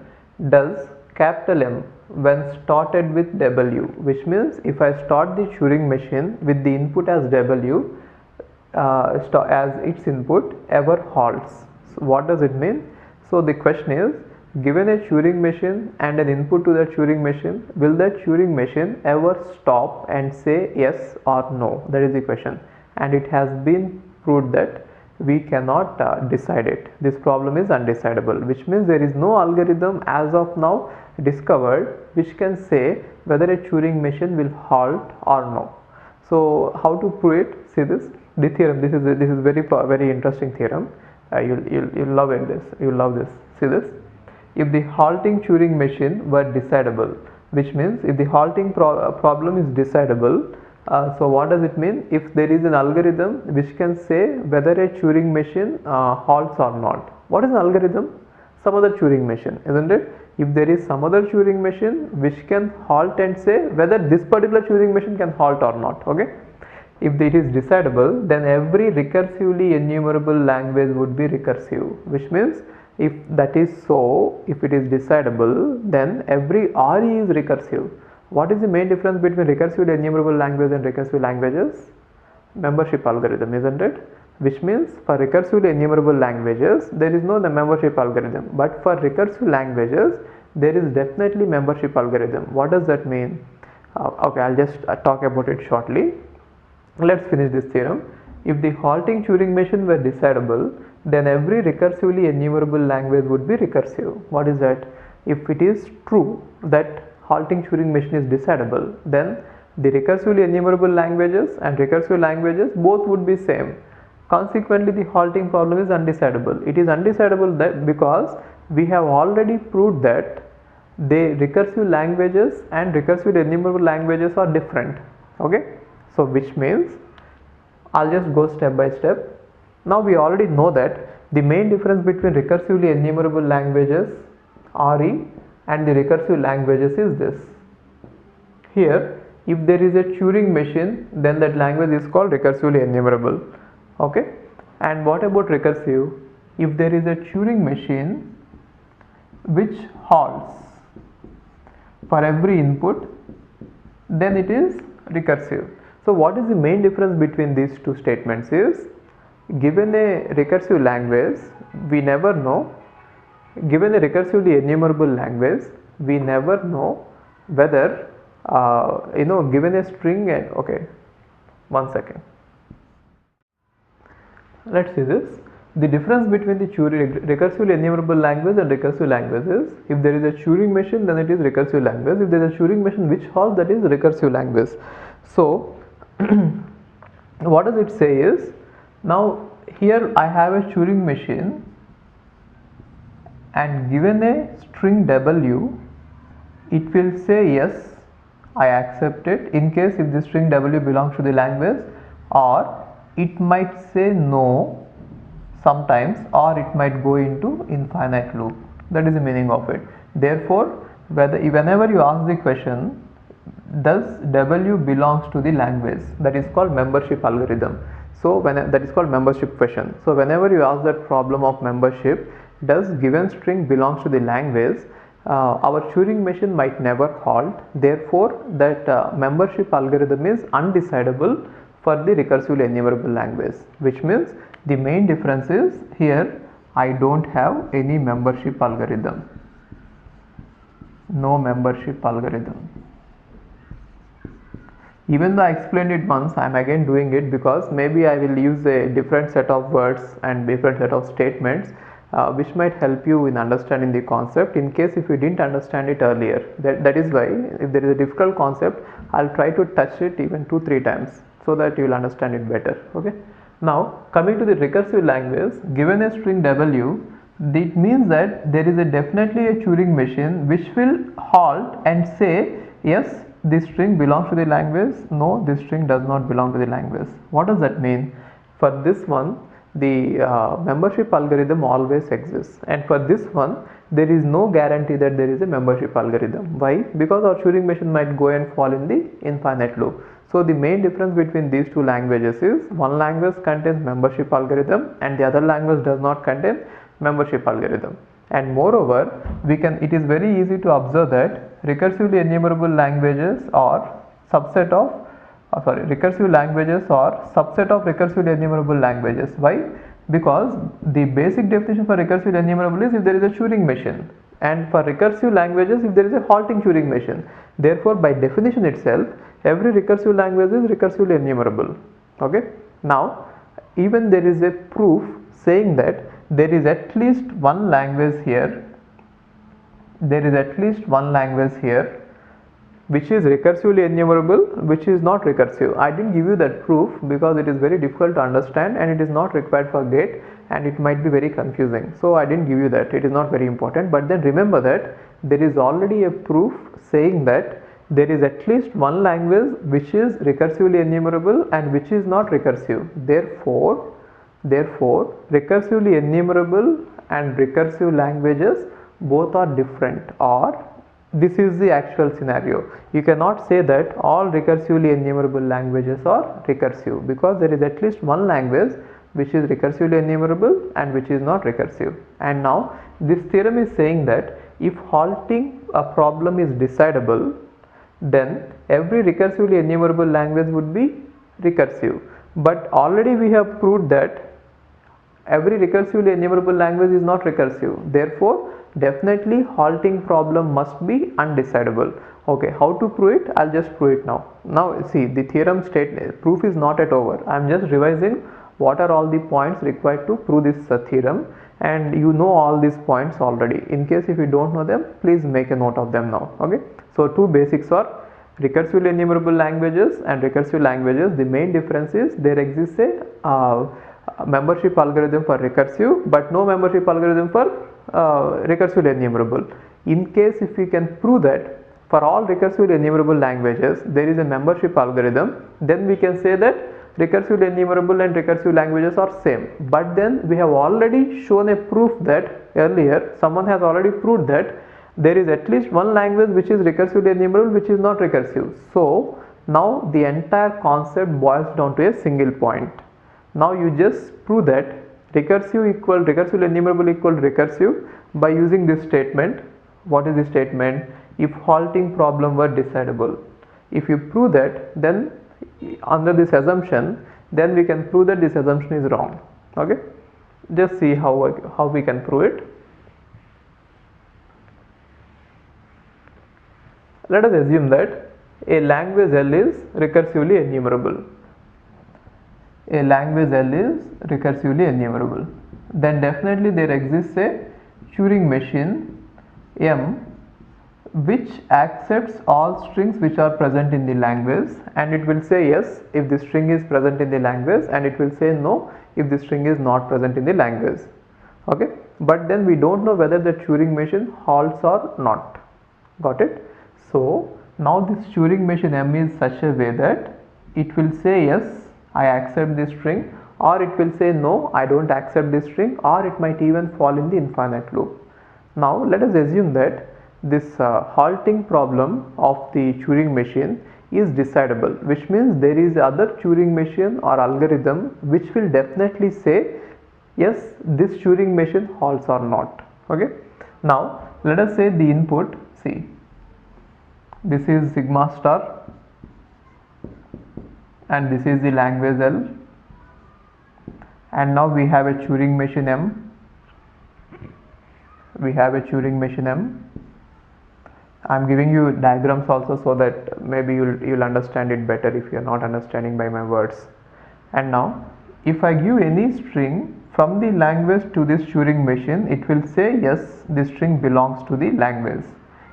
does capital M when started with W, which means if I start the Turing machine with the input as W as its input, ever halts. So what does it mean? So the question is, given a Turing machine and an input to that Turing machine, will that Turing machine ever stop and say yes or no? That is the question, and it has been proved that we cannot decide it. This problem is undecidable, which means there is no algorithm as of now discovered which can say whether a Turing machine will halt or no. So how to prove it? See this, the theorem. This is very interesting theorem. You'll love it. You'll love this. See this. If the halting Turing machine were decidable, which means if the halting problem is decidable, So what does it mean? If there is an algorithm which can say whether a Turing machine halts or not. What is an algorithm? Some other Turing machine, isn't it? If there is some other Turing machine which can halt and say whether this particular Turing machine can halt or not, okay? If it is decidable, then every recursively enumerable language would be recursive, which means if that is so, if it is decidable, then every RE is recursive. What is the main difference between recursively enumerable language and recursive languages? Membership algorithm, isn't it? Which means for recursively enumerable languages, there is no membership algorithm, but for recursive languages, there is definitely membership algorithm. What does that mean? Okay, I'll just talk about it shortly. Let's finish this theorem. If the halting Turing machine were decidable, then every recursively enumerable language would be recursive. What is that? If it is true that halting Turing machine is decidable, then the recursively enumerable languages and recursive languages both would be same. Consequently, the halting problem is undecidable. It is undecidable that because we have already proved that the recursive languages and recursive enumerable languages are different. Okay, so which means I'll just go step by step. Now we already know that the main difference between recursively enumerable languages RE and the recursive languages is this. Here, if there is a Turing machine, then that language is called recursively enumerable. Okay, and what about recursive? If there is a Turing machine which halts for every input, then it is recursive. So what is the main difference between these two statements is, given a recursive language, we never know, given a recursively enumerable language, we never know whether, given a string, okay, 1 second. Let's see this. The difference between the recursively enumerable language and recursive language is, if there is a Turing machine, then it is recursive language. If there is a Turing machine which halts, that is recursive language. So what does it say is, now here I have a Turing machine and given a string W, it will say yes, I accept it, in case if the string W belongs to the language, or it might say no sometimes, or it might go into infinite loop. That is the meaning of it. Therefore, whenever you ask the question, does W belongs to the language, that is called membership algorithm. So that is called membership question. So whenever you ask that problem of membership, does given string belongs to the language, our Turing machine might never halt. Therefore, that membership algorithm is undecidable for the recursively enumerable language, which means the main difference is here I don't have any membership algorithm, no membership algorithm. Even though I explained it once, I am again doing it because maybe I will use a different set of words and different set of statements which might help you in understanding the concept, in case if you didn't understand it earlier. That is why if there is a difficult concept, I'll try to touch it even 2-3 times so that you will understand it better. Okay. Now coming to the recursive language, given a string W, it means that there is definitely a Turing machine which will halt and say yes, this string belongs to the language, no, this string does not belong to the language. What does that mean? For this one, the membership algorithm always exists, and for this one there is no guarantee that there is a membership algorithm. Why? Because our Turing machine might go and fall in the infinite loop. So the main difference between these two languages is, one language contains membership algorithm and the other language does not contain membership algorithm. And moreover, it is very easy to observe that recursively enumerable languages are subset of recursive languages are subset of recursively enumerable languages. Why? Because the basic definition for recursively enumerable is if there is a Turing machine, and for recursive languages if there is a halting Turing machine. Therefore, by definition itself, every recursive language is recursively enumerable. Okay. Now, even there is a proof saying that there is at least one language here, which is recursively enumerable, which is not recursive. I didn't give you that proof because it is very difficult to understand and it is not required for GATE and it might be very confusing. So I didn't give you that, it is not very important. But then remember that there is already a proof saying that there is at least one language which is recursively enumerable and which is not recursive. Therefore, recursively enumerable and recursive languages both are different, or this is the actual scenario. You cannot say that all recursively enumerable languages are recursive, because there is at least one language which is recursively enumerable and which is not recursive. And now this theorem is saying that if halting a problem is decidable, then every recursively enumerable language would be recursive. But already we have proved that every recursively enumerable language is not recursive. Therefore, definitely halting problem must be undecidable. Okay, how to prove it? I'll just prove it now. Now see, the theorem proof is not yet over. I'm just revising what are all the points required to prove this theorem, and you know all these points already. In case if you don't know them, please make a note of them now. Okay, so two basics are recursively enumerable languages and recursive languages. The main difference is there exists a membership algorithm for recursive but no membership algorithm for recursively enumerable. In case if we can prove that for all recursively enumerable languages there is a membership algorithm, then we can say that recursively enumerable and recursive languages are same. But then we have already shown a proof that earlier someone has already proved that there is at least one language which is recursively enumerable which is not recursive. So now the entire concept boils down to a single point. Now you just prove that recursively enumerable equal recursive by using this statement. What is the statement? If halting problem were decidable. If you prove that, then under this assumption, then we can prove that this assumption is wrong. Okay, just see how we can prove it. Let us assume that a language L is recursively enumerable. A language L is recursively enumerable. Then definitely there exists a Turing machine M which accepts all strings which are present in the language, and it will say yes if the string is present in the language, and it will say no if the string is not present in the language. Okay, but then we don't know whether the Turing machine halts or not. Got it? So now this Turing machine M is such a way that it will say yes, I accept this string, or it will say no, I don't accept this string, or it might even fall in the infinite loop. Now let us assume that this halting problem of the Turing machine is decidable, which means there is other Turing machine or algorithm which will definitely say yes, this Turing machine halts or not. Okay, now let us say the input, see, this is sigma star and this is the language L, and now we have a Turing machine M. We have a Turing machine M. I am giving you diagrams also so that maybe you'll understand it better if you are not understanding by my words. And now if I give any string from the language to this Turing machine, it will say yes, this string belongs to the language.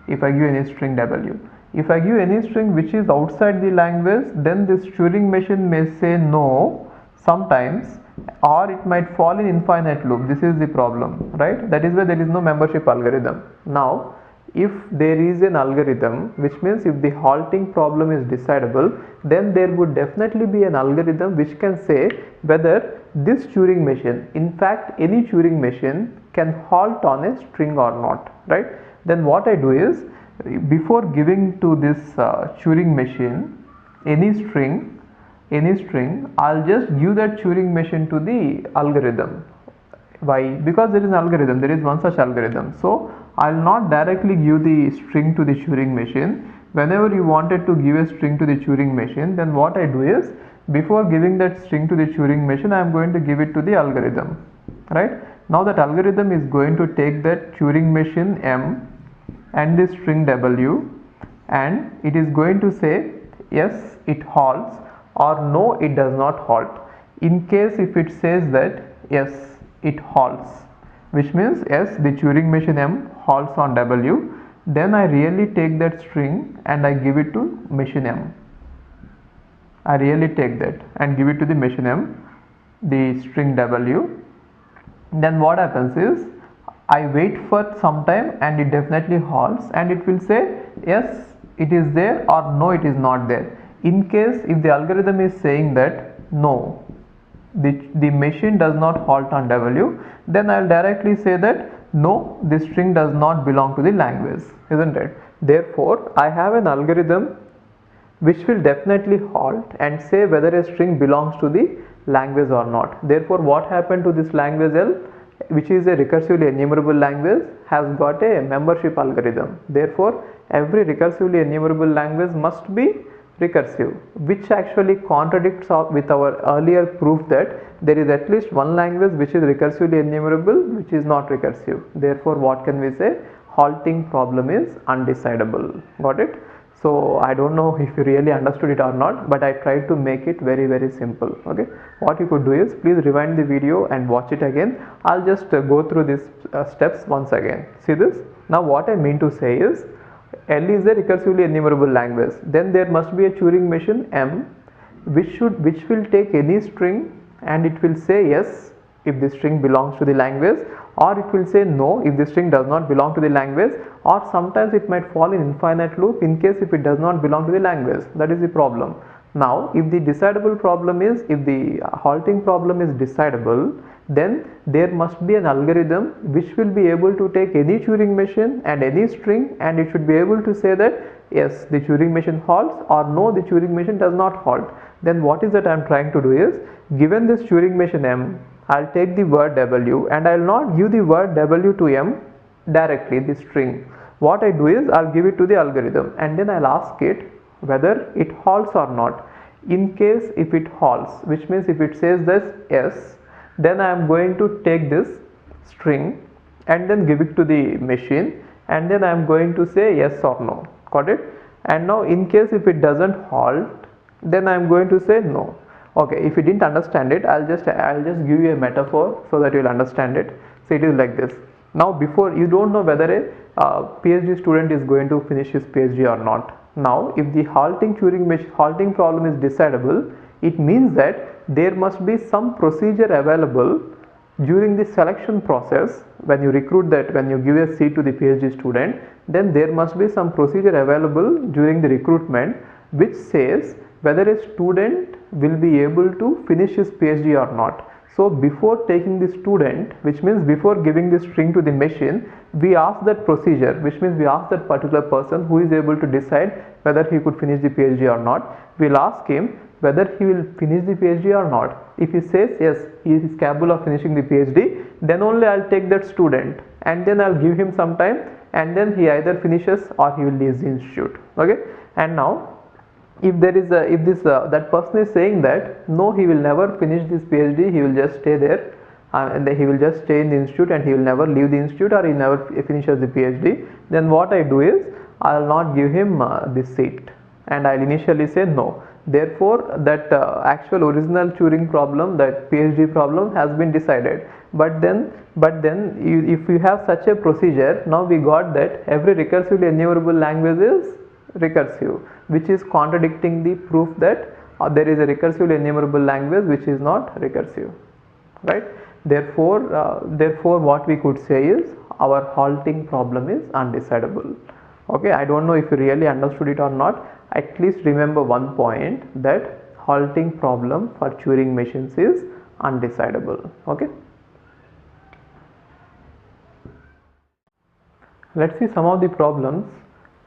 If I give any string W. If I give any string which is outside the language, then this Turing machine may say no sometimes, or it might fall in infinite loop. This is the problem, right? That is why there is no membership algorithm. Now if there is an algorithm, which means if the halting problem is decidable, then there would definitely be an algorithm which can say whether this Turing machine, in fact any Turing machine, can halt on a string or not, right? Then what I do is, before giving to this Turing machine any string, I'll just give that Turing machine to the algorithm. Why? Because there is an algorithm, there is one such algorithm. So I'll not directly give the string to the Turing machine. Whenever you wanted to give a string to the Turing machine, then what I do is, before giving that string to the Turing machine, I am going to give it to the algorithm, right? Now that algorithm is going to take that Turing machine M and the string W, and it is going to say yes, it halts, or no, it does not halt. In case if it says that yes, it halts, which means yes, the Turing machine M halts on W, then I really take that string and I give it to machine M. I really take that and give it to the machine M, the string W. Then what happens is, I wait for some time and it definitely halts, and it will say yes, it is there or no, it is not there. In case if the algorithm is saying that no, the machine does not halt on W, then I will directly say that no, the string does not belong to the language, isn't it? Therefore, I have an algorithm which will definitely halt and say whether a string belongs to the language or not. Therefore, what happened to this language L, which is a recursively enumerable language, has got a membership algorithm. Therefore, every recursively enumerable language must be recursive, which actually contradicts with our earlier proof that there is at least one language which is recursively enumerable which is not recursive. Therefore, what can we say? Halting problem is undecidable. Got it? So I don't know if you really understood it or not, but I tried to make it very simple. Okay, what you could do is please rewind the video and watch it again. I'll just go through these steps once again. See this? Now what I mean to say is, L is a recursively enumerable language. Then there must be a Turing machine M which will take any string and it will say yes if the string belongs to the language, or it will say no if the string does not belong to the language, or sometimes it might fall in infinite loop in case if it does not belong to the language. That is the problem. Now if the decidable problem is, if the halting problem is decidable, then there must be an algorithm which will be able to take any Turing machine and any string, and it should be able to say that yes, the Turing machine halts, or no, the Turing machine does not halt. Then what is that I am trying to do is, given this Turing machine M, I'll take the word W and I'll not give the word W to M directly, the string. What I do is I'll give it to the algorithm and then I'll ask it whether it halts or not. In case if it halts, which means if it says this yes, then I am going to take this string and then give it to the machine, and then I am going to say yes or no. Got it? And now in case if it doesn't halt, then I am going to say no. Okay, if you didn't understand it, I'll just give you a metaphor so that you will understand it. So it is like this. Now before, you don't know whether a PhD student is going to finish his PhD or not. Now if the halting problem is decidable, it means that there must be some procedure available during the selection process. When you recruit that, when you give a seat to the PhD student, then there must be some procedure available during the recruitment which says whether a student will be able to finish his PhD or not. So before taking the student, which means before giving the string to the machine, we ask that procedure, which means we ask that particular person who is able to decide whether he could finish the PhD or not. We'll ask him whether he will finish the PhD or not. If he says yes, he is capable of finishing the PhD, then only I'll take that student and then I'll give him some time, and then he either finishes or he will leave the institute. Okay, and now if there is that person is saying that no, he will never finish this PhD, he will just stay there and he will just stay in the institute and he will never leave the institute, or he never finishes the PhD, then what I do is I will not give him this seat and I will initially say no. Therefore that actual original Turing problem, that PhD problem, has been decided. But then if you have such a procedure, now we got that every recursively enumerable language is recursive, which is contradicting the proof that there is a recursively enumerable language which is not recursive, right? Therefore what we could say is our halting problem is undecidable. Okay, I don't know if you really understood it or not. At least remember one point, that halting problem for Turing machines is undecidable. Okay, let's see some of the problems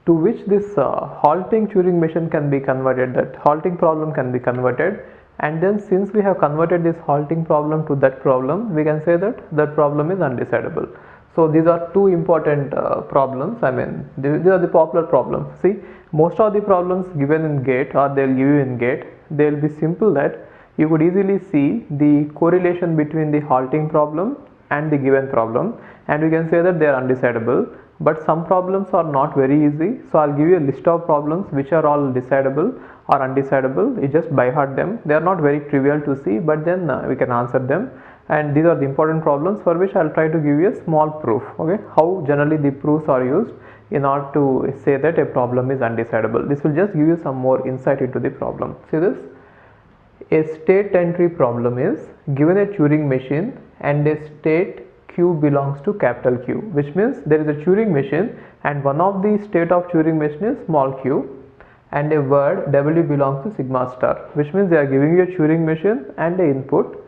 to which this halting Turing machine can be converted, that halting problem can be converted. And then since we have converted this halting problem to that problem, we can say that that problem is undecidable. So these are two important problems. I mean, these are the popular problems. See, most of the problems given in GATE, or they'll give you in GATE, they'll be simple that you could easily see the correlation between the halting problem and the given problem, and we can say that they are undecidable. But some problems are not very easy, so I'll give you a list of problems which are all decidable or undecidable. You just by heart them. They are not very trivial to see, but then we can answer them. And these are the important problems for which I'll try to give you a small proof. Okay, how generally the proofs are used in order to say that a problem is undecidable. This will just give you some more insight into the problem. See this? A state entry problem is given a Turing machine and a state Q belongs to capital Q, which means there is a Turing machine and one of the state of Turing machine is small q, and a word w belongs to sigma star, which means they are giving you a Turing machine and a input.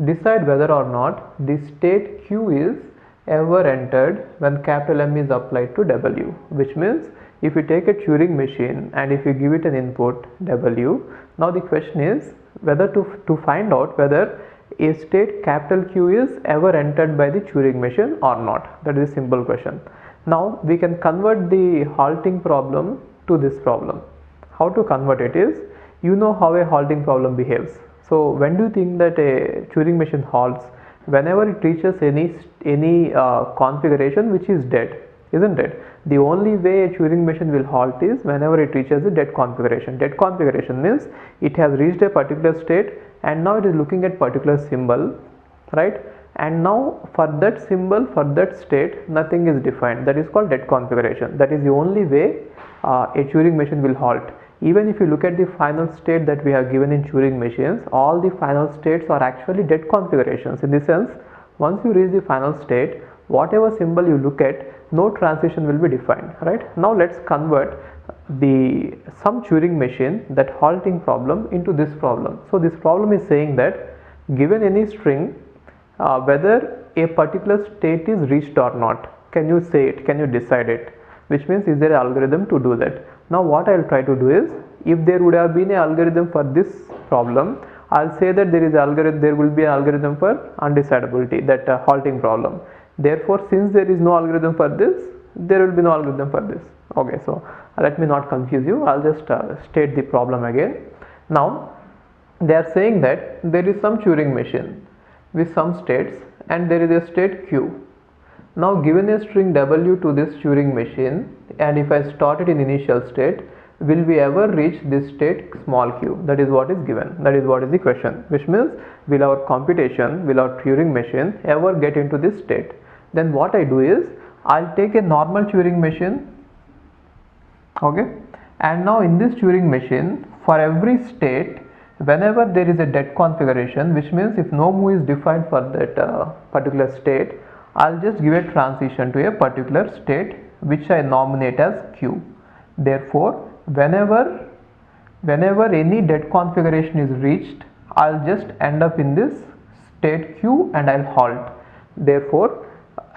Decide whether or not the state q is ever entered when capital M is applied to w, which means if you take a Turing machine and if you give it an input w, now the question is whether to find out whether a state capital Q is ever entered by the Turing machine or not. That is a simple question. Now we can convert the halting problem to this problem. How to convert it is, you know how a halting problem behaves. So when do you think that a Turing machine halts? Whenever it reaches any configuration which is dead, isn't it? The only way a Turing machine will halt is whenever it reaches a dead configuration. Dead configuration means it has reached a particular state and now it is looking at particular symbol, right? And now for that symbol, for that state, nothing is defined. That is called dead configuration. That is the only way a Turing machine will halt. Even if you look at the final state that we have given in Turing machines, all the final states are actually dead configurations. In the sense, once you reach the final state, whatever symbol you look at, no transition will be defined, right? Now let's convert some Turing machine, that halting problem, into this problem. So this problem is saying that given any string, whether a particular state is reached or not, can you say it, can you decide it, which means is there an algorithm to do that. Now what I will try to do is, if there would have been an algorithm for this problem, I'll say that there will be an algorithm for undecidability, that halting problem. Therefore, since there is no algorithm for this, there will be no algorithm for this. Okay, so let me not confuse you. I'll just state the problem again. Now they are saying that there is some Turing machine with some states and there is a state q. Now given a string w to this Turing machine, and if I start it in initial state, will we ever reach this state small q? That is what is given. That is what is the question, which means will our computation, will our Turing machine ever get into this state? Then what I do is, I'll take a normal Turing machine, okay, and now in this Turing machine, for every state, whenever there is a dead configuration, which means if no move is defined for that particular state, I'll just give a transition to a particular state which I nominate as q. Therefore, whenever any dead configuration is reached, I'll just end up in this state q and I'll halt. Therefore,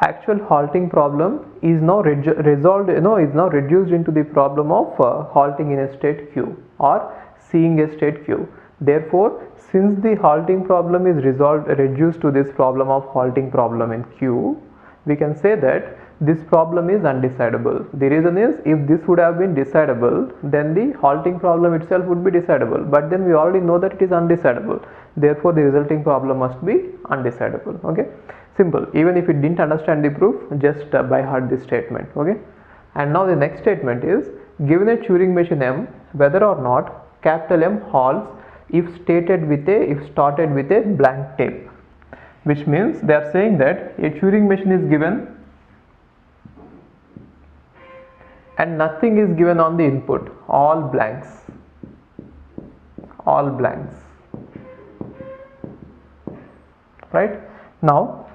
actual halting problem is now resolved, is now reduced into the problem of halting in a state q or seeing a state q. Therefore, since the halting problem is reduced to this problem of halting problem in q, we can say that this problem is undecidable. The reason is, if this would have been decidable, then the halting problem itself would be decidable, but then we already know that it is undecidable. Therefore, the resulting problem must be undecidable. Okay, simple. Even if you didn't understand the proof, just by heart this statement. Okay, and now the next statement is, given a Turing machine M, whether or not capital M halts if started with a blank tape, which means they are saying that a Turing machine is given and nothing is given on the input, all blanks, right? Now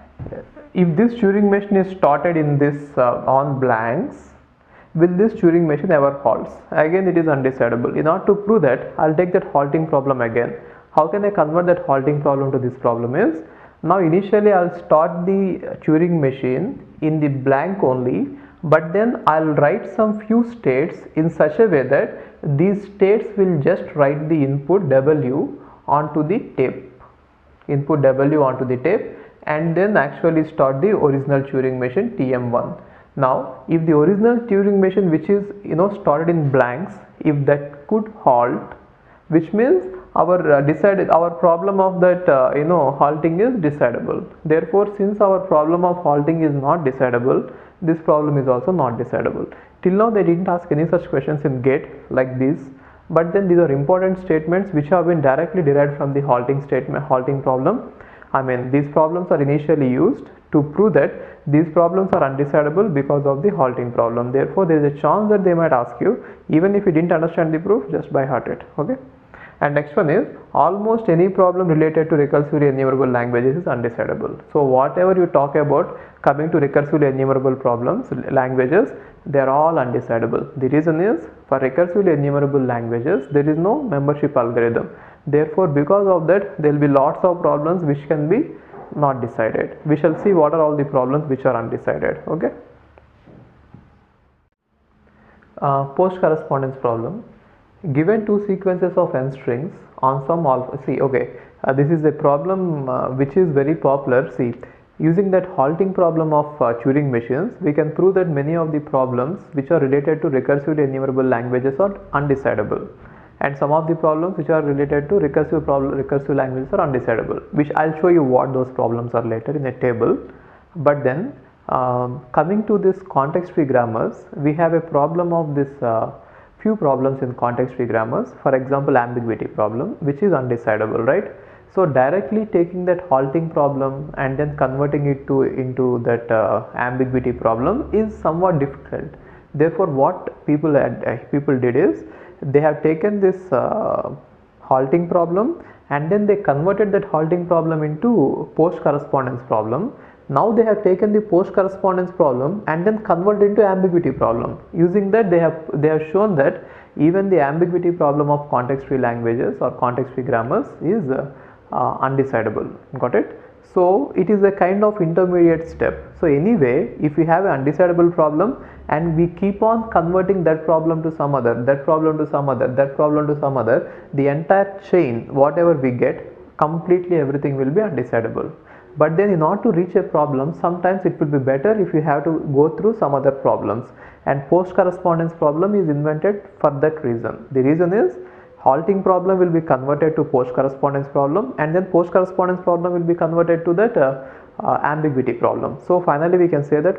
if this Turing machine is started in this on blanks, will this Turing machine ever halts? Again, it is undecidable. In order to prove that, I'll take that halting problem again. How can I convert that halting problem to this problem is, now initially I'll start the Turing machine in the blank only, but then I'll write some few states in such a way that these states will just write the input w onto the tape, and then actually start the original Turing machine TM1. Now if the original Turing machine, which is started in blanks, if that could halt, which means our problem of that halting is decidable. Therefore, since our problem of halting is not decidable, this problem is also not decidable. Till now they didn't ask any such questions in GATE like this, but then these are important statements which have been directly derived from the halting problem. I mean, these problems are initially used to prove that these problems are undecidable because of the halting problem. Therefore, there is a chance that they might ask you, even if you didn't understand the proof, just by heart it. Okay. And next one is almost any problem related to recursively enumerable languages is undecidable. So whatever you talk about coming to recursively enumerable problems, languages, they are all undecidable. The reason is for recursively enumerable languages there is no membership algorithm. Therefore, because of that there will be lots of problems which can be not decided. We shall see what are all the problems which are undecided. Okay. Post correspondence problem. Given two sequences of n strings on some alpha, see, okay, this is a problem which is very popular. See, using that halting problem of Turing machines, we can prove that many of the problems which are related to recursively enumerable languages are undecidable, and some of the problems which are related to recursive languages are undecidable, which I'll show you what those problems are later in a table. But then coming to this context free grammars, we have a problem of this few problems in context free grammars. For example, ambiguity problem, which is undecidable, right? So directly taking that halting problem and then converting it into that ambiguity problem is somewhat difficult. Therefore, what people did is they have taken this halting problem and then they converted that halting problem into post correspondence problem. Now they have taken the post correspondence problem and then converted into ambiguity problem. Using that, they have shown that even the ambiguity problem of context free languages or context free grammars is undecidable. Got it? So it is a kind of intermediate step. So anyway, if we have an undecidable problem and we keep on converting that problem to some other, that problem to some other, that problem to some other, the entire chain, whatever we get, completely everything will be undecidable. But then in order to reach a problem, sometimes it would be better if you have to go through some other problems, and post correspondence problem is invented for that reason. The reason is halting problem will be converted to post correspondence problem, and then post correspondence problem will be converted to that ambiguity problem. So finally we can say that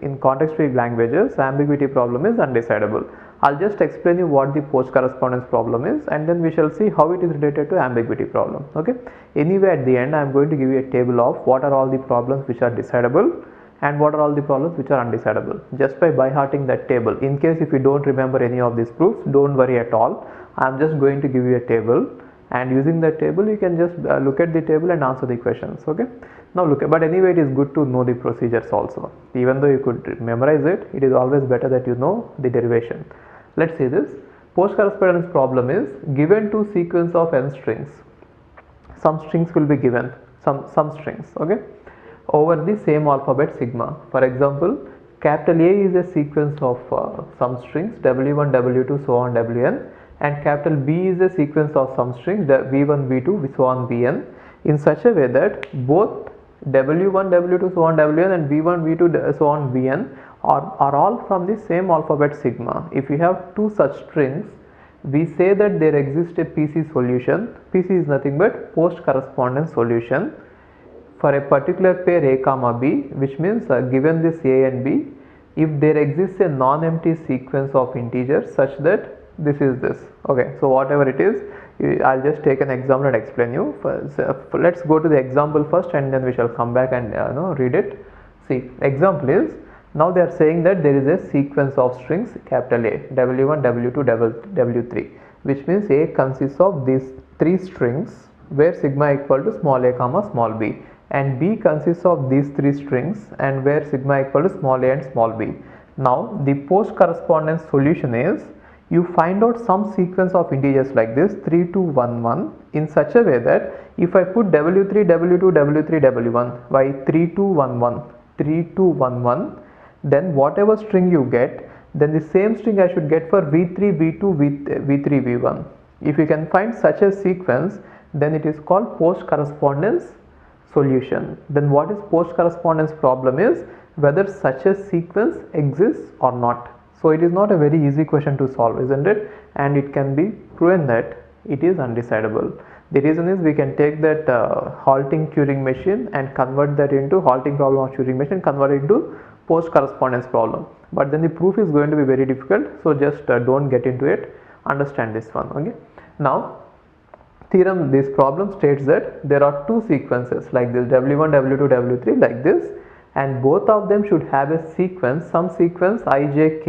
in context free languages, ambiguity problem is undecidable. I'll just explain you what the post correspondence problem is, and then we shall see how it is related to ambiguity problem. Okay. Anyway, at the end I am going to give you a table of what are all the problems which are decidable and what are all the problems which are undecidable, just by hearting that table. In case if you don't remember any of these proofs, don't worry at all. I am just going to give you a table, and using that table you can just look at the table and answer the questions. Okay. Now look, but anyway it is good to know the procedures also. Even though you could memorize it, it is always better that you know the derivation. Let's see this. Post correspondence problem is given two sequence of n strings. Some strings will be given, some strings, okay, over the same alphabet sigma. For example, capital A is a sequence of some strings w1, w2, so on wn, and capital B is a sequence of some strings v1, v2, so on vn, in such a way that both w1, w2, so on wn and v1, v2, so on vn are all from the same alphabet sigma. If you have two such strings, we say that there exists a PC solution. PC is nothing but post correspondence solution for a particular pair A comma B, which means given this A and B, if there exists a non-empty sequence of integers such that this is this. Okay, so whatever it is, I'll just take an example and explain you. Let's go to the example first, and then we shall come back and read it. See, example is, now they are saying that there is a sequence of strings capital A, W1, W2, W3, which means A consists of these three strings where sigma equal to small a comma small b, and B consists of these three strings and where sigma equal to small a and small b. Now the post correspondence solution is, you find out some sequence of integers like this 3, 2, 1, 1 in such a way that if I put W3, W2, W3, W1 by 3, 2, 1, 1, 3, 2, 1, 1, then whatever string you get, then the same string I should get for V3, V2, V3, V1. If you can find such a sequence, then it is called post correspondence solution. Then what is post correspondence problem is whether such a sequence exists or not. So it is not a very easy question to solve, isn't it? And it can be proven that it is undecidable. The reason is we can take that halting Turing machine and convert that into halting problem of Turing machine, convert it into post correspondence problem. But then the proof is going to be very difficult. So just don't get into it. Understand this one. Okay. Now theorem, this problem states that there are two sequences like this W1, W2, W3 like this, and both of them should have a sequence, some sequence ijk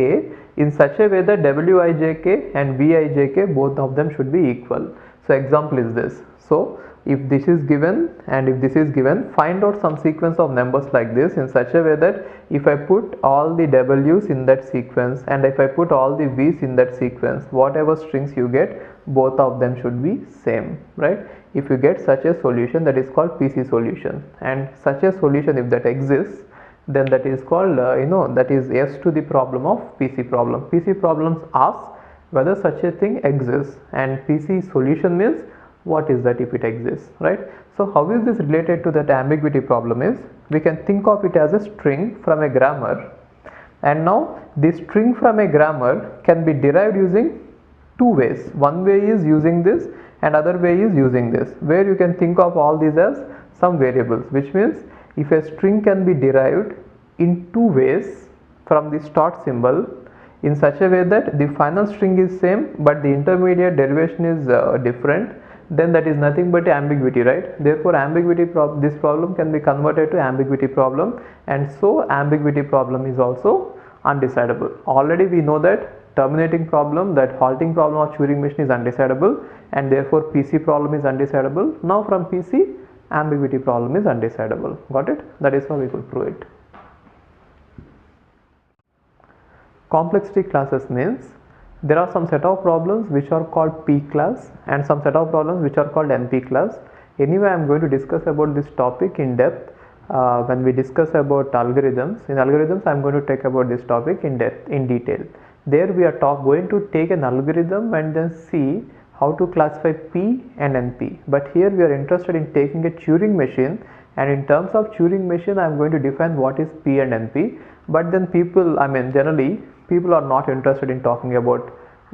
in such a way that wij and vijk both of them should be equal. So example is this. So if this is given and if this is given, find out some sequence of numbers like this in such a way that if I put all the w's in that sequence and if I put all the v's in that sequence, whatever strings you get, both of them should be same, right? If you get such a solution, that is called PC solution, and such a solution if that exists, then that is called that is yes to the problem of PC problem. PC problems ask whether such a thing exists, and PC solution means what is that if it exists, right? So how is this related to that ambiguity problem is, we can think of it as a string from a grammar, and now this string from a grammar can be derived using two ways. One way is using this and other way is using this, where you can think of all these as some variables, which means if a string can be derived in two ways from the start symbol in such a way that the final string is same but the intermediate derivation is different, then that is nothing but ambiguity, right? Therefore ambiguity this problem can be converted to ambiguity problem, and so ambiguity problem is also undecidable. Already we know that terminating problem, that halting problem of Turing machine is undecidable, and therefore PC problem is undecidable. Now from PC, ambiguity problem is undecidable. Got it? That is how we could prove it. Complexity classes means there are some set of problems which are called P class and some set of problems which are called NP class. Anyway, I am going to discuss about this topic in depth when we discuss about algorithms. In algorithms, I am going to take about this topic in depth, in detail. There we are going to take an algorithm and then see how to classify P and NP. But here we are interested in taking a Turing machine, and in terms of Turing machine, I am going to define what is P and NP. But then generally people are not interested in talking about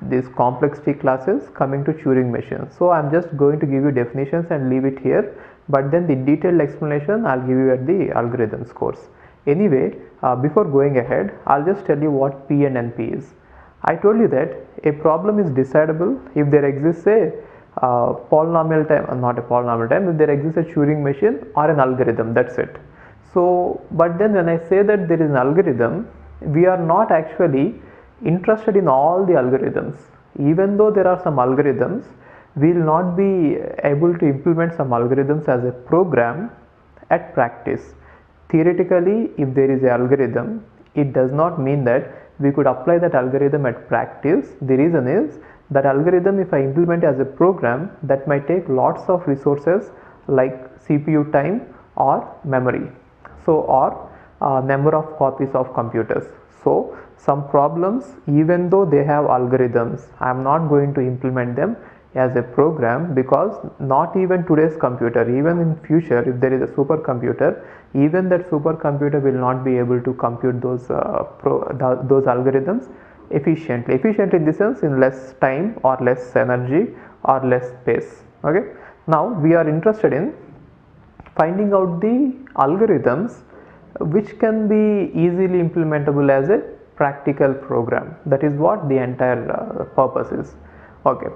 these complexity classes coming to Turing machines. So I am just going to give you definitions and leave it here, but then the detailed explanation I'll give you at the algorithms course. Anyway, before going ahead, I'll just tell you what P and NP is. I told you that a problem is decidable if there exists a polynomial time, not a polynomial time, if there exists a Turing machine or an algorithm, that's it. So, but then when I say that there is an algorithm, we are not actually interested in all the algorithms. Even though there are some algorithms, we will not be able to implement some algorithms as a program at practice. Theoretically, if there is an algorithm, it does not mean that we could apply that algorithm at practice. The reason is that algorithm, if I implement as a program, that might take lots of resources like CPU time or memory, so or number of copies of computers. So some problems, even though they have algorithms, I am not going to implement them as a program, because not even today's computer, even in future if there is a supercomputer, even that supercomputer will not be able to compute those algorithms efficiently in the sense in less time or less energy or less space. Okay, now we are interested in finding out the algorithms which can be easily implementable as a practical program. That is what the entire purpose is. Okay,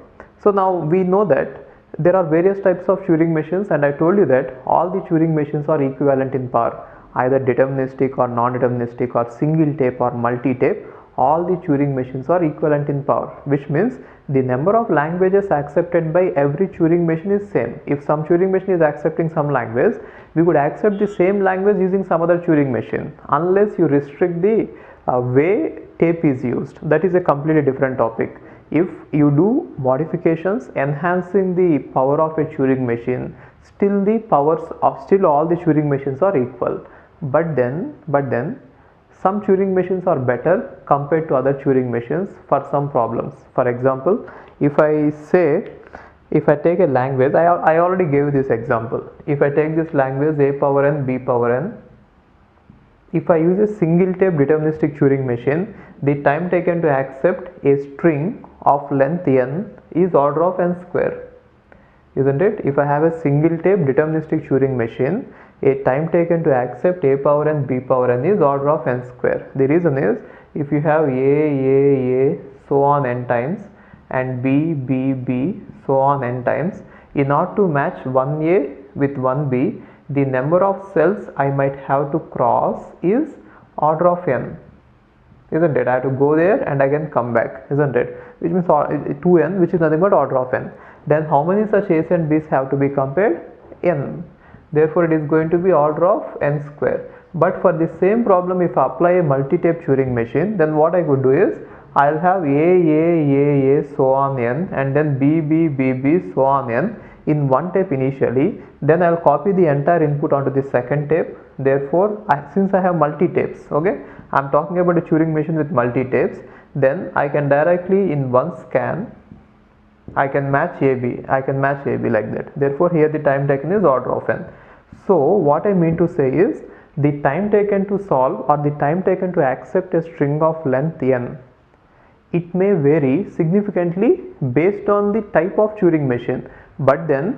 so now we know that there are various types of Turing machines, and I told you that all the Turing machines are equivalent in power, either deterministic or non-deterministic or single tape or multi-tape. All the Turing machines are equivalent in power, which means the number of languages accepted by every Turing machine is same. If some Turing machine is accepting some language, we could accept the same language using some other Turing machine, unless you restrict the way tape is used. That is a completely different topic. If you do modifications enhancing the power of a Turing machine, still the powers of all the Turing machines are equal. But then some Turing machines are better compared to other Turing machines for some problems. For example, if I take a language, I already gave this example. If I take this language a power n, b power n, if I use a single tape deterministic Turing machine, the time taken to accept a string of length n is order of n square, isn't it? If I have a single tape deterministic Turing machine, a time taken to accept a power n, b power n is order of n square. The reason is, if you have a so on n times and b so on n times, in order to match one a with one b, the number of cells I might have to cross is order of n, isn't it? I have to go there and again come back, isn't it? Which means 2n, which is nothing but order of n. Then how many such A's and B's have to be compared? N. Therefore it is going to be order of n square. But for the same problem, if I apply a multi-tape Turing machine, then what I could do is I'll have A so on n, and then B so on n in one tape initially. Then I'll copy the entire input onto the second tape. Therefore, since I have multi-tapes, okay, I'm talking about a Turing machine with multi-tapes, then I can directly in one scan I can match AB like that. Therefore, here the time taken is order of n. So what I mean to say is the time taken to solve or the time taken to accept a string of length n, it may vary significantly based on the type of Turing machine, but then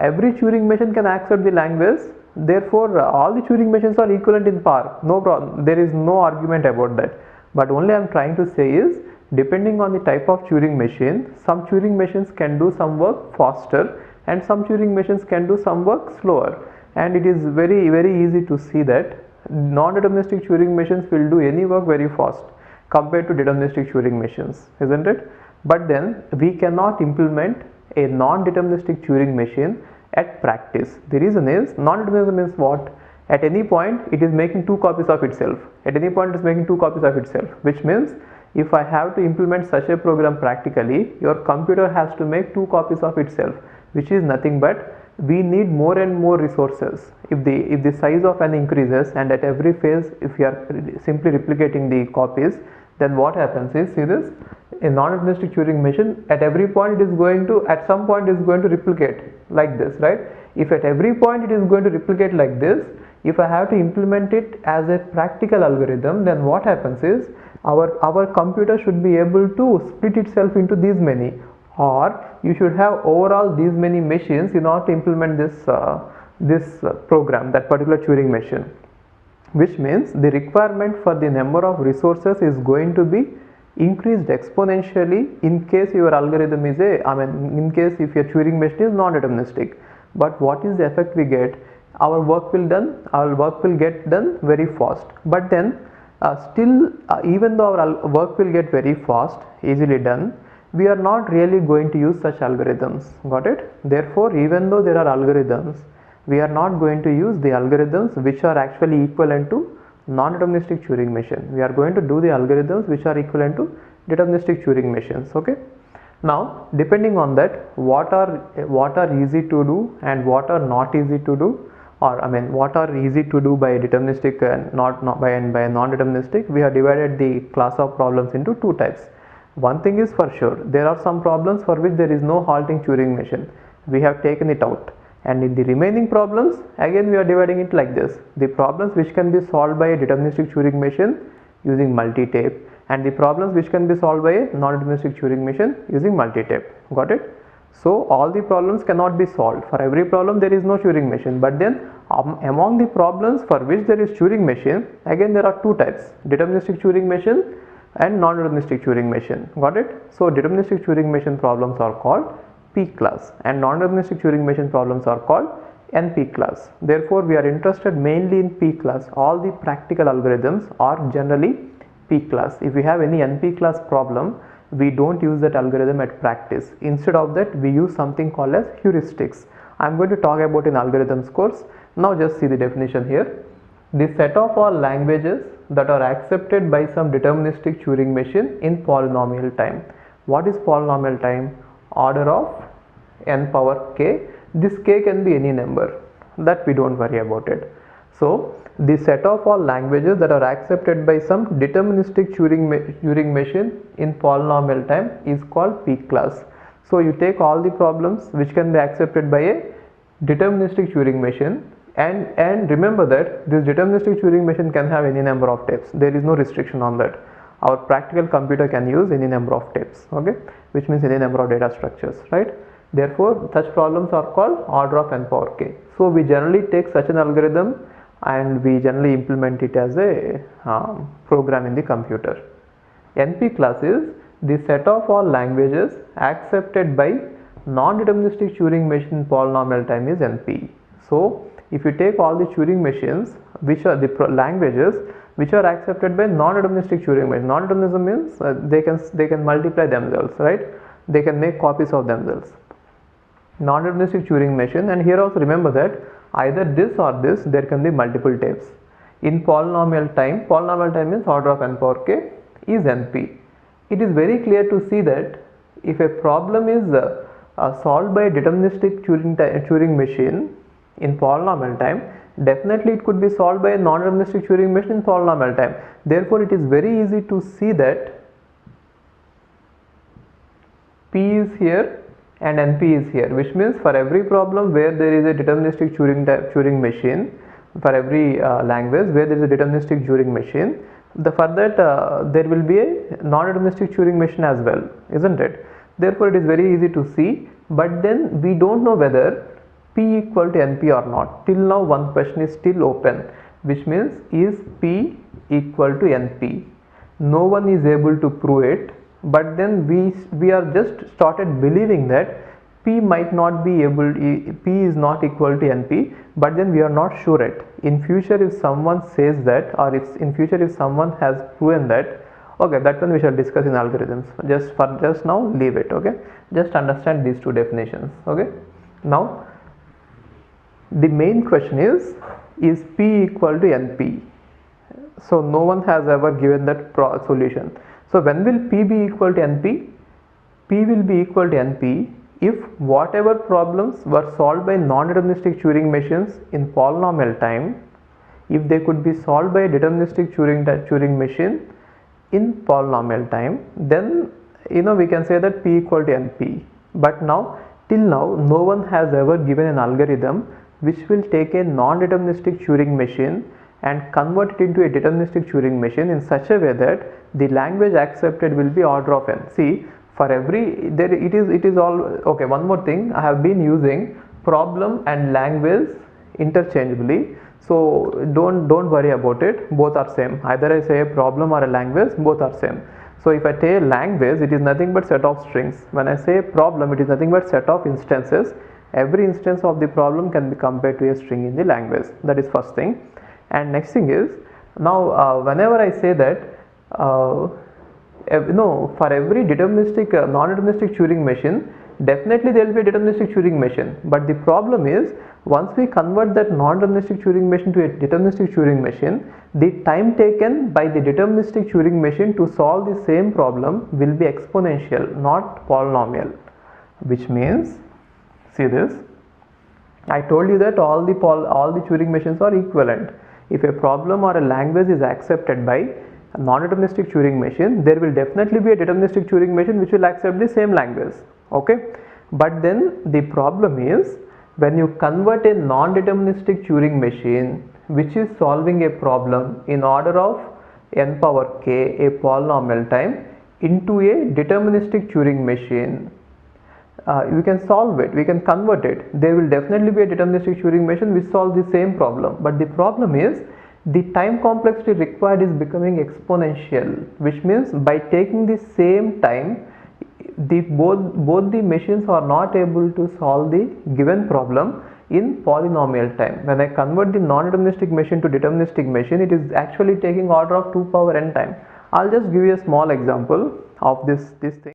every Turing machine can accept the language. Therefore, all the Turing machines are equivalent in power, no problem, there is no argument about that. But only I am trying to say is, depending on the type of Turing machine, some Turing machines can do some work faster and some Turing machines can do some work slower, and it is very easy to see that non-deterministic Turing machines will do any work very fast compared to deterministic Turing machines, isn't it? But then we cannot implement a non-deterministic Turing machine at practice. The reason is, non-determinism means what? At any point it is making two copies of itself. At any point it is making two copies of itself, which means if I have to implement such a program practically, your computer has to make two copies of itself, which is nothing but we need more and more resources. If the size of n increases and at every phase if you are simply replicating the copies, then what happens is, see this, a non-deterministic Turing machine at every point it is going to, at some point it is going to replicate like this, right? If at every point it is going to replicate like this, if I have to implement it as a practical algorithm, then what happens is our computer should be able to split itself into these many, or you should have overall these many machines in order to implement this program, that particular Turing machine, which means the requirement for the number of resources is going to be increased exponentially in case your algorithm is in case if your Turing machine is non-deterministic. But what is the effect we get? Our work will get done very fast. But then still even though our work will get very fast, easily done, we are not really going to use such algorithms. Got it? Therefore, even though there are algorithms, we are not going to use the algorithms which are actually equivalent to non-deterministic Turing machine. We are going to do the algorithms which are equivalent to deterministic Turing machines. Okay. Now, depending on that, what are easy to do and what are not easy to do, or what are easy to do by deterministic and not by non-deterministic, we have divided the class of problems into two types. One thing is for sure, there are some problems for which there is no halting Turing machine. We have taken it out. And in the remaining problems, again we are dividing it like this: the problems which can be solved by a deterministic Turing machine using multi-tape, and the problems which can be solved by a non-deterministic Turing machine using multi-tape. Got it? So all the problems cannot be solved. For every problem there is no Turing machine, but then among the problems for which there is Turing machine, again there are two types: deterministic Turing machine and non-deterministic Turing machine. Got it? So deterministic Turing machine problems are called P class and non-deterministic Turing machine problems are called NP class. Therefore, we are interested mainly in P class. All the practical algorithms are generally P class. If we have any NP class problem, we don't use that algorithm at practice. Instead of that, we use something called as heuristics. I am going to talk about in algorithms course. Now just see the definition here. The set of all languages that are accepted by some deterministic Turing machine in polynomial time. What is polynomial time? Order of n power k. This k can be any number, that we don't worry about it. So the set of all languages that are accepted by some deterministic Turing machine in polynomial time is called P class. So you take all the problems which can be accepted by a deterministic Turing machine, and remember that this deterministic Turing machine can have any number of tapes. There is no restriction on that. Our practical computer can use any number of tapes, okay, which means any number of data structures, right? Therefore, such problems are called order of n power k. So we generally take such an algorithm and we generally implement it as a program in the computer. NP class is the set of all languages accepted by non-deterministic Turing machine polynomial time is NP. So If you take all the Turing machines, which are the languages which are accepted by non-deterministic Turing machines. Non-determinism means they can multiply themselves, right? They can make copies of themselves. Non-deterministic Turing machine, and here also remember that either this or this, there can be multiple types. In polynomial time means order of n power k is np. It is very clear to see that if a problem is solved by a deterministic Turing machine in polynomial time, definitely it could be solved by a non-deterministic Turing machine in polynomial time. Therefore, it is very easy to see that P is here and NP is here, which means for every problem where there is a deterministic Turing machine, for every language where there is a deterministic Turing machine, for that there will be a non-deterministic Turing machine as well, isn't it? Therefore, it is very easy to see, but then we don't know whether P equal to NP or not. Till now one question is still open, which means is P equal to NP? No one is able to prove it, but then we are just started believing that P might not be able, P is not equal to NP, but then we are not sure it. In future if someone says that, or in future if someone has proven that, okay, that one we shall discuss in algorithms. Just now leave it, okay? Just understand these two definitions, okay? Now the main question is P equal to NP? So no one has ever given that solution. So when will P be equal to NP? P will be equal to NP if whatever problems were solved by non-deterministic Turing machines in polynomial time, if they could be solved by a deterministic Turing machine in polynomial time, then we can say that P equal to NP. But now, till now, no one has ever given an algorithm which will take a non-deterministic Turing machine and convert it into a deterministic Turing machine in such a way that the language accepted will be order of n. See, for every it is all okay. One more thing, I have been using problem and language interchangeably, so don't worry about it. Both are same. Either I say a problem or a language, both are same. So if I say language, it is nothing but set of strings. When I say problem, it is nothing but set of instances. Every instance of the problem can be compared to a string in the language. That is first thing. And next thing is, now whenever I say that for every deterministic non-deterministic Turing machine, definitely there will be a deterministic Turing machine. But the problem is, once we convert that non-deterministic Turing machine to a deterministic Turing machine, the time taken by the deterministic Turing machine to solve the same problem will be exponential, not polynomial. Which means, see this, I told you that all the Turing machines are equivalent. If a problem or a language is accepted by a non-deterministic Turing machine, there will definitely be a deterministic Turing machine which will accept the same language, okay? But then the problem is, when you convert a non-deterministic Turing machine which is solving a problem in order of n power k, a polynomial time, into a deterministic Turing machine, we can solve it, we can convert it. There will definitely be a deterministic Turing machine which solves the same problem, but the problem is the time complexity required is becoming exponential, which means by taking the same time, both the machines are not able to solve the given problem in polynomial time. When I convert the non-deterministic machine to deterministic machine, it is actually taking order of 2 power n time. I'll just give you a small example of this thing.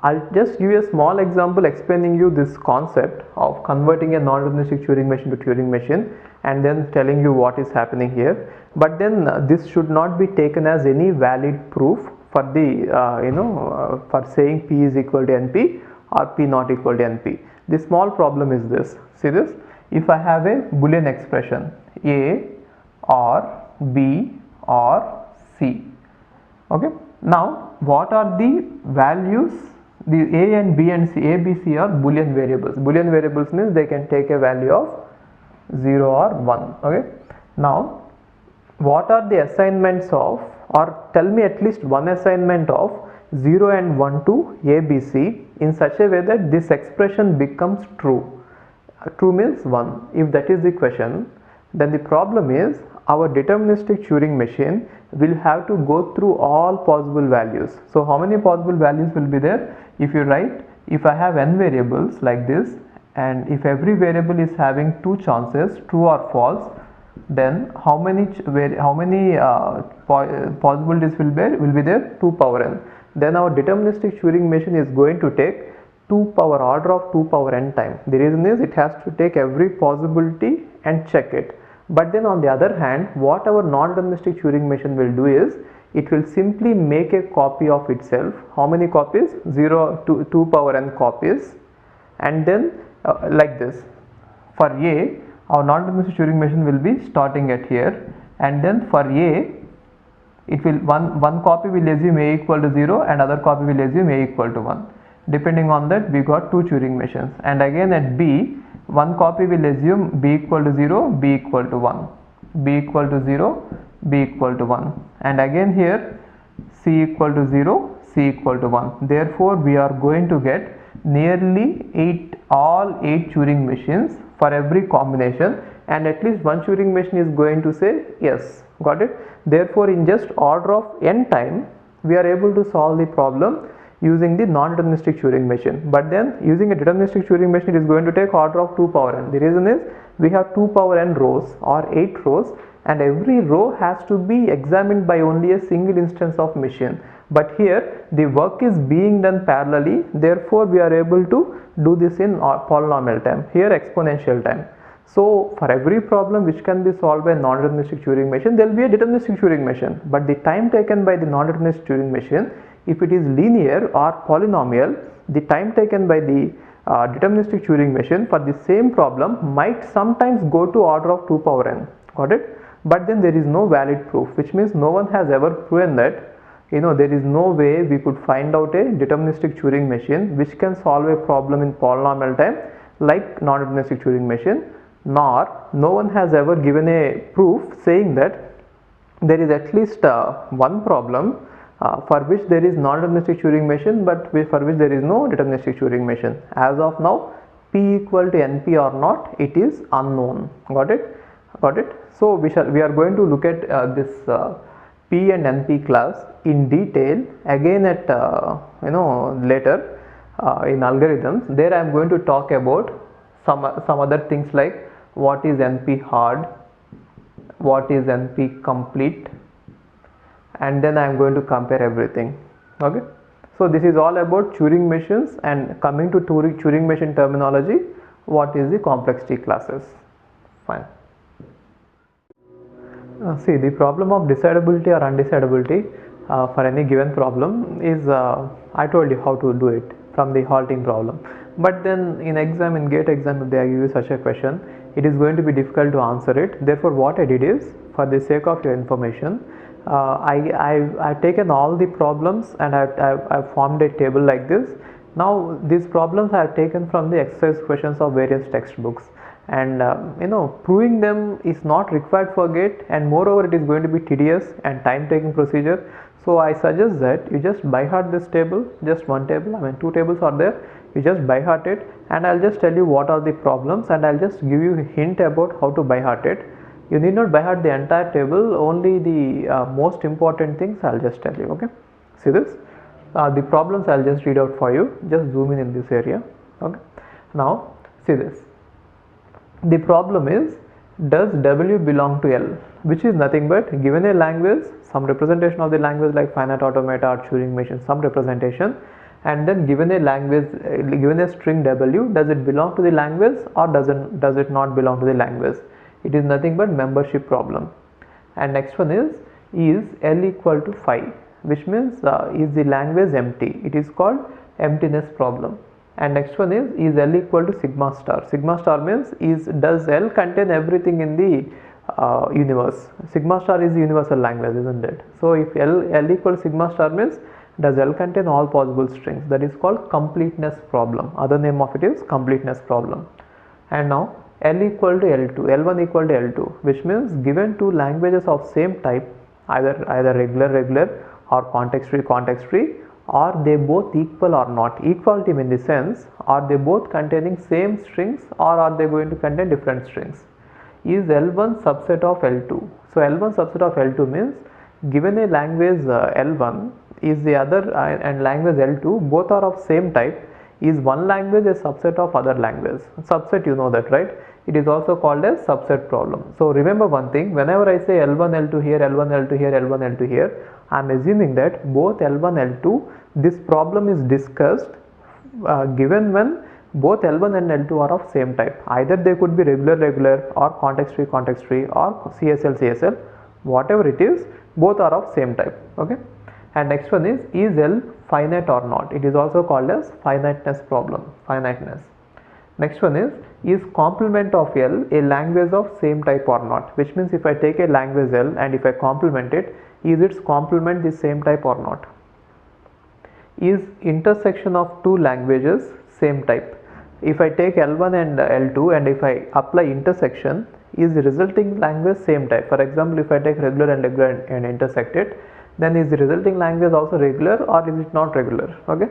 I'll just give you a small example explaining you this concept of converting a non-deterministic Turing machine to Turing machine, and then telling you what is happening here. But then this should not be taken as any valid proof for the for saying P is equal to NP or P not equal to NP. The small problem is this. See this, if I have a Boolean expression A or B or C, okay, now what are the values? The A and B and C, A, B, C are Boolean variables. Boolean variables means they can take a value of 0 or 1, okay. Now what are the assignments of, or tell me at least one assignment of 0 and 1 to A, B, C in such a way that this expression becomes true. True means 1. If that is the question, then the problem is our deterministic Turing machine will have to go through all possible values. So how many possible values will be there? If you write, if I have n variables like this, and if every variable is having two chances, true or false, then how many possibilities will be there? 2 power n. Then our deterministic Turing machine is going to take 2 power order of 2 power n time. The reason is it has to take every possibility and check it. But then on the other hand, what our non-deterministic Turing machine will do is it will simply make a copy of itself. How many copies? 0 to 2 power n copies, and then like this. For A, our non-deterministic Turing machine will be starting at here, and then for A, it will one copy will assume A equal to 0 and other copy will assume A equal to 1. Depending on that, we got 2 Turing machines. And again at B, one copy will assume B equal to 0, B equal to 1, B equal to 0, B equal to 1, and again here C equal to 0, C equal to 1. Therefore, we are going to get nearly all 8 Turing machines for every combination, and at least one Turing machine is going to say yes. Got it? Therefore, in just order of n time, we are able to solve the problem using the non-deterministic Turing machine. But then using a deterministic Turing machine, it is going to take order of 2 power n. The reason is we have 2 power n rows or 8 rows, and every row has to be examined by only a single instance of machine. But here the work is being done parallelly, therefore we are able to do this in polynomial time, here exponential time. So for every problem which can be solved by non-deterministic Turing machine, there will be a deterministic Turing machine, but the time taken by the non-deterministic Turing machine, if it is linear or polynomial, the time taken by the deterministic Turing machine for the same problem might sometimes go to order of 2 power n. Got it? But then there is no valid proof, which means no one has ever proven that there is no way we could find out a deterministic Turing machine which can solve a problem in polynomial time like non-deterministic Turing machine, nor no one has ever given a proof saying that there is at least one problem for which there is non-deterministic Turing machine but for which there is no deterministic Turing machine. As of now, P equal to NP or not, it is unknown. Got it? Got it? So we are going to look at this P and NP class in detail again at later in algorithms. There I am going to talk about some other things like what is NP hard, what is NP complete, and then I am going to compare everything. Okay, so this is all about Turing machines, and coming to Turing machine terminology, what is the complexity classes. Fine. See, the problem of decidability or undecidability for any given problem is I told you how to do it from the halting problem, but then in GATE exam, if they give you such a question, it is going to be difficult to answer it. Therefore, what I did is, for the sake of your information, I've taken all the problems and I've formed a table like this. Now these problems I have taken from the exercise questions of various textbooks, and proving them is not required for GATE, and moreover it is going to be tedious and time taking procedure. So I suggest that you just by heart this table, just one table, I mean 2 tables are there, you just by heart it, and I'll just tell you what are the problems, and I'll just give you a hint about how to by heart it. You need not by heart the entire table, only the most important things I'll just tell you. Okay, see this, the problems I'll just read out for you. Just zoom in this area. Okay, now see this. The problem is, does W belong to L, which is nothing but given a language, some representation of the language like finite automata or Turing machine, some representation, and then given a language, given a string W, does it belong to the language or does it not belong to the language? It is nothing but membership problem. And next one is L equal to 5, which means is the language empty? It is called emptiness problem. And next one is L equal to sigma star. Sigma star means does L contain everything in the universe? Sigma star is the universal language, isn't it? So if L equal to sigma star means does L contain all possible strings? That is called completeness problem. Other name of it is completeness problem. And now L equal to L2, L1 equal to L2, which means given 2 languages of same type, either regular or context free, are they both equal or not? Equality in the sense, are they both containing same strings or are they going to contain different strings? Is L1 subset of L2? So L1 subset of L2 means given a language L1 is the other and language L2, both are of same type. Is one language a subset of other language? Subset, you know that, right? It is also called as subset problem. So remember one thing, whenever I say L1, L2 here, L1, L2 here, L1, L2 here, I am assuming that both L1, L2, this problem is discussed given when both L1 and L2 are of same type. Either they could be regular or context free or CSL, whatever it is, both are of same type. Okay. And next one is L finite or not? It is also called as finiteness problem, finiteness. Next one is complement of L a language of same type or not? Which means if I take a language L and if I complement it, is its complement the same type or not? Is intersection of two languages same type? If I take L1 and L2 and if I apply intersection, is the resulting language same type? For example, if I take regular and intersect it, then is the resulting language also regular or is it not regular? Okay.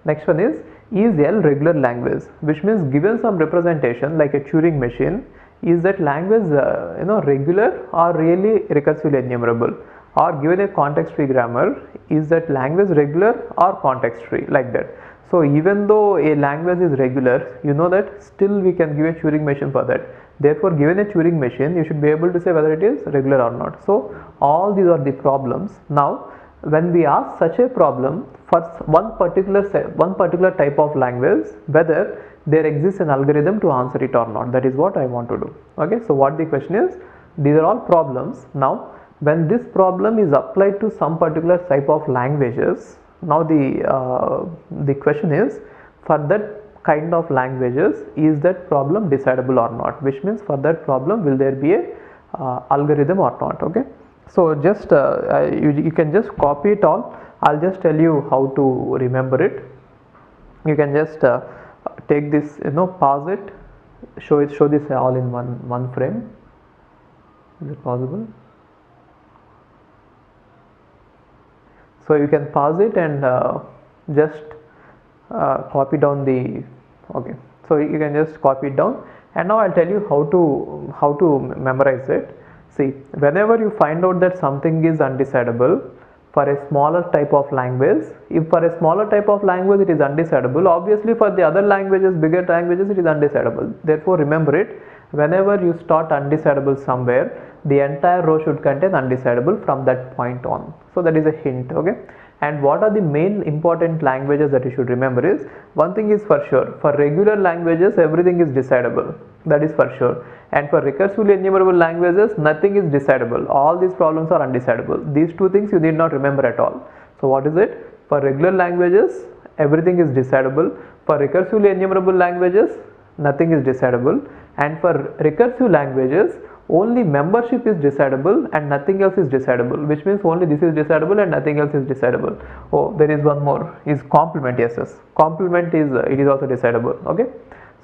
Next one is L regular language? Which means given some representation like a Turing machine, is that language regular or really recursively enumerable? Or given a context free grammar, is that language regular or context free, like that? So even though a language is regular, you know that still we can give a Turing machine for that. Therefore, given a Turing machine, you should be able to say whether it is regular or not. So all these are the problems. Now when we ask such a problem for one particular type of language, whether there exists an algorithm to answer it or not, that is what I want to do. Okay, so what the question is, these are all problems. Now when this problem is applied to some particular type of languages, now the question is, for that kind of languages, is that problem decidable or not? Which means for that problem, will there be a algorithm or not? Okay, so just you can just copy it all. I'll just tell you how to remember it. You can just take this, pause it, show this all in one frame. Is it possible? So you can pause it and just copy down the, okay, so you can just copy it down, and now I'll tell you how to memorize it. See, whenever you find out that something is undecidable for a smaller type of language, if for a smaller type of language it is undecidable, obviously for the other languages, bigger languages, it is undecidable. Therefore remember it, whenever you start undecidable somewhere, the entire row should contain undecidable from that point on. So that is a hint. Okay. And what are the main important languages that you should remember is, one thing is for sure, for regular languages everything is decidable, that is for sure, and for recursively enumerable languages nothing is decidable, all these problems are undecidable. These two things you need not remember at all. So what is it? For regular languages everything is decidable, for recursively enumerable languages nothing is decidable, and for recursive languages only membership is decidable and nothing else is decidable, which means only this is decidable and nothing else is decidable. Oh, there is one more, is complement. Yes, complement is it is also decidable. Okay,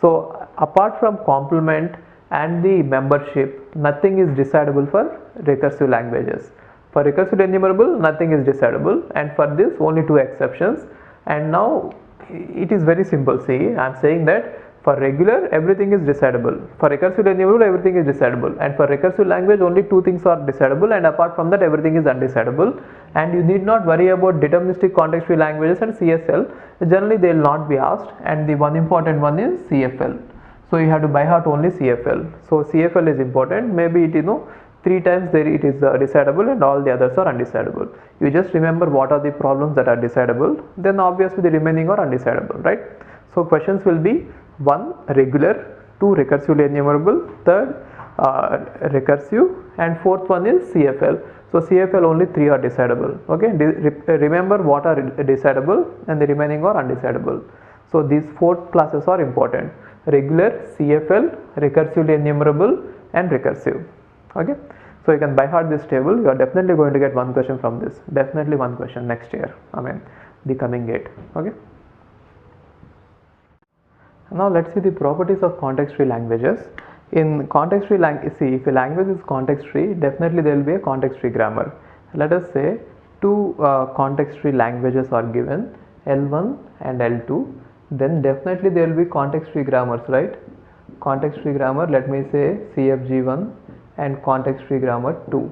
so apart from complement and the membership, nothing is decidable for recursive languages. For recursive enumerable nothing is decidable, and for this only two exceptions. And now it is very simple. See, I am saying that for regular everything is decidable, for recursive enumerable everything is decidable, and for recursive language only two things are decidable, and apart from that everything is undecidable. And you need not worry about deterministic context free languages and CSL, generally they will not be asked. And the one important one is CFL, so you have to by heart only CFL. So CFL is important, maybe it 3 times there it is decidable and all the others are undecidable. You just remember what are the problems that are decidable, then obviously the remaining are undecidable, right? So questions will be 1 regular, 2 recursively enumerable, 3rd recursive, and 4th one is CFL. So CFL only 3 are decidable. Okay, remember what are decidable and the remaining are undecidable. So these 4 classes are important: regular, CFL, recursively enumerable, and recursive. Okay, so you can by heart this table. You are definitely going to get one question from this. Definitely one question next year. I mean the coming gate. Okay. Now let's see the properties of context free languages. In context free language, see, if a language is context free, definitely there will be a context free grammar. Let us say 2 context free languages are given, L1 and L2, then definitely there will be context free grammars, right? Context free grammar, let me say CFG1 and context free grammar 2,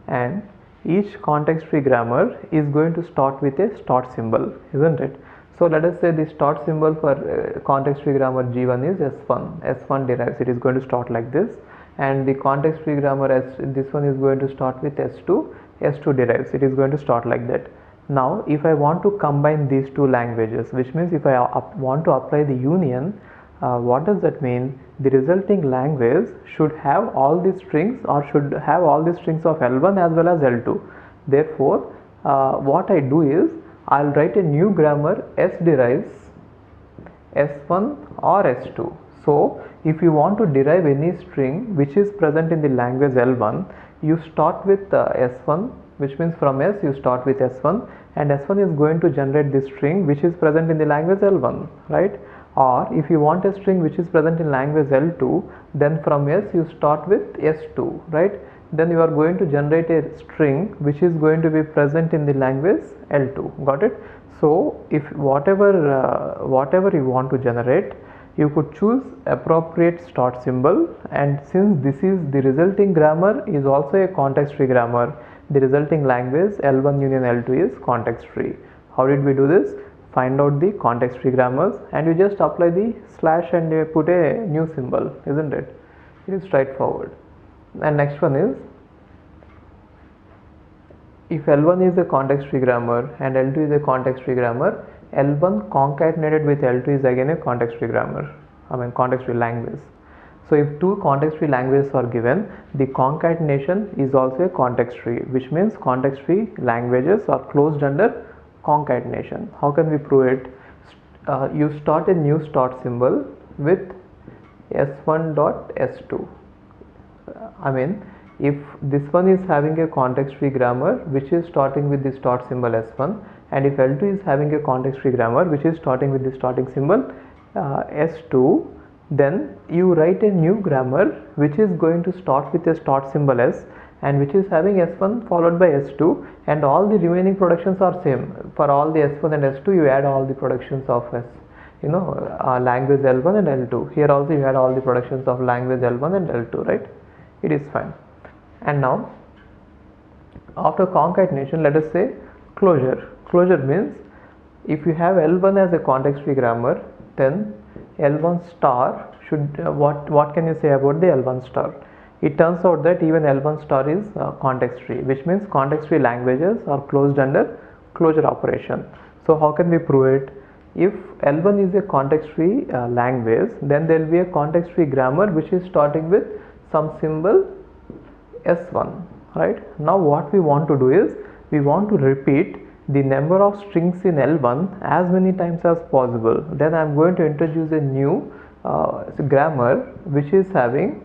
and each context free grammar is going to start with a start symbol, isn't it? So let us say the start symbol for context free grammar G1 is S1. S1 derives, it is going to start like this, and the context free grammar this one is going to start with S2. S2 derives, it is going to start like that. Now if I want to combine these two languages, which means if I want to apply the union, what does that mean? The resulting language should have all the strings, or should have all the strings of L1 as well as L2. Therefore what I do is I'll write a new grammar S derives S1 or S2. So if you want to derive any string which is present in the language L1, you start with S1, which means from S you start with S1, and S1 is going to generate the string which is present in the language L1, right? Or if you want a string which is present in language L2, then from S you start with S2, right? Then you are going to generate a string which is going to be present in the language L2. Got it? So if whatever you want to generate, you could choose appropriate start symbol, and since this is the resulting grammar is also a context free grammar, the resulting language L1 union L2 is context free. How did we do this? Find out the context free grammars and you just apply the slash and put a new symbol, isn't it? It is straightforward. And next one is, if L1 is a context free grammar and L2 is a context free grammar, L1 concatenated with L2 is again a context free grammar, context free language. So if two context free languages are given, the concatenation is also a context free, which means context free languages are closed under concatenation. How can we prove it? You start a new start symbol with S1 dot S2. If this one is having a context free grammar which is starting with the start symbol S1, and if L2 is having a context free grammar which is starting with the starting symbol S2, then you write a new grammar which is going to start with a start symbol S and which is having S1 followed by S2, and all the remaining productions are same. For all the S1 and S2 you add all the productions of S, language L1 and L2. Here also you add all the productions of language L1 and L2, right? It is fine. And now after concatenation, let us say closure. Closure means if you have L1 as a context free grammar, then L1 star should what can you say about the L1 star? It turns out that even L1 star is context free, which means context free languages are closed under closure operation. So how can we prove it? If L1 is a context free language, then there will be a context free grammar which is starting with some symbol S1, right? Now what we want to do is we want to repeat the number of strings in L1 as many times as possible. Then I am going to introduce a new grammar which is having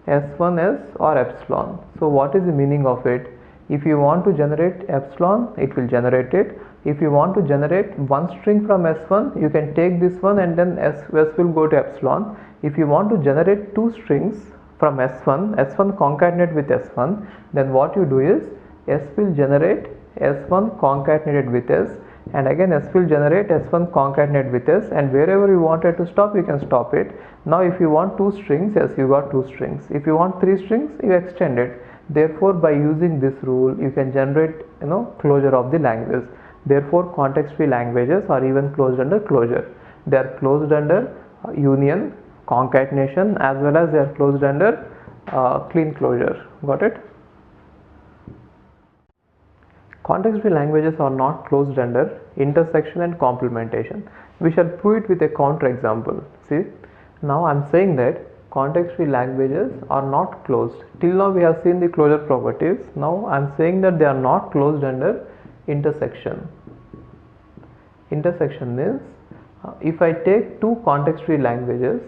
S1s or epsilon. So what is the meaning of it? If you want to generate epsilon, it will generate it. If you want to generate one string from S1, you can take this one and then S will go to epsilon. If you want to generate two strings from S1 concatenate with S1, then what you do is S will generate S1 concatenated with S, and again S will generate S1 concatenate with S, and wherever you wanted to stop you can stop it. Now if you want two strings, yes, you got two strings. If you want three strings, you extend it. Therefore by using this rule you can generate closure of the language. Therefore context free languages are even closed under closure. They are closed under union, concatenation, as well as they are closed under clean closure. Got it? Context free languages are not closed under intersection and complementation. We shall prove it with a counter example. See, now I am saying that context free languages are not closed. Till now we have seen the closure properties. Now I am saying that they are not closed under intersection. Intersection means if I take two context free languages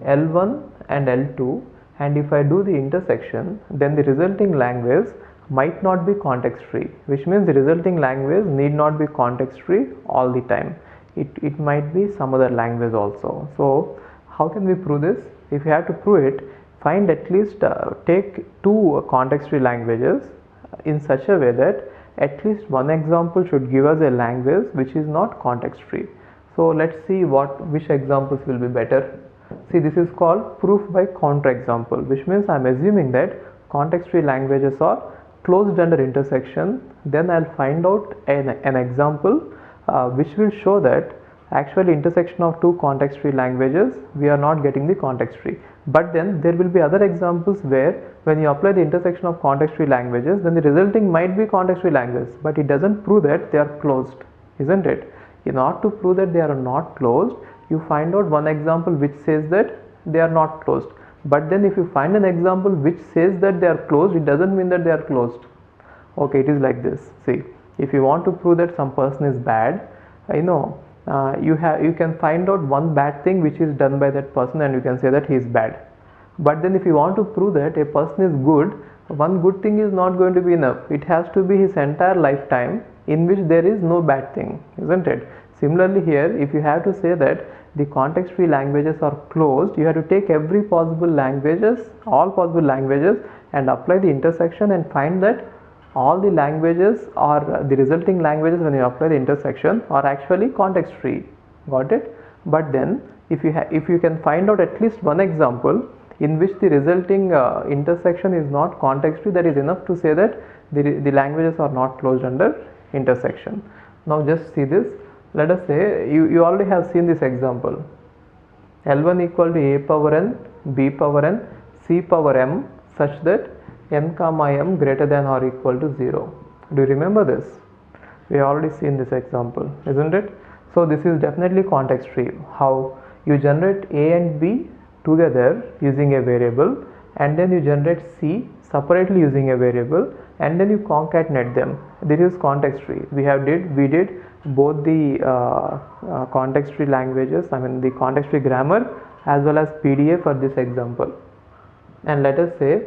L1 and L2, and if I do the intersection, then the resulting language might not be context free, which means the resulting language need not be context free all the time. It might be some other language also. So how can we prove this? If you have to prove it, find at least take two context free languages in such a way that at least one example should give us a language which is not context free. So let's see which examples will be better. See, this is called proof by counter example, which means I am assuming that context free languages are closed under intersection. Then I'll find out an example which will show that actually intersection of two context free languages, we are not getting the context free. But then there will be other examples where when you apply the intersection of context free languages, then the resulting might be context free languages, but it doesn't prove that they are closed, isn't it? In order to prove that they are not closed, you find out one example which says that they are not closed. But then if you find an example which says that they are closed, it doesn't mean that they are closed. Okay, it is like this. See, if you want to prove that some person is bad, you can find out one bad thing which is done by that person and you can say that he is bad. But then if you want to prove that a person is good, one good thing is not going to be enough. It has to be his entire lifetime in which there is no bad thing, isn't it? Similarly here, if you have to say that the context free languages are closed, you have to take every possible languages, all possible languages, and apply the intersection and find that all the languages or the resulting languages when you apply the intersection are actually context free. Got it? But then if you can find out at least one example in which the resulting intersection is not context free, that is enough to say that the languages are not closed under intersection. Now just see this. Let us say you already have seen this example. L1 equal to a power n, b power n, c power m such that n comma m greater than or equal to 0. Do you remember this? We have already seen this example, isn't it? So this is definitely context free. How? You generate a and b together using a variable, and then you generate c separately using a variable, and then you concatenate them. This is context free. We did both the context free languages, the context free grammar as well as PDA for this example. And let us say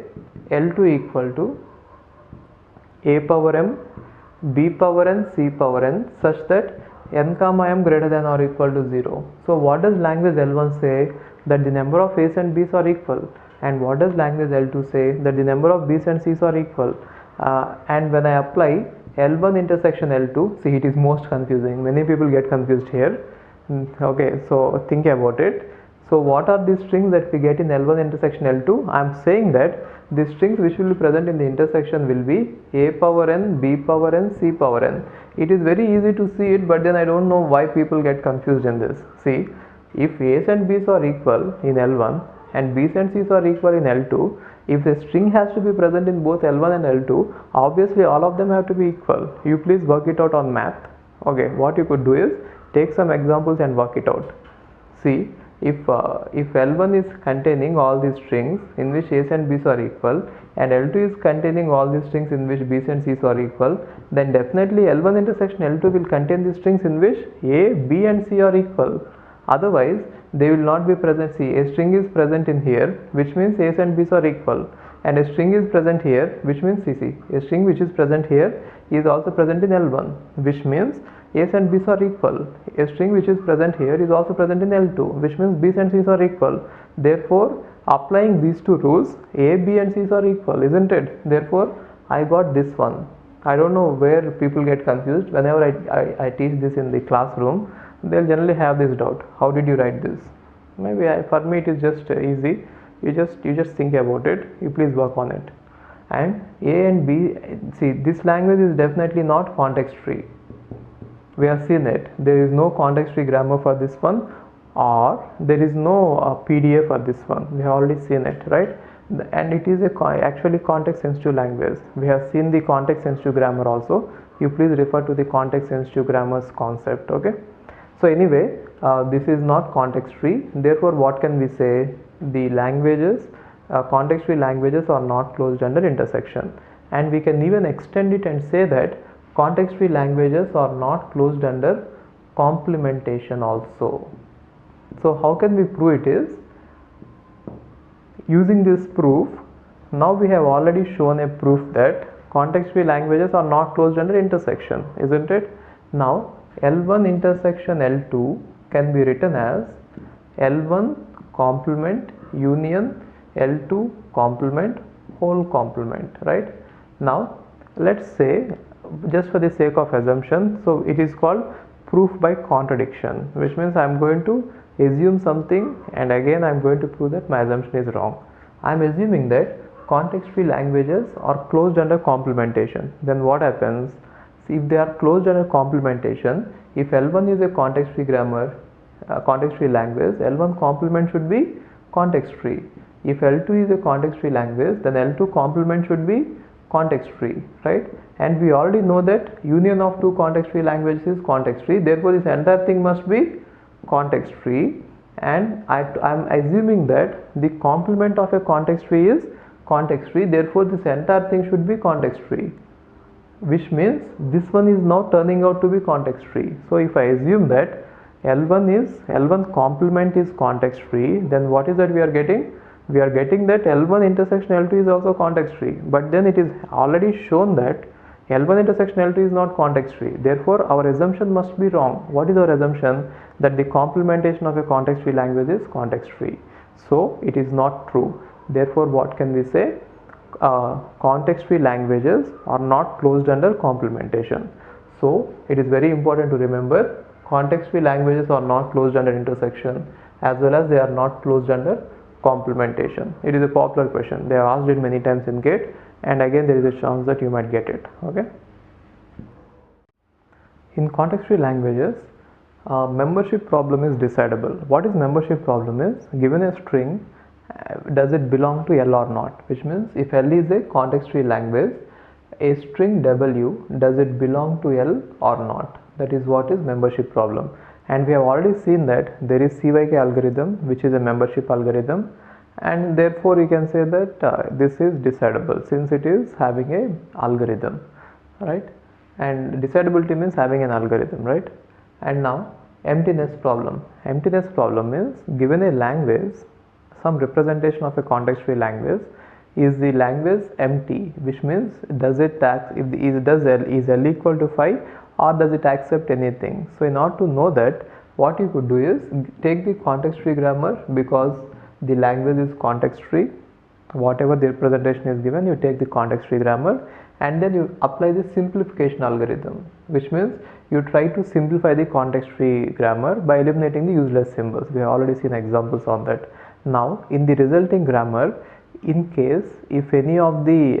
L2 equal to a power m, b power n, c power n such that n comma m greater than or equal to 0. So what does language L1 say? That the number of a's and b's are equal. And what does language L2 say? That the number of b's and c's are equal. And when I apply L1 intersection L2, see, it is most confusing. Many people get confused here. Okay, so think about it. So what are these strings that we get in L1 intersection L2? I am saying that the strings which will be present in the intersection will be a power n, b power n, c power n. It is very easy to see it, but then I don't know why people get confused in this. See, if a's and b's are equal in L1 and b's and c's are equal in L2, if the string has to be present in both L1 and L2, obviously all of them have to be equal. You please work it out on math. Okay, what you could do is take some examples and work it out. See, if L1 is containing all these strings in which a's and b's are equal, and L2 is containing all these strings in which b's and c's are equal, then definitely L1 intersection L2 will contain the strings in which a, b and c are equal. Otherwise they will not be present. See, a string is present in here, which means a's and b's are equal, and a string is present here, which means cc. A string which is present here is also present in L1, which means a's and b's are equal. A string which is present here is also present in L2, which means b's and c's are equal. Therefore, applying these two rules, a, b and c's are equal, isn't it? Therefore, I got this one. I don't know where people get confused. Whenever I teach this in the classroom, they'll generally have this doubt. How did you write this? Maybe for me it is just easy. You just think about it. You please work on it. And a and b, see, this language is definitely not context free. We have seen it. There is no context free grammar for this one, or there is no PDA for this one. We have already seen it, right? And it is actually context sensitive language. We have seen the context sensitive grammar also. You please refer to the context sensitive grammars concept. Okay. So anyway, this is not context free. Therefore, what can we say? The languages, context free languages are not closed under intersection. And we can even extend it and say that context free languages are not closed under complementation also. So how can we prove it is? Using this proof, now we have already shown a proof that context free languages are not closed under intersection, isn't it? Now L1 intersection L2 can be written as L1 complement union L2 complement whole complement, right? Now let's say, just for the sake of assumption, so it is called proof by contradiction, which means I am going to assume something and again I am going to prove that my assumption is wrong. I am assuming that context free languages are closed under complementation. Then what happens? if they are closed under complementation, if L1 is a context-free grammar, context-free language, L1 complement should be context-free. If L2 is a context-free language, then L2 complement should be context-free, right? And we already know that union of two context-free languages is context-free. Therefore, this entire thing must be context-free. And I am assuming that the complement of a context-free is context-free. Therefore, this entire thing should be context-free, which means this one is now turning out to be context free. So if I assume that L1 complement is context free, then what is that we are getting? We are getting that L1 intersection L2 is also context free, but then it is already shown that L1 intersection L2 is not context free. Therefore our assumption must be wrong. What is our assumption? That the complementation of a context free language is context free. So it is not true. Therefore what can we say? Context-free languages are not closed under complementation. So it is very important to remember, context-free languages are not closed under intersection, as well as they are not closed under complementation. It is a popular question. They have asked it many times in GATE, and again there is a chance that you might get it. Okay. In context-free languages, membership problem is decidable. What is membership problem is, given a string, does it belong to L or not, which means if L is a context free language, a string W, does it belong to L or not? That is what is membership problem. And we have already seen that there is CYK algorithm, which is a membership algorithm, and therefore you can say that this is decidable since it is having a algorithm, right? And decidability means having an algorithm, right? And now emptiness problem. Emptiness problem is, given a language, some representation of a context free language, is the language empty, which means does it is L equal to 5 or does it accept anything? So in order to know that, what you could do is take the context free grammar, because the language is context free. Whatever the representation is given, you take the context free grammar and then you apply the simplification algorithm, which means you try to simplify the context free grammar by eliminating the useless symbols. We have already seen examples on that. Now in the resulting grammar, in case if any of the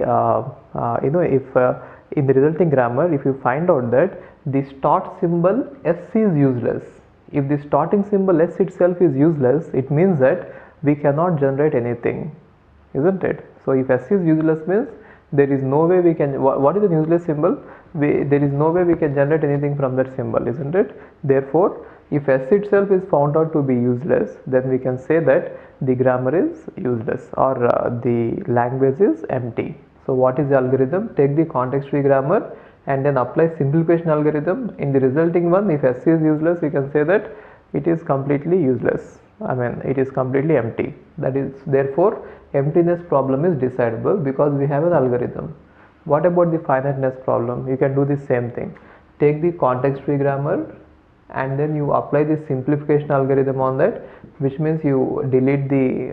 in the resulting grammar, if you find out that the start symbol S is useless, if the starting symbol S itself is useless, it means that we cannot generate anything, isn't it? So if S is useless means there is no way we can, what is a useless symbol? There is no way we can generate anything from that symbol, isn't it? Therefore if S itself is found out to be useless, then we can say that the grammar is useless, or the language is empty. So what is the algorithm? Take the context free grammar and then apply simplification algorithm. In the resulting one, if S is useless, we can say that it is completely useless. It is completely empty. That is, therefore emptiness problem is decidable because we have an algorithm. What about the finiteness problem? You can do the same thing. Take the context free grammar and then you apply the simplification algorithm on that, which means you delete the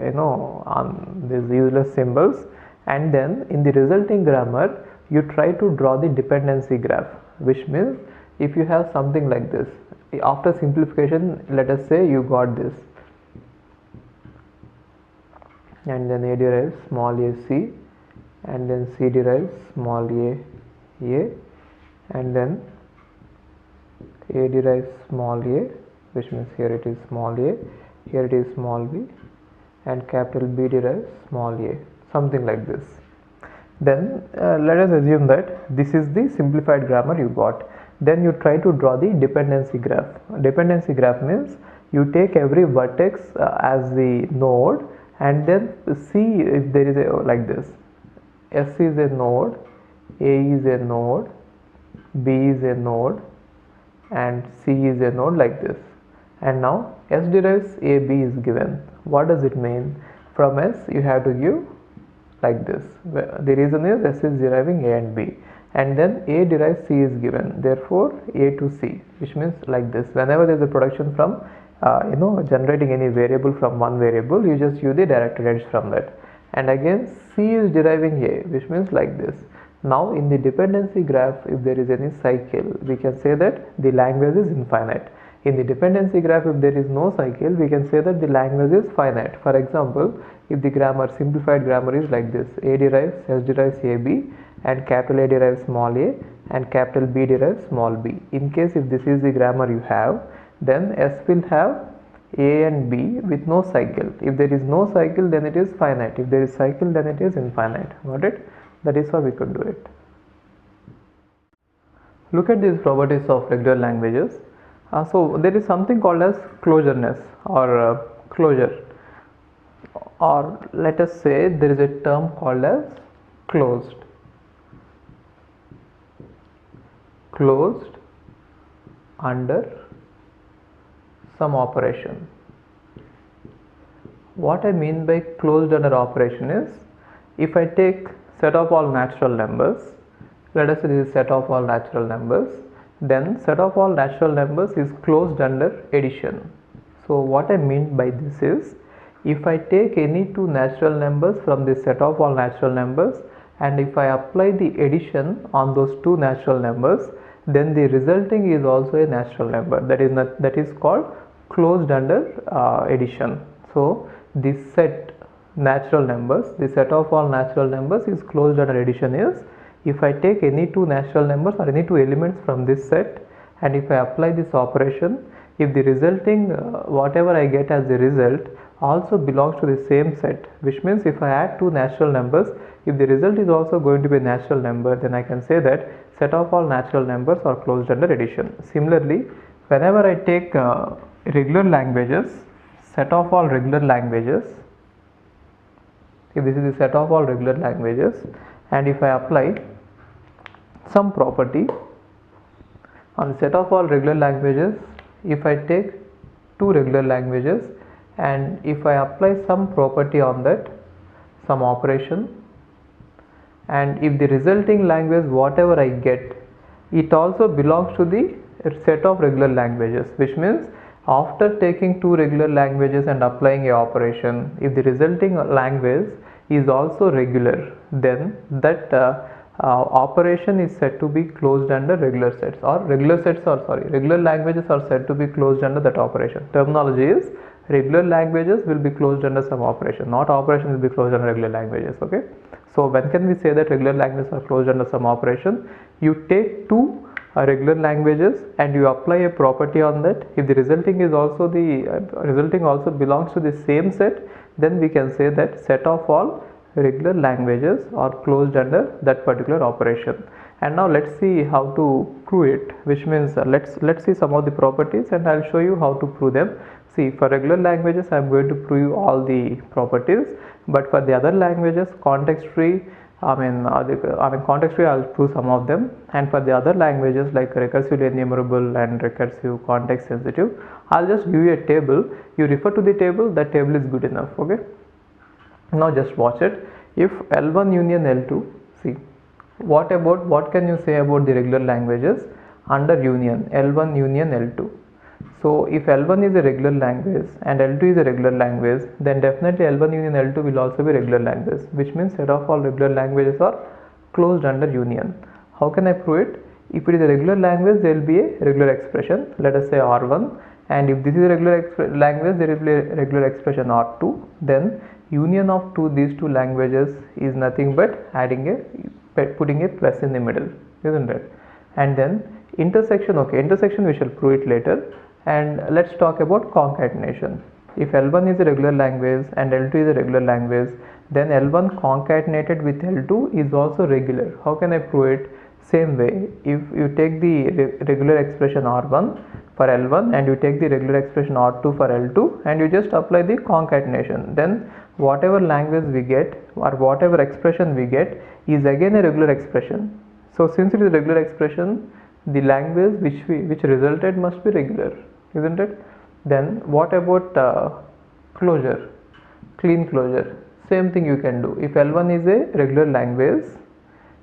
these useless symbols, and then in the resulting grammar you try to draw the dependency graph, which means if you have something like this, after simplification, let us say you got this, and then A derives small a c, and then C derives small a, and then A derives small a, which means here it is small a, here it is small b, and capital B derives small a, something like this. Then let us assume that this is the simplified grammar you got. Then you try to draw the dependency graph. Dependency graph means you take every vertex as the node and then see if there is a, like this, S is a node, A is a node, B is a node, and C is a node, like this. And now S derives A, B is given. What does it mean? From S you have to give like this. The reason is S is deriving A and B, and then A derives C is given, therefore A to C, which means like this. Whenever there is a production from generating any variable from one variable, you just use the directed edge from that. And again C is deriving A, which means like this. Now in the dependency graph, if there is any cycle, we can say that the language is infinite. In the dependency graph, if there is no cycle, we can say that the language is finite. For example, if the grammar, simplified grammar is like this: A derives, S derives AB, and capital A derives small a, and capital B derives small b. In case if this is the grammar you have, then S will have A and B with no cycle. If there is no cycle, then it is finite. If there is cycle, then it is infinite. Got it? That is how we could do it. Look at these properties of regular languages. So there is something called as closureness or closure, or let us say there is a term called as closed under some operation. What I mean by closed under operation is, if I take set of all natural numbers, let us say this is set of all natural numbers, then set of all natural numbers is closed under addition. So what I mean by this is, if I take any two natural numbers from this set of all natural numbers, and if I apply the addition on those two natural numbers, then the resulting is also a natural number. That is called closed under addition. So this set natural numbers, the set of all natural numbers is closed under addition is, if I take any two natural numbers or any two elements from this set, and if I apply this operation, if the resulting whatever I get as the result also belongs to the same set, which means if I add two natural numbers, if the result is also going to be a natural number, then I can say that set of all natural numbers are closed under addition. Similarly, whenever I take regular languages, set of all regular languages, if this is the set of all regular languages, and if I apply some property on the set of all regular languages, if I take two regular languages and if I apply some property on that, some operation, and if the resulting language whatever I get, it also belongs to the set of regular languages, which means after taking two regular languages and applying a operation, if the resulting language is also regular, then that operation is said to be closed under regular sets, or regular languages are said to be closed under that operation. Terminology is regular languages will be closed under some operation, not operation will be closed under regular languages. Okay, so when can we say that regular languages are closed under some operation? You take two regular languages and you apply a property on that. If the resulting is also belongs to the same set, then we can say that set of all regular languages are closed under that particular operation. And now let's see how to prove it, which means let's see some of the properties and I'll show you how to prove them. See, for regular languages I am going to prove all the properties, but for the other languages, context free, context free I'll prove some of them, and for the other languages like recursive enumerable and recursive context sensitive, I'll just give you a table. You refer to the table, that table is good enough. Okay, now just watch it. If L1 union L2, see, what can you say about the regular languages under union, L1 union L2? So if L1 is a regular language and L2 is a regular language, then definitely L1 union L2 will also be regular language, which means set of all regular languages are closed under union. How can I prove it? If it is a regular language, there will be a regular expression, let us say R1, and if this is a regular language, there will be a regular expression R2. Then union of these two languages is nothing but putting a plus in the middle, isn't it? And then intersection, okay, intersection we shall prove it later. And let's talk about concatenation. If L1 is a regular language and L2 is a regular language, then L1 concatenated with L2 is also regular. How can I prove it? Same way, if you take the regular expression R1 for L1 and you take the regular expression R2 for L2 and you just apply the concatenation, then whatever language we get or whatever expression we get is again a regular expression. So since it is a regular expression, the language which resulted must be regular, isn't it? Then what about closure, clean closure? Same thing you can do. If L1 is a regular language,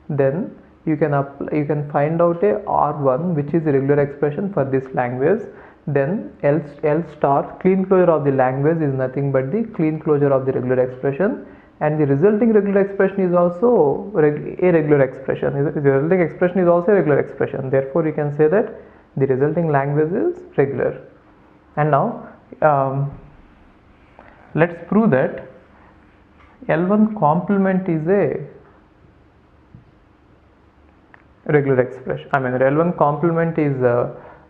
then you can find out a R1 which is a regular expression for this language. Then L star, clean closure of the language is nothing but the clean closure of the regular expression, and the resulting regular expression is also a regular expression. The resulting expression is also a regular expression. Therefore, you can say that the resulting language is regular. And now let's prove that L1 complement is a regular expression. I mean L1 complement is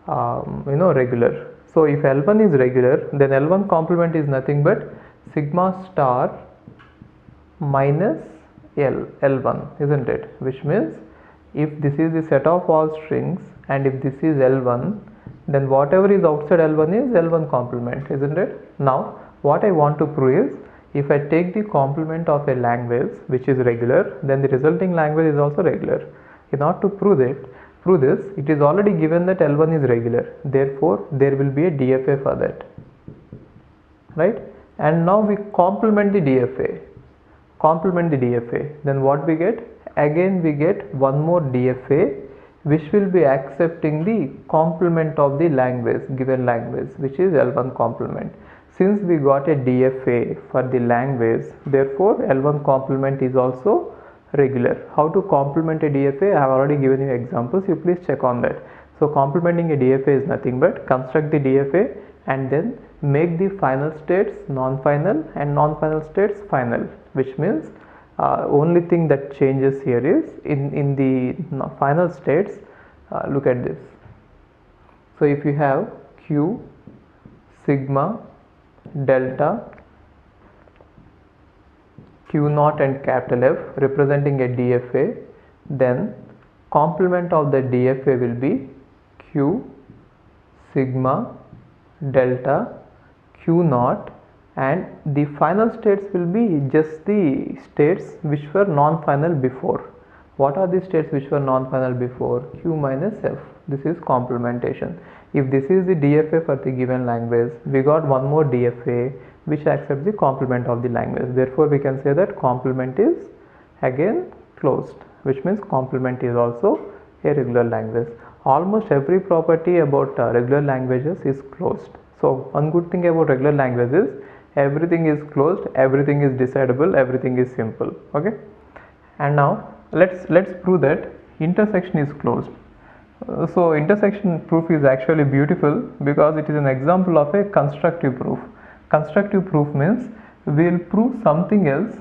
regular. So if L1 is regular, then L1 complement is nothing but sigma star minus L1, isn't it? Which means if this is the set of all strings and if this is L1, then whatever is outside L1 is L1 complement, isn't it? Now what I want to prove is, if I take the complement of a language which is regular, then the resulting language is also regular. In order to prove this, it is already given that L1 is regular. Therefore, there will be a DFA for that, right? And now we complement the DFA. Then what we get? Again we get one more DFA, which will be accepting the complement of the language, given language, which is L1 complement. Since we got a DFA for the language, therefore L1 complement is also regular. How to complement a DFA? I have already given you examples, you please check on that. So complementing a DFA is nothing but construct the DFA and then make the final states non-final and non-final states final, which means only thing that changes here is in the final states, look at this. So if you have Q, sigma, delta, Q naught and capital F representing a DFA, then complement of the DFA will be Q, sigma, delta, Q naught, and the final states will be just the states which were non-final before. What are the states which were non-final before? Q minus F. This is complementation. If this is the DFA for the given language, we got one more DFA which accepts the complement of the language. Therefore, we can say that complement is again closed, which means complement is also a regular language. Almost every property about regular languages is closed. So one good thing about regular languages is everything is closed, everything is decidable, everything is simple. Okay. And now let's prove that intersection is closed. So intersection proof is actually beautiful because it is an example of a constructive proof. Constructive proof means we will prove something else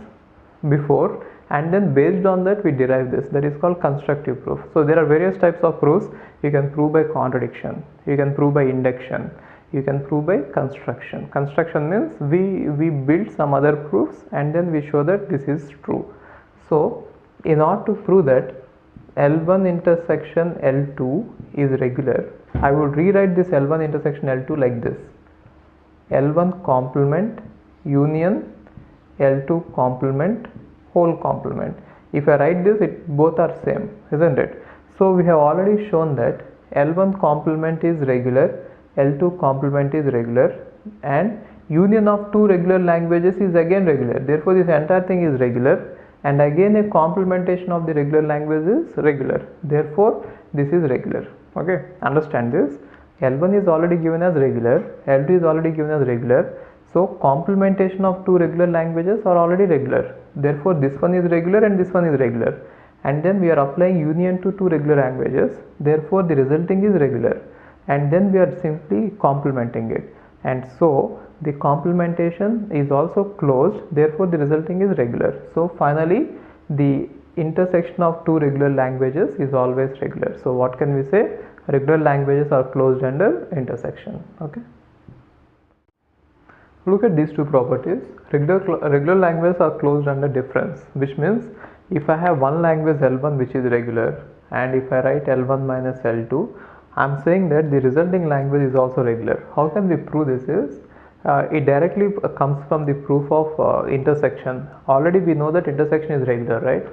before and then based on that we derive this. That is called constructive proof. So there are various types of proofs. You can prove by contradiction, you can prove by induction, you can prove by construction. Construction means we build some other proofs and then we show that this is true. So in order to prove that L1 intersection L2 is regular, I would rewrite this L1 intersection L2 like this: L1 complement union L2 complement whole complement. If I write this, both are same, isn't it? So we have already shown that L1 complement is regular, L2 complement is regular, and union of two regular languages is again regular. Therefore this entire thing is regular, and again a complementation of the regular language is regular. Therefore this is regular. Okay, understand this. L1 is already given as regular, L2 is already given as regular. So complementation of two regular languages are already regular. Therefore this one is regular and this one is regular. And then we are applying union to two regular languages. Therefore the resulting is regular. And then we are simply complementing it. And so the complementation is also closed. Therefore the resulting is regular. So finally the intersection of two regular languages is always regular. So what can we say? Regular languages are closed under intersection. Okay. Look at these two properties. Regular languages are closed under difference, which means if I have one language L1 which is regular and if I write L1 minus L2, I am saying that the resulting language is also regular. How can we prove this is? It directly comes from the proof of intersection. Already we know that intersection is regular, right?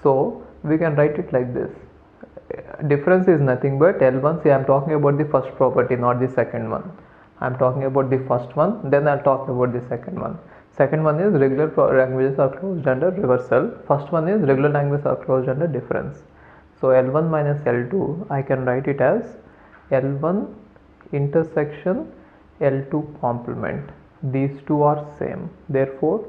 So we can write it like this. Difference is nothing but L1. See, I am talking about the first property, not the second one. I am talking about the first one, then I will talk about the second one. Second one is regular languages are closed under reversal. First one is regular languages are closed under difference. So L1 minus L2, I can write it as L1 intersection L2 complement. These two are same. Therefore,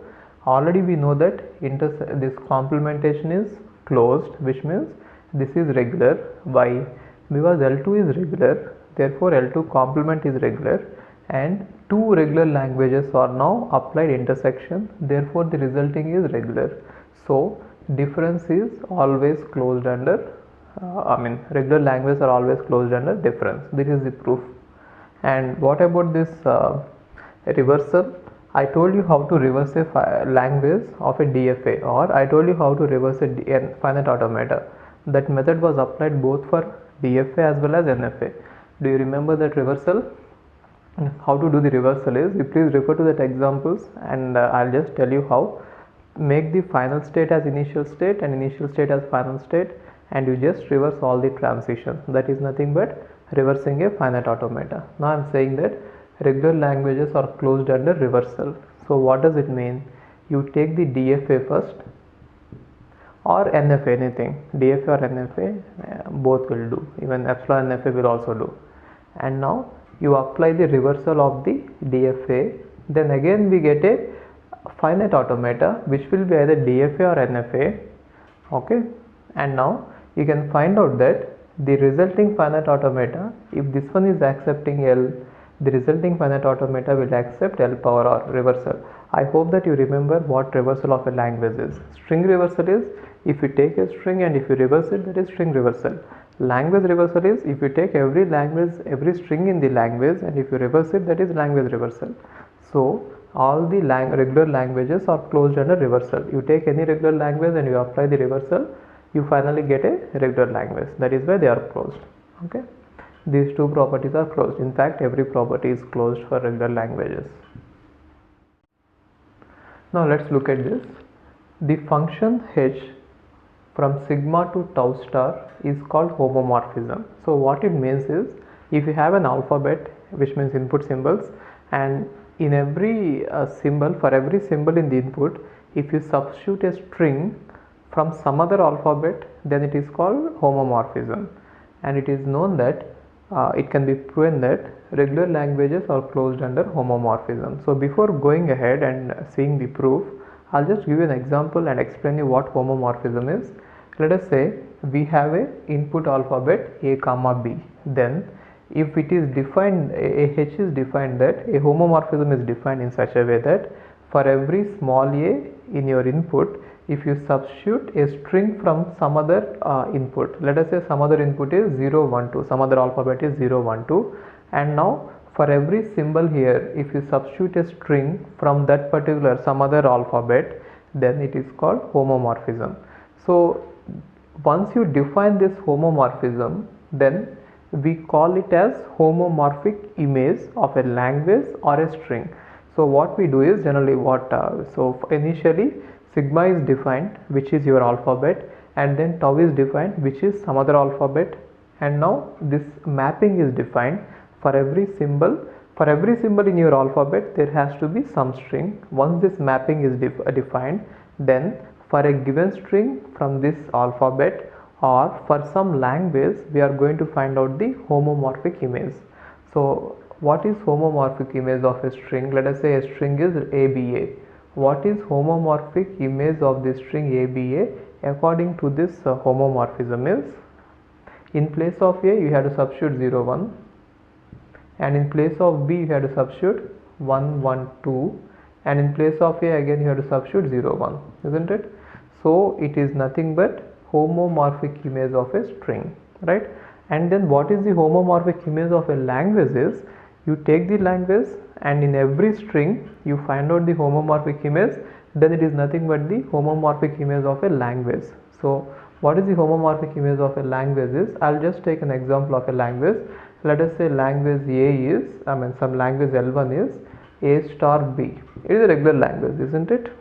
already we know that this complementation is closed, which means this is regular. Why? Because L2 is regular. Therefore, L2 complement is regular, and two regular languages are now applied intersection, therefore the resulting is regular. So difference is always closed under regular languages are always closed under difference. This is the proof. And what about this reversal? I told you how to reverse a language of a DFA, or I told you how to reverse a finite automata. That method was applied both for DFA as well as NFA. Do you remember that reversal? How to do the reversal is, you please refer to that examples, and I'll just tell you how. Make the final state as initial state and initial state as final state, and you just reverse all the transitions. That is nothing but reversing a finite automata. Now I am saying that regular languages are closed under reversal. So what does it mean? You take the DFA first, or NFA, anything, DFA or NFA, both will do, even epsilon NFA will also do. And now you apply the reversal of the DFA, then again we get a finite automata which will be either DFA or NFA. Okay, and now you can find out that the resulting finite automata, if this one is accepting L, the resulting finite automata will accept L power R reversal. I hope that you remember what reversal of a language is. String reversal is if you take a string and if you reverse it, that is string reversal. Language reversal is if you take every string in the language and if you reverse it, that is language reversal. So all the regular languages are closed under reversal. You take any regular language and you apply the reversal, you finally get a regular language. That is why they are closed. Okay, these two properties are closed. In fact, every property is closed for regular languages. Now let's look at this. The function h from sigma to tau star is called homomorphism. So what it means is, if you have an alphabet, which means input symbols, and in every symbol, for every symbol in the input, if you substitute a string from some other alphabet, then it is called homomorphism. And it is known that it can be proven that regular languages are closed under homomorphism. So before going ahead and seeing the proof, I'll just give you an example and explain you what homomorphism is. Let us say we have a input alphabet A comma B. Then if it is defined, a h is defined, that a homomorphism is defined in such a way that for every small a in your input, if you substitute a string from some other input, let us say some other input is 0, 1, 2, some other alphabet is 0, 1, 2, and now for every symbol here, if you substitute a string from that particular some other alphabet, then it is called homomorphism. So once you define this homomorphism, then we call it as homomorphic image of a language or a string. So what we do is generally initially sigma is defined, which is your alphabet, and then tau is defined, which is some other alphabet, and now this mapping is defined for every symbol. For every symbol in your alphabet, there has to be some string. Once this mapping is defined, then for a given string from this alphabet or for some language, we are going to find out the homomorphic image. So what is homomorphic image of a string? Let us say a string is ABA. What is homomorphic image of the string ABA? According to this homomorphism is, in place of A you have to substitute 0, 1, and in place of B you have to substitute 1, 1, 2, and in place of A again you have to substitute 0, 1, isn't it? So it is nothing but homomorphic image of a string, right? And then what is the homomorphic image of a language is, you take the language and in every string you find out the homomorphic image, then it is nothing but the homomorphic image of a language. So what is the homomorphic image of a language is, I'll just take an example of a language. Let us say language A is, some language L1 is A star B. It is a regular language, isn't it?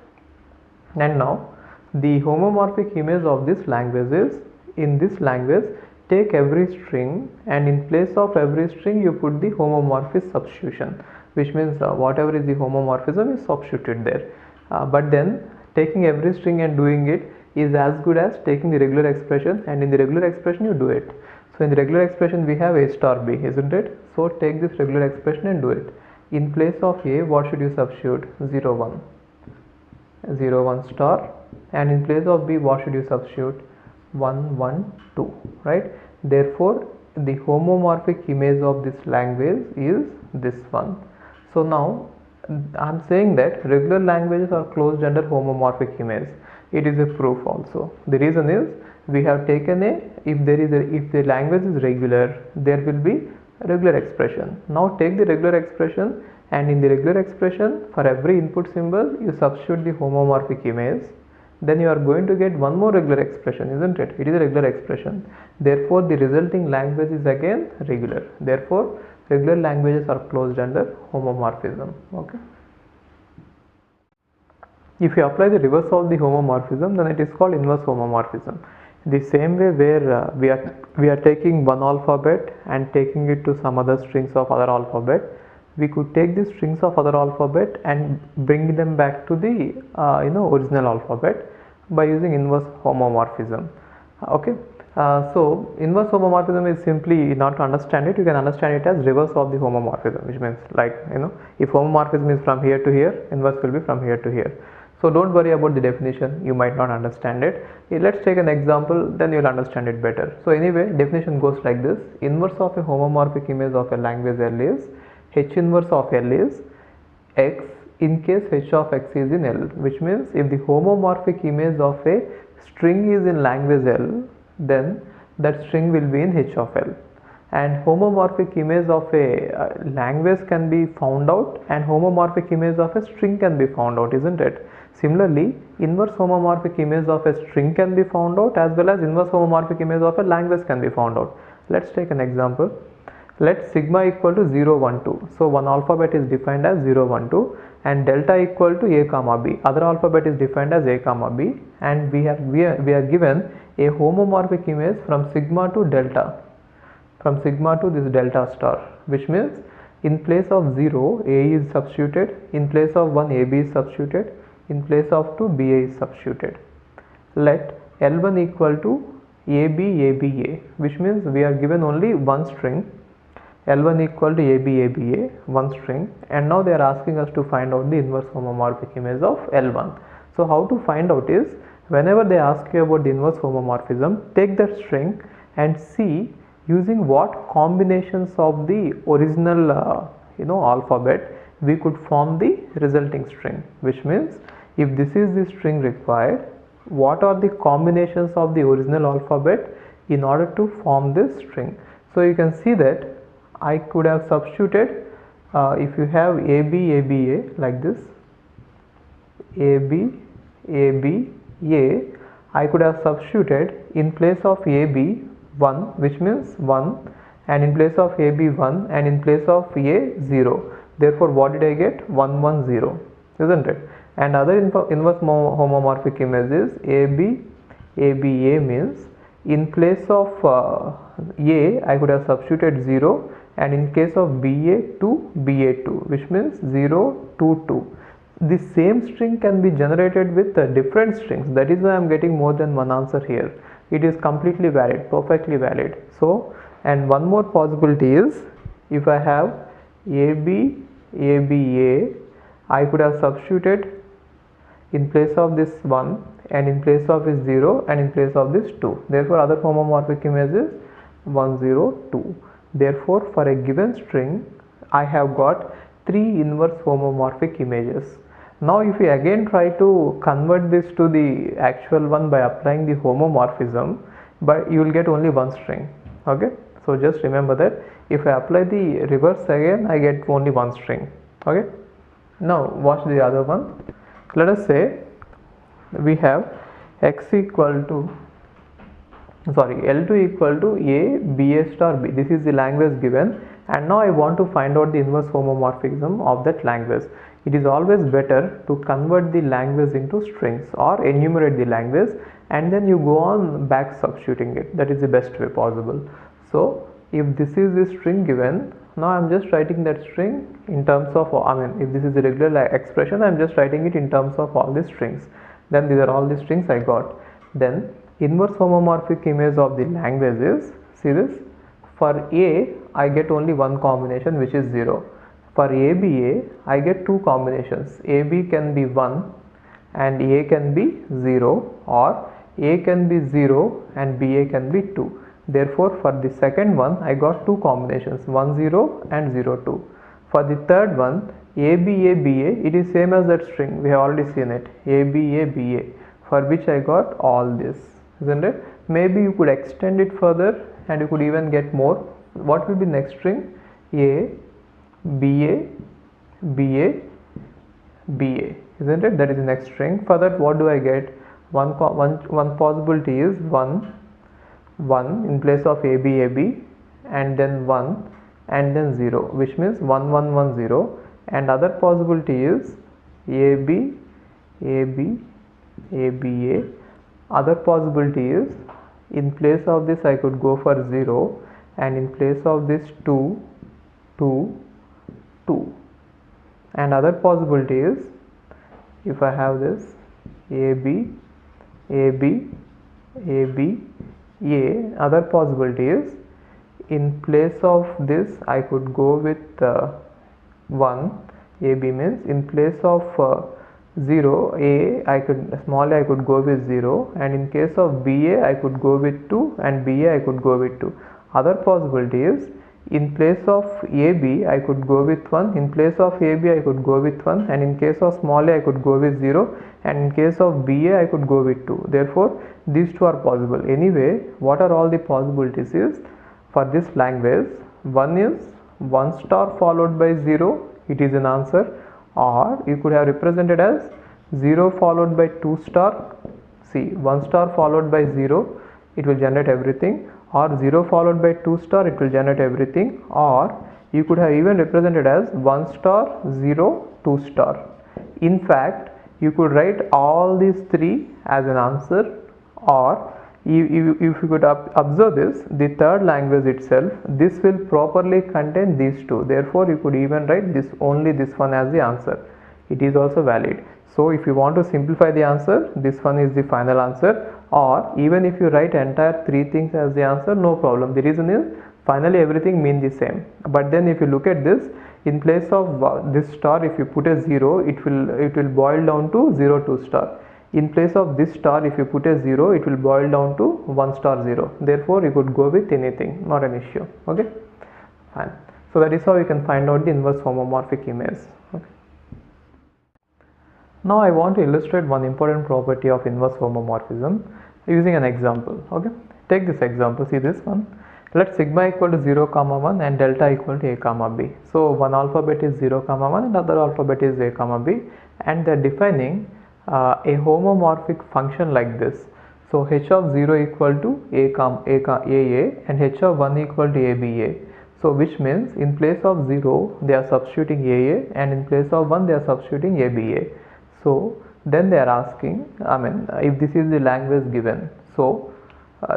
And now the homomorphic image of this language is, in this language take every string and in place of every string you put the homomorphic substitution, which means whatever is the homomorphism is substituted there. But then taking every string and doing it is as good as taking the regular expression, and in the regular expression you do it. So in the regular expression we have A star B, isn't it? So take this regular expression and do it. In place of A, what should you substitute? 0, 1. 0, 1 star, and in place of B what should you substitute? 1, 1, 2, right? Therefore the homomorphic image of this language is this one. So now I'm saying that regular languages are closed under homomorphic image. It is a proof also. The reason is we have taken if the language is regular, there will be regular expression. Now take the regular expression, and in the regular expression, for every input symbol you substitute the homomorphic image, then you are going to get one more regular expression, isn't it? It is a regular expression. Therefore the resulting language is again regular. Therefore regular languages are closed under homomorphism. Okay. If you apply the reverse of the homomorphism, then it is called inverse homomorphism. The same way where we are taking one alphabet and taking it to some other strings of other alphabet, we could take the strings of other alphabet and bring them back to the original alphabet by using inverse homomorphism. Okay. So inverse homomorphism is simply, not to understand it, you can understand it as reverse of the homomorphism, which means like if homomorphism is from here to here, inverse will be from here to here. So don't worry about the definition, you might not understand it. Let's take an example, then you'll understand it better. So anyway, definition goes like this: inverse of a homomorphic image of a language L is H inverse of L is X in case H of X is in L, which means if the homomorphic image of a string is in language L, then that string will be in H of L. And homomorphic image of a language can be found out, and homomorphic image of a string can be found out, isn't it? Similarly, inverse homomorphic image of a string can be found out, as well as inverse homomorphic image of a language can be found out. Let's take an example. Let sigma equal to 0, 1, 2. So one alphabet is defined as 0, 1, 2, and delta equal to a comma b. Other alphabet is defined as a comma b, and we are given a homomorphic image from sigma to delta, from sigma to this delta star, which means in place of 0 a is substituted, in place of 1 ab is substituted, in place of 2 ba is substituted. Let L1 equal to ab aba, which means we are given only one string, L1 equal to ab aba, one string, and now they are asking us to find out the inverse homomorphic image of L1. So how to find out is, whenever they ask you about the inverse homomorphism, take that string and see using what combinations of the original alphabet we could form the resulting string, which means if this is the string required, what are the combinations of the original alphabet in order to form this string. So you can see that I could have substituted, if you have AB, ABA like this, AB, ABA, I could have substituted in place of AB 1, which means 1, and in place of AB 1, and in place of A 0. Therefore, what did I get? 1, 1, 0, isn't it? And other inverse homomorphic image is AB, ABA means in place of A, I could have substituted 0, and in case of BA 2, BA 2, which means 0, 2, 2. The same string can be generated with different strings. That is why I am getting more than one answer here. It is completely valid, perfectly valid. So, and one more possibility is, if I have AB, ABA, I could have substituted in place of this 1, and in place of this 0, and in place of this 2. Therefore, other homomorphic image is 1, 0, 2. Therefore, for a given string, I have got 3 inverse homomorphic images. Now, if we again try to convert this to the actual one by applying the homomorphism, but you will get only one string. Okay. So, just remember that if I apply the reverse again, I get only one string. Okay. Now, watch the other one. Let us say we have x equal to L2 equal to A, BA star B. This is the language given, and now I want to find out the inverse homomorphism of that language. It is always better to convert the language into strings or enumerate the language, and then you go on back substituting it. That is the best way possible. So if this is the string given, now I am just writing that string in terms of, if this is a regular expression, I am just writing it in terms of all the strings. Then these are all the strings I got. Then inverse homomorphic image of the language is, see this, for A I get only one combination, which is 0. For ABA I get two combinations. AB can be 1 and A can be 0, or A can be 0 and BA can be 2. Therefore, for the second one I got two combinations, 1, 0 and 0, 2. For the third one, ABA, it is same as that string, we have already seen it, ABA, for which I got all this, isn't it? Maybe you could extend it further and you could even get more. What will be next string? A, BA, isn't it? That is the next string. For that, what do I get? One possibility is 1 in place of AB, and then 1 and then 0, which means 1 1 1 0, and other possibility is AB, ABA. Other possibility is in place of this I could go for 0, and in place of this 2, and other possibility is if I have this AB, other possibility is in place of this I could go with 1, AB means in place of 0, small a I could go with 0, and in case of BA I could go with 2, and BA I could go with 2. Other possibility is in place of AB I could go with 1, in place of AB I could go with 1, and in case of small a I could go with 0, and in case of BA I could go with 2. Therefore, these two are possible. Anyway, what are all the possibilities is, for this language, one is 1 star followed by 0, it is an answer, or you could have represented as 0 followed by 2 star. See, 1 star followed by 0, it will generate everything, or 0 followed by 2 star, it will generate everything, or you could have even represented as 1 star, 0, 2 star. In fact, you could write all these three as an answer, or if you could observe this, the third language itself, this will properly contain these two. Therefore, you could even write this only this one as the answer. It is also valid. So, if you want to simplify the answer, this one is the final answer, or even if you write entire three things as the answer, no problem. The reason is finally everything means the same. But then if you look at this, in place of this star, if you put a 0, it will boil down to 0 2 star. In place of this star, if you put a 0, it will boil down to 1 star 0. Therefore, you could go with anything, not an issue. Okay, fine. So that is how you can find out the inverse homomorphic image. Okay. Now I want to illustrate one important property of inverse homomorphism using an example. Okay, take this example. See this one. Let sigma equal to 0 comma 1 and delta equal to a comma b. So one alphabet is 0 comma 1 and other alphabet is a comma b, and they are defining a homomorphic function like this. So h of 0 equal to a and h of 1 equal to aba. So which means in place of 0 they are substituting aa, and in place of 1 they are substituting aba. So then they are asking, if this is the language given, so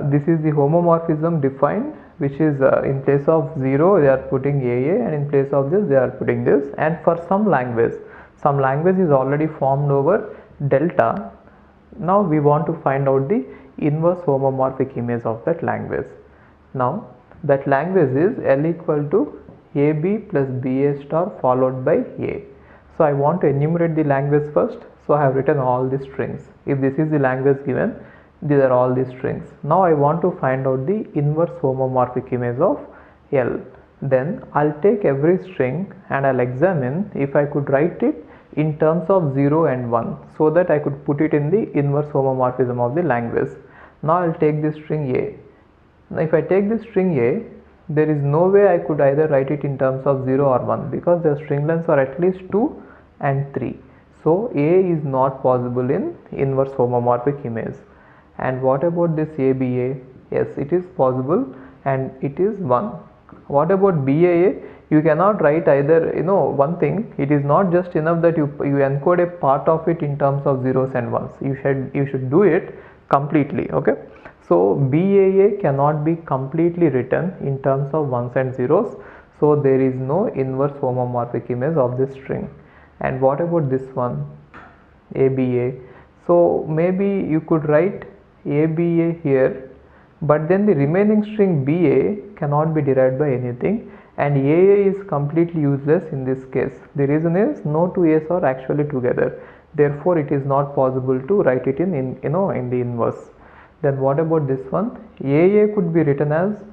this is the homomorphism defined, which is in place of 0 they are putting aa, and in place of this they are putting this. And for some language is already formed over delta. Now we want to find out the inverse homomorphic image of that language. Now that language is L equal to AB plus BA star followed by A. So I want to enumerate the language first. So I have written all the strings. If this is the language given, these are all the strings. Now I want to find out the inverse homomorphic image of L. Then I'll take every string and I'll examine if I could write it in terms of 0 and 1, so that I could put it in the inverse homomorphism of the language. Now I'll take this string A. Now if I take this string A, there is no way I could either write it in terms of 0 or 1, because the string lengths are at least 2 and 3. So A is not possible in inverse homomorphic image. And what about this ABA? Yes, it is possible and it is 1. What about BAA? You cannot write either, one thing, it is not just enough that you encode a part of it in terms of zeros and ones. You should do it completely. Okay, so BAA cannot be completely written in terms of ones and zeros, so there is no inverse homomorphic image of this string. And what about this one, ABA? So maybe you could write ABA here, but then the remaining string BA cannot be derived by anything, and AA is completely useless in this case. The reason is no two A's are actually together, therefore it is not possible to write it in the inverse. Then what about this one? AA could be written as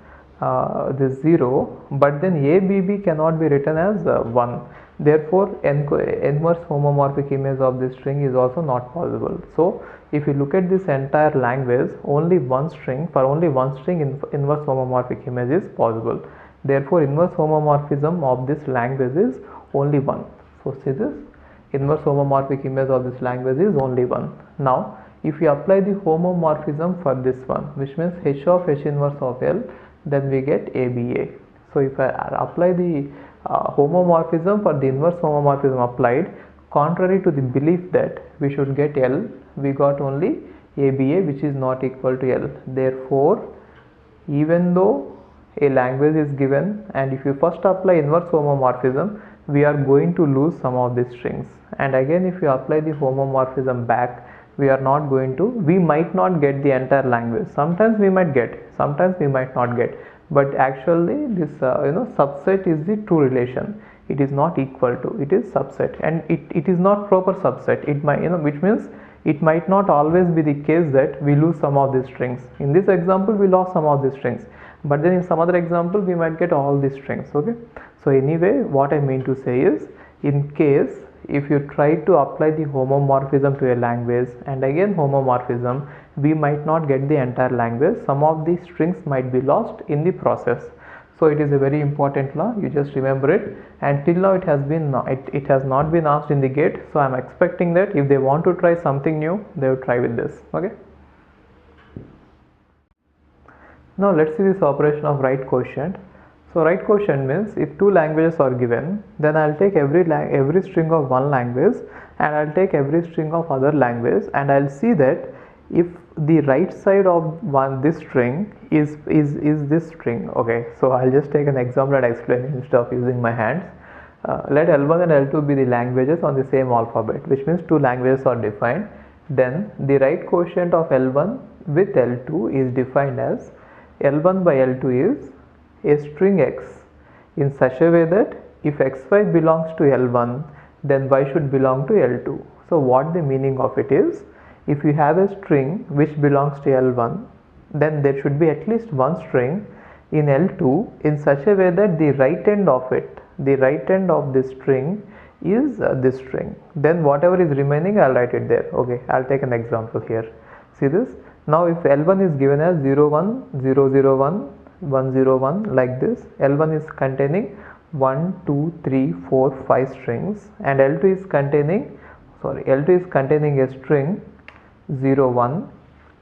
this 0, but then ABB cannot be written as 1. Therefore inverse homomorphic image of this string is also not possible. So if you look at this entire language, only one string inverse homomorphic image is possible. Therefore inverse homomorphism of this language is only one. So see this, inverse homomorphic image of this language is only one. Now if we apply the homomorphism for this one, which means h of h inverse of L, then we get ABA. So if I apply the homomorphism for the inverse homomorphism applied, contrary to the belief that we should get L, we got only ABA, which is not equal to L. Therefore even though a language is given, and if you first apply inverse homomorphism, we are going to lose some of these strings, and again if you apply the homomorphism back, we might not get the entire language. Sometimes we might get, sometimes we might not get, but actually this subset is the true relation. It is not equal to, it is subset, and it is not proper subset. It might, which means it might not always be the case that we lose some of these strings. In this example we lost some of these strings, but then in some other example we might get all these strings. Okay, so anyway, what I mean to say is, in case if you try to apply the homomorphism to a language and again homomorphism, we might not get the entire language. Some of these strings might be lost in the process. So it is a very important law, you just remember it. And till now it has not been asked in the GATE, so I am expecting that if they want to try something new, they will try with this. Okay, now let's see this operation of right quotient. So right quotient means if two languages are given, then I'll take every string of one language and I'll take every string of other language, and I'll see that if the right side of this string is this string. Okay, so I'll just take an example and explain it instead of using my hands. Let L1 and L2 be the languages on the same alphabet, which means two languages are defined. Then the right quotient of L1 with L2 is defined as L1 by L2 is a string x in such a way that if xy belongs to L1, then y should belong to L2. So what the meaning of it is, if you have a string which belongs to L1, then there should be at least one string in L2 in such a way that the right end of this string is this string. Then whatever is remaining, I'll write it there. Okay, I'll take an example here. See this. Now if L1 is given as 0 1 0 0 1 1 0 1 like this, L1 is containing 1 2 3 4 5 strings, and L2 is containing a string 0 1.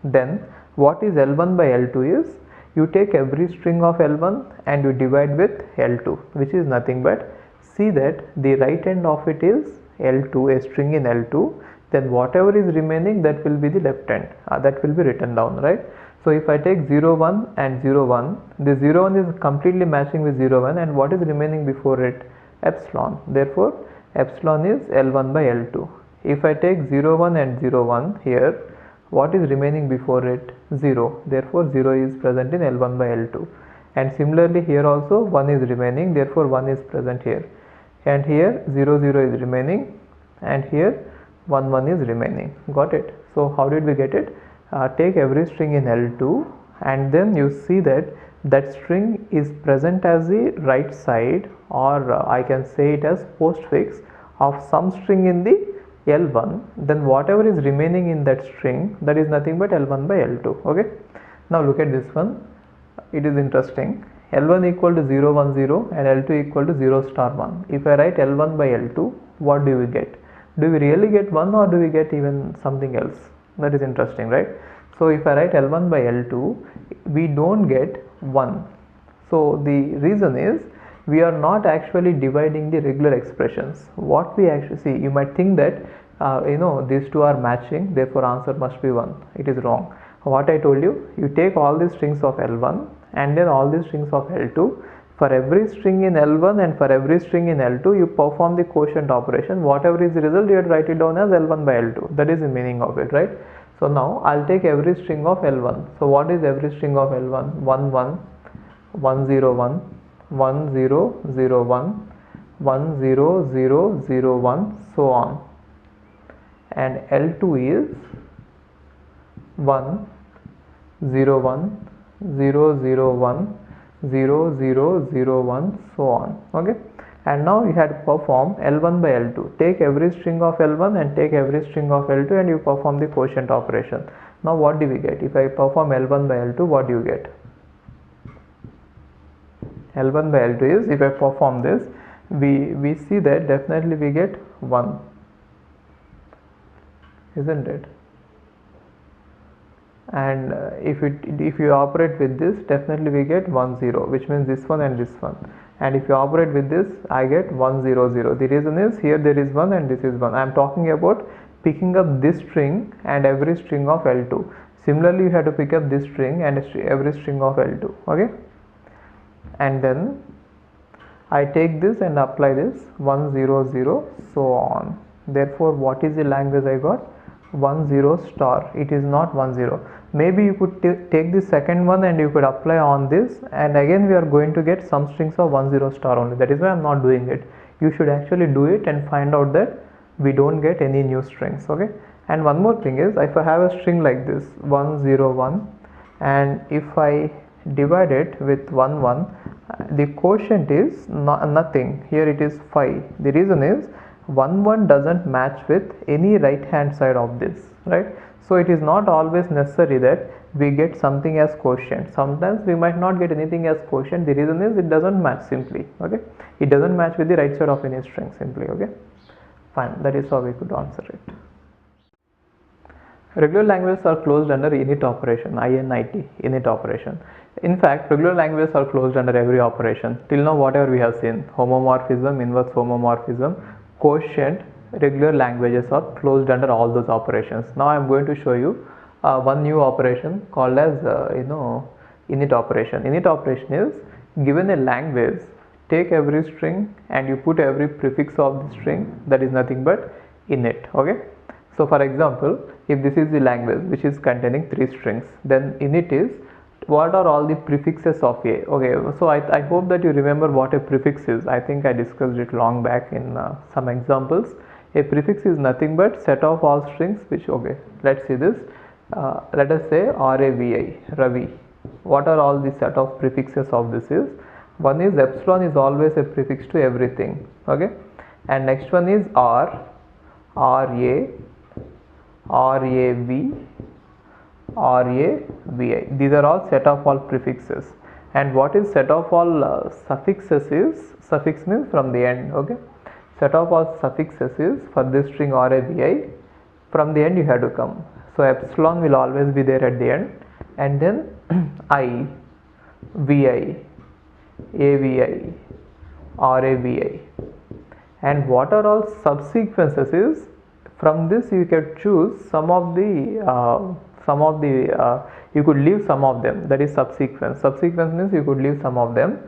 Then what is L1 by L2 is, you take every string of L1 and you divide with L2, which is nothing but, see that the right end of it is L2, a string in L2, then whatever is remaining, that will be the left end, that will be written down, right? So if I take 0 1 and 0 1, the 0 1 is completely matching with 0 1, and what is remaining before it? Epsilon. Therefore epsilon is L1 by L2. If I take 0 1 and 0 1 here, what is remaining before it? 0. Therefore 0 is present in L1 by L2. And similarly here also 1 is remaining, therefore 1 is present here. And here 0 0 is remaining, and here 1 1 is remaining. Got it? So how did we get it? Take every string in L2, and then you see that that string is present as the right side, or I can say it as postfix of some string in the L1. Then whatever is remaining in that string, that is nothing but L1 by L2. Okay, now look at this one. It is interesting. L1 equal to 0 1 0 and L2 equal to 0 star 1. If I write L1 by L2, what do we get? Do we really get 1, or do we get even something else? That is interesting, right? So if I write L1 by L2, we don't get 1. So the reason is, we are not actually dividing the regular expressions. What we actually see, you might think that these two are matching, therefore answer must be 1. It is wrong. What I told you, you take all the strings of L1 and then all the strings of L2. For every string in L1 and for every string in L2, you perform the quotient operation. Whatever is the result, you have to write it down as L1 by L2. That is the meaning of it, right? So now I'll take every string of L1. So what is every string of L1? 1 1 1 0 1 1 0 0 1 1 0 0 0 1, so on. And L2 is 1 0 1 0 0 1 0 0 0 1, so on. Okay, and now you had to perform L1 by L2. Take every string of L1 and take every string of L2 and you perform the quotient operation. Now what do we get? If I perform L1 by L2, what do you get? L1 by L2 is, if I perform this, we see that definitely we get 1, isn't it? And if you operate with this, definitely we get 1 0, which means this one and this one. And if you operate with this, I get 1 0 0. The reason is here there is 1 and this is 1. I am talking about picking up this string and every string of L2. Similarly, you have to pick up this string and every string of L2. Okay, and then I take this and apply this 1 0 0, so on. Therefore, what is the language I got? 1 0 star. It is not 1 0. Maybe you could take the second one and you could apply on this, and again we are going to get some strings of 1 0 star only. That is why I am not doing it. You should actually do it and find out that we don't get any new strings. Okay, and one more thing is, if I have a string like this 1 0 1, and if I divide it with 1 1, the quotient is nothing. Here it is 5. The reason is 1 1 doesn't match with any right hand side of this, right? So it is not always necessary that we get something as quotient. Sometimes we might not get anything as quotient. The reason is it doesn't match simply. Okay, it doesn't match with the right side of any string simply. Okay, fine. That is how we could answer it. Regular languages are closed under init operation, INIT, init operation. In fact, regular languages are closed under every operation. Till now, whatever we have seen, homomorphism, inverse homomorphism, quotient, regular languages are closed under all those operations. Now I am going to show you one new operation called as init operation. Init operation is, given a language, take every string and you put every prefix of the string, that is nothing but init. Okay, so for example, if this is the language which is containing 3 strings, then init is what are all the prefixes of a. Okay, so I hope that you remember what a prefix is. I think I discussed it long back in some examples. A prefix is nothing but set of all strings which, okay, let's see this. Let us say Ravi. What are all the set of prefixes of this is? One is epsilon is always a prefix to everything. Okay, and next one is R, RA, RAV, RAVI. These are all set of all prefixes. And what is set of all suffixes is, suffix means from the end. Okay, set of all suffixes is, for this string RAVI, from the end you have to come. So epsilon will always be there at the end, and then I, VI, AVI, RAVI. And what are all subsequences is, from this you can choose some of the you could leave some of them, that is subsequence. Subsequence means you could leave some of them.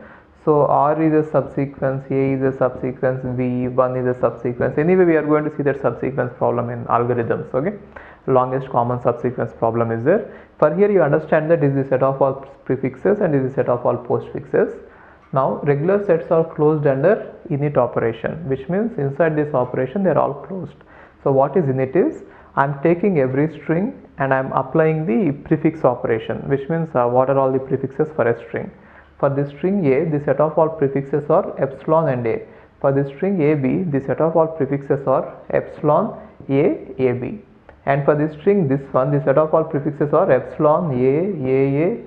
So R is a subsequence, A is a subsequence, V1 is a subsequence. Anyway, we are going to see that subsequence problem in algorithms. Okay, longest common subsequence problem is there. For here you understand that this is the set of all prefixes and this is the set of all postfixes. Now regular sets are closed under init operation, which means inside this operation they are all closed. So what is init is, I am taking every string and I am applying the prefix operation, which means what are all the prefixes for a string. For this string A, the set of all prefixes are epsilon and A. For this string AB, the set of all prefixes are epsilon, A, AB. And for this string, this one, the set of all prefixes are epsilon, A,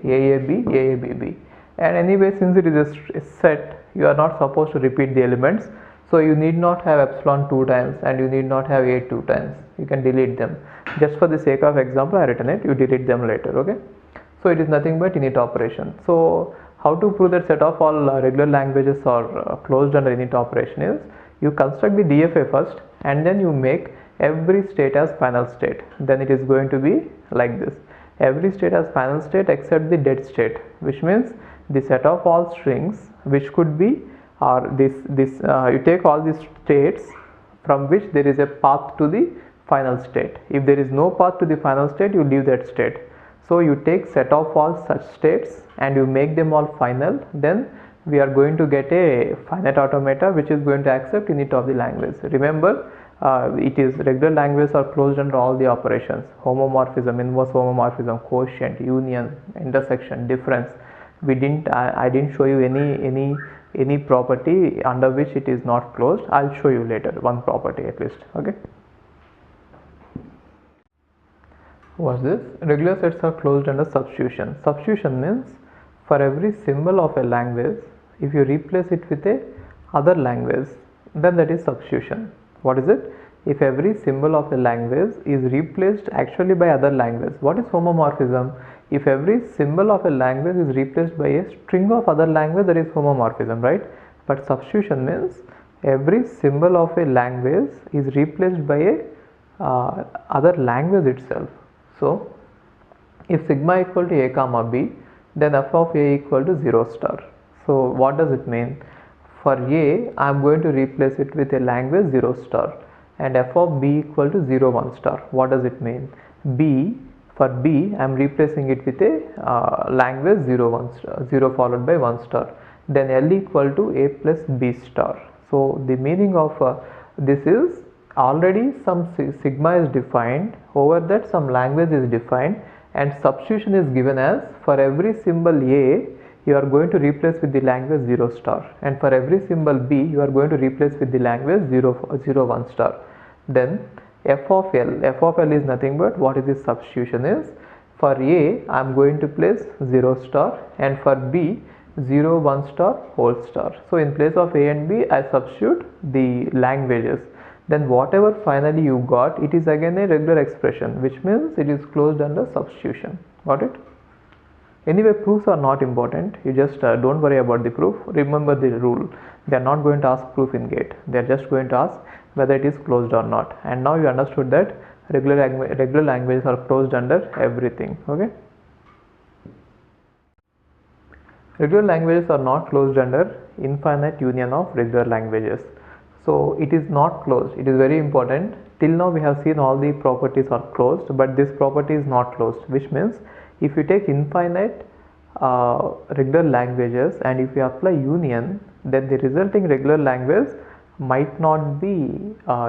AAB, AABB. And anyway, since it is a set, you are not supposed to repeat the elements. So you need not have epsilon 2 times and you need not have A 2 times. You can delete them. Just for the sake of example, I written it, you delete them later. Okay, so it is nothing but init operation. So how to prove that set of all regular languages are closed under init operation is, you construct the DFA first and then you make every state as final state. Then it is going to be like this: every state as final state except the dead state, which means the set of all strings which could be, or you take all these states from which there is a path to the final state. If there is no path to the final state, you leave that state. So you take set of all such states and you make them all final, then we are going to get a finite automata which is going to accept init of the language. Remember, it is regular languages are closed under all the operations: homomorphism, inverse homomorphism, quotient, union, intersection, difference. I didn't show you any property under which it is not closed. I'll show you later one property at least. Okay. What's this? Regular sets are closed under substitution. Substitution means for every symbol of a language, if you replace it with a other language, then that is substitution. What is it? If every symbol of a language is replaced actually by other language. What is homomorphism? If every symbol of a language is replaced by a string of other language, that is homomorphism, right? But substitution means every symbol of a language is replaced by a other language itself. So, if sigma equal to a comma b, then f of a equal to 0 star. So, what does it mean? For a, I am going to replace it with a language 0 star, and f of b equal to 0 1 star. What does it mean? B, for b, I am replacing it with a language 0 1 star, 0 followed by 1 star. Then L equal to a plus b star. So, the meaning of this is already some sigma is defined, over that some language is defined, and substitution is given as for every symbol a you are going to replace with the language 0 star, and for every symbol b you are going to replace with the language 0 1 star. Then f of L is nothing but what is this substitution is, for a I am going to place 0 star, and for b 0 1 star whole star. So in place of a and b I substitute the languages. Then whatever finally you got, it is again a regular expression, which means it is closed under substitution. Got it? Anyway, proofs are not important. You just don't worry about the proof. Remember the rule. They are not going to ask proof in GATE. They are just going to ask whether it is closed or not. And now you understood that regular languages are closed under everything. Okay. Regular languages are not closed under infinite union of regular languages. So it is not closed. It is very important. Till now we have seen all the properties are closed, but this property is not closed, which means if you take infinite regular languages and if you apply union, then the resulting regular language might not be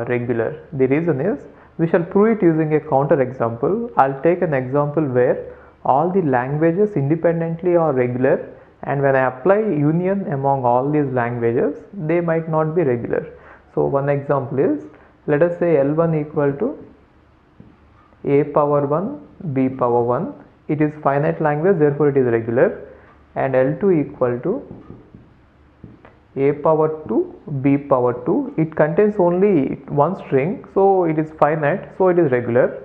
regular. The reason is, we shall prove it using a counter example. I'll take an example where all the languages independently are regular, and when I apply union among all these languages, they might not be regular. So one example is, let us say L1 equal to a power 1 b power 1. It is finite language, therefore it is regular. And L2 equal to a power 2 b power 2. It contains only one string, so it is finite, so it is regular.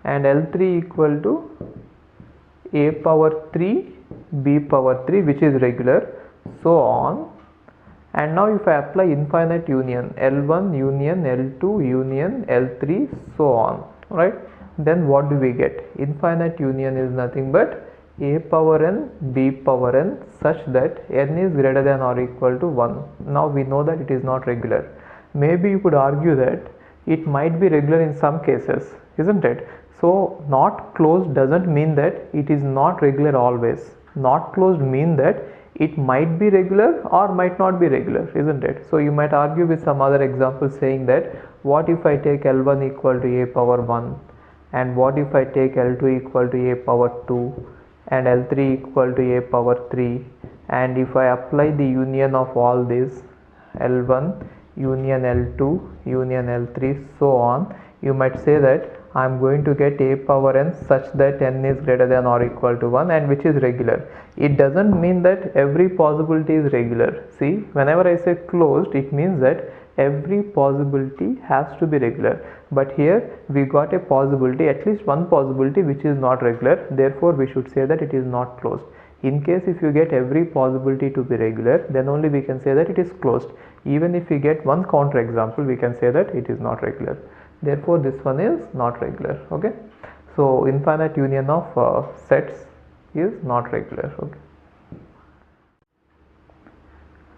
And L3 equal to a power 3 b power 3, which is regular, so on. And now if I apply infinite union, L1 union L2 union L3, so on, right? Then what do we get? Infinite union is nothing but a power n b power n such that n is greater than or equal to 1. Now we know that it is not regular. Maybe you could argue that it might be regular in some cases, isn't it? So not closed doesn't mean that it is not regular always. Not closed mean that it might be regular or might not be regular, isn't it? So you might argue with some other example saying that what if I take L1 equal to a power 1, and what if I take L2 equal to a power 2 and L3 equal to a power 3, and if I apply the union of all these, L1 union L2 union L3, so on, you might say that I am going to get a power n such that n is greater than or equal to 1, and which is regular. It doesn't mean that every possibility is regular. See, whenever I say closed, it means that every possibility has to be regular. But here we got a possibility, at least one possibility, which is not regular. Therefore, we should say that it is not closed. In case if you get every possibility to be regular, then only we can say that it is closed. Even if we get one counter example, we can say that it is not regular. Therefore, this one is not regular. Okay. So infinite union of sets is not regular. Okay.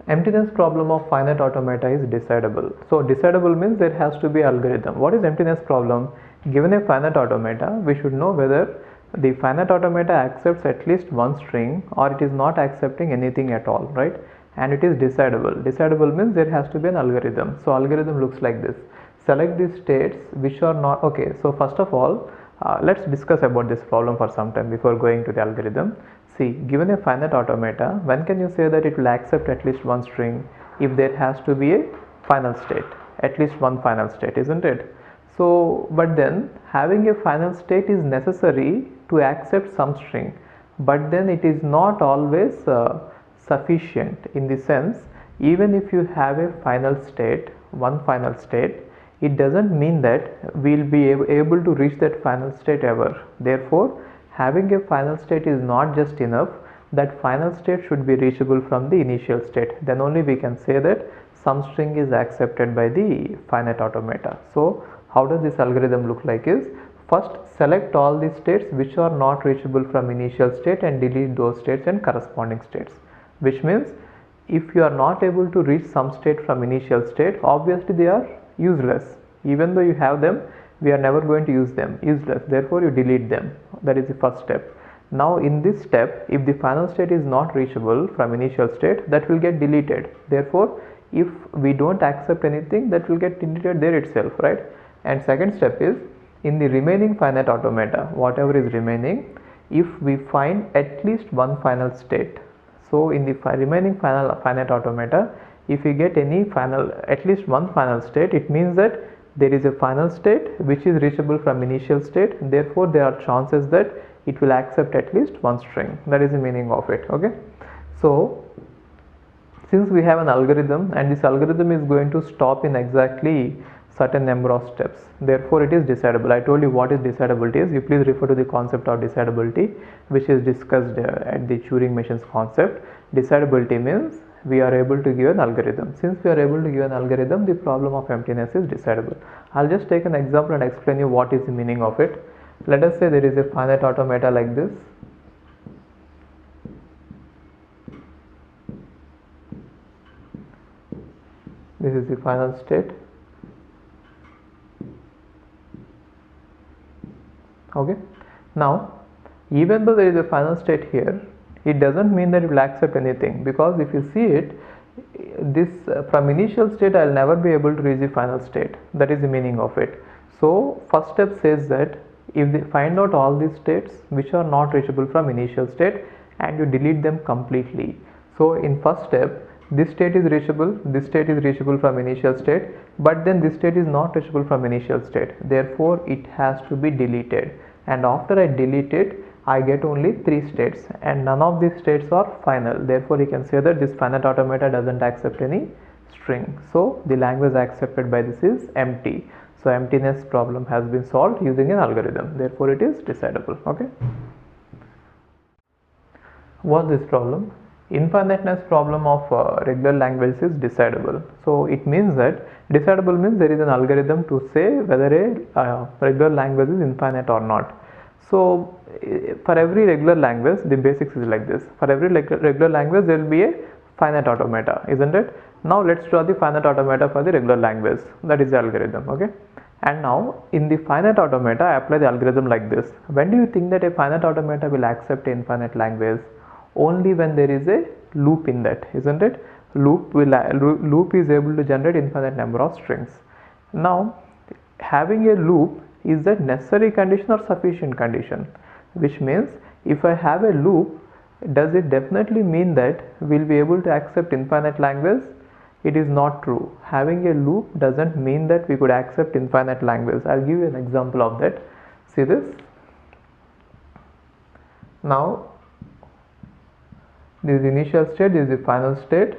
Emptiness problem of finite automata is decidable. So decidable means there has to be algorithm. What is emptiness problem? Given a finite automata, we should know whether the finite automata accepts at least one string or it is not accepting anything at all, right? And it is decidable. Decidable means there has to be an algorithm. So algorithm looks like this. Select the states which are not okay. So first of all, let's discuss about this problem for some time before going to the algorithm. See, given a finite automata, when can you say that it will accept at least one string? If there has to be a final state, at least one final state, isn't it? So, but then having a final state is necessary to accept some string, but then it is not always sufficient, in the sense, even if you have a final state, one final state, it doesn't mean that we'll be able to reach that final state ever. Therefore, having a final state is not just enough. That final state should be reachable from the initial state. Then only we can say that some string is accepted by the finite automata. So how does this algorithm look like is, first select all the states which are not reachable from initial state and delete those states and corresponding states. Which means if you are not able to reach some state from initial state, obviously they are useless. Even though you have them, we are never going to use them, useless. Therefore you delete them. That is the first step. Now in this step, if the final state is not reachable from initial state, that will get deleted. Therefore if we don't accept anything, that will get deleted there itself, right? And second step is, in the remaining finite automata, whatever is remaining, if we find at least one final state. So in the remaining finite automata, if we get any at least one final state, it means that there is a final state which is reachable from initial state. Therefore there are chances that it will accept at least one string. That is the meaning of it. Okay, so since we have an algorithm and this algorithm is going to stop in exactly certain number of steps, therefore it is decidable. I told you what is decidability is. You please refer to the concept of decidability, which is discussed at the Turing machines concept. Decidability means we are able to give an algorithm. Since we are able to give an algorithm, the problem of emptiness is decidable. I'll just take an example and explain you what is the meaning of it. Let us say there is a finite automata like this. This is the final state. Okay, now even though there is a final state here, it doesn't mean that it will accept anything, because if you see it, this from initial state I'll never be able to reach the final state. That is the meaning of it. So first step says that if they find out all these states which are not reachable from initial state and you delete them completely. So in first step, this state is reachable, this state is reachable from initial state, but then this state is not reachable from initial state. Therefore it has to be deleted, and after I delete it, I get only 3 states and none of these states are final. Therefore you can say that this finite automata doesn't accept any string. So the language accepted by this is empty. So emptiness problem has been solved using an algorithm. Therefore it is decidable. Okay, what's this problem? Infiniteness problem of regular languages is decidable. So it means that decidable means there is an algorithm to say whether a regular language is infinite or not. So for every regular language, the basics is like this. For every regular language, there will be a finite automata, isn't it? Now let's draw the finite automata for the regular language. That is the algorithm. Okay, and now in the finite automata, I apply the algorithm like this. When do you think that a finite automata will accept an infinite language? Only when there is a loop in that, isn't it? Loop is able to generate infinite number of strings. Now having a loop, is that necessary condition or sufficient condition? Which means if I have a loop, does it definitely mean that we'll be able to accept infinite language? It is not true. Having a loop doesn't mean that we could accept infinite language. I'll give you an example of that. See this. Now this is the initial state, this is the final state,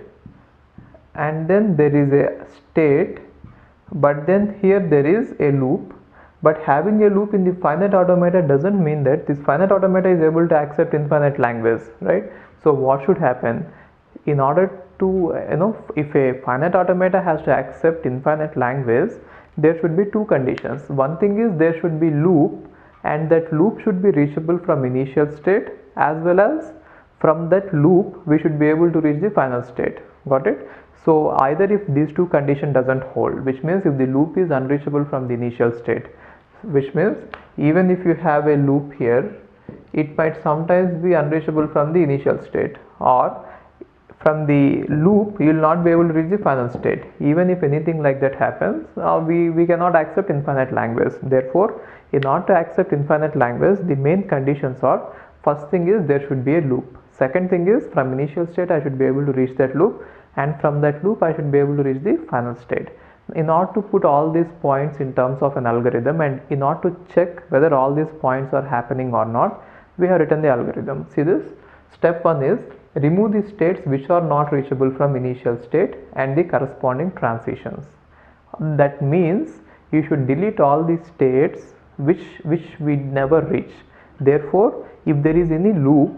and then there is a state, but then here there is a loop. But having a loop in the finite automata doesn't mean that this finite automata is able to accept infinite language, right? So what should happen? In order to, if a finite automata has to accept infinite language, there should be 2 conditions. One thing is there should be loop, and that loop should be reachable from initial state, as well as from that loop we should be able to reach the final state. Got it? So either if these 2 conditions doesn't hold, which means if the loop is unreachable from the initial state, which means even if you have a loop here, it might sometimes be unreachable from the initial state, or from the loop you will not be able to reach the final state. Even if anything like that happens, we cannot accept infinite language. Therefore in order to accept infinite language, the main conditions are, First thing is there should be a loop. Second thing is from initial state I should be able to reach that loop, and from that loop I should be able to reach the final state. In order to put all these points in terms of an algorithm, and in order to check whether all these points are happening or not, we have written the algorithm. See this? Step 1 is remove the states which are not reachable from initial state and the corresponding transitions. That means you should delete all the states which we never reach. Therefore, if there is any loop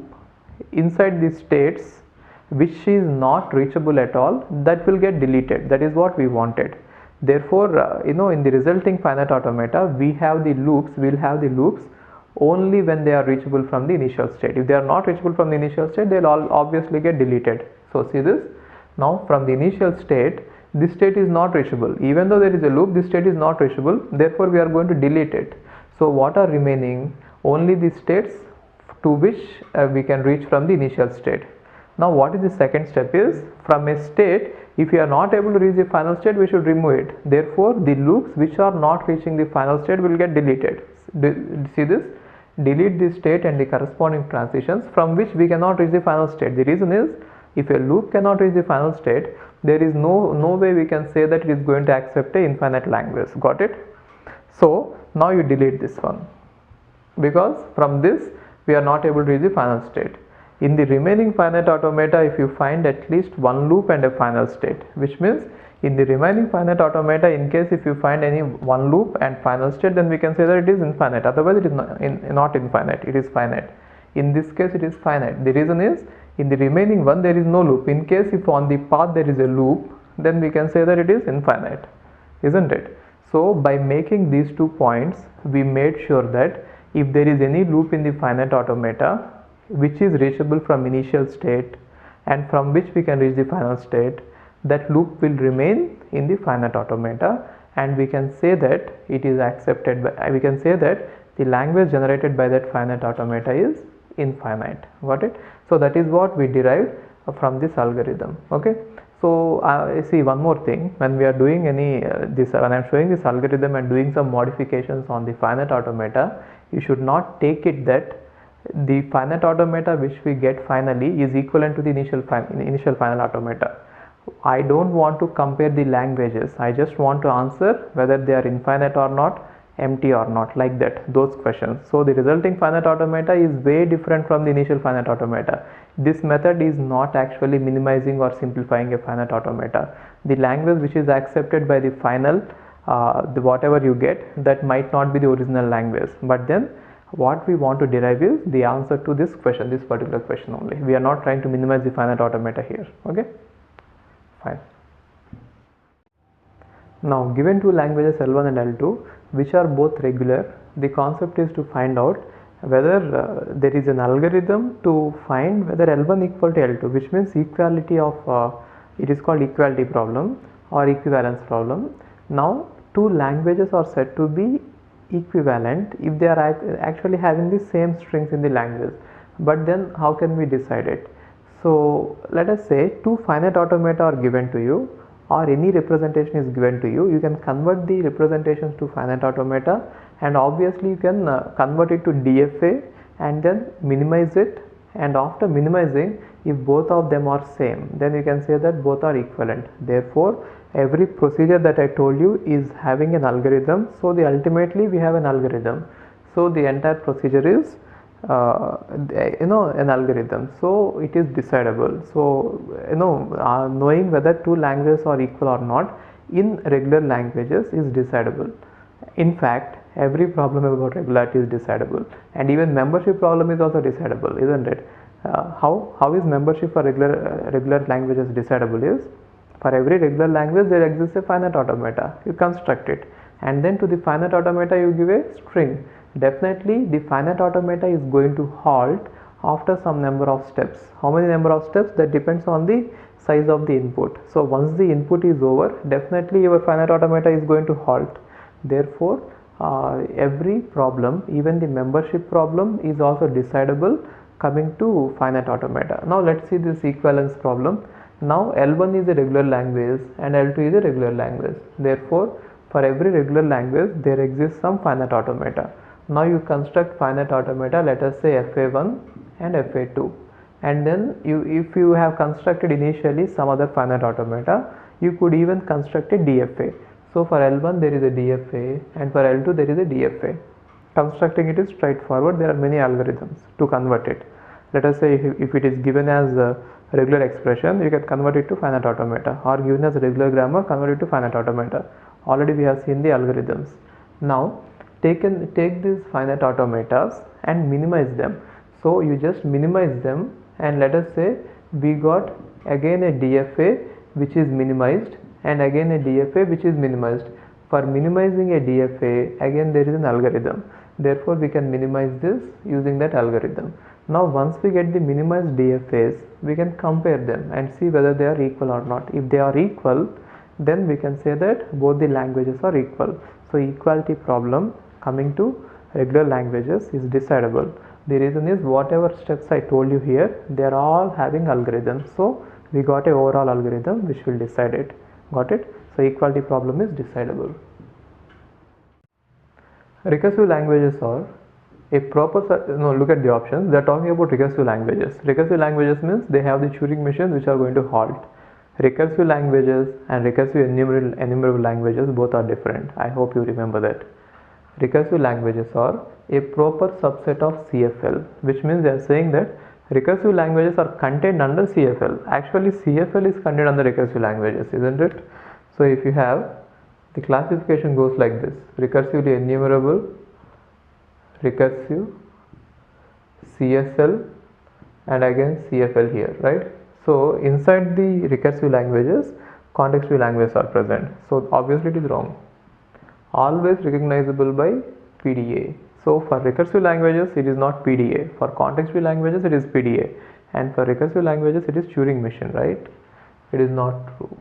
inside the states which is not reachable at all, that will get deleted. That is what we wanted. Therefore, in the resulting finite automata, we have the loops. We'll have the loops only when they are reachable from the initial state. If they are not reachable from the initial state, they'll all obviously get deleted. So see this? Now from the initial state, this state is not reachable. Even though there is a loop, this state is not reachable. Therefore, we are going to delete it. So what are remaining? Only the states to which we can reach from the initial state. Now what is the second step is, from a state, if we are not able to reach the final state, we should remove it. Therefore, the loops which are not reaching the final state will get deleted. See this? Delete the state and the corresponding transitions from which we cannot reach the final state. The reason is, if a loop cannot reach the final state, there is no way we can say that it is going to accept a infinite language. Got it? So now you delete this one, because from this we are not able to reach the final state. In the remaining finite automata, if you find at least one loop and a final state, which means in the remaining finite automata, in case if you find any one loop and final state, then we can say that it is infinite. Otherwise it is not infinite, it is finite. In this case it is finite. The reason is, in the remaining one there is no loop. In case if on the path there is a loop, then we can say that it is infinite, isn't it? So by making these 2 points, we made sure that if there is any loop in the finite automata which is reachable from initial state and from which we can reach the final state, that loop will remain in the finite automata, and we can say that it is accepted by, we can say that the language generated by that finite automata is infinite. Got it? So that is what we derived from this algorithm. Okay. So see, one more thing, when we are doing when I am showing this algorithm and doing some modifications on the finite automata, you should not take it that the finite automata which we get finally is equivalent to the initial final automata. I don't want to compare the languages. I just want to answer whether they are infinite or not, empty or not, like that, those questions. So the resulting finite automata is way different from the initial finite automata. This method is not actually minimizing or simplifying a finite automata. The language which is accepted by the final, whatever you get, that might not be the original language, but then what we want to derive is the answer to this question, this particular question only. We are not trying to minimize the finite automata here. Okay, fine. Now given two languages L1 and L2 which are both regular, the concept is to find out whether there is an algorithm to find whether L1 equal to L2, which means equality of it is called equality problem or equivalence problem. Now two languages are said to be equivalent if they are actually having the same strings in the language, but then how can we decide it? So let us say two finite automata are given to you, or any representation is given to you. You can convert the representations to finite automata, and obviously you can convert it to DFA and then minimize it, and after minimizing, if both of them are same, then you can say that both are equivalent. Therefore every procedure that I told you is having an algorithm, so ultimately we have an algorithm. So the entire procedure is an algorithm, so it is decidable. So knowing whether two languages are equal or not in regular languages is decidable. In fact, every problem about regularity is decidable, and even membership problem is also decidable, isn't it? How is membership for regular languages decidable is, for every regular language there exists a finite automata. You construct it, and then to the finite automata you give a string. Definitely the finite automata is going to halt after some number of steps. How many number of steps? That depends on the size of the input. So once the input is over, definitely your finite automata is going to halt. Therefore every problem, even the membership problem, is also decidable coming to finite automata. Now let's see this equivalence problem. Now L1 is a regular language and L2 is a regular language. Therefore for every regular language there exists some finite automata. Now you construct finite automata, let us say FA1 and FA2, and then if you have constructed initially some other finite automata, you could even construct a DFA. So for L1 there is a DFA, and for L2 there is a DFA. Constructing it is straightforward. There are many algorithms to convert it. Let us say if it is given as a regular expression, you can convert it to finite automata, or given as a regular grammar, convert it to finite automata. Already we have seen the algorithms. Now take these finite automatas and minimize them. So you just minimize them, and let us say we got again a DFA which is minimized, and again a DFA which is minimized. For minimizing a DFA, again there is an algorithm. Therefore we can minimize this using that algorithm. Now once we get the minimized DFAs, we can compare them and see whether they are equal or not. If they are equal, then we can say that both the languages are equal. So equality problem coming to regular languages is decidable. The reason is whatever steps I told you here, they are all having algorithms. So we got a overall algorithm which will decide it. Got it? So equality problem is decidable. Recursive languages are a proper, look at the options. They are talking about recursive languages. Recursive languages means they have the Turing machines which are going to halt. Recursive languages and recursive enumerable languages both are different. I hope you remember that. Recursive languages are a proper subset of CFL, which means they are saying that recursive languages are contained under CFL. Actually CFL is contained under recursive languages, isn't it? So if you have, the classification goes like this: recursively enumerable, recursive, CSL, and again CFL here, right? So inside the recursive languages, context-free languages are present. So obviously it is wrong. Always recognizable by PDA. So for recursive languages it is not PDA. For context-free languages it is PDA, and for recursive languages it is Turing machine, right? It is not true.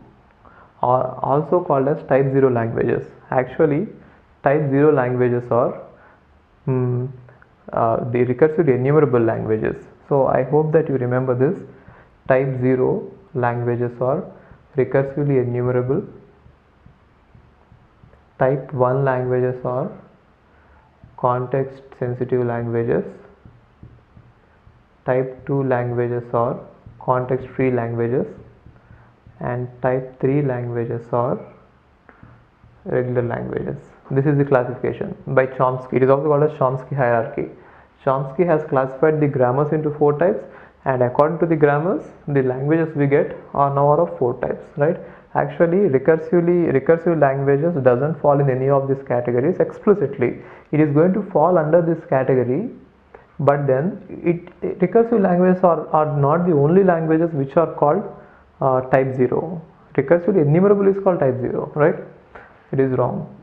Are also called as type 0 languages. Actually type 0 languages are the recursively enumerable languages. So I hope that you remember this. Type 0 languages are recursively enumerable. Type 1 languages are context sensitive languages. Type 2 languages are context free languages, and type 3 languages are regular languages. This is the classification by Chomsky. It is also called as Chomsky hierarchy. Chomsky has classified the grammars into 4 types, and according to the grammars, the languages we get are now of 4 types, right? Actually recursive languages doesn't fall in any of these categories explicitly. It is going to fall under this category, but then recursive languages are not the only languages which are called type 0. Recursively enumerable is called type 0, right? It is wrong.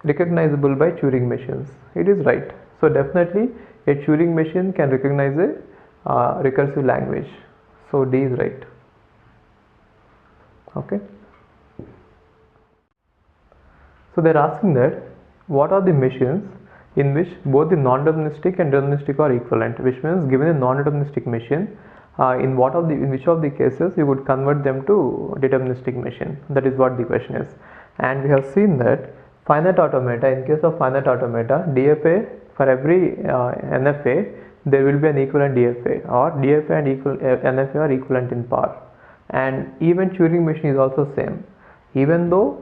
Recognizable by Turing machines, it is right. So definitely a Turing machine can recognize a recursive language. So D is right. Okay. So they are asking that what are the machines in which both the non-deterministic and deterministic are equivalent, which means given a non-deterministic machine, in which of the cases you would convert them to deterministic machine. That is what the question is. And we have seen that finite automata, in case of finite automata, DFA, for every NFA there will be an equivalent DFA, or DFA and NFA are equivalent in power. And even Turing machine is also same. Even though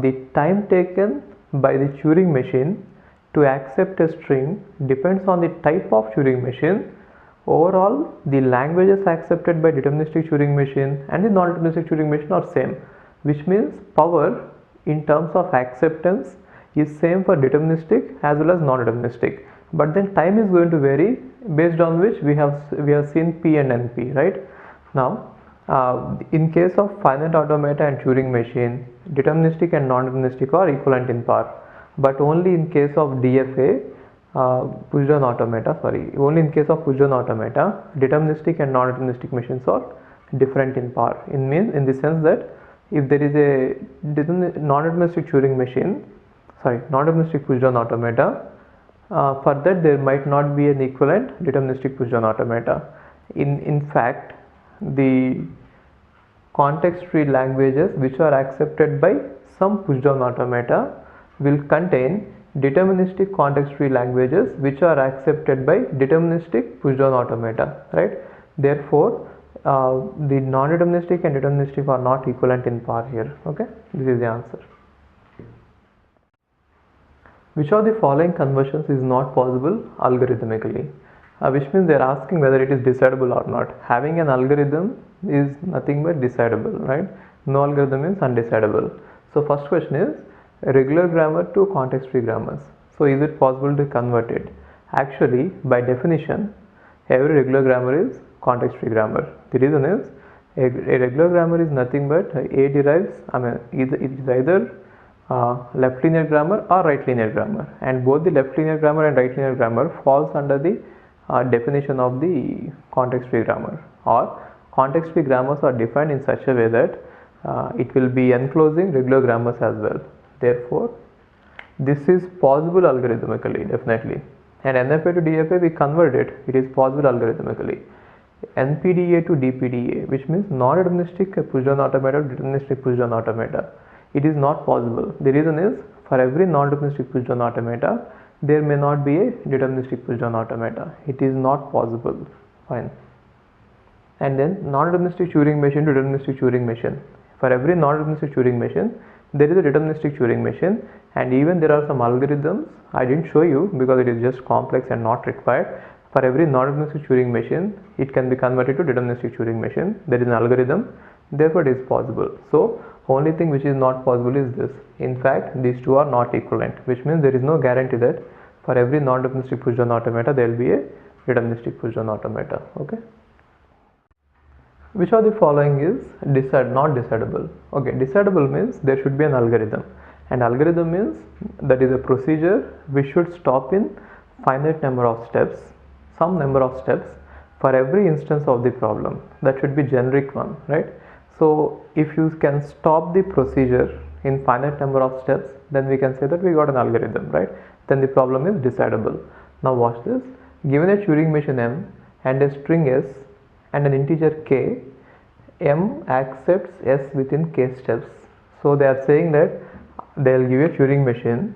the time taken by the Turing machine to accept a string depends on the type of Turing machine, overall the languages accepted by deterministic Turing machine and the non-deterministic Turing machine are same, which means power in terms of acceptance is same for deterministic as well as non-deterministic, but then time is going to vary, based on which we have seen P and NP, right? Now in case of finite automata and Turing machine, deterministic and non-deterministic are equivalent in power, but only in case of DFA, push-down automata, only in case of push-down automata, deterministic and non-deterministic machines are different in power. In the sense that if there is a non-deterministic Turing machine, non-deterministic push-down automata, for that there might not be an equivalent deterministic push-down automata. In fact, the context-free languages which are accepted by some push-down automata will contain deterministic context-free languages which are accepted by deterministic push-down automata, right? Therefore, the non-deterministic and deterministic are not equivalent in power here. Okay, this is the answer. Which of the following conversions is not possible algorithmically? Which means they are asking whether it is decidable or not. Having an algorithm is nothing but decidable, right? No algorithm is undecidable. So first question is regular grammar to context-free grammars. So is it possible to convert it? Actually, by definition, every regular grammar is context-free grammar. The reason is a regular grammar is nothing but A derives, it is either left linear grammar or right linear grammar, and both the left linear grammar and right linear grammar falls under the definition of the context-free grammar, or context-free grammars are defined in such a way that it will be enclosing regular grammars as well. Therefore, this is possible algorithmically, definitely. And NFA to DFA, we convert it, it is possible algorithmically. NPDA to DPDA, which means non-deterministic push-down automata to deterministic push-down automata, it is not possible. The reason is, for every non-deterministic push-down automata, there may not be a deterministic push-down automata. It is not possible. Fine. And then non-deterministic Turing machine to deterministic Turing machine. For every non-deterministic Turing machine, there is a deterministic Turing machine, and even there are some algorithms I didn't show you because it is just complex and not required. For every non-deterministic Turing machine, it can be converted to deterministic Turing machine. There is an algorithm, therefore it is possible. So only thing which is not possible is this. In fact, these two are not equivalent, which means there is no guarantee that for every non-deterministic push-down automata there will be a deterministic push-down automata. Okay. Which of the following is not decidable? Okay, decidable means there should be an algorithm, and algorithm means that is a procedure which should stop in finite number of steps, some number of steps for every instance of the problem. That should be generic one, right? So if you can stop the procedure in finite number of steps, then we can say that we got an algorithm, right? Then the problem is decidable. Now watch this. Given a Turing machine M and a string S and an integer k, M accepts S within k steps. So they are saying that they will give a Turing machine,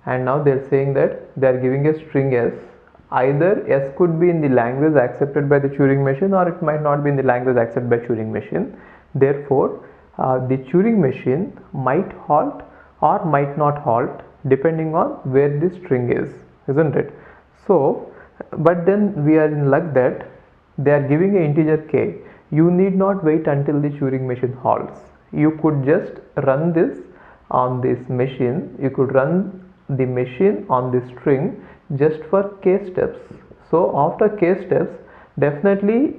and now they are saying that they are giving a string S. Either S could be in the language accepted by the Turing machine, or it might not be in the language accepted by Turing machine. Therefore, the Turing machine might halt or might not halt depending on where the string is, isn't it? So, but then we are in luck that they are giving an integer k. You need not wait until the Turing machine halts. You could just run this on this machine. You could run the machine on the string just for k steps. So after k steps, definitely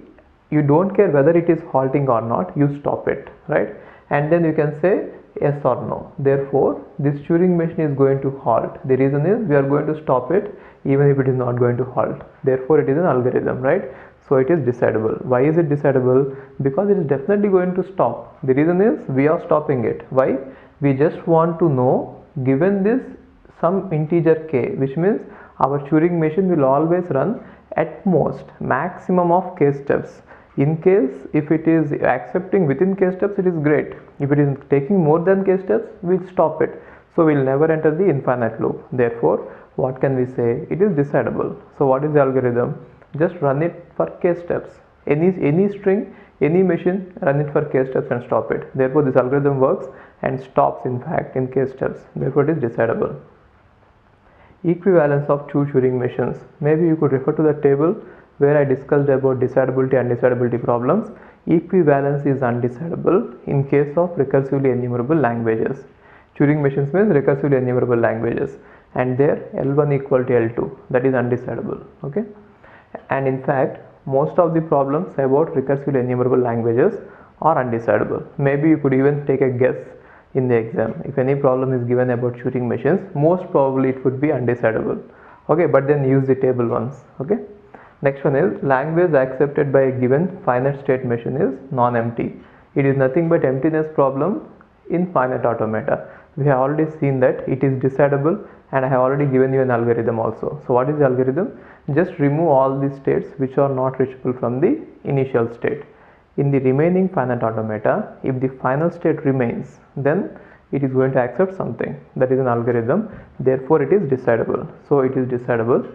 you don't care whether it is halting or not, you stop it, right? And then you can say yes or no. Therefore, this Turing machine is going to halt. The reason is we are going to stop it even if it is not going to halt. Therefore, it is an algorithm, right? So it is decidable. Why is it decidable? Because it is definitely going to stop. The reason is we are stopping it. Why? We just want to know, given this some integer k, which means our Turing machine will always run at most maximum of k steps. In case if it is accepting within k steps, it is great. If it is taking more than k steps, we'll stop it. So we'll never enter the infinite loop. Therefore, what can we say? It is decidable. So what is the algorithm? Just run it for k steps. Any string, any machine, run it for k steps and stop it. Therefore, this algorithm works and stops in fact in k steps. Therefore, it is decidable. Equivalence of two Turing machines. Maybe you could refer to the table where I discussed about decidability and undecidability problems. Equivalence is undecidable in case of recursively enumerable languages. Turing machines means recursively enumerable languages, and there L1 equal to L2, that is undecidable. Okay, and in fact most of the problems about recursively enumerable languages are undecidable. Maybe you could even take a guess in the exam. If any problem is given about Turing machines, most probably it would be undecidable. Okay, but then use the table once. Okay, next one is language accepted by a given finite state machine is non-empty. It is nothing but emptiness problem in finite automata. We have already seen that it is decidable, and I have already given you an algorithm also. So what is the algorithm? Just remove all the states which are not reachable from the initial state. In the remaining finite automata, if the final state remains, then it is going to accept something. That is an algorithm, therefore it is decidable. So it is decidable.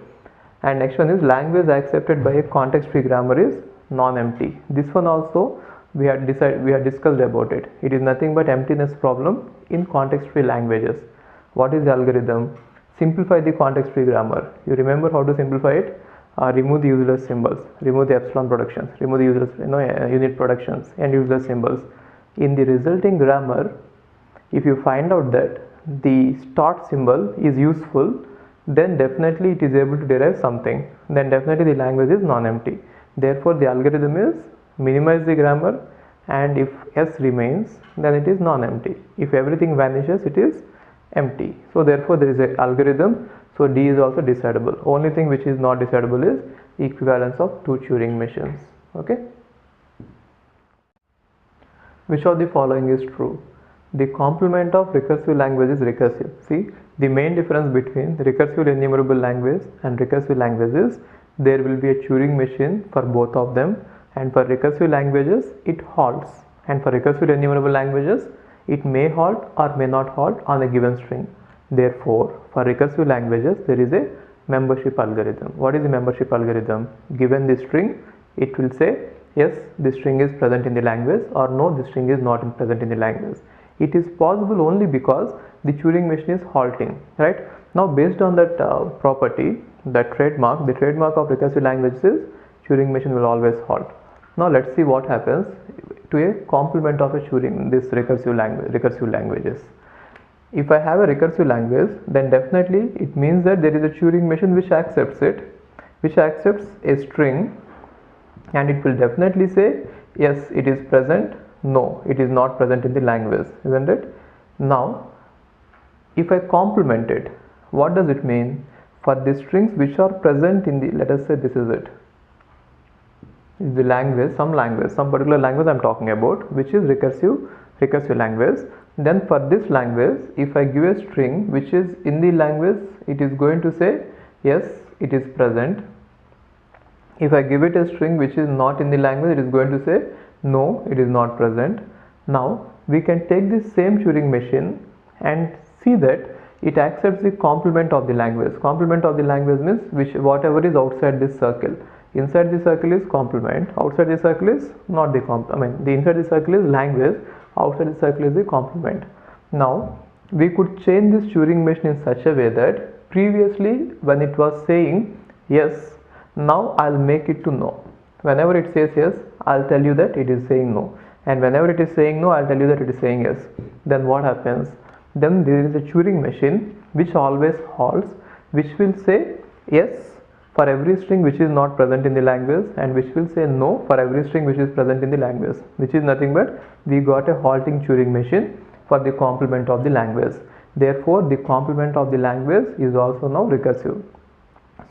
And next one is language accepted by a context-free grammar is non-empty. This one also we had discussed about it. It is nothing but emptiness problem in context-free languages. What is the algorithm? Simplify the context-free grammar. You remember how to simplify it? Remove the useless symbols, remove the epsilon productions, remove the useless unit productions and useless symbols. In the resulting grammar, if you find out that the start symbol is useful, then definitely it is able to derive something. Then definitely the language is non-empty. Therefore, the algorithm is minimize the grammar, and if S remains, then it is non-empty. If everything vanishes, it is empty. So therefore, there is an algorithm. So D is also decidable. Only thing which is not decidable is equivalence of two Turing machines. Okay. Which of the following is true? The complement of recursive language is recursive. See, the main difference between recursive enumerable language and recursive language is there will be a Turing machine for both of them, and for recursive languages it halts, and for recursive enumerable languages it may halt or may not halt on a given string. Therefore, for recursive languages there is a membership algorithm. What is the membership algorithm? Given the string, it will say yes, the string is present in the language, or no, the string is not present in the language. It is possible only because the Turing machine is halting, right? Now, based on that property, that trademark, the trademark of recursive languages is Turing machine will always halt. Now, let's see what happens to a complement of a Turing, this recursive languages. If I have a recursive language, then definitely it means that there is a Turing machine which accepts it, which accepts a string, and it will definitely say yes, it is present, no, it is not present in the language, isn't it? Now, if I complement it, what does it mean? For the strings which are present in the, let us say this is it, is the language, some particular language I am talking about, which is recursive language. Then for this language, if I give a string which is in the language, it is going to say yes, it is present. If I give it a string which is not in the language, it is going to say no, it is not present. Now we can take this same Turing machine and see that it accepts the complement of the language. Complement of the language means whatever is outside this circle. Inside the circle is complement, outside the circle is not the the inside the circle is language, outside the circle is the complement. Now we could change this Turing machine in such a way that previously when it was saying yes, now I'll make it to no. Whenever it says yes, I'll tell you that it is saying no, and whenever it is saying no, I'll tell you that it is saying yes. Then what happens? Then there is a Turing machine which always halts, which will say yes for every string which is not present in the language, and which will say no for every string which is present in the language, which is nothing but we got a halting Turing machine for the complement of the language. Therefore, the complement of the language is also now recursive.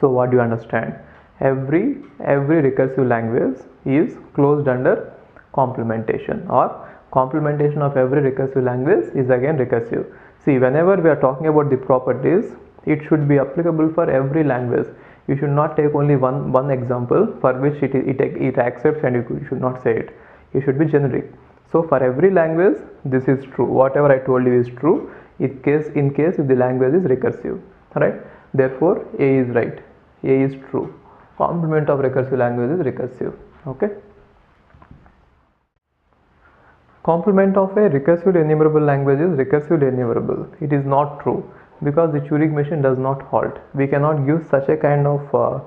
So what do you understand? Every recursive language is closed under complementation, or complementation of every recursive language is again recursive. See, whenever we are talking about the properties, it should be applicable for every language. You should not take only one example for which it accepts and you should not say it. It should be generic. So for every language, this is true. Whatever I told you is true in case if the language is recursive, right? Therefore, A is right. A is true. Complement of recursive language is recursive. Okay. Complement of a recursive enumerable language is recursively enumerable. It is not true because the Turing machine does not halt. We cannot give such a kind of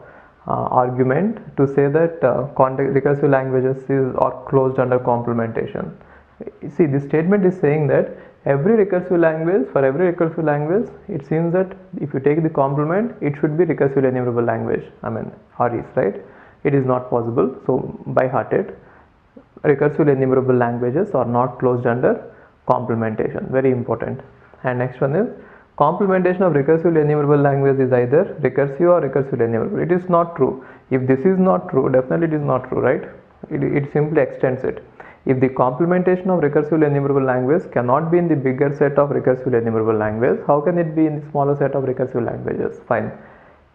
argument to say that recursive languages are closed under complementation. See, this statement is saying that for every recursive language, it seems that if you take the complement, it should be recursively enumerable language. REs, right? It is not possible. So by heart it, recursively enumerable languages are not closed under complementation. Very important. And next one is complementation of recursively enumerable language is either recursive or recursively enumerable. It is not true. If this is not true, definitely it is not true, right? It simply extends it. If the complementation of recursively enumerable language cannot be in the bigger set of recursively enumerable language, how can it be in the smaller set of recursive languages? Fine.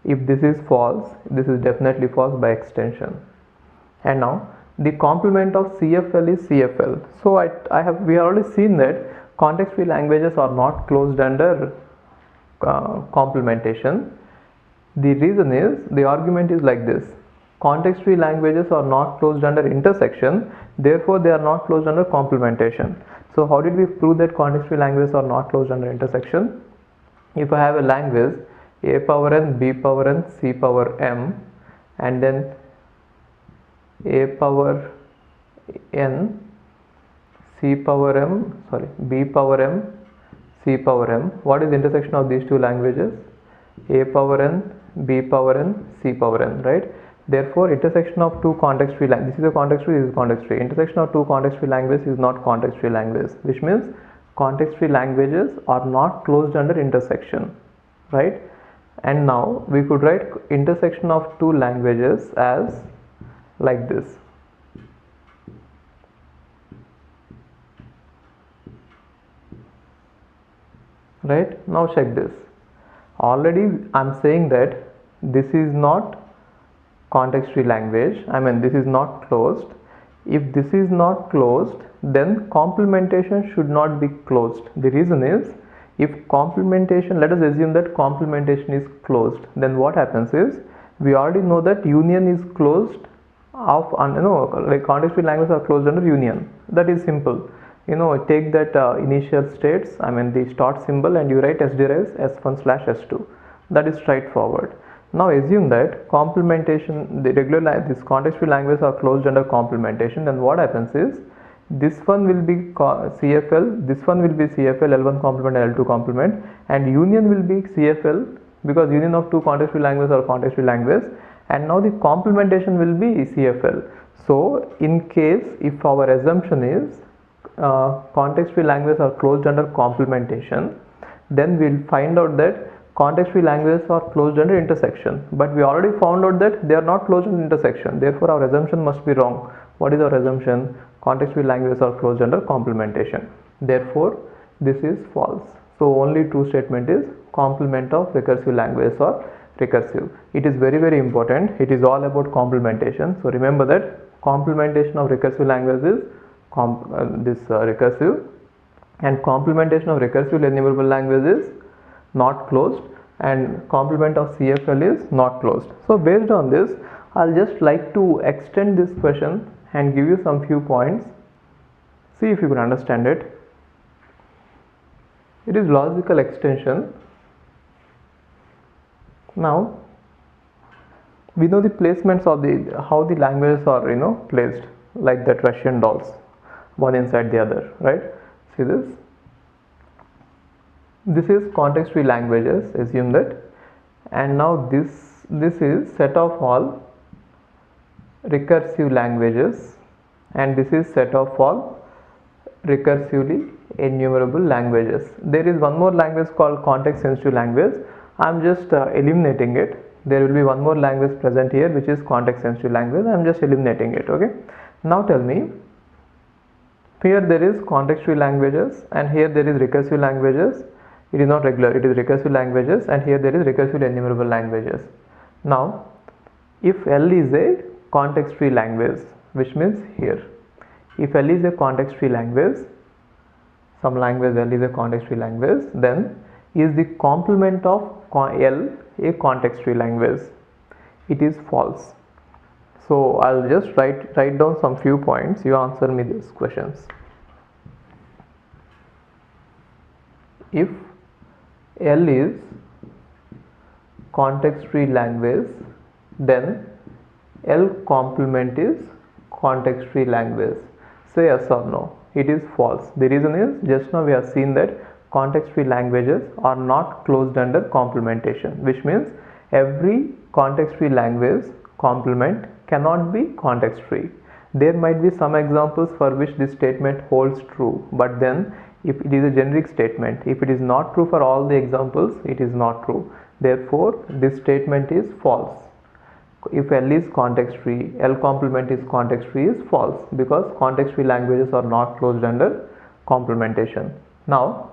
If this is false, this is definitely false by extension. And now the complement of CFL is CFL. So we have already seen that context-free languages are not closed under complementation. The reason is, the argument is like this: context-free languages are not closed under intersection, therefore they are not closed under complementation. So how did we prove that context-free languages are not closed under intersection? If I have a language a power n, b power n, c power m, and then a power n, c power m, b power m, c power m, what is the intersection of these two languages? A power n, b power n, c power n, right? Therefore, intersection of two context-free languages, this is a context-free, this is context-free. Intersection of two context-free languages is not context-free language, which means context-free languages are not closed under intersection, right? And now we could write intersection of two languages as like this. Right? Now check this. Already I'm saying that this is not context-free language, this is not closed. If this is not closed, then complementation should not be closed. The reason is, if complementation, let us assume that complementation is closed, then what happens is, we already know that union is closed of, like context-free languages are closed under union. That is simple. Take that initial states, the start symbol, and you write s derives s1 / s2. That is straightforward. Now assume that complementation, this context-free languages are closed under complementation, then what happens is, this one will be CFL, this one will be CFL, L1 complement, L2 complement, and union will be CFL, because union of two context-free languages are context-free language, and now the complementation will be CFL. So in case, if our assumption is context-free languages are closed under complementation, then we'll find out that context-free languages are closed under intersection, but we already found out that they are not closed under intersection. Therefore, our assumption must be wrong. What is our assumption? Context-free languages are closed under complementation. Therefore, this is false. So only true statement is complement of recursive languages or recursive. It is very, very important. It is all about complementation. So remember that complementation of recursive language is recursive, and complementation of recursive enumerable language is not closed, and complement of CFL is not closed. So based on this, I'll just like to extend this question and give you some few points. See if you can understand it. It is logical extension. Now we know the placements of how the languages are placed, like that Russian dolls, one inside the other, right? See this. This is context-free languages, assume that, and now this is set of all recursive languages, and this is set of all recursively enumerable languages. There is one more language called context-sensitive language. I am just eliminating it. There will be one more language present here, which is context-sensitive language. I am just eliminating it. Okay. Now tell me, here there is context-free languages, and here there is recursive languages. It is not regular, it is recursive languages, and here there is recursive enumerable languages. Now, if L is a context-free language, which means here, if L is a context-free language, some language L is a context-free language, then is the complement of L a context-free language? It is false. So I'll just write down some few points. You answer me these questions. If L is context-free language, then L complement is context-free language. Say yes or no. It is false. The reason is, just now we have seen that context-free languages are not closed under complementation, which means every context-free language complement cannot be context-free. There might be some examples for which this statement holds true, but then if it is a generic statement, if it is not true for all the examples, it is not true. Therefore, this statement is false. If L is context-free, L complement is context-free is false, because context-free languages are not closed under complementation. Now,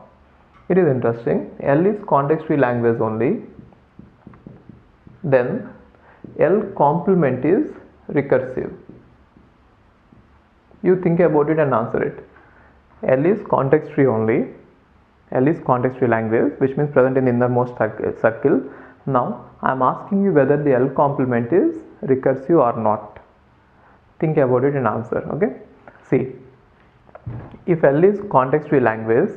it is interesting, L is context-free language only, then L complement is recursive. You think about it and answer it. L is context free only. L is context free language, which means present in the innermost circle. Now I am asking you whether the L complement is recursive or not. Think about it and answer. Okay. See, if L is context free language,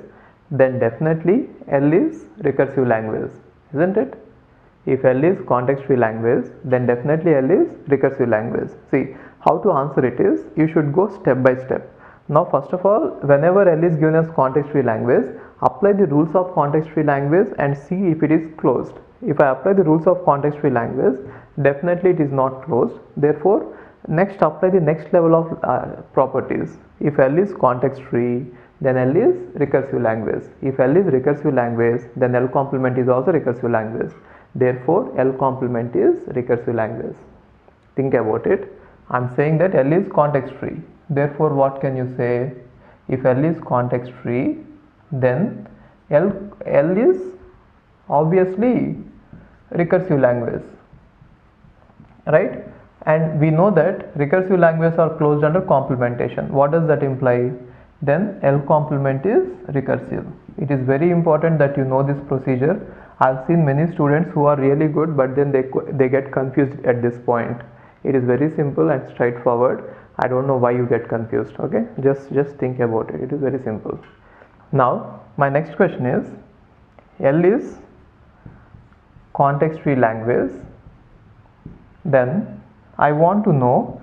then definitely L is recursive language, isn't it? If L is context free language, then definitely L is recursive language. See, how to answer it is, you should go step by step. Now first of all, whenever L is given as context free language, apply the rules of context free language and see if it is closed. If I apply the rules of context free language, definitely it is not closed. Therefore, next apply the next level of properties. If L is context free, then L is recursive language. If L is recursive language, then L complement is also recursive language. Therefore, L complement is recursive language. Think about it. I am saying that L is context free. Therefore, what can you say? If L is context free, then L is obviously recursive language, right? And we know that recursive languages are closed under complementation. What does that imply? Then L complement is recursive. It is very important that you know this procedure. I've seen many students who are really good, but then they get confused at this point. It is very simple and straightforward. I don't know why you get confused. Okay, just think about it. It is very simple. Now my next question is, L is context free language, then I want to know,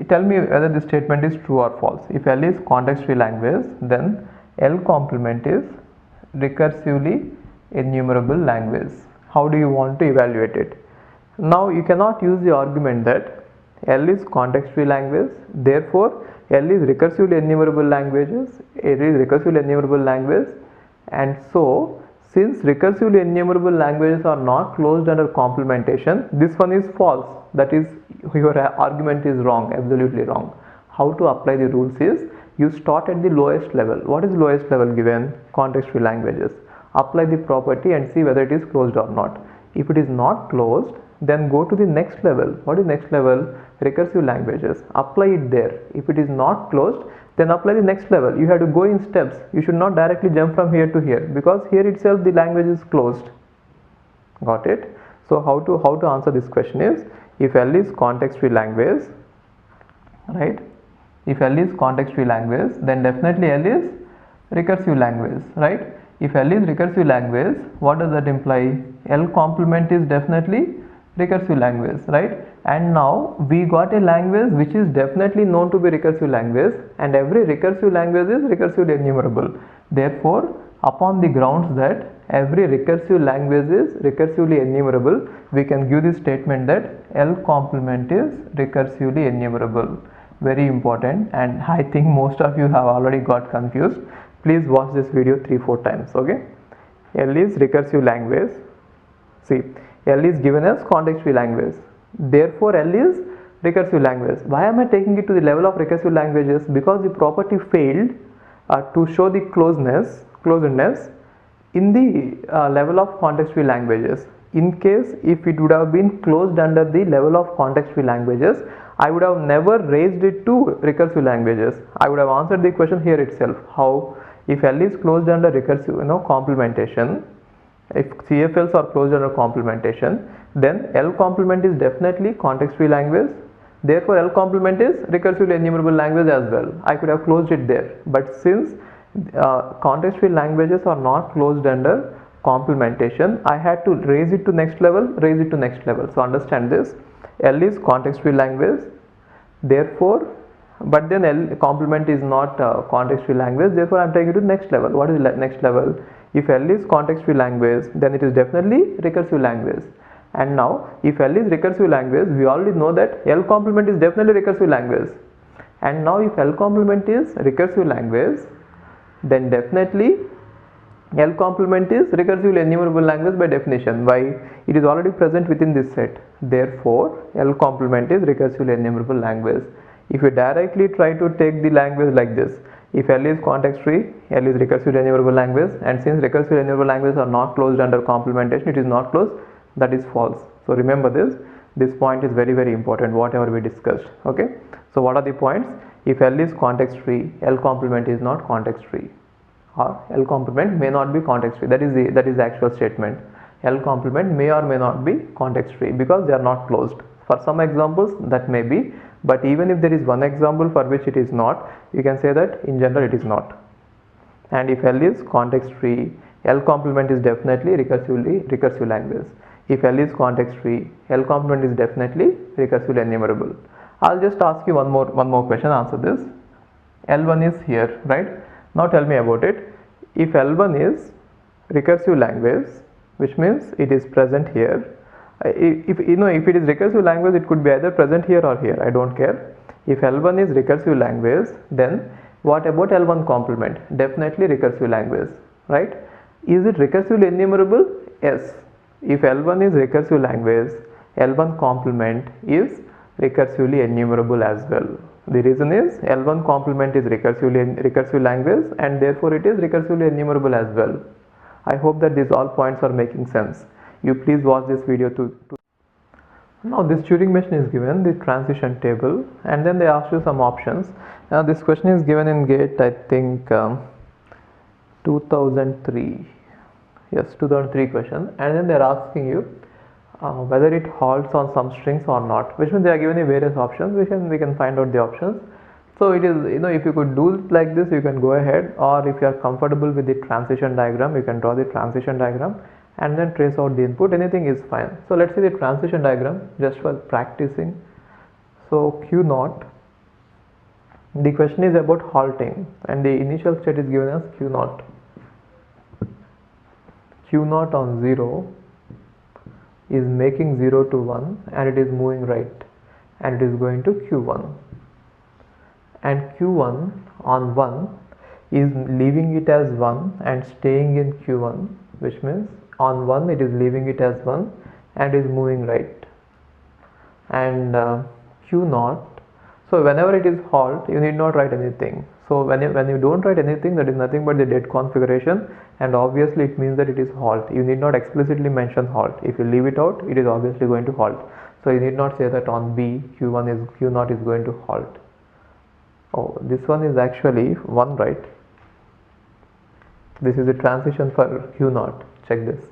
tell me whether this statement is true or false. If L is context free language, then L complement is recursively enumerable language. How do you want to evaluate it? Now you cannot use the argument that L is context free language, therefore L is recursively enumerable languages, it is recursively enumerable language, and so since recursively enumerable languages are not closed under complementation, this one is false. That is, your argument is wrong, absolutely wrong. How to apply the rules is, you start at the lowest level. What is lowest level given? Context free languages. Apply the property and see whether it is closed or not. If it is not closed, then go to the next level. What is next level? Recursive languages. Apply it there. If it is not closed, then apply the next level. You have to go in steps. You should not directly jump from here to here, because here itself the language is closed. Got it? So how to answer this question is, if L is context free language, right? If L is context free language, then definitely L is recursive language, right? If L is recursive language, what does that imply? L complement is definitely recursive language, right? And now we got a language which is definitely known to be recursive language, and every recursive language is recursively enumerable. Therefore, upon the grounds that every recursive language is recursively enumerable, we can give the statement that L complement is recursively enumerable. Very important, and I think most of you have already got confused. Please watch this video 3-4 times. Okay, L is recursive language. See, L is given as context free language, therefore L is recursive language. Why am I taking it to the level of recursive languages? Because the property failed to show the closedness in the level of context free languages. In case if it would have been closed under the level of context free languages, I would have never raised it to recursive languages. I would have answered the question here itself. How? If L is closed under recursive, complementation, if CFLs are closed under complementation, then L complement is definitely context free language. Therefore, L complement is recursively enumerable language as well. I could have closed it there, but since context free languages are not closed under complementation, I had to raise it to next level, So understand this. L is context free language, therefore, but then L complement is not context free language, therefore I am taking it to the next level. What is the next level? If L is context free language, then it is definitely recursive language. And now if L is recursive language, we already know that L complement is definitely recursive language. And now if L complement is recursive language, then definitely L complement is recursively enumerable language by definition. Why? It is already present within this set. Therefore, L complement is recursively enumerable language. If you directly try to take the language like this, if L is context free, L is recursively enumerable language, and since recursively enumerable languages are not closed under complementation, it is not closed, that is false. So remember this point is very important, whatever we discussed. Okay, so what are the points? If L is context free, L complement is not context free, or L complement may not be context free. That is the actual statement. L complement may or may not be context free because they are not closed. For some examples that may be, but even if there is one example for which it is not, you can say that in general it is not. And if L is context free, L complement is definitely recursive language. If L is context free, L complement is definitely recursively enumerable. I'll just ask you one more question. Answer this. L1 is here, right? Now tell me about it. If L1 is recursive language, which means it is present here. If it is recursive language, it could be either present here or here. I don't care. If L1 is recursive language, then what about L1 complement? Definitely recursive language, right? Is it recursively enumerable? Yes. If L1 is recursive language, L1 complement is recursively enumerable as well. The reason is L1 complement is recursive language, and therefore it is recursively enumerable as well. I hope that these all points are making sense. You please watch this video too. Now this Turing machine is given the transition table, and then they ask you some options. Now this question is given in GATE, I think 2003. Yes, 2003 question, and then they are asking you whether it halts on some strings or not, which means they are giving you various options. We can find out the options. So it is, if you could do it like this, you can go ahead, or if you are comfortable with the transition diagram, you can draw the transition diagram and then trace out the input. Anything is fine. So let's see the transition diagram just for practicing. So Q naught, the question is about halting, and the initial state is given as Q naught. Q naught on 0 is making 0 to 1, and it is moving right, and it is going to Q1. And Q1 on 1 is leaving it as 1 and staying in Q1, which means on 1 it is leaving it as 1 and is moving right. And Q naught, so whenever it is halt, you need not write anything. So when you don't write anything, that is nothing but the dead configuration, and obviously it means that it is halt. You need not explicitly mention halt. If you leave it out, it is obviously going to halt. So you need not say that on B Q naught is going to halt. Oh, this one is actually 1, right? This is the transition for Q naught. Check this.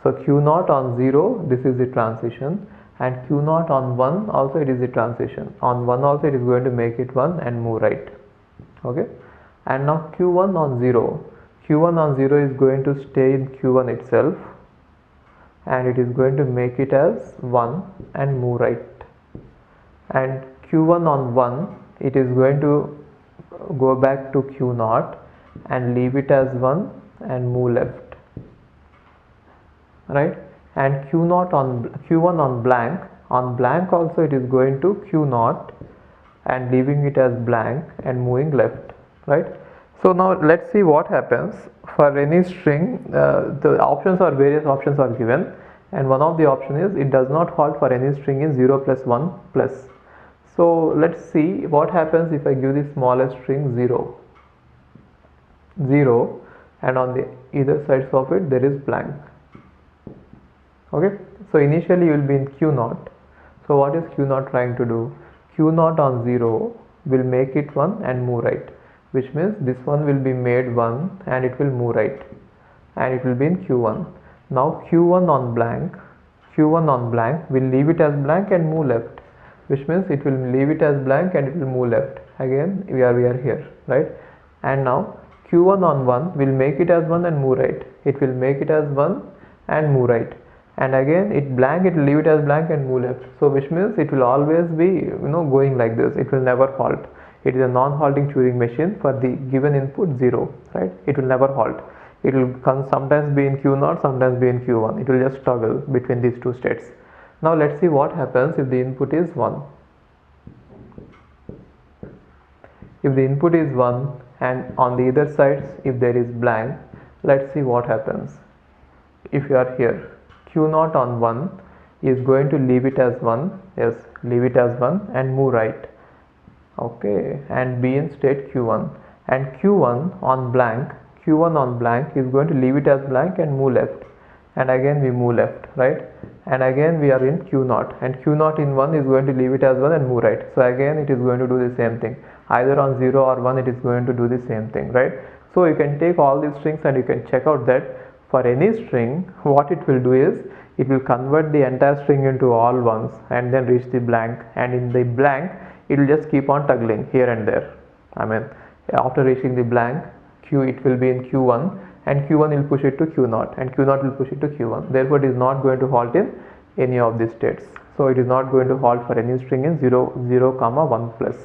So Q naught on 0, this is the transition, and Q naught on 1 also it is the transition. On 1 also it is going to make it 1 and move right. Okay. And now Q1 on 0. Q1 on 0 is going to stay in Q1 itself, and it is going to make it as 1 and move right. And Q1 on 1, it is going to go back to Q naught and leave it as 1 and move left, right? And Q1 on blank also it is going to Q naught and leaving it as blank and moving left, right? So now let's see what happens for any string. The options are, various options are given, and one of the option is it does not halt for any string in 0 plus 1 plus. So let's see what happens if I give the smallest string 0, and on the either sides of it there is blank. Okay, so initially you will be in Q naught. So what is Q naught trying to do? Q naught on 0 will make it 1 and move right, which means this one will be made 1 and it will move right, and it will be in Q1. Now Q1 on blank will leave it as blank and move left, which means it will leave it as blank and it will move left. Again we are here, right? And now Q1 on 1 will make it as 1 and move right. It will make it as 1 and move right, and again it will leave it as blank and move left. So which means it will always be going like this. It will never halt. It is a non-halting Turing machine for the given input 0, right? It will never halt. It will sometimes be in Q naught, sometimes be in Q1. It will just toggle between these two states. Now let's see what happens if the input is 1. If the input is 1 and on the other sides if there is blank, let's see what happens. If you are here, Q naught on 1 is going to leave it as 1, yes, leave it as 1 and move right. Okay, and be in state Q1, and Q1 on blank is going to leave it as blank and move left, and again we move left, right? And again we are in Q naught, and Q naught in 1 is going to leave it as 1 and move right. So again it is going to do the same thing. either on 0 or 1 it is going to do the same thing, right? So you can take all these strings and you can check out that for any string what it will do is it will convert the entire string into all ones and then reach the blank, and in the blank it will just keep on toggling here and there. I mean, after reaching the blank q, it will be in q1 and q1 will push it to q0 and q0 will push it to q1. Therefore it is not going to halt in any of these states. So it is not going to halt for any string in 0, 0, 1 plus.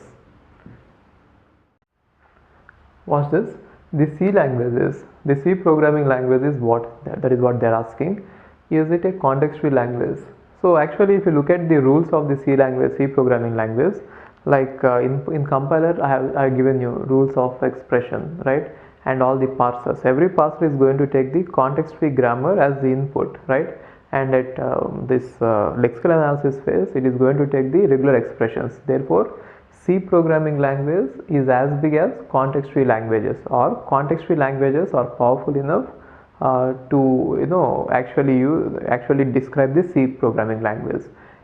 Watch this. The C languages, the C programming language is what? That is what they are asking. Is it a context-free language? So actually, if you look at the rules of the C language, C programming language, like in compiler, I have given you rules of expression, right? And all the parsers. Every parser is going to take the context-free grammar as the input, right? And at this lexical analysis phase, it is going to take the regular expressions. Therefore, C programming language is as big as context-free languages, or context-free languages are powerful enough to actually describe the C programming language.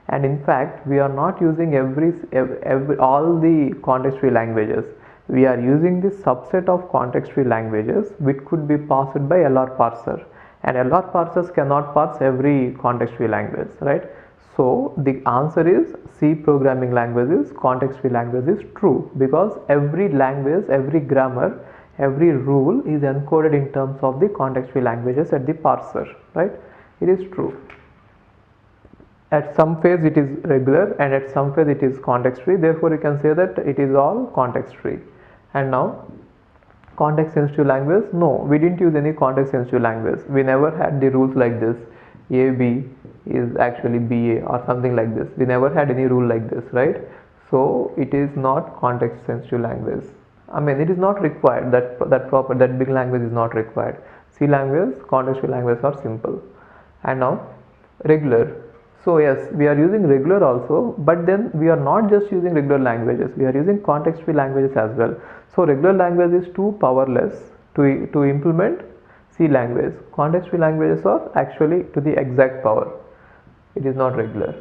And in fact, we are not using all the context-free languages. We are using the subset of context-free languages which could be parsed by LR parser, and LR parsers cannot parse every context-free language, right? So the answer is C programming languages, context-free language is true, because every language, every grammar, every rule is encoded in terms of the context-free languages at the parser, right? It is true. At some phase it is regular and at some phase it is context-free. Therefore you can say that it is all context-free. And now context-sensitive language, no, we didn't use any context-sensitive language. We never had the rules like this. AB is actually BA or something like this. We never had any rule like this, right? So it is not context sensitive language. I mean, it is not required, that big language is not required. C language, contextual language are simple. And now regular. So yes, we are using regular also, but then we are not just using regular languages, we are using context-free languages as well. So regular language is too powerless to implement C language. Context-free languages are actually to the exact power. It is not regular.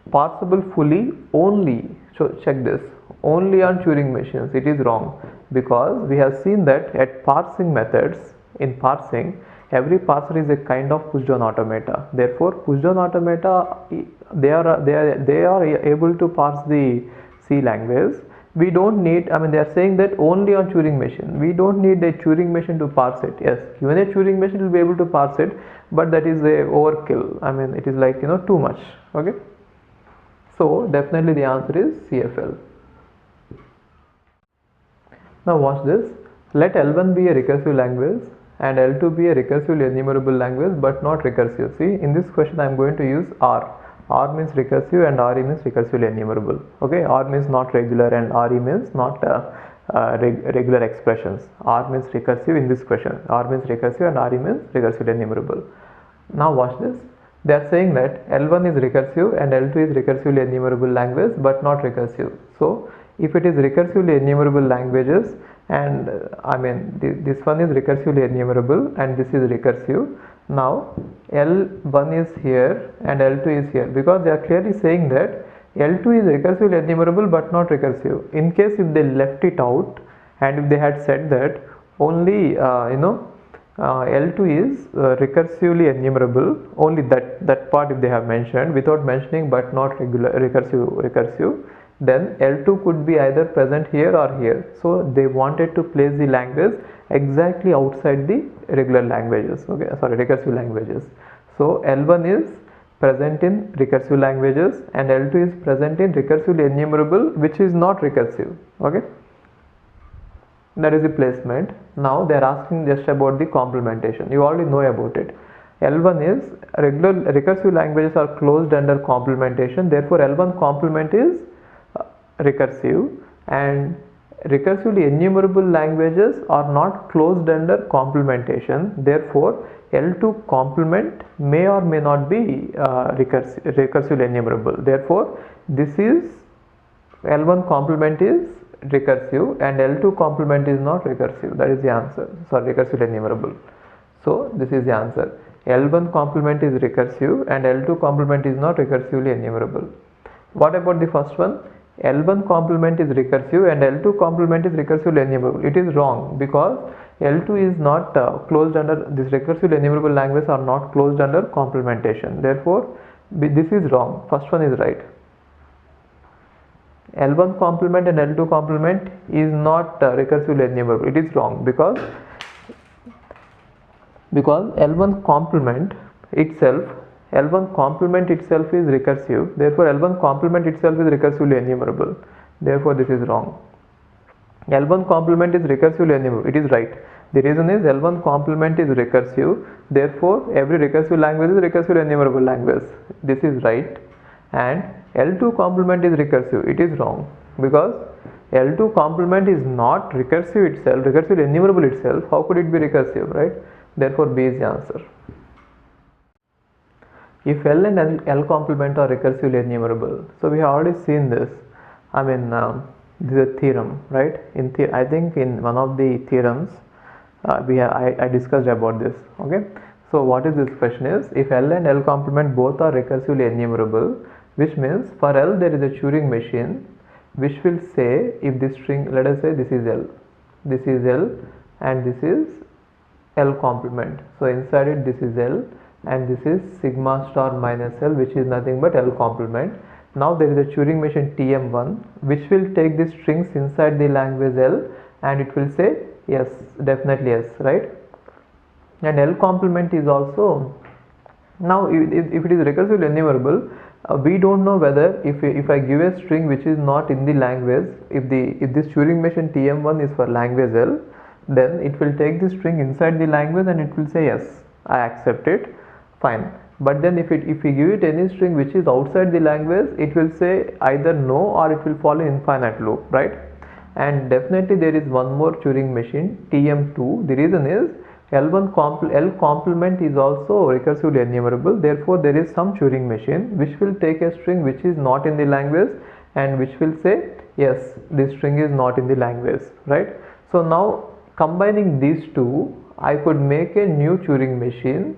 Parsable fully only, so check this, only on Turing machines. It is wrong, because we have seen that at parsing methods, in parsing, every parser is a kind of push-down automata. Therefore, push-down automata, they are able to parse the C language. We don't need, I mean, they are saying that only on Turing machine. We don't need a Turing machine to parse it. Yes, even a Turing machine will be able to parse it, but that is a overkill. I mean, it is like, too much. Okay. So definitely the answer is CFL. Now watch this. Let L1 be a recursive language and L2 be a recursively enumerable language but not recursive. See, in this question I am going to use R. R means recursive and RE means recursively enumerable. Okay, R means not regular and RE means not regular expressions. R means recursive in this question. R means recursive and RE means recursively enumerable. Now watch this. They are saying that L1 is recursive and L2 is recursively enumerable language but not recursive. So if it is recursively enumerable languages, and I mean this one is recursively enumerable and this is recursive. Now L1 is here and L2 is here, because they are clearly saying that L2 is recursively enumerable but not recursive. In case if they left it out and if they had said that only L2 is recursively enumerable, only that part if they have mentioned, without mentioning but not recursive, then L2 could be either present here or here. So they wanted to place the language exactly outside the regular languages, okay, sorry, recursive languages. So L1 is present in recursive languages and L2 is present in recursively enumerable which is not recursive, okay. That is the placement. Now they are asking just about the complementation. You already know about it. L1 is recursive languages are closed under complementation. Therefore, L1 complement is recursive, and recursively enumerable languages are not closed under complementation. Therefore, L2 complement may or may not be recursively enumerable. Therefore, this is L1 complement is recursive and L2 complement is not recursive. That is the answer. Sorry, recursively enumerable. So this is the answer. L1 complement is recursive and L2 complement is not recursively enumerable. What about the first one? L1 complement is recursive and L2 complement is recursively enumerable. It is wrong because L2 is not closed under this recursively enumerable languages are not closed under complementation. Therefore, this is wrong. First one is right. L1 complement and L2 complement is not recursively enumerable. It is wrong because L1 complement itself is recursive. Therefore, L1 complement itself is recursively enumerable. Therefore, this is wrong. L1 complement is recursively enumerable. It is right. The reason is L1 complement is recursive. Therefore, every recursive language is recursively enumerable language. This is right. And L2 complement is recursive. It is wrong because L2 complement is not recursive itself, recursively enumerable itself. How could it be recursive, right? Therefore, B is the answer. If L and L complement are recursively enumerable, so we have already seen this. I mean, this is a theorem, right? I think in one of the theorems, I discussed about this. Okay. So what is this question is, if L and L complement both are recursively enumerable, which means for L there is a Turing machine which will say if this string, let us say this is L, and this is L complement. So inside it this is L and this is sigma star minus L, which is nothing but L complement. Now there is a Turing machine TM1 which will take the strings inside the language L and it will say yes, definitely yes, right? And L complement is also, now if it is recursively enumerable, we don't know whether if I give a string which is not in the language, if this Turing machine TM1 is for language L, then it will take the string inside the language and it will say yes, I accept it, fine. But then if we give it any string which is outside the language, it will say either no or it will follow infinite loop, right? And definitely there is one more Turing machine TM2. The reason is L complement is also recursively enumerable. Therefore, there is some Turing machine which will take a string which is not in the language and which will say yes, this string is not in the language, right? So now combining these two, I could make a new Turing machine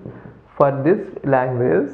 for this language.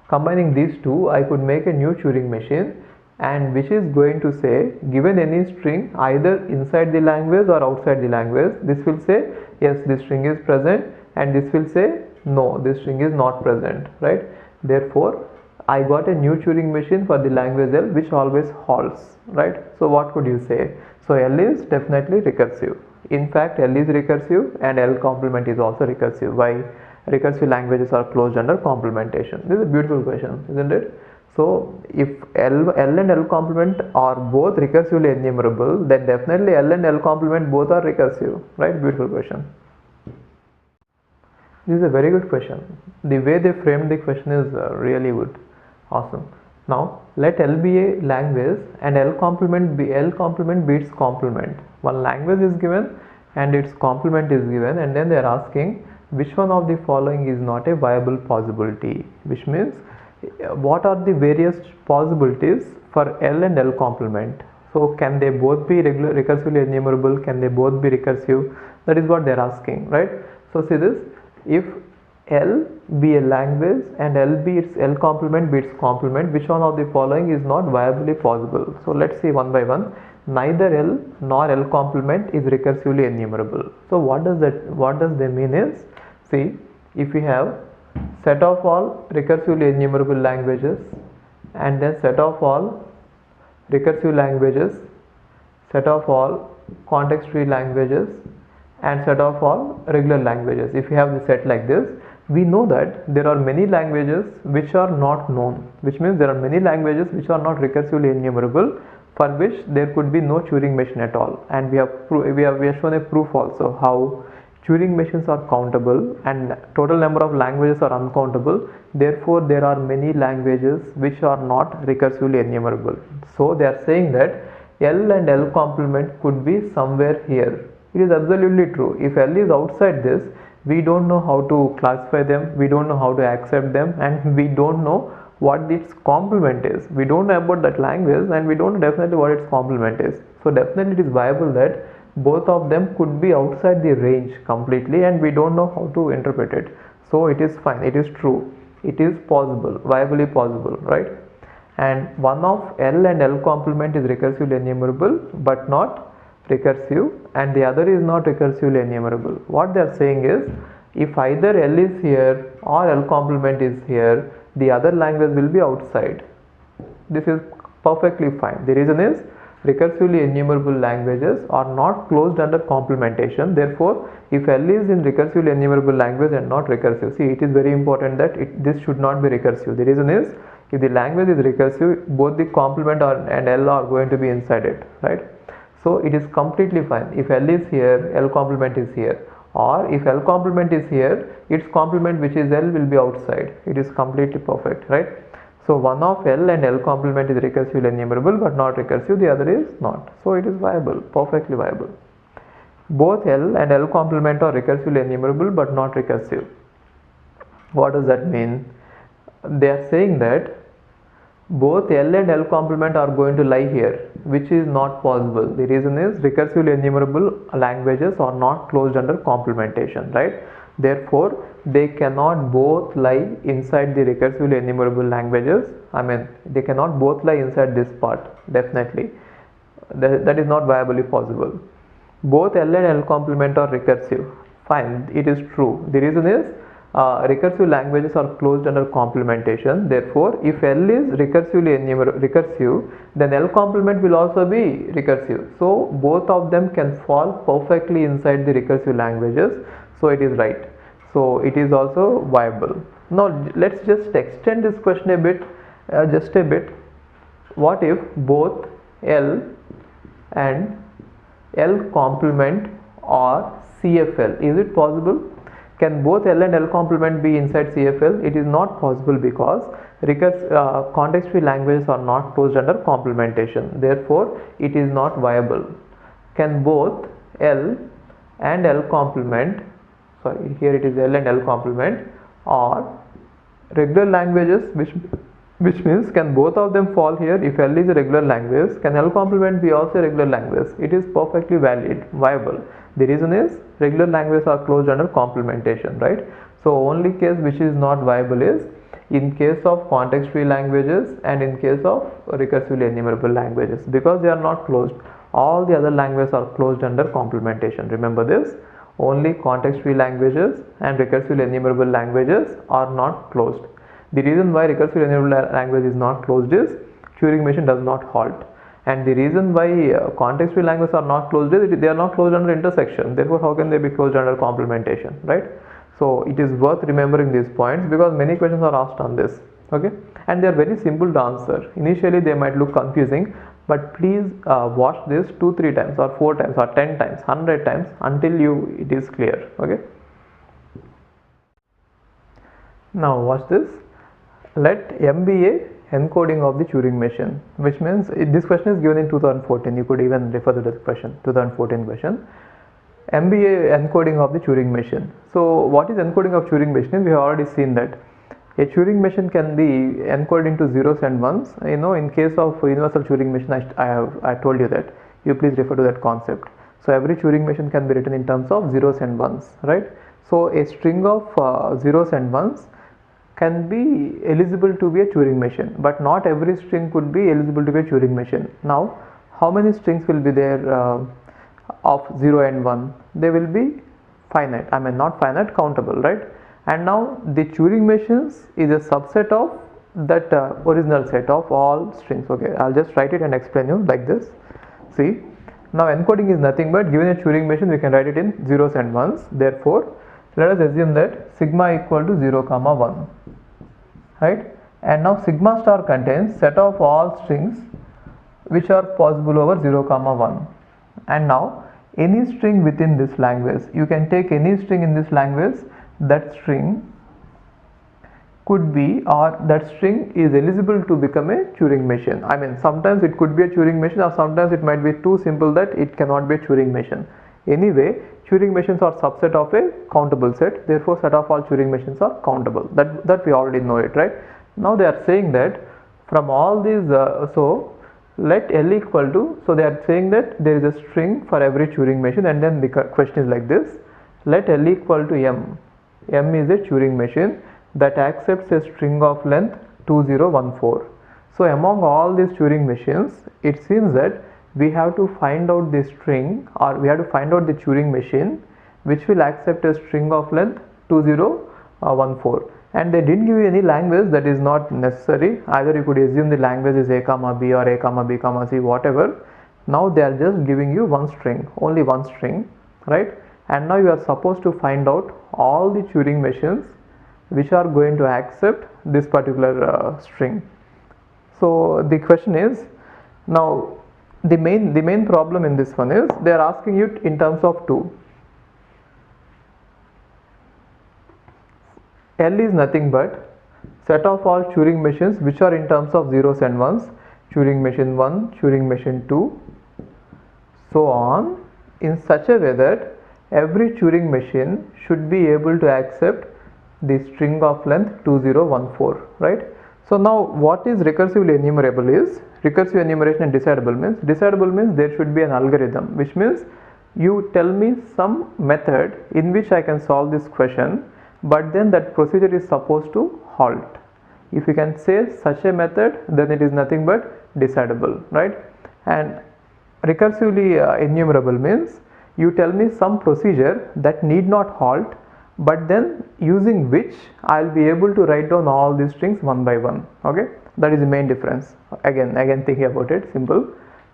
Combining these two, I could make a new Turing machine, and which is going to say, given any string either inside the language or outside the language, this will say yes, this string is present, and this will say no, this string is not present, right? Therefore, I got a new Turing machine for the language L which always halts, right? So what could you say? So L is definitely recursive. In fact, L is recursive and L complement is also recursive. Why? Recursive languages are closed under complementation. This is a beautiful question, isn't it? So if L and L complement are both recursively enumerable, then definitely L and L complement both are recursive, right? Beautiful question. This is a very good question. The way they framed the question is really good. Awesome. Now let L be a language and L complement beats complement. One language is given and its complement is given, and then they are asking which one of the following is not a viable possibility, which means what are the various possibilities for L and L complement. So can they both be recursively enumerable? Can they both be recursive? That is what they are asking, right? So see this, if L be a language and L complement beats complement, which one of the following is not viably possible? So let's see one by one. Neither L nor L complement is recursively enumerable. So what does they mean is, see, if we have set of all recursively enumerable languages and then set of all recursive languages, set of all context free languages, and set of all regular languages. If we have the set like this, we know that there are many languages which are not known, which means there are many languages which are not recursively enumerable, for which there could be no Turing machine at all. And we have shown a proof also how Turing machines are countable and total number of languages are uncountable. Therefore, there are many languages which are not recursively enumerable. So they are saying that L and L complement could be somewhere here. It is absolutely true. If L is outside this, we don't know how to classify them, we don't know how to accept them, and we don't know what its complement is. We don't know about that language and we don't know definitely what its complement is. So definitely it is viable that both of them could be outside the range completely and we don't know how to interpret it. So it is fine, it is true, it is possible, viably possible, right? and one of L and L complement is recursively enumerable but not recursive, and the other is not recursively enumerable. What they are saying is, if either L is here or L complement is here, the other language will be outside. This is perfectly fine. The reason is, recursively enumerable languages are not closed under complementation. Therefore, if L is in recursively enumerable language and not recursive, see, it is very important that this should not be recursive. The reason is, if the language is recursive, both the complement and L are going to be inside it, right? So it is completely fine. If L is here, L complement is here, or if L complement is here, its complement, which is L, will be outside. It is completely perfect, right? So one of L and L complement is recursively enumerable but not recursive, the other is not. So it is viable, perfectly viable. Both L and L complement are recursively enumerable but not recursive. What does that mean? They are saying that both L and L complement are going to lie here, which is not possible. The reason is, recursively enumerable languages are not closed under complementation, right? Therefore, they cannot both lie inside the recursively enumerable languages. I mean, they cannot both lie inside this part, definitely. That is not viably possible. Both L and L complement are recursive. Fine, it is true. The reason is, recursive languages are closed under complementation. Therefore, if L is recursive, then L complement will also be recursive. So both of them can fall perfectly inside the recursive languages. So it is right. So it is also viable. Now let's just extend this question a bit, just a bit. What if both L and L complement are CFL? Is it possible? Can both L and L complement be inside CFL? It is not possible because context-free languages are not closed under complementation. Therefore, it is not viable. Can both L and L complement, sorry, here it is L and L complement, or regular languages, which means can both of them fall here? If L is a regular language, can L complement be also a regular language? It is perfectly valid, viable. The reason is, regular languages are closed under complementation, right? So only case which is not viable is in case of context-free languages and in case of recursively enumerable languages, because they are not closed. All the other languages are closed under complementation. Remember this. Only context-free languages and recursively enumerable languages are not closed. The reason why recursively enumerable language is not closed is Turing machine does not halt. And the reason why context-free languages are not closed is they are not closed under intersection. Therefore, how can they be closed under complementation, right? So it is worth remembering these points because many questions are asked on this. Okay, and they are very simple to answer. Initially, they might look confusing, but please watch this 2-3 times or 4 times or 10 times, 100 times until it is clear. Okay. Now watch this. Let M be a encoding of the Turing machine, which means this question is given in 2014. You could even refer to this question, 2014 question. M be a encoding of the Turing machine. So what is encoding of Turing machine? We have already seen that a Turing machine can be encoded into zeros and ones. You know, in case of universal Turing machine, I told you that. You please refer to that concept. So every Turing machine can be written in terms of zeros and ones, right? So a string of zeros and ones can be eligible to be a Turing machine, but not every string could be eligible to be a Turing machine. Now, how many strings will be there of 0 and 1? They will be finite, I mean not finite, countable, right? And now the Turing machines is a subset of that original set of all strings. Okay, I'll just write it and explain you like this. See, now encoding is nothing but given a Turing machine, we can write it in zeros and ones. Therefore, let us assume that sigma equal to 0, 1, right? And now sigma star contains set of all strings which are possible over 0, 1. And now any string within this language, you can take any string in this language, that string could be, or that string is eligible to become a Turing machine. I mean, sometimes it could be a Turing machine, or sometimes it might be too simple that it cannot be a Turing machine. Anyway, Turing machines are subset of a countable set. Therefore, set of all Turing machines are countable. That we already know it, right? Now they are saying that from all these, so let L equal to, so they are saying that there is a string for every Turing machine, and then the question is like this: let L equal to M. M is a Turing machine that accepts a string of length 2014. So among all these Turing machines, it seems that we have to find out the string, or we have to find out the Turing machine which will accept a string of length 2014, and they didn't give you any language. That is not necessary. Either you could assume the language is A comma B or A comma B comma C, whatever. Now they are just giving you one string, only one string, right? And now you are supposed to find out all the Turing machines which are going to accept this particular string. So the question is, now the main problem in this one is they are asking you in terms of 2. L is nothing but set of all Turing machines which are in terms of zeros and ones, Turing machine 1, Turing machine 2, so on, in such a way that every Turing machine should be able to accept the string of length 2014, right? So now what is recursively enumerable is, recursive enumeration and decidable means there should be an algorithm, which means you tell me some method in which I can solve this question, but then that procedure is supposed to halt. If you can say such a method, then it is nothing but decidable, right? And recursively enumerable means you tell me some procedure that need not halt, but then using which I'll be able to write down all these strings one by one. Okay, that is the main difference. Again thinking about it, simple.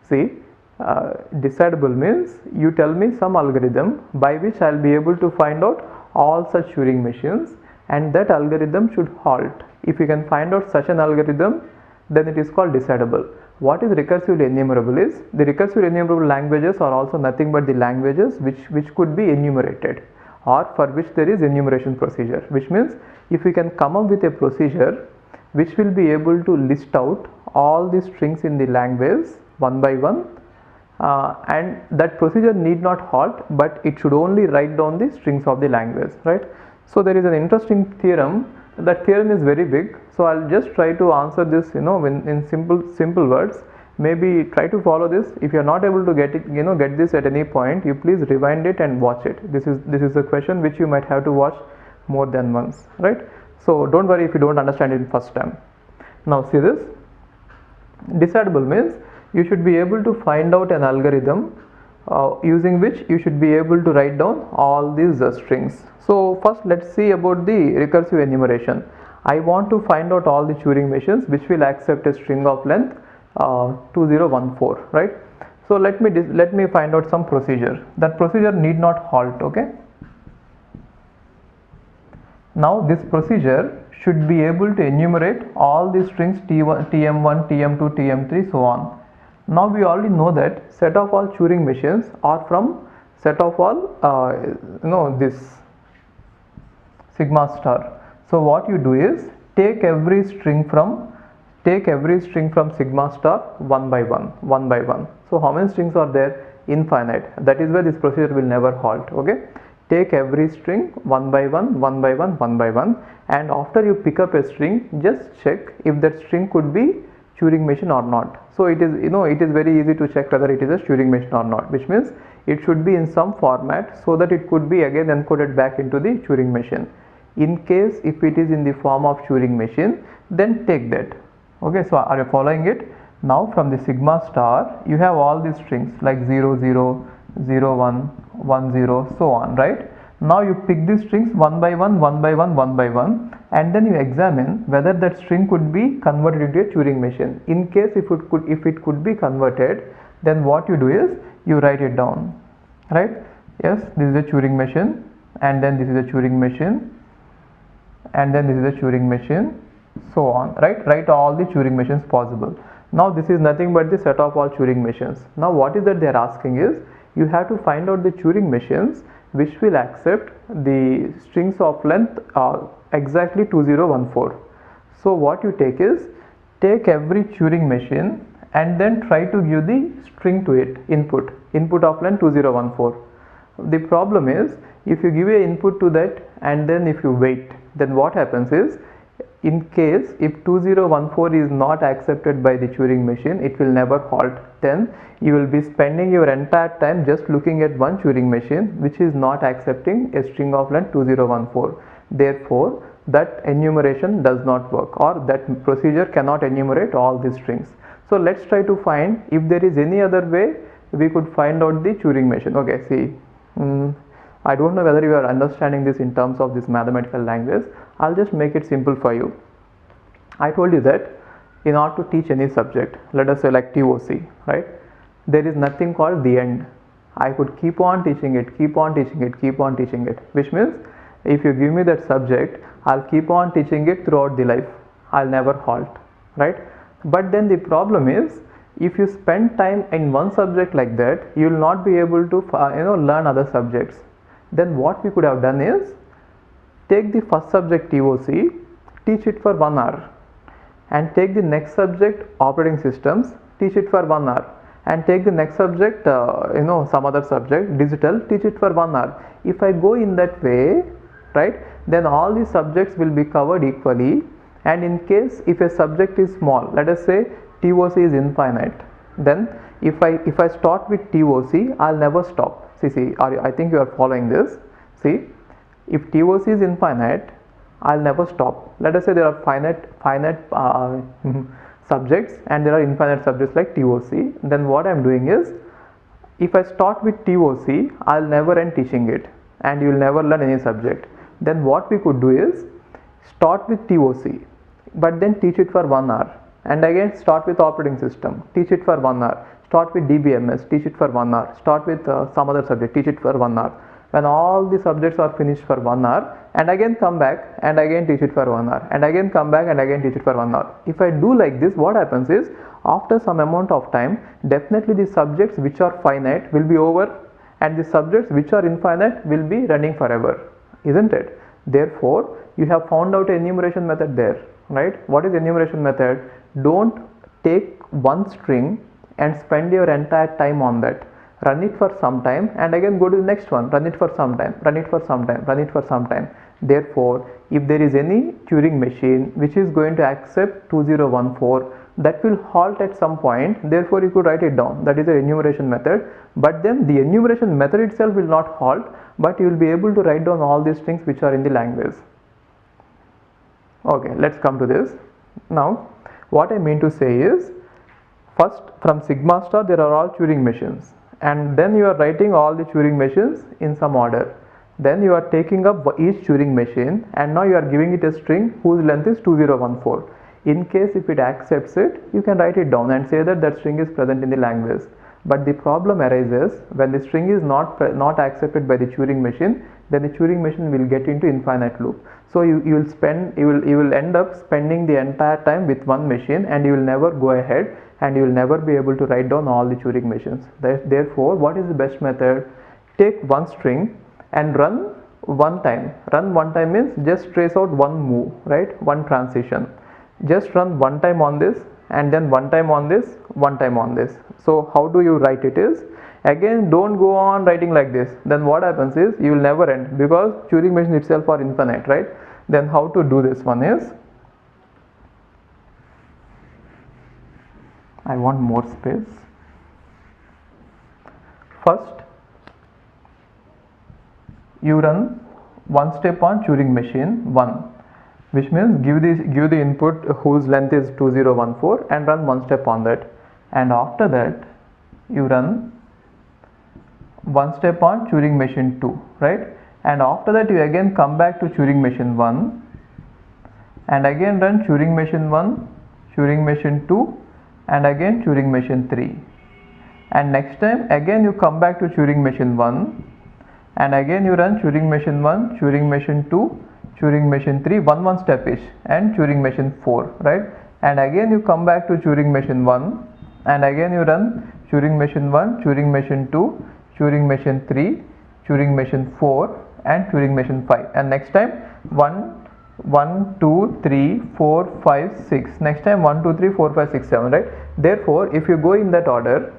See, decidable means you tell me some algorithm by which I'll be able to find out all such Turing machines, and that algorithm should halt. If you can find out such an algorithm, then it is called decidable. What is recursively enumerable is, the recursively enumerable languages are also nothing but the languages which could be enumerated, or for which there is enumeration procedure, which means if we can come up with a procedure which will be able to list out all the strings in the language one by one, and that procedure need not halt, but it should only write down the strings of the language, right? So there is an interesting theorem. That theorem is very big, so I'll just try to answer this, in simple words. Maybe try to follow this. If you are not able to get it, get this at any point, you please rewind it and watch it. This is a question which you might have to watch more than once, right? So don't worry if you don't understand it first time. Now see this. Decidable means you should be able to find out an algorithm using which you should be able to write down all these strings. So first let's see about the recursive enumeration. I want to find out all the Turing machines which will accept a string of length 2014, right? So let me find out some procedure. That procedure need not halt. Okay, now this procedure should be able to enumerate all the strings T1, TM1, TM2, TM3, so on. Now we already know that set of all Turing machines are from set of all this sigma star. So what you do is take every string from sigma star one by one. So how many strings are there? Infinite. That is why this procedure will never halt. Okay, take every string one by one, and after you pick up a string, just check if that string could be Turing machine or not. So it is very easy to check whether it is a Turing machine or not, which means it should be in some format so that it could be again encoded back into the Turing machine. In case if it is in the form of Turing machine, then take that. Okay, so are you following it? Now from the sigma star you have all these strings like 00, 01, 10, so on, right? Now you pick these strings one by one, and then you examine whether that string could be converted into a Turing machine. In case if it could be converted, then what you do is you write it down, right? Yes, this is a Turing machine, and then this is a Turing machine, and then this is a Turing machine, so on, right? Write all the Turing machines possible. Now this is nothing but the set of all Turing machines. Now what is that they are asking is, you have to find out the Turing machines which will accept the strings of length exactly 2014. So what you take is, take every Turing machine and then try to give the string to it, input of length 2014. The problem is, if you give a input to that and then if you wait, then what happens is, in case if 2014 is not accepted by the Turing machine, it will never halt. Then you will be spending your entire time just looking at one Turing machine which is not accepting a string of length 2014. Therefore, that enumeration does not work, or that procedure cannot enumerate all these strings. So let's try to find if there is any other way we could find out the Turing machine. Okay, see, I don't know whether you are understanding this in terms of this mathematical language. I'll just make it simple for you. I told you that in order to teach any subject, let us say like TOC, right, there is nothing called the end. I could keep on teaching it, keep on teaching it, keep on teaching it, which means if you give me that subject, I'll keep on teaching it throughout the life. I'll never halt, right? But then the problem is, if you spend time in one subject like that, you will not be able to learn other subjects. Then what we could have done is, take the first subject TOC, teach it for 1 hour, and take the next subject operating systems, teach it for 1 hour, and take the next subject some other subject digital, teach it for 1 hour. If I go in that way, right, then all these subjects will be covered equally. And in case if a subject is small, let us say TOC is infinite, then if I start with TOC, I'll never stop. See, I think you are following this. See, if TOC is infinite, I'll never stop. Let us say there are finite subjects and there are infinite subjects like TOC. Then what I'm doing is, if I start with TOC, I'll never end teaching it, and you will never learn any subject. Then what we could do is, start with TOC, but then teach it for 1 hour, and again start with operating system, teach it for 1 hour, start with DBMS, teach it for 1 hour, start with some other subject, teach it for 1 hour. When all the subjects are finished for 1 hour, and again come back and again teach it for 1 hour, and again come back and again teach it for 1 hour. If I do like this, what happens is, after some amount of time, definitely the subjects which are finite will be over, and the subjects which are infinite will be running forever, isn't it? Therefore, you have found out an enumeration method there, right? What is enumeration method? Don't take one string and spend your entire time on that. Run it for some time and again go to the next one, run it for some time, run it for some time, run it for some time. Therefore, if there is any Turing machine which is going to accept 2014, that will halt at some point. Therefore, you could write it down. That is the enumeration method. But then the enumeration method itself will not halt, but you will be able to write down all these strings which are in the language. Okay, let's come to this. Now, what I mean to say is, first from sigma star there are all Turing machines, and then you are writing all the Turing machines in some order. Then you are taking up each Turing machine and now you are giving it a string whose length is 2014. In case if it accepts it, you can write it down and say that that string is present in the language. But the problem arises when the string is not accepted by the Turing machine, then the Turing machine will get into infinite loop. So you will end up spending the entire time with one machine, and you will never go ahead, and you will never be able to write down all the Turing machines. Therefore, what is the best method? Take one string and run one time. Run one time means just trace out one move, right? One transition. Just run one time on this, and then one time on this, one time on this. So how do you write it is, again don't go on writing like this. Then what happens is, you will never end, because Turing machine itself are infinite, right? Then how to do this one is, I want more space. First, you run one step on Turing machine 1, which means give the input whose length is 2014 and run one step on that, and after that you run one step on Turing machine 2, right? And after that you again come back to Turing machine 1 and again run Turing machine 1, Turing machine 2 and again Turing machine 3, and next time again you come back to Turing machine 1 and again you run Turing machine 1, Turing machine 2, Turing machine 3, one step each, and Turing machine 4, right? And again you come back to Turing machine 1 and again you run Turing machine 1, Turing machine 2, Turing machine 3, Turing machine 4 and Turing machine 5, and next time 1, 2, 3, 4, 5, 6, next time 1, 2, 3, 4, 5, 6, 7, right? Therefore, if you go in that order,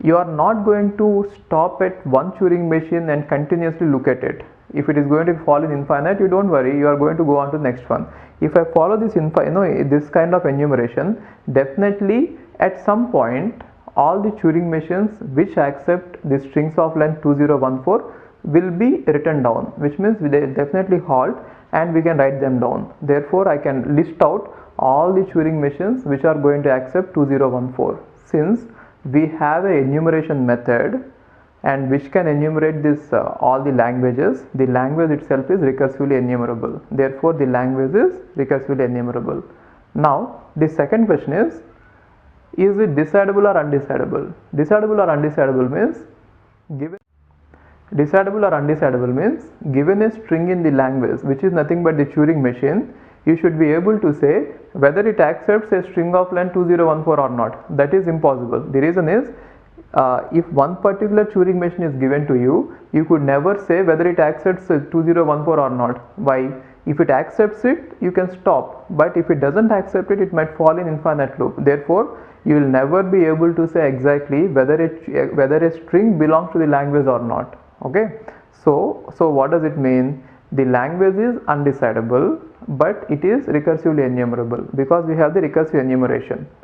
you are not going to stop at one Turing machine and continuously look at it. If it is going to fall in infinite, you don't worry, you are going to go on to the next one. If I follow this this kind of enumeration, definitely at some point all the Turing machines which accept the strings of length 2014 will be written down, which means they definitely halt, and we can write them down. Therefore, I can list out all the Turing machines which are going to accept 2014. Since we have a enumeration method and which can enumerate this all the languages, the language itself is recursively enumerable. Therefore, the language is recursively enumerable. Now, the second question is it decidable or undecidable? Decidable or undecidable means given given a string in the language which is nothing but the Turing machine, you should be able to say whether it accepts a string of length 2014 or not. That is impossible. The reason is if one particular Turing machine is given to you, you could never say whether it accepts 2014 or not. Why? If it accepts it, you can stop, but if it doesn't accept it, it might fall in infinite loop. Therefore, you will never be able to say exactly whether a string belongs to the language or not. Okay, so what does it mean? The language is undecidable, but it is recursively enumerable because we have the recursive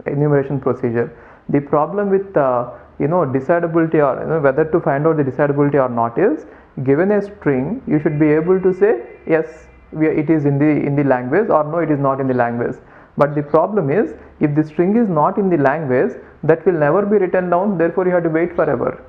enumeration procedure. The problem with decidability or whether to find out the decidability or not is, given a string, you should be able to say yes, it is in the language, or no, it is not in the language. But the problem is, if the string is not in the language, that will never be written down. Therefore, you have to wait forever,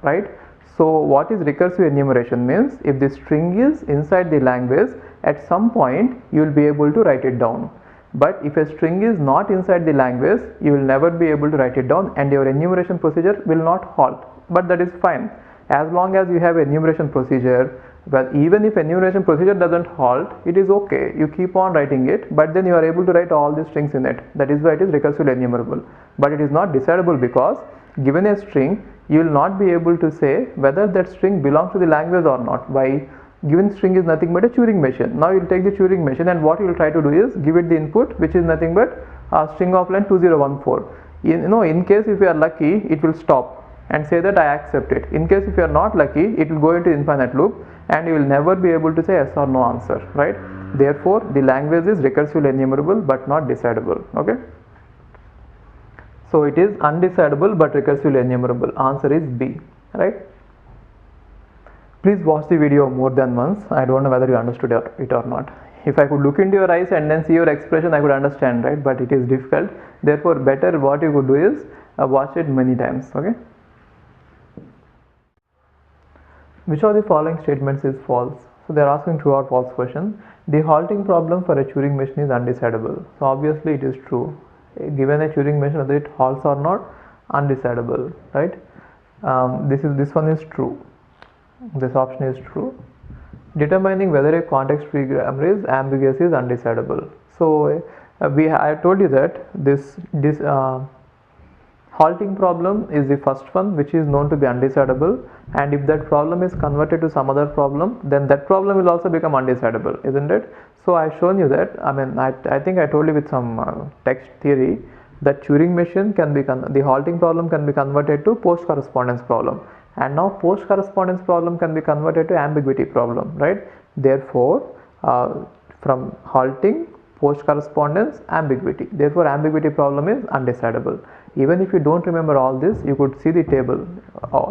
right? So what is recursive enumeration means? If the string is inside the language, at some point you will be able to write it down. But if a string is not inside the language, you will never be able to write it down, and your enumeration procedure will not halt. But that is fine, as long as you have enumeration procedure. But even if enumeration procedure doesn't halt, it is okay. You keep on writing it, but then you are able to write all the strings in it. That is why it is recursively enumerable. But it is not decidable because given a string, you will not be able to say whether that string belongs to the language or not. Why? Given string is nothing but a Turing machine. Now you will take the Turing machine, and what you will try to do is give it the input, which is nothing but a string of length 2014. In case if you are lucky, it will stop and say that I accept it. In case if you are not lucky, it will go into infinite loop and you will never be able to say yes or no answer, right? Therefore, the language is recursively enumerable but not decidable. Okay, so it is undecidable but recursively enumerable. Answer is B, right? Please watch the video more than once. I don't know whether you understood it or not. If I could look into your eyes and then see your expression, I could understand, right? But it is difficult. Therefore, better what you could do is watch it many times. Okay. Which of the following statements is false? So they are asking true or false question. The halting problem for a Turing machine is undecidable. So obviously it is true. Given a Turing machine, whether it halts or not, undecidable, right? This one is true. This option is true. Determining whether a context-free grammar is ambiguous is undecidable. So I told you that this halting problem is the first one, which is known to be undecidable, and if that problem is converted to some other problem, then that problem will also become undecidable, isn't it? So I've shown you that. I think I told you with some text theory that Turing machine can be the halting problem can be converted to post correspondence problem, and now post correspondence problem can be converted to ambiguity problem, right? Therefore, from halting, post correspondence, ambiguity. Therefore, ambiguity problem is undecidable. Even if you don't remember all this, you could see the table.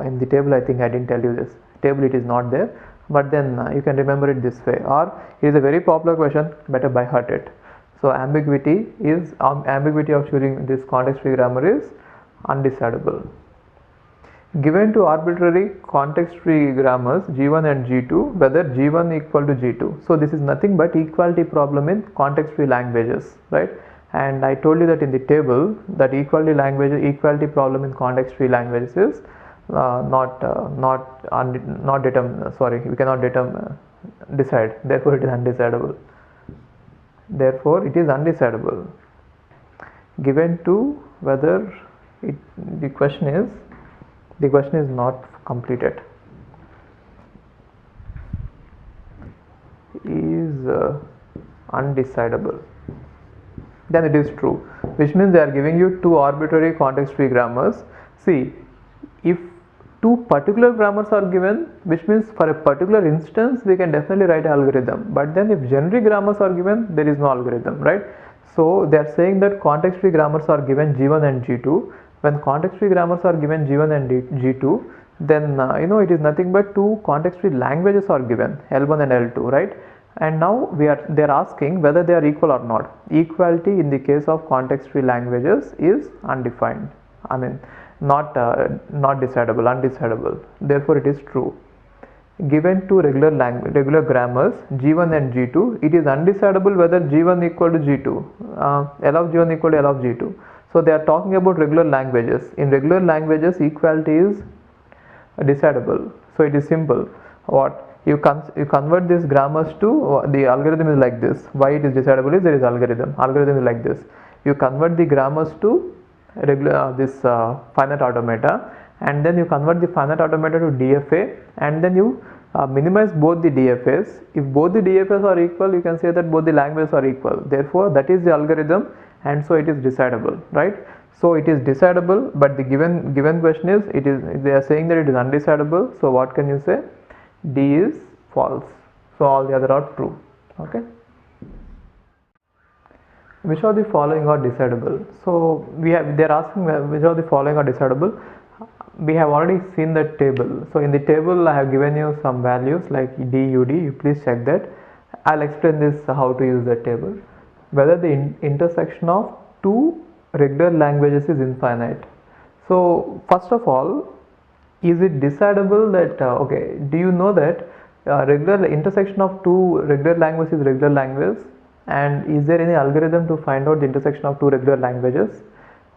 In the table, I think I didn't tell you this. Table, it is not there, but then you can remember it this way. Or it is a very popular question, better by heart it. So ambiguity of Turing, this context-free grammar is undecidable. Given to arbitrary context-free grammars G1 and G2, whether G1 equal to G2. So this is nothing but equality problem in context-free languages, right? And I told you that in the table that equality problem in context-free languages is we cannot decide. Therefore, it is undecidable. Therefore, it is undecidable. Given to whether the question is not completed. Is undecidable. Then it is true, which means they are giving you two arbitrary context-free grammars. See, if two particular grammars are given, which means for a particular instance we can definitely write an algorithm, but then if generic grammars are given, there is no algorithm, right? So they are saying that context-free grammars are given G1 and G2. When context-free grammars are given G1 and G2, then it is nothing but two context-free languages are given, L1 and L2, right? And now they're asking whether they are equal or not. Equality in the case of context-free languages is undefined. I mean, not decidable, undecidable. Therefore, it is true. Given two regular grammars G1 and G2, it is undecidable whether G1 equal to G2, L of G1 equal to L of G2. So they are talking about regular languages. In regular languages, equality is decidable. So it is simple. What you convert these grammars to the algorithm is like this. Why it is decidable is there is algorithm. Algorithm is like this. You convert the grammars to regular finite automata, and then you convert the finite automata to DFA, and then you minimize both the DFAs. If both the DFAs are equal, you can say that both the languages are equal. Therefore, that is the algorithm, and so it is decidable, right? So it is decidable, but the given question is they are saying that it is undecidable. So what can you say? D is false. So all the other are true. Okay. Which of the following are decidable? So they are asking which of the following are decidable. We have already seen the table. So in the table I have given you some values like D, UD. You please check that. I'll explain this how to use the table. Whether the intersection of two regular languages is infinite. So first of all, is it decidable that okay, do you know that regular intersection of two regular languages is regular language, and is there any algorithm to find out the intersection of two regular languages?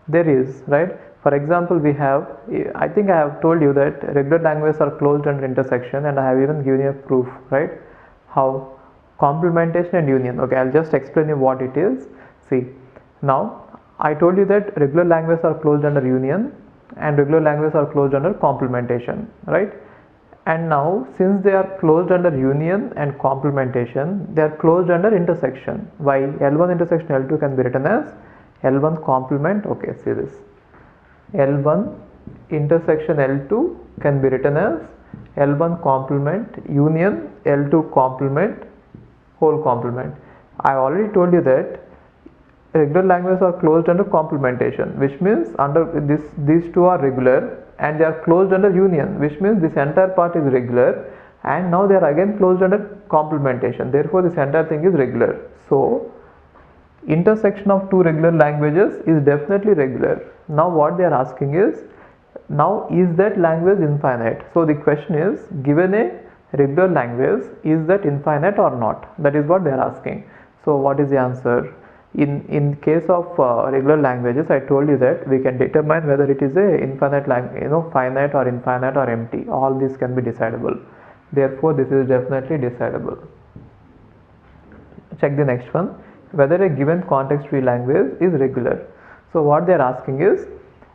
There is, right? For example, we have, I think I have told you that regular languages are closed under intersection, and I have even given you a proof, right? How? Complementation and union. Okay, I'll just explain you what it is. See, now I told you that regular languages are closed under union and regular languages are closed under complementation, right? And now since they are closed under union and complementation, they are closed under intersection. Why? L1 intersection L2 can be written as L1 complement. Okay, see this. L1 intersection L2 can be written as L1 complement union L2 complement whole complement. I already told you that regular languages are closed under complementation, which means under these two are regular and they are closed under union, which means this entire part is regular, and now they are again closed under complementation. Therefore, this entire thing is regular. So intersection of two regular languages is definitely regular. Now what they are asking is, now is that language infinite? So the question is, given a regular language, is that infinite or not? That is what they are asking. So what is the answer? In case of regular languages, I told you that we can determine whether it is a infinite language, finite or infinite or empty. All these can be decidable. Therefore, this is definitely decidable. Check the next one. Whether a given context-free language is regular. So what they are asking is,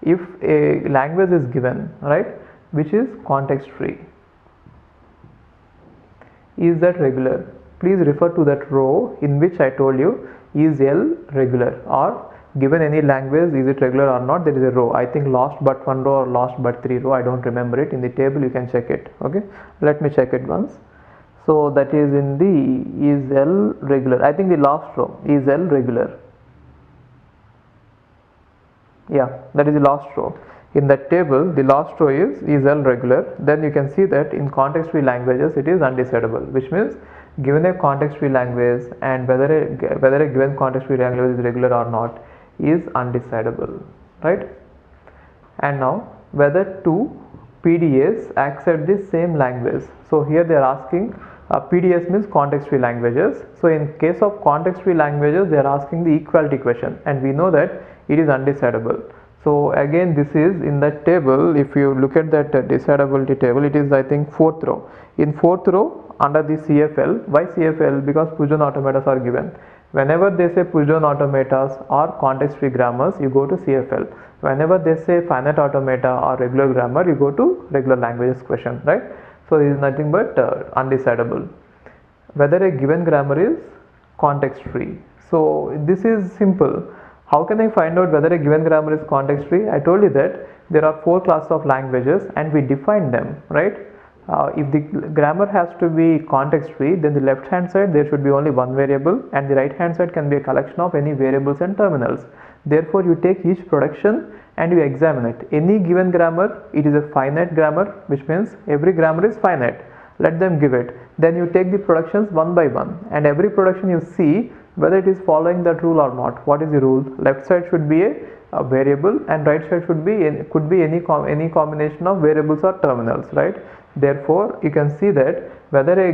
if a language is given, right, which is context-free, is that regular? Please refer to that row in which I told you, is L regular, or given any language, is it regular or not? There is a row, I think lost but one row or lost but three row, I don't remember it. In the table you can check it. Okay, let me check it once. So that is in the is L regular, I think the last row, is L regular. Yeah, that is the last row. In that table, the last row is L regular. Then you can see that in context-free languages it is undecidable, which means given a context-free language and whether a given context-free language is regular or not is undecidable, right? And now whether two PDAs accept the same language. So here they are asking, PDAs means context-free languages. So in case of context-free languages, they are asking the equality question, and we know that it is undecidable. So again, this is in that table. If you look at that decidability table, it is I think fourth row. In fourth row under the CFL. Why CFL? Because push-down automatas are given. Whenever they say push-down automatas or context-free grammars, you go to CFL. Whenever they say finite automata or regular grammar, you go to regular languages question, right? So it is nothing but undecidable. Whether a given grammar is context-free. So this is simple. How can I find out whether a given grammar is context-free? I told you that there are four classes of languages and we define them, right? If the grammar has to be context-free, then the left hand side there should be only one variable and the right hand side can be a collection of any variables and terminals. Therefore, you take each production and you examine it. Any given grammar, it is a finite grammar, which means every grammar is finite. let them give it. Then you take the productions one by one, and every production you see whether it is following that rule or not. What is the rule? Left side should be a variable, and right side should be could be any combination of variables or terminals, right? Therefore, you can see that whether a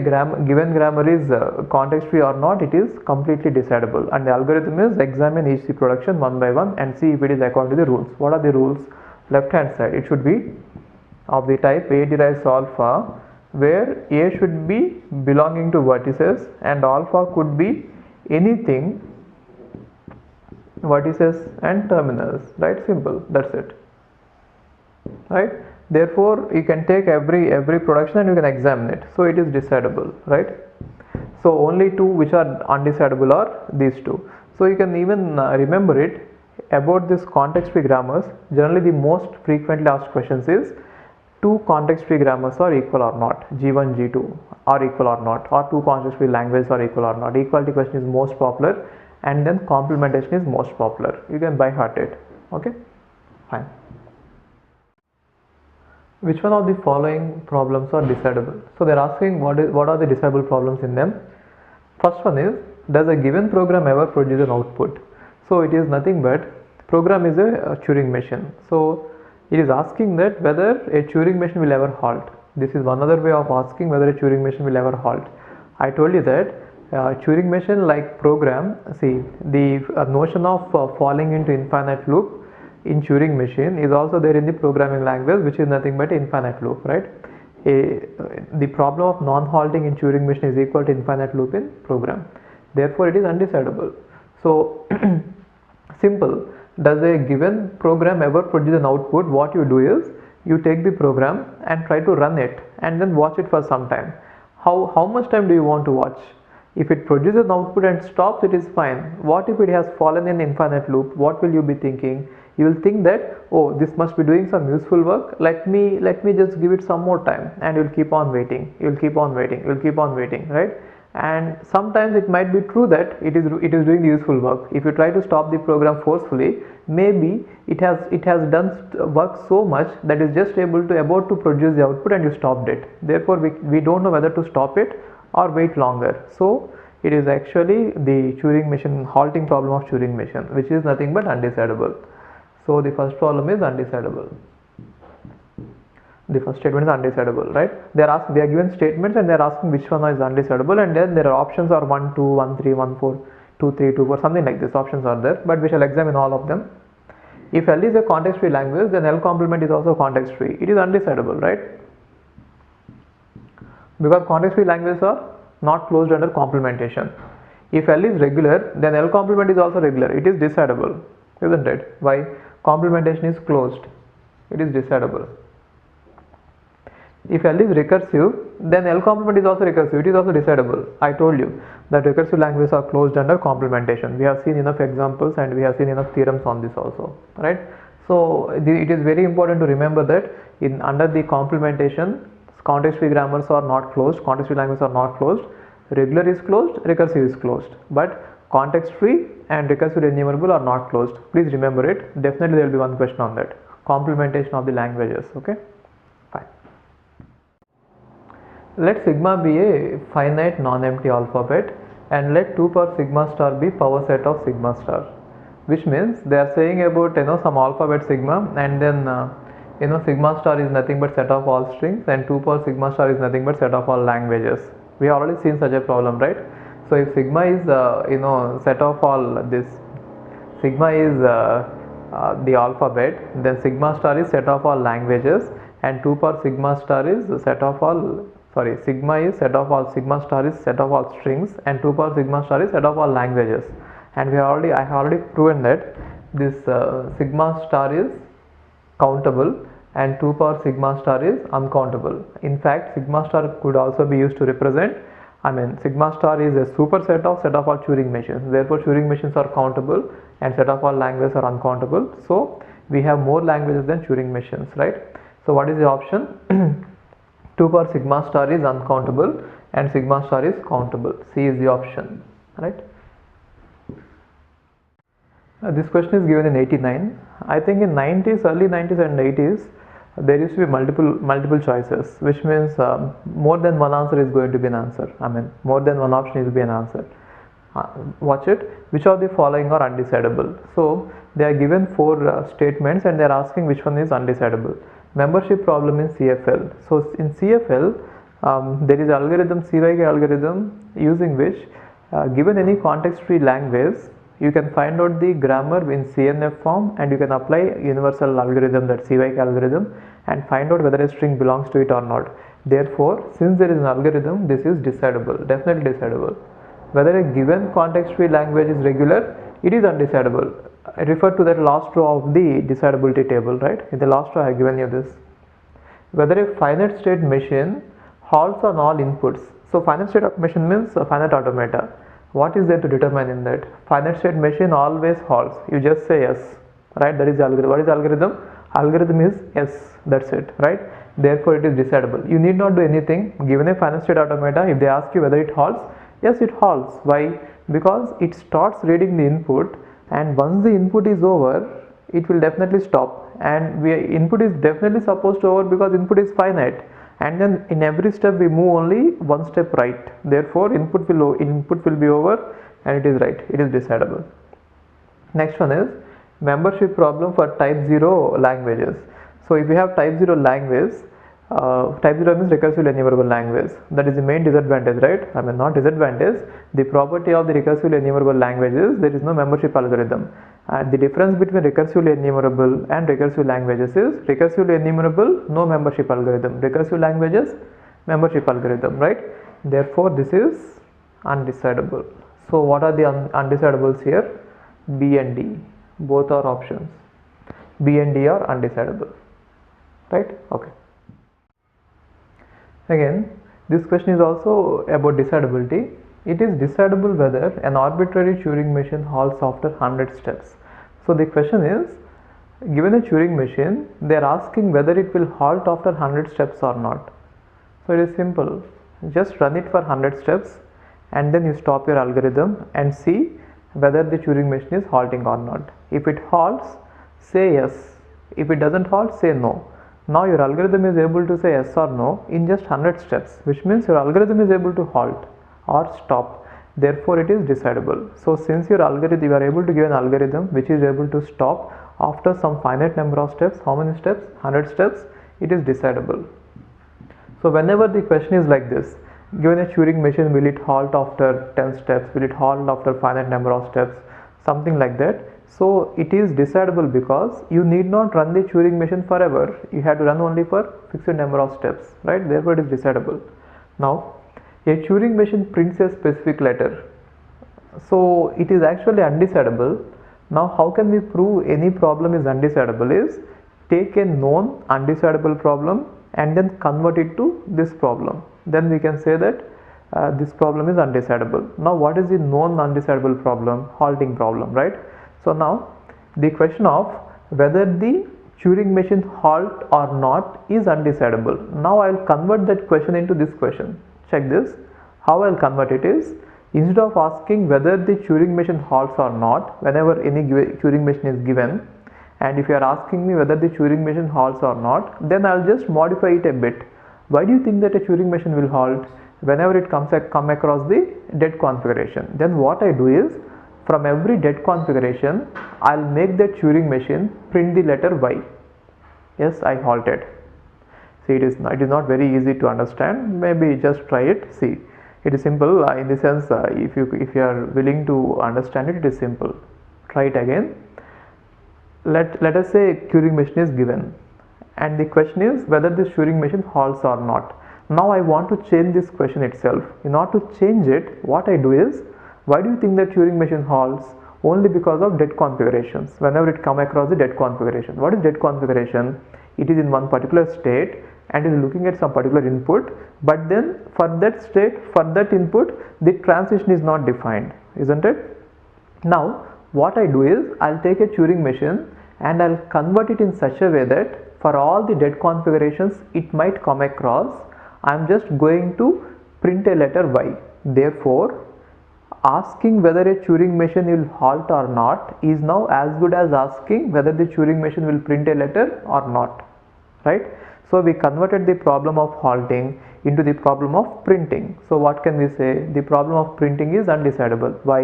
given grammar is context free or not, it is completely decidable. And the algorithm is examine each production one by one and see if it is according to the rules. What are the rules? Left hand side, it should be of the type A derives alpha, where A should be belonging to vertices and alpha could be anything, vertices and terminals, right? Simple, that's it, right? Therefore, you can take every production and you can examine it, so it is decidable, right? So only two which are undecidable are these two. So you can even remember it about this context free grammars. Generally the most frequently asked questions is two context free grammars are equal or not, G1 G2 are equal or not, or two context free languages are equal or not. Equality question is most popular, and then complementation is most popular. You can by heart it. Okay, fine. Which one of the following problems are decidable? So they are asking what are the decidable problems in them. First one is, does a given program ever produce an output? So it is nothing but, program is a Turing machine. So it is asking that whether a Turing machine will ever halt. This is one other way of asking whether a Turing machine will ever halt. I told you that Turing machine like program, see the notion of falling into infinite loop in Turing machine is also there in the programming language, which is nothing but infinite loop, right? The problem of non-halting in Turing machine is equal to infinite loop in program. Therefore, it is undecidable. So simple. Does a given program ever produce an output? What you do is you take the program and try to run it and then watch it for some time. How much time do you want to watch? If it produces an output and stops, it is fine. What if it has fallen in infinite loop? What will you be thinking? You will think that, oh, this must be doing some useful work. Let me just give it some more time, and you'll keep on waiting. You'll keep on waiting. You'll keep on waiting, right? And sometimes it might be true that it is doing the useful work. If you try to stop the program forcefully, maybe it has done work so much that is just about to produce the output and you stopped it. Therefore, we don't know whether to stop it or wait longer. So it is actually the Turing machine, halting problem of Turing machine, which is nothing but undecidable. So the first problem is undecidable. The first statement is undecidable, right? They are given statements and they are asking which one is undecidable, and then there are options are 1 2 1 3 1 4 2 3 2 4, something like this. Options are there, but we shall examine all of them. If L is a context free language, then L complement is also context free. It is undecidable, right? Because context free languages are not closed under complementation. If L is regular, then L complement is also regular. It is decidable, isn't it? Why? Complementation is closed. It is decidable. If L is recursive, then L complement is also recursive. It is also decidable. I told you that recursive languages are closed under complementation. We have seen enough examples and we have seen enough theorems on this also, right? So it is very important to remember that under the complementation, context free grammars are not closed, context free languages are not closed. Regular is closed, recursive is closed, but context free and recursive enumerable are not closed. Please remember it. Definitely there will be one question on that. Complementation of the languages. Okay, fine. Let sigma be a finite non-empty alphabet and let 2 power sigma star be power set of sigma star, which means they are saying about some alphabet sigma, and then sigma star is nothing but set of all strings, and 2 power sigma star is nothing but set of all languages. We have already seen such a problem, right? So if sigma is set of all this, sigma is the alphabet, then sigma star is set of all languages, and 2 power sigma star is set of all, sigma is set of all, sigma star is set of all strings, and 2 power sigma star is set of all languages. And I have already proven that this sigma star is countable and 2 power sigma star is uncountable. In fact, sigma star could also be used to represent, sigma star is a superset of set of all Turing machines. Therefore, Turing machines are countable and set of all languages are uncountable. So we have more languages than Turing machines, right? So what is the option? 2 power sigma star is uncountable and sigma star is countable. C is the option, right? This question is given in 89. I think in 90s, early 90s and 80s, there used to be multiple choices, which means more than one answer is going to be an answer. I mean, more than one option will be an answer. Watch it. Which of the following are undecidable? So they are given four statements and they are asking which one is undecidable. Membership problem in CFL. So in CFL, there is algorithm, CYK algorithm, using which given any context-free language, you can find out the grammar in CNF form and you can apply universal algorithm, that CYK algorithm, and find out whether a string belongs to it or not. Therefore, since there is an algorithm, this is decidable, definitely decidable. Whether a given context-free language is regular, it is undecidable. I refer to that last row of the decidability table, right? In the last row I have given you this. Whether a finite state machine halts on all inputs. So finite state machine means finite automata. What is there to determine in that? Finite state machine always halts. You just say yes, right? That is the algorithm. What is the algorithm? Algorithm is yes, that's it, right? Therefore it is decidable. You need not do anything. Given a finite state automata, if they ask you whether it halts, yes, it halts. Why? Because it starts reading the input, and once the input is over, it will definitely stop. And input is definitely supposed to over because input is finite. And then in every step we move only one step right. Therefore input will be over and it is right. It is decidable. Next one is membership problem for type 0 languages. So if you have type 0 language, type 0 means recursively enumerable language. That is the main disadvantage, right? I mean, not disadvantage. The property of the recursively enumerable language is there is no membership algorithm. And the difference between recursively enumerable and recursive languages is recursively enumerable, no membership algorithm. Recursive languages, membership algorithm, right? Therefore, this is undecidable. So, what are the undecidable here? B and D. Both are options. B and D are undecidable, right? Okay. Again, this question is also about decidability. It is decidable whether an arbitrary Turing machine halts after 100 steps. So the question is, given a Turing machine, they are asking whether it will halt after 100 steps or not. So it is simple. Just run it for 100 steps and then you stop your algorithm and see whether the Turing machine is halting or not. If it halts, say yes. If it doesn't halt, say no. Now your algorithm is able to say yes or no in just 100 steps, which means your algorithm is able to halt or stop. Therefore it is decidable. So since your algorithm, you are able to give an algorithm which is able to stop after some finite number of steps. How many steps? 100 steps. It is decidable. So whenever the question is like this, given a Turing machine, will it halt after 10 steps? Will it halt after finite number of steps? Something like that. So it is decidable because you need not run the Turing machine forever. You have to run only for fixed number of steps, right? Therefore it is decidable. Now a Turing machine prints a specific letter. So it is actually undecidable. Now how can we prove any problem is undecidable is take a known undecidable problem and then convert it to this problem. Then we can say that this problem is undecidable. Now what is the known undecidable problem? Halting problem, right? So now the question of whether the Turing machine halt or not is undecidable. Now I will convert that question into this question. Check this. How I will convert it is, instead of asking whether the Turing machine halts or not, whenever any Turing machine is given, and if you are asking me whether the Turing machine halts or not, then I will just modify it a bit. Why do you think that a Turing machine will halt? Whenever it come across the dead configuration, then what I do is, from every dead configuration, I will make that Turing machine print the letter Y. Yes, I halted. See, it is not very easy to understand. Maybe just try it. See, it is simple in the sense if you are willing to understand it, it is simple. Try it again. Let us say Turing machine is given, and the question is whether this Turing machine halts or not. Now I want to change this question itself. In order to change it, what I do is, why do you think that Turing machine halts? Only because of dead configurations. Whenever it come across the dead configuration. What is dead configuration? It is in one particular state and is looking at some particular input, but then for that state, for that input, the transition is not defined, isn't it? Now what I do is, I'll take a Turing machine and I'll convert it in such a way that for all the dead configurations it might come across, I'm just going to print a letter Y. Therefore asking whether a Turing machine will halt or not is now as good as asking whether the Turing machine will print a letter or not, right? So we converted the problem of halting into the problem of printing. So what can we say? The problem of printing is undecidable. Why?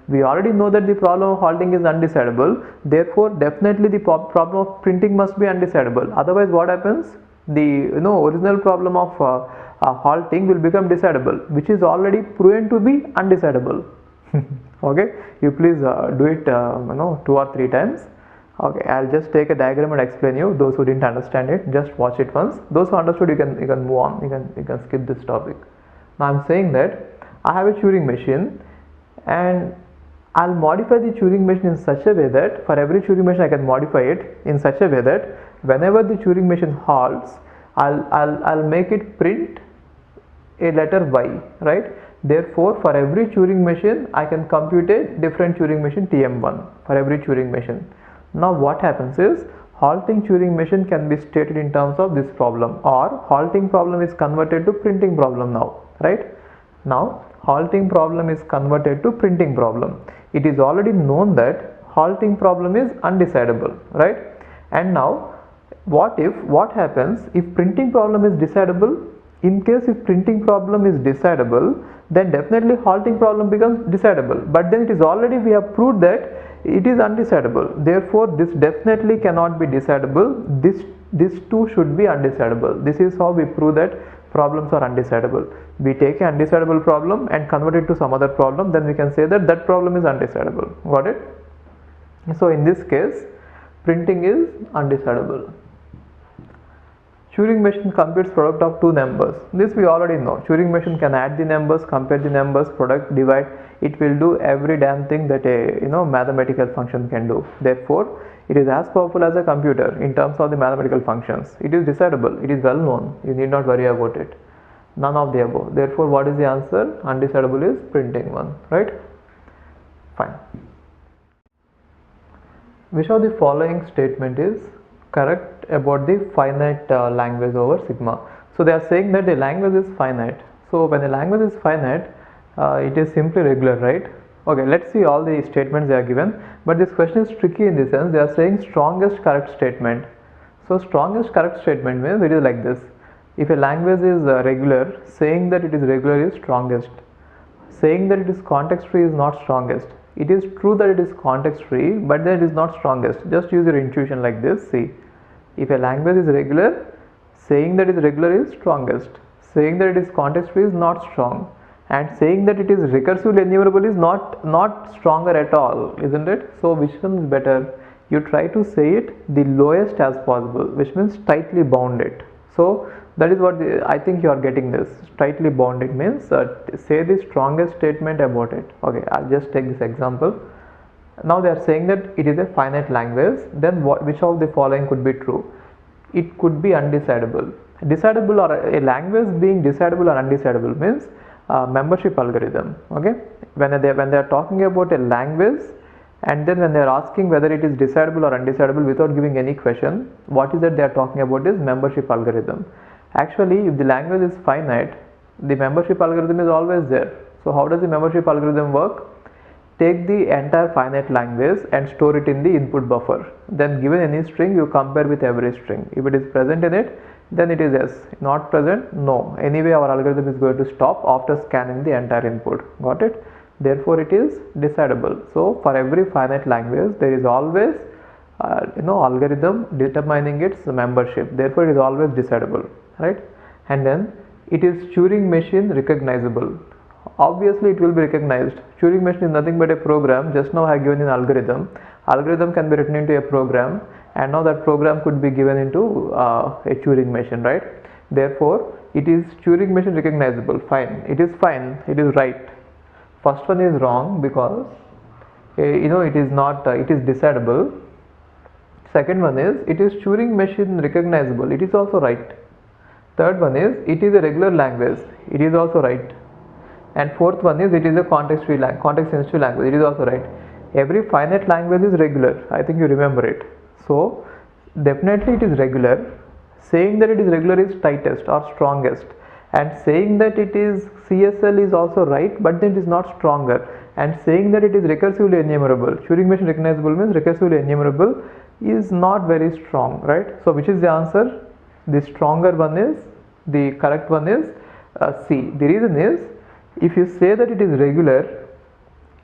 We already know that the problem of halting is undecidable. Therefore, definitely the problem of printing must be undecidable. Otherwise, what happens? The original problem of halting will become decidable, which is already proven to be undecidable. Okay, you please do it 2 or 3 times. Okay, I'll just take a diagram and explain you. Those who didn't understand it, just watch it once. Those who understood, you can move on. You can skip this topic. Now I'm saying that I have a Turing machine, and I'll modify the Turing machine in such a way that for every Turing machine I can modify it in such a way that whenever the Turing machine halts, I'll make it print a letter Y, right? Therefore, for every Turing machine, I can compute a different Turing machine TM1 for every Turing machine. Now, what happens is halting Turing machine can be stated in terms of this problem, or halting problem is converted to printing problem now, right? Now, halting problem is converted to printing problem. It is already known that halting problem is undecidable, right? And now, what happens if printing problem is decidable? In case if printing problem is decidable, then definitely halting problem becomes decidable. But then it is already, we have proved that it is undecidable. Therefore, this definitely cannot be decidable. This too should be undecidable. This is how we prove that problems are undecidable. We take an undecidable problem and convert it to some other problem, then we can say that that problem is undecidable. Got it? So in this case, printing is undecidable. Turing machine computes product of 2 numbers. This we already know. Turing machine can add the numbers, compare the numbers, product, divide. It will do every damn thing that a mathematical function can do. Therefore, it is as powerful as a computer in terms of the mathematical functions. It is decidable. It is well known. You need not worry about it. None of the above. Therefore, what is the answer? Undecidable is printing one, right? Fine. Which of the following statement is correct about the finite language over sigma? So they are saying that the language is finite. So when a language is finite, it is simply regular, right? Okay, let's see all the statements they are given. But this question is tricky in the sense they are saying strongest correct statement. So strongest correct statement means it is like this. If a language is regular, saying that it is regular is strongest. Saying that it is context free is not strongest. It is true that it is context free, but then it is not strongest. Just use your intuition like this. See, if a language is regular, saying that it is regular is strongest. Saying that it is context free is not strong, and saying that it is recursively enumerable is not stronger at all, isn't it? So which one is better? You try to say it the lowest as possible, which means tightly bound it. So that is what I think you are getting this. Tightly bounded means say the strongest statement about it. Okay, I'll just take this example. Now they are saying that it is a finite language. Then which of the following could be true? It could be undecidable. Decidable, or a language being decidable or undecidable means membership algorithm. Okay, when they are talking about a language, and then when they are asking whether it is decidable or undecidable without giving any question, what is that they are talking about is membership algorithm. Actually, if the language is finite, the membership algorithm is always there. So how does the membership algorithm work? Take the entire finite language and store it in the input buffer. Then given any string, you compare with every string. If it is present in it, then it is yes. Not present, no. Anyway, our algorithm is going to stop after scanning the entire input. Got it? Therefore, it is decidable. So for every finite language, there is always algorithm determining its membership. Therefore, it is always decidable, right? And then it is Turing machine recognizable. Obviously, it will be recognized. Turing machine is nothing but a program. Just now I have given an algorithm. Algorithm can be written into a program, and now that program could be given into a Turing machine, right? Therefore, it is Turing machine recognizable. Fine. It is fine. It is right. First one is wrong because it is not. It is decidable. Second one is it is Turing machine recognizable. It is also right. Third one is it is a regular language. It is also right. And fourth one is it is a context sensitive language. It is also right. Every finite language is regular. I think you remember it. So definitely it is regular. Saying that it is regular is tightest or strongest. And saying that it is CSL is also right, but then it is not stronger. And saying that it is recursively enumerable. Turing machine recognizable means recursively enumerable is not very strong, right? So which is the answer? The stronger one is, the correct one is C. The reason is, if you say that it is regular,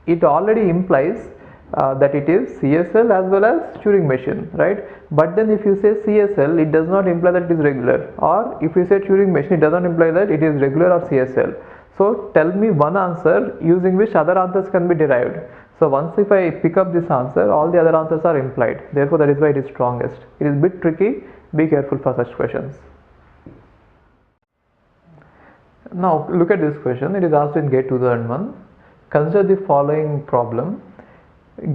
it already implies that it is CSL as well as Turing machine, right? But then if you say CSL, it does not imply that it is regular, or if you say Turing machine, it does not imply that it is regular or CSL. So tell me one answer using which other answers can be derived. So once if I pick up this answer, all the other answers are implied. Therefore, that is why it is strongest. It is a bit tricky. Be careful for such questions. Now look at this question. It is asked in GATE 2001. Consider the following problem.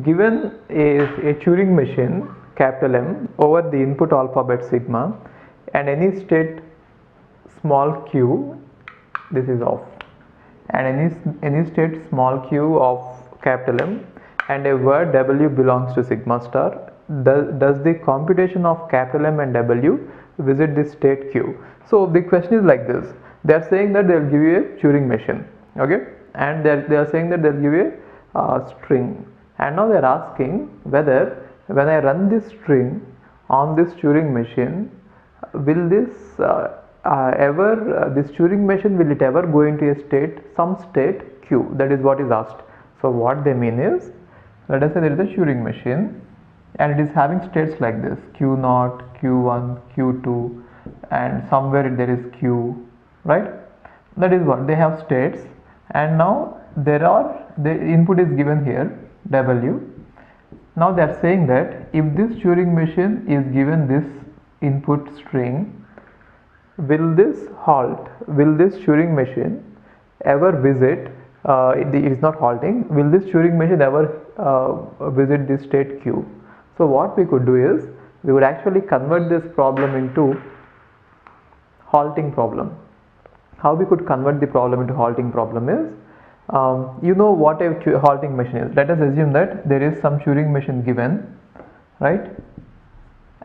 Given a Turing machine, capital M, over the input alphabet sigma, and any state small q, this is off, and any state small q of capital M, and a word W belongs to sigma star, does the computation of capital M and W visit the state q? So the question is like this. They are saying that they will give you a Turing machine, okay, and they are saying that they will give you a string, and now they are asking whether when I run this string on this Turing machine, will this this Turing machine, will it ever go into a state, some state q? That is what is asked. So what they mean is, let us say there is a Turing machine and it is having states like this: q0, q1, q2, and somewhere there is q, right? That is what they have states, and now the input is given here, W. Now they are saying that if this Turing machine is given this input string, will this halt? Will this Turing machine ever visit? It is not halting. Will this Turing machine ever visit this state q? So what we could do is, we would actually convert this problem into halting problem. How we could convert the problem into halting problem is, you know what a halting machine is. Let us assume that there is some Turing machine given, right?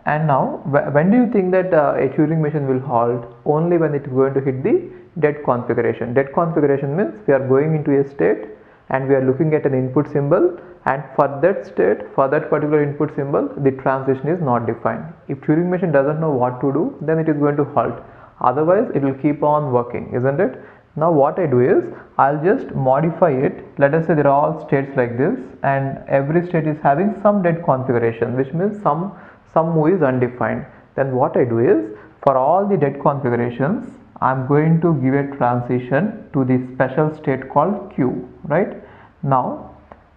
And now when do you think that a Turing machine will halt? Only when it is going to hit the dead configuration. Dead configuration means we are going into a state and we are looking at an input symbol, and for that state, for that particular input symbol, the transition is not defined. If Turing machine doesn't know what to do, then it is going to halt. Otherwise it will keep on working, isn't it? Now what I do is, I'll just modify it. Let us say there are all states like this, and every state is having some dead configuration, which means some move is undefined. Then what I do is, for all the dead configurations, I'm going to give a transition to the special state called q, right? Now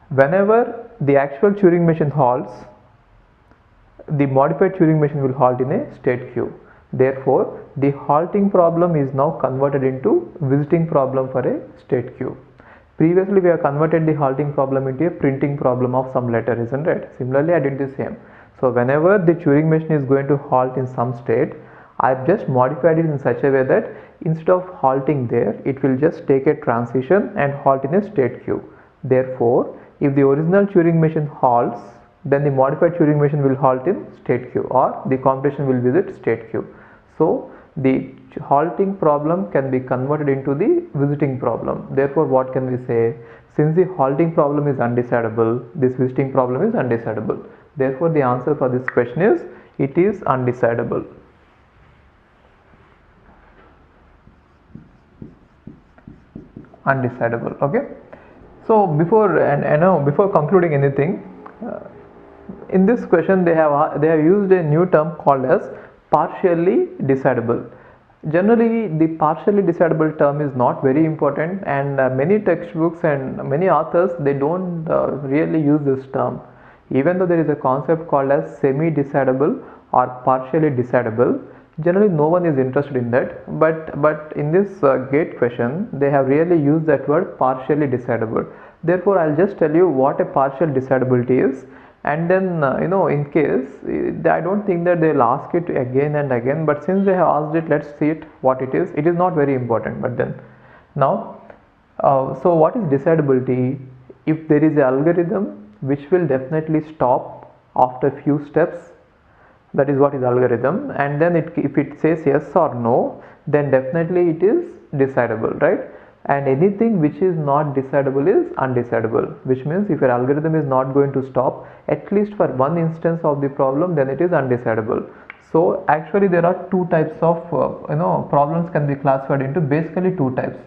whenever the actual Turing machine halts, the modified Turing machine will halt in a state q. Therefore the halting problem is now converted into visiting problem for a state q. Previously we have converted the halting problem into a printing problem of some letter, isn't it? Similarly I did the same. So whenever the Turing machine is going to halt in some state, I've just modified it in such a way that instead of halting there, it will just take a transition and halt in a state q. Therefore if the original Turing machine halts, then the modified Turing machine will halt in state q, or the computation will visit state q. So the halting problem can be converted into the visiting problem. Therefore what can we say? Since the halting problem is undecidable, this visiting problem is undecidable. Therefore the answer for this question is, it is undecidable. Undecidable. Okay. So before concluding anything, in this question they have used a new term called as partially decidable. Generally the partially decidable term is not very important, and many textbooks and many authors, they don't really use this term, even though there is a concept called as semi-decidable or partially decidable. Generally no one is interested in that, but in this GATE question they have really used that word partially decidable. Therefore I'll just tell you what a partial decidability is, and then in case I don't think that they'll ask it again and again, but since they have asked it, let's see it what it is. It is not very important, but then now so what is decidability? If there is an algorithm which will definitely stop after few steps, that is what is algorithm, and then if it says yes or no, then definitely it is decidable, right? And anything which is not decidable is undecidable, which means if your algorithm is not going to stop at least for one instance of the problem, then it is undecidable. So actually there are two types of problems can be classified into basically two types.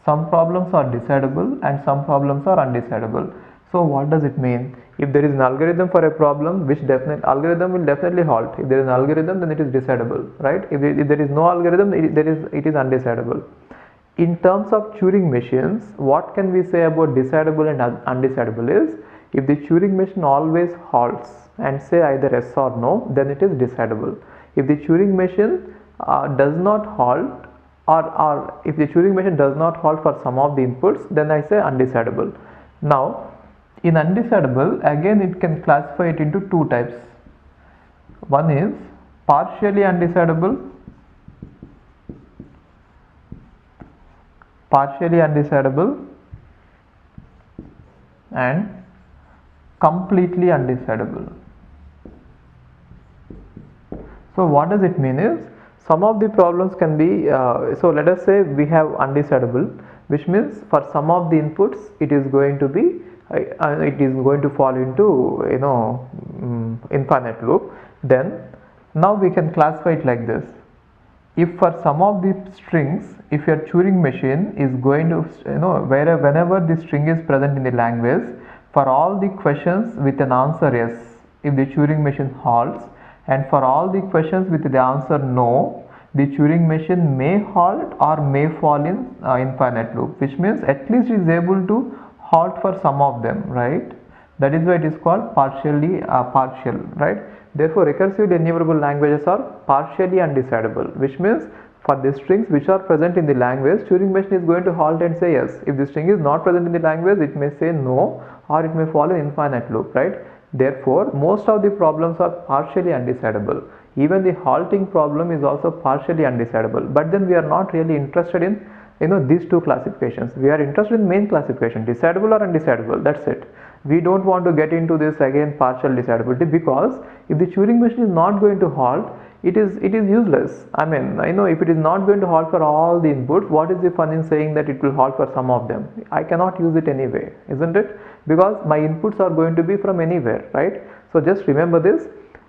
Some problems are decidable and some problems are undecidable. So what does it mean? If there is an algorithm for a problem, which algorithm will definitely halt. If there is an algorithm, then it is decidable, right? If there is no algorithm, it is undecidable. In terms of Turing machines, what can we say about decidable and undecidable is, if the Turing machine always halts and say either yes or no, then it is decidable. If the Turing machine does not halt, or if the Turing machine does not halt for some of the inputs, then I say undecidable. Now, in undecidable, again it can classify it into two types. One is partially undecidable, and completely undecidable. So what does it mean is, some of the problems can be, so let us say we have undecidable, which means for some of the inputs it is going to be fall into infinite loop. Then now we can classify it like this. If for some of the strings, if your Turing machine is going to, whenever the string is present in the language, for all the questions with an answer yes, if the Turing machine halts, and for all the questions with the answer no, the Turing machine may halt or may fall in infinite loop, which means at least it is able to halt for some of them, right? That is why it is called partial, right? Therefore, recursively enumerable languages are partially undecidable, which means for the strings which are present in the language, Turing machine is going to halt and say yes. If the string is not present in the language, it may say no, or it may fall in infinite loop, right? Therefore, most of the problems are partially undecidable. Even the halting problem is also partially undecidable. But then we are not really interested in these two classifications. We are interested in main classification, decidable or undecidable. That's it. We don't want to get into this again partial decidability, because if the Turing machine is not going to halt, it is useless. I mean, if it is not going to halt for all the inputs, what is the fun in saying that it will halt for some of them? I cannot use it anyway, isn't it? Because my inputs are going to be from anywhere, right? So just remember this.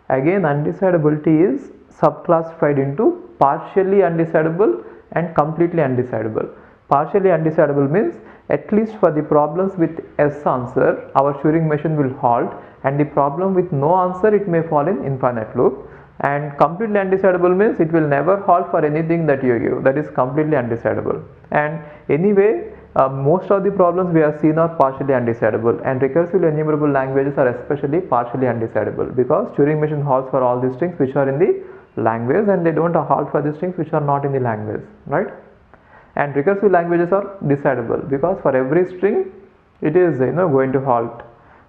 Again, undecidability is subclassified into partially undecidable and completely undecidable. Partially undecidable means, at least for the problems with yes answer, our Turing machine will halt, and the problem with no answer, it may fall in infinite loop. And completely undecidable means it will never halt for anything that you give. That is completely undecidable. And anyway, most of the problems we have seen are partially undecidable, and recursively enumerable languages are especially partially undecidable, because Turing machine halts for all these strings which are in the language, and they don't halt for the strings which are not in the language, right? And recursive languages are decidable, because for every string it is going to halt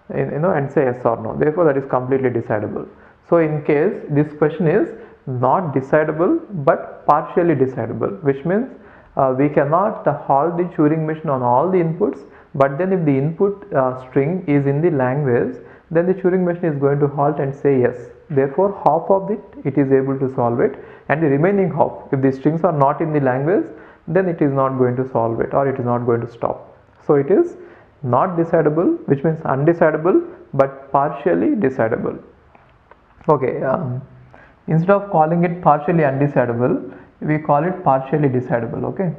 and say yes or no. Therefore, that is completely decidable. So in case this question is not decidable but partially decidable, which means we cannot halt the Turing machine on all the inputs, but then if the input string is in the language, then the Turing machine is going to halt and say yes. Therefore, half of it is able to solve it, and the remaining half, if the strings are not in the language, then it is not going to solve it, or it is not going to stop. So it is not decidable, which means undecidable but partially decidable. Okay, instead of calling it partially undecidable, we call it partially decidable. Okay,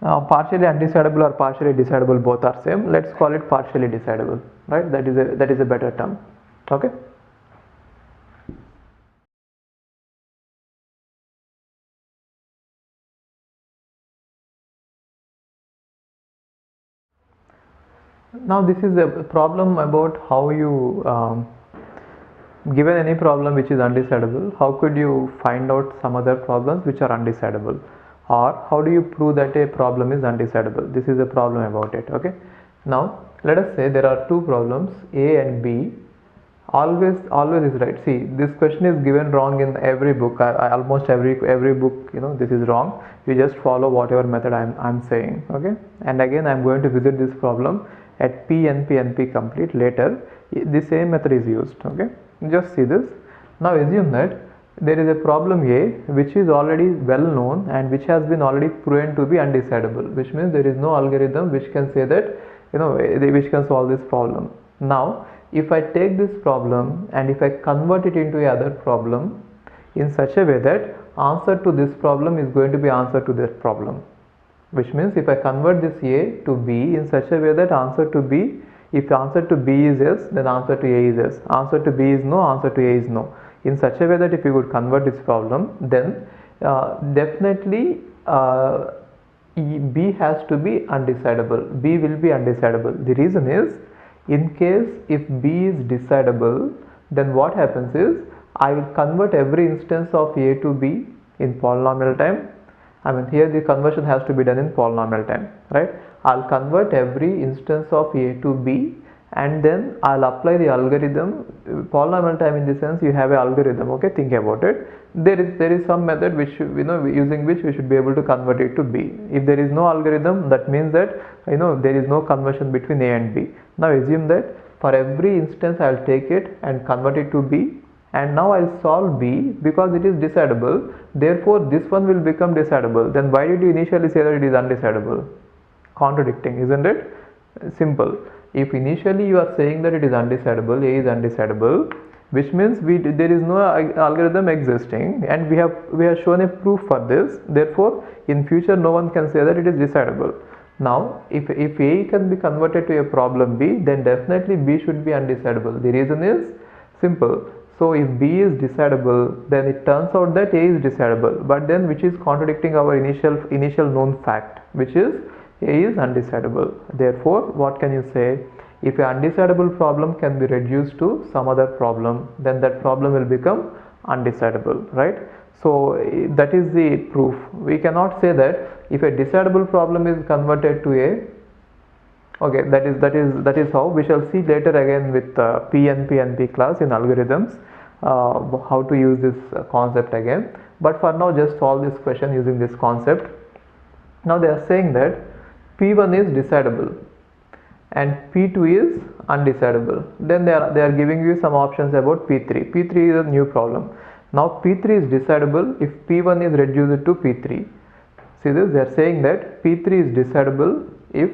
now partially undecidable or partially decidable, both are same. Let's call it partially decidable, right? That is a better term. Okay. Now this is a problem about how you given any problem which is undecidable, how could you find out some other problems which are undecidable, or how do you prove that a problem is undecidable? This is a problem about it. Okay, now let us say there are two problems, A and B. Always is right. See, this question is given wrong in every book. Almost every book, this is wrong. You just follow whatever method I'm saying. Okay, and again I'm going to visit this problem at PNP complete later. The same method is used. Okay, just see this. Now assume that there is a problem A which is already well known and which has been already proven to be undecidable, which means there is no algorithm which can say that which can solve this problem. Now if I take this problem and if I convert it into another problem in such a way that answer to this problem is going to be answer to this problem, which means if I convert this A to B in such a way that answer to B, if answer to B is yes, then answer to A is yes, answer to B is no, answer to A is no, in such a way that if you could convert this problem, then definitely B has to be undecidable. B will be undecidable. The reason is, in case if B is decidable, then what happens is I will convert every instance of A to B in polynomial time. I mean, here the conversion has to be done in polynomial time, right? I'll convert every instance of A to B and then I'll apply the algorithm. Polynomial time in the sense you have an algorithm, okay? Think about it. There is some method which, using which we should be able to convert it to B. If there is no algorithm, that means that there is no conversion between A and B. Now assume that for every instance I'll take it and convert it to B, and now I'll solve B because it is decidable, therefore this one will become decidable. Then why did you initially say that it is undecidable? Contradicting, isn't it? Simple. If initially you are saying that it is undecidable, A is undecidable, which means there is no algorithm existing, and we have shown a proof for this, therefore in future no one can say that it is decidable. Now if A can be converted to a problem B, then definitely B should be undecidable. The reason is simple. So if B is decidable, then it turns out that A is decidable, but then which is contradicting our initial known fact, which is A is undecidable. Therefore, what can you say? If an undecidable problem can be reduced to some other problem, then that problem will become undecidable, right? So that is the proof. We cannot say that if a decidable problem is converted to A, okay, that is how we shall see later again with PNP and P class in algorithms, how to use this concept again. But for now, just solve this question using this concept. Now they are saying that P1 is decidable and P2 is undecidable. Then they are giving you some options about P3. P3 is a new problem. Now P3 is decidable if P1 is reduced to P3. See this, they are saying that P3 is decidable if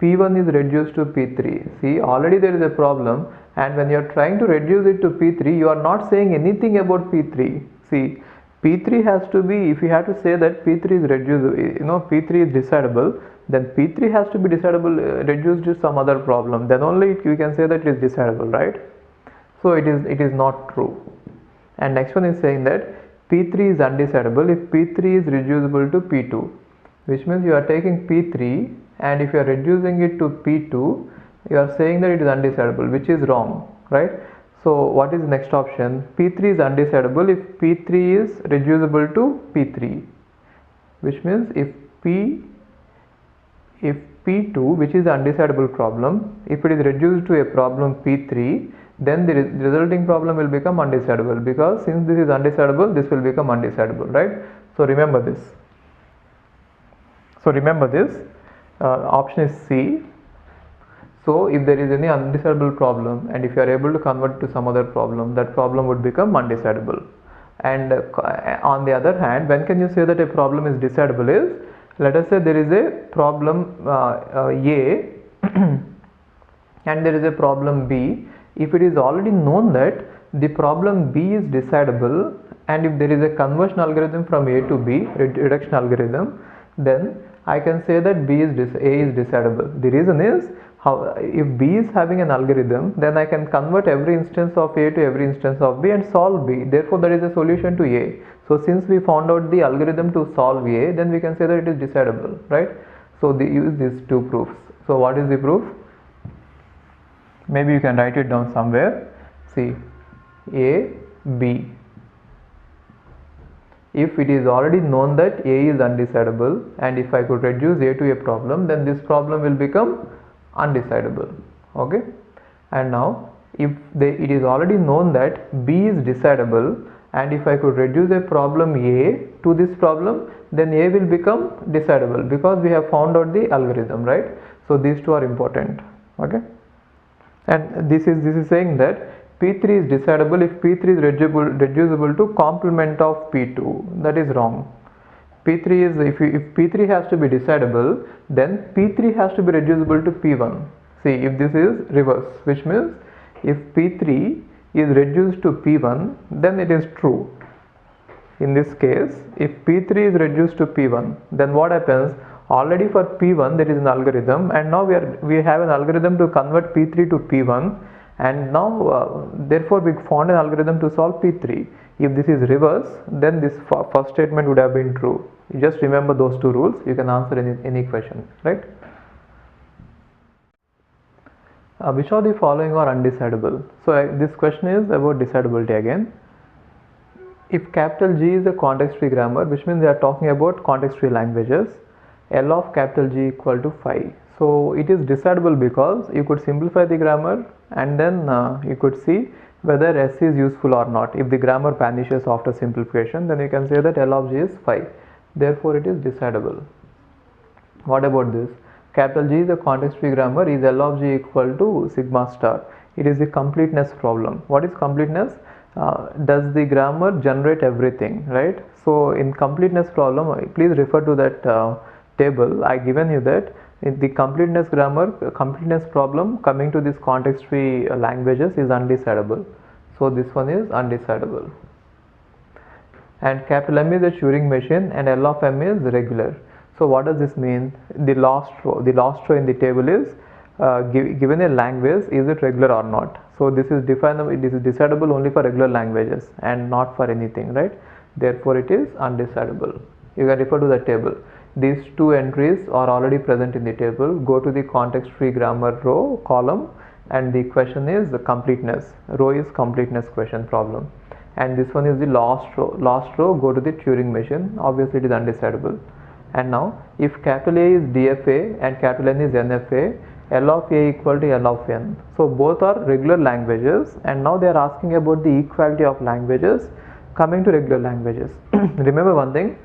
P1 is reduced to P3. See, already there is a problem, and when you are trying to reduce it to P3, you are not saying anything about P3. See, P3 has to be, if you have to say that P3 is reduced, P3 is decidable, then P3 has to be decidable, reduced to some other problem. Then only you can say that it is decidable, right? So it is not true. And next one is saying that P3 is undecidable if P3 is reducible to P2, which means you are taking P3 and if you are reducing it to P2, you are saying that it is undecidable, which is wrong, right? So what is the next option? P3 is undecidable if P3 is reducible to P3, which means if P2, which is the undecidable problem, if it is reduced to a problem P3, then the resulting problem will become undecidable, because since this is undecidable, this will become undecidable, right? So remember this. Option is C. So if there is any undecidable problem and if you are able to convert it to some other problem, that problem would become undecidable. And on the other hand, when can you say that a problem is decidable is, let us say there is a problem A and there is a problem B. If it is already known that the problem B is decidable, and if there is a conversion algorithm from A to B, reduction algorithm, then I can say that A is decidable. The reason is, if B is having an algorithm, then I can convert every instance of A to every instance of B and solve B. Therefore, that is a solution to A. So since we found out the algorithm to solve A, then we can say that it is decidable, right? So they use these two proofs. So what is the proof? Maybe you can write it down somewhere. See, A, B. If it is already known that A is undecidable, and if I could reduce A to a problem, then this problem will become undecidable, okay? And now if it is already known that B is decidable, and if I could reduce a problem A to this problem, then A will become decidable, because we have found out the algorithm, right? So these two are important, okay? And this is saying that P3 is decidable if P3 is reducible to complement of P2. That is wrong. P3 is, if P3 has to be decidable, then P3 has to be reducible to P1. See, if this is reverse, which means if P3 is reduced to P1, then it is true. In this case, if P3 is reduced to P1, then what happens? Already for P1 there is an algorithm, and now we have an algorithm to convert P3 to P1, and now therefore we found an algorithm to solve P3. If this is reverse, then this first statement would have been true. You just remember those two rules, you can answer any question, right? Which of the following are undecidable? So this question is about decidability again. If capital G is a context-free grammar, which means they are talking about context-free languages, L of capital G equal to phi. So it is decidable because you could simplify the grammar and then you could see whether S is useful or not. If the grammar vanishes after simplification, then you can say that L of G is phi. Therefore it is decidable. What about this? Capital G is a context-free grammar, is L of G equal to sigma star. It is a completeness problem. What is completeness? Does the grammar generate everything, right? So in completeness problem, please refer to that table. I given you that in the completeness problem coming to this context-free languages is undecidable. So this one is undecidable. And capital M is a Turing machine and L of M is regular. So what does this mean? The last row in the table is given a language, is it regular or not? So this is decidable only for regular languages and not for anything, right? Therefore it is undecidable. You can refer to the table. These two entries are already present in the table. Go to the context-free grammar row column, and the question is the completeness. Row is completeness question problem, and this one is the last row. Go to the Turing machine. Obviously it is undecidable. And now if capital A is DFA and capital N is NFA, L of A equal to L of N. So both are regular languages, and now they are asking about the equality of languages coming to regular languages. Remember one thing,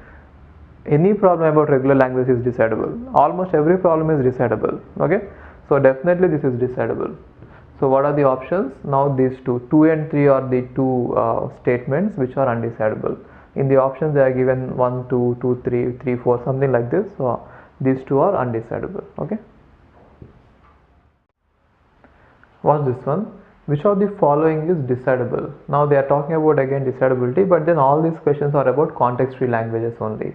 any problem about regular language is decidable. Almost every problem is decidable. Okay, so definitely this is decidable. So what are the options? Now these 2 and 3 are the two statements which are undecidable. In the options they are given 1, 2, 2, 3, 3, 4, something like this. So these two are undecidable. Okay. What's this one? Which of the following is decidable? Now they are talking about again decidability, but then all these questions are about context-free languages only.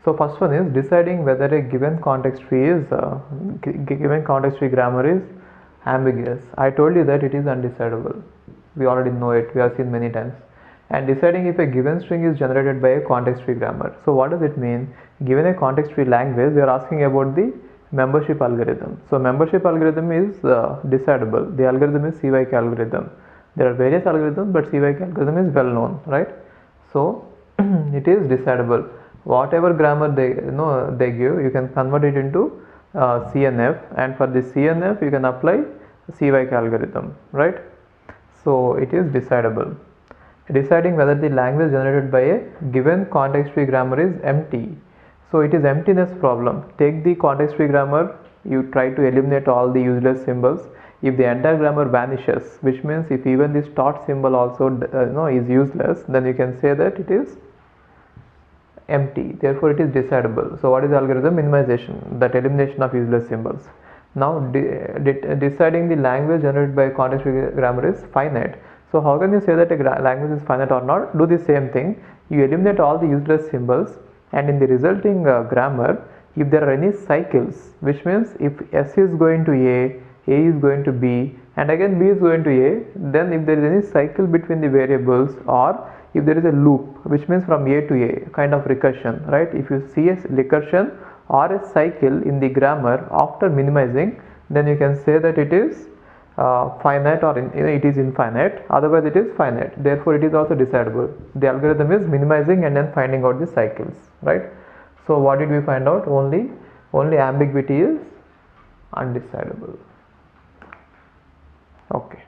So first one is deciding whether a given context-free grammar is ambiguous. I told you that it is undecidable. We already know it. We have seen many times. And deciding if a given string is generated by a context-free grammar. So what does it mean? Given a context-free language, we are asking about the membership algorithm. So membership algorithm is decidable. The algorithm is CYK algorithm. There are various algorithms, but CYK algorithm is well known, right? So it is decidable. Whatever grammar they give, you can convert it into CNF, and for the CNF you can apply CYK algorithm, right? So it is decidable. Deciding whether the language generated by a given context-free grammar is empty. So it is emptiness problem. Take the context-free grammar, you try to eliminate all the useless symbols. If the entire grammar vanishes, which means if even the start symbol also is useless, then you can say that it is empty. Therefore it is decidable. So what is the algorithm? Minimization, that elimination of useless symbols. Now deciding the language generated by context-free grammar is finite. So how can you say that a language is finite or not? Do the same thing. You eliminate all the useless symbols, and in the resulting grammar, if there are any cycles, which means if S is going to A is going to B, and again B is going to A, then if there is any cycle between the variables, or if there is a loop, which means from A to A, kind of recursion, right? If you see a recursion or a cycle in the grammar after minimizing, then you can say that it is finite, or it is infinite. Otherwise it is finite. Therefore it is also decidable. The algorithm is minimizing and then finding out the cycles, right? So what did we find out? Only ambiguity is undecidable. Okay.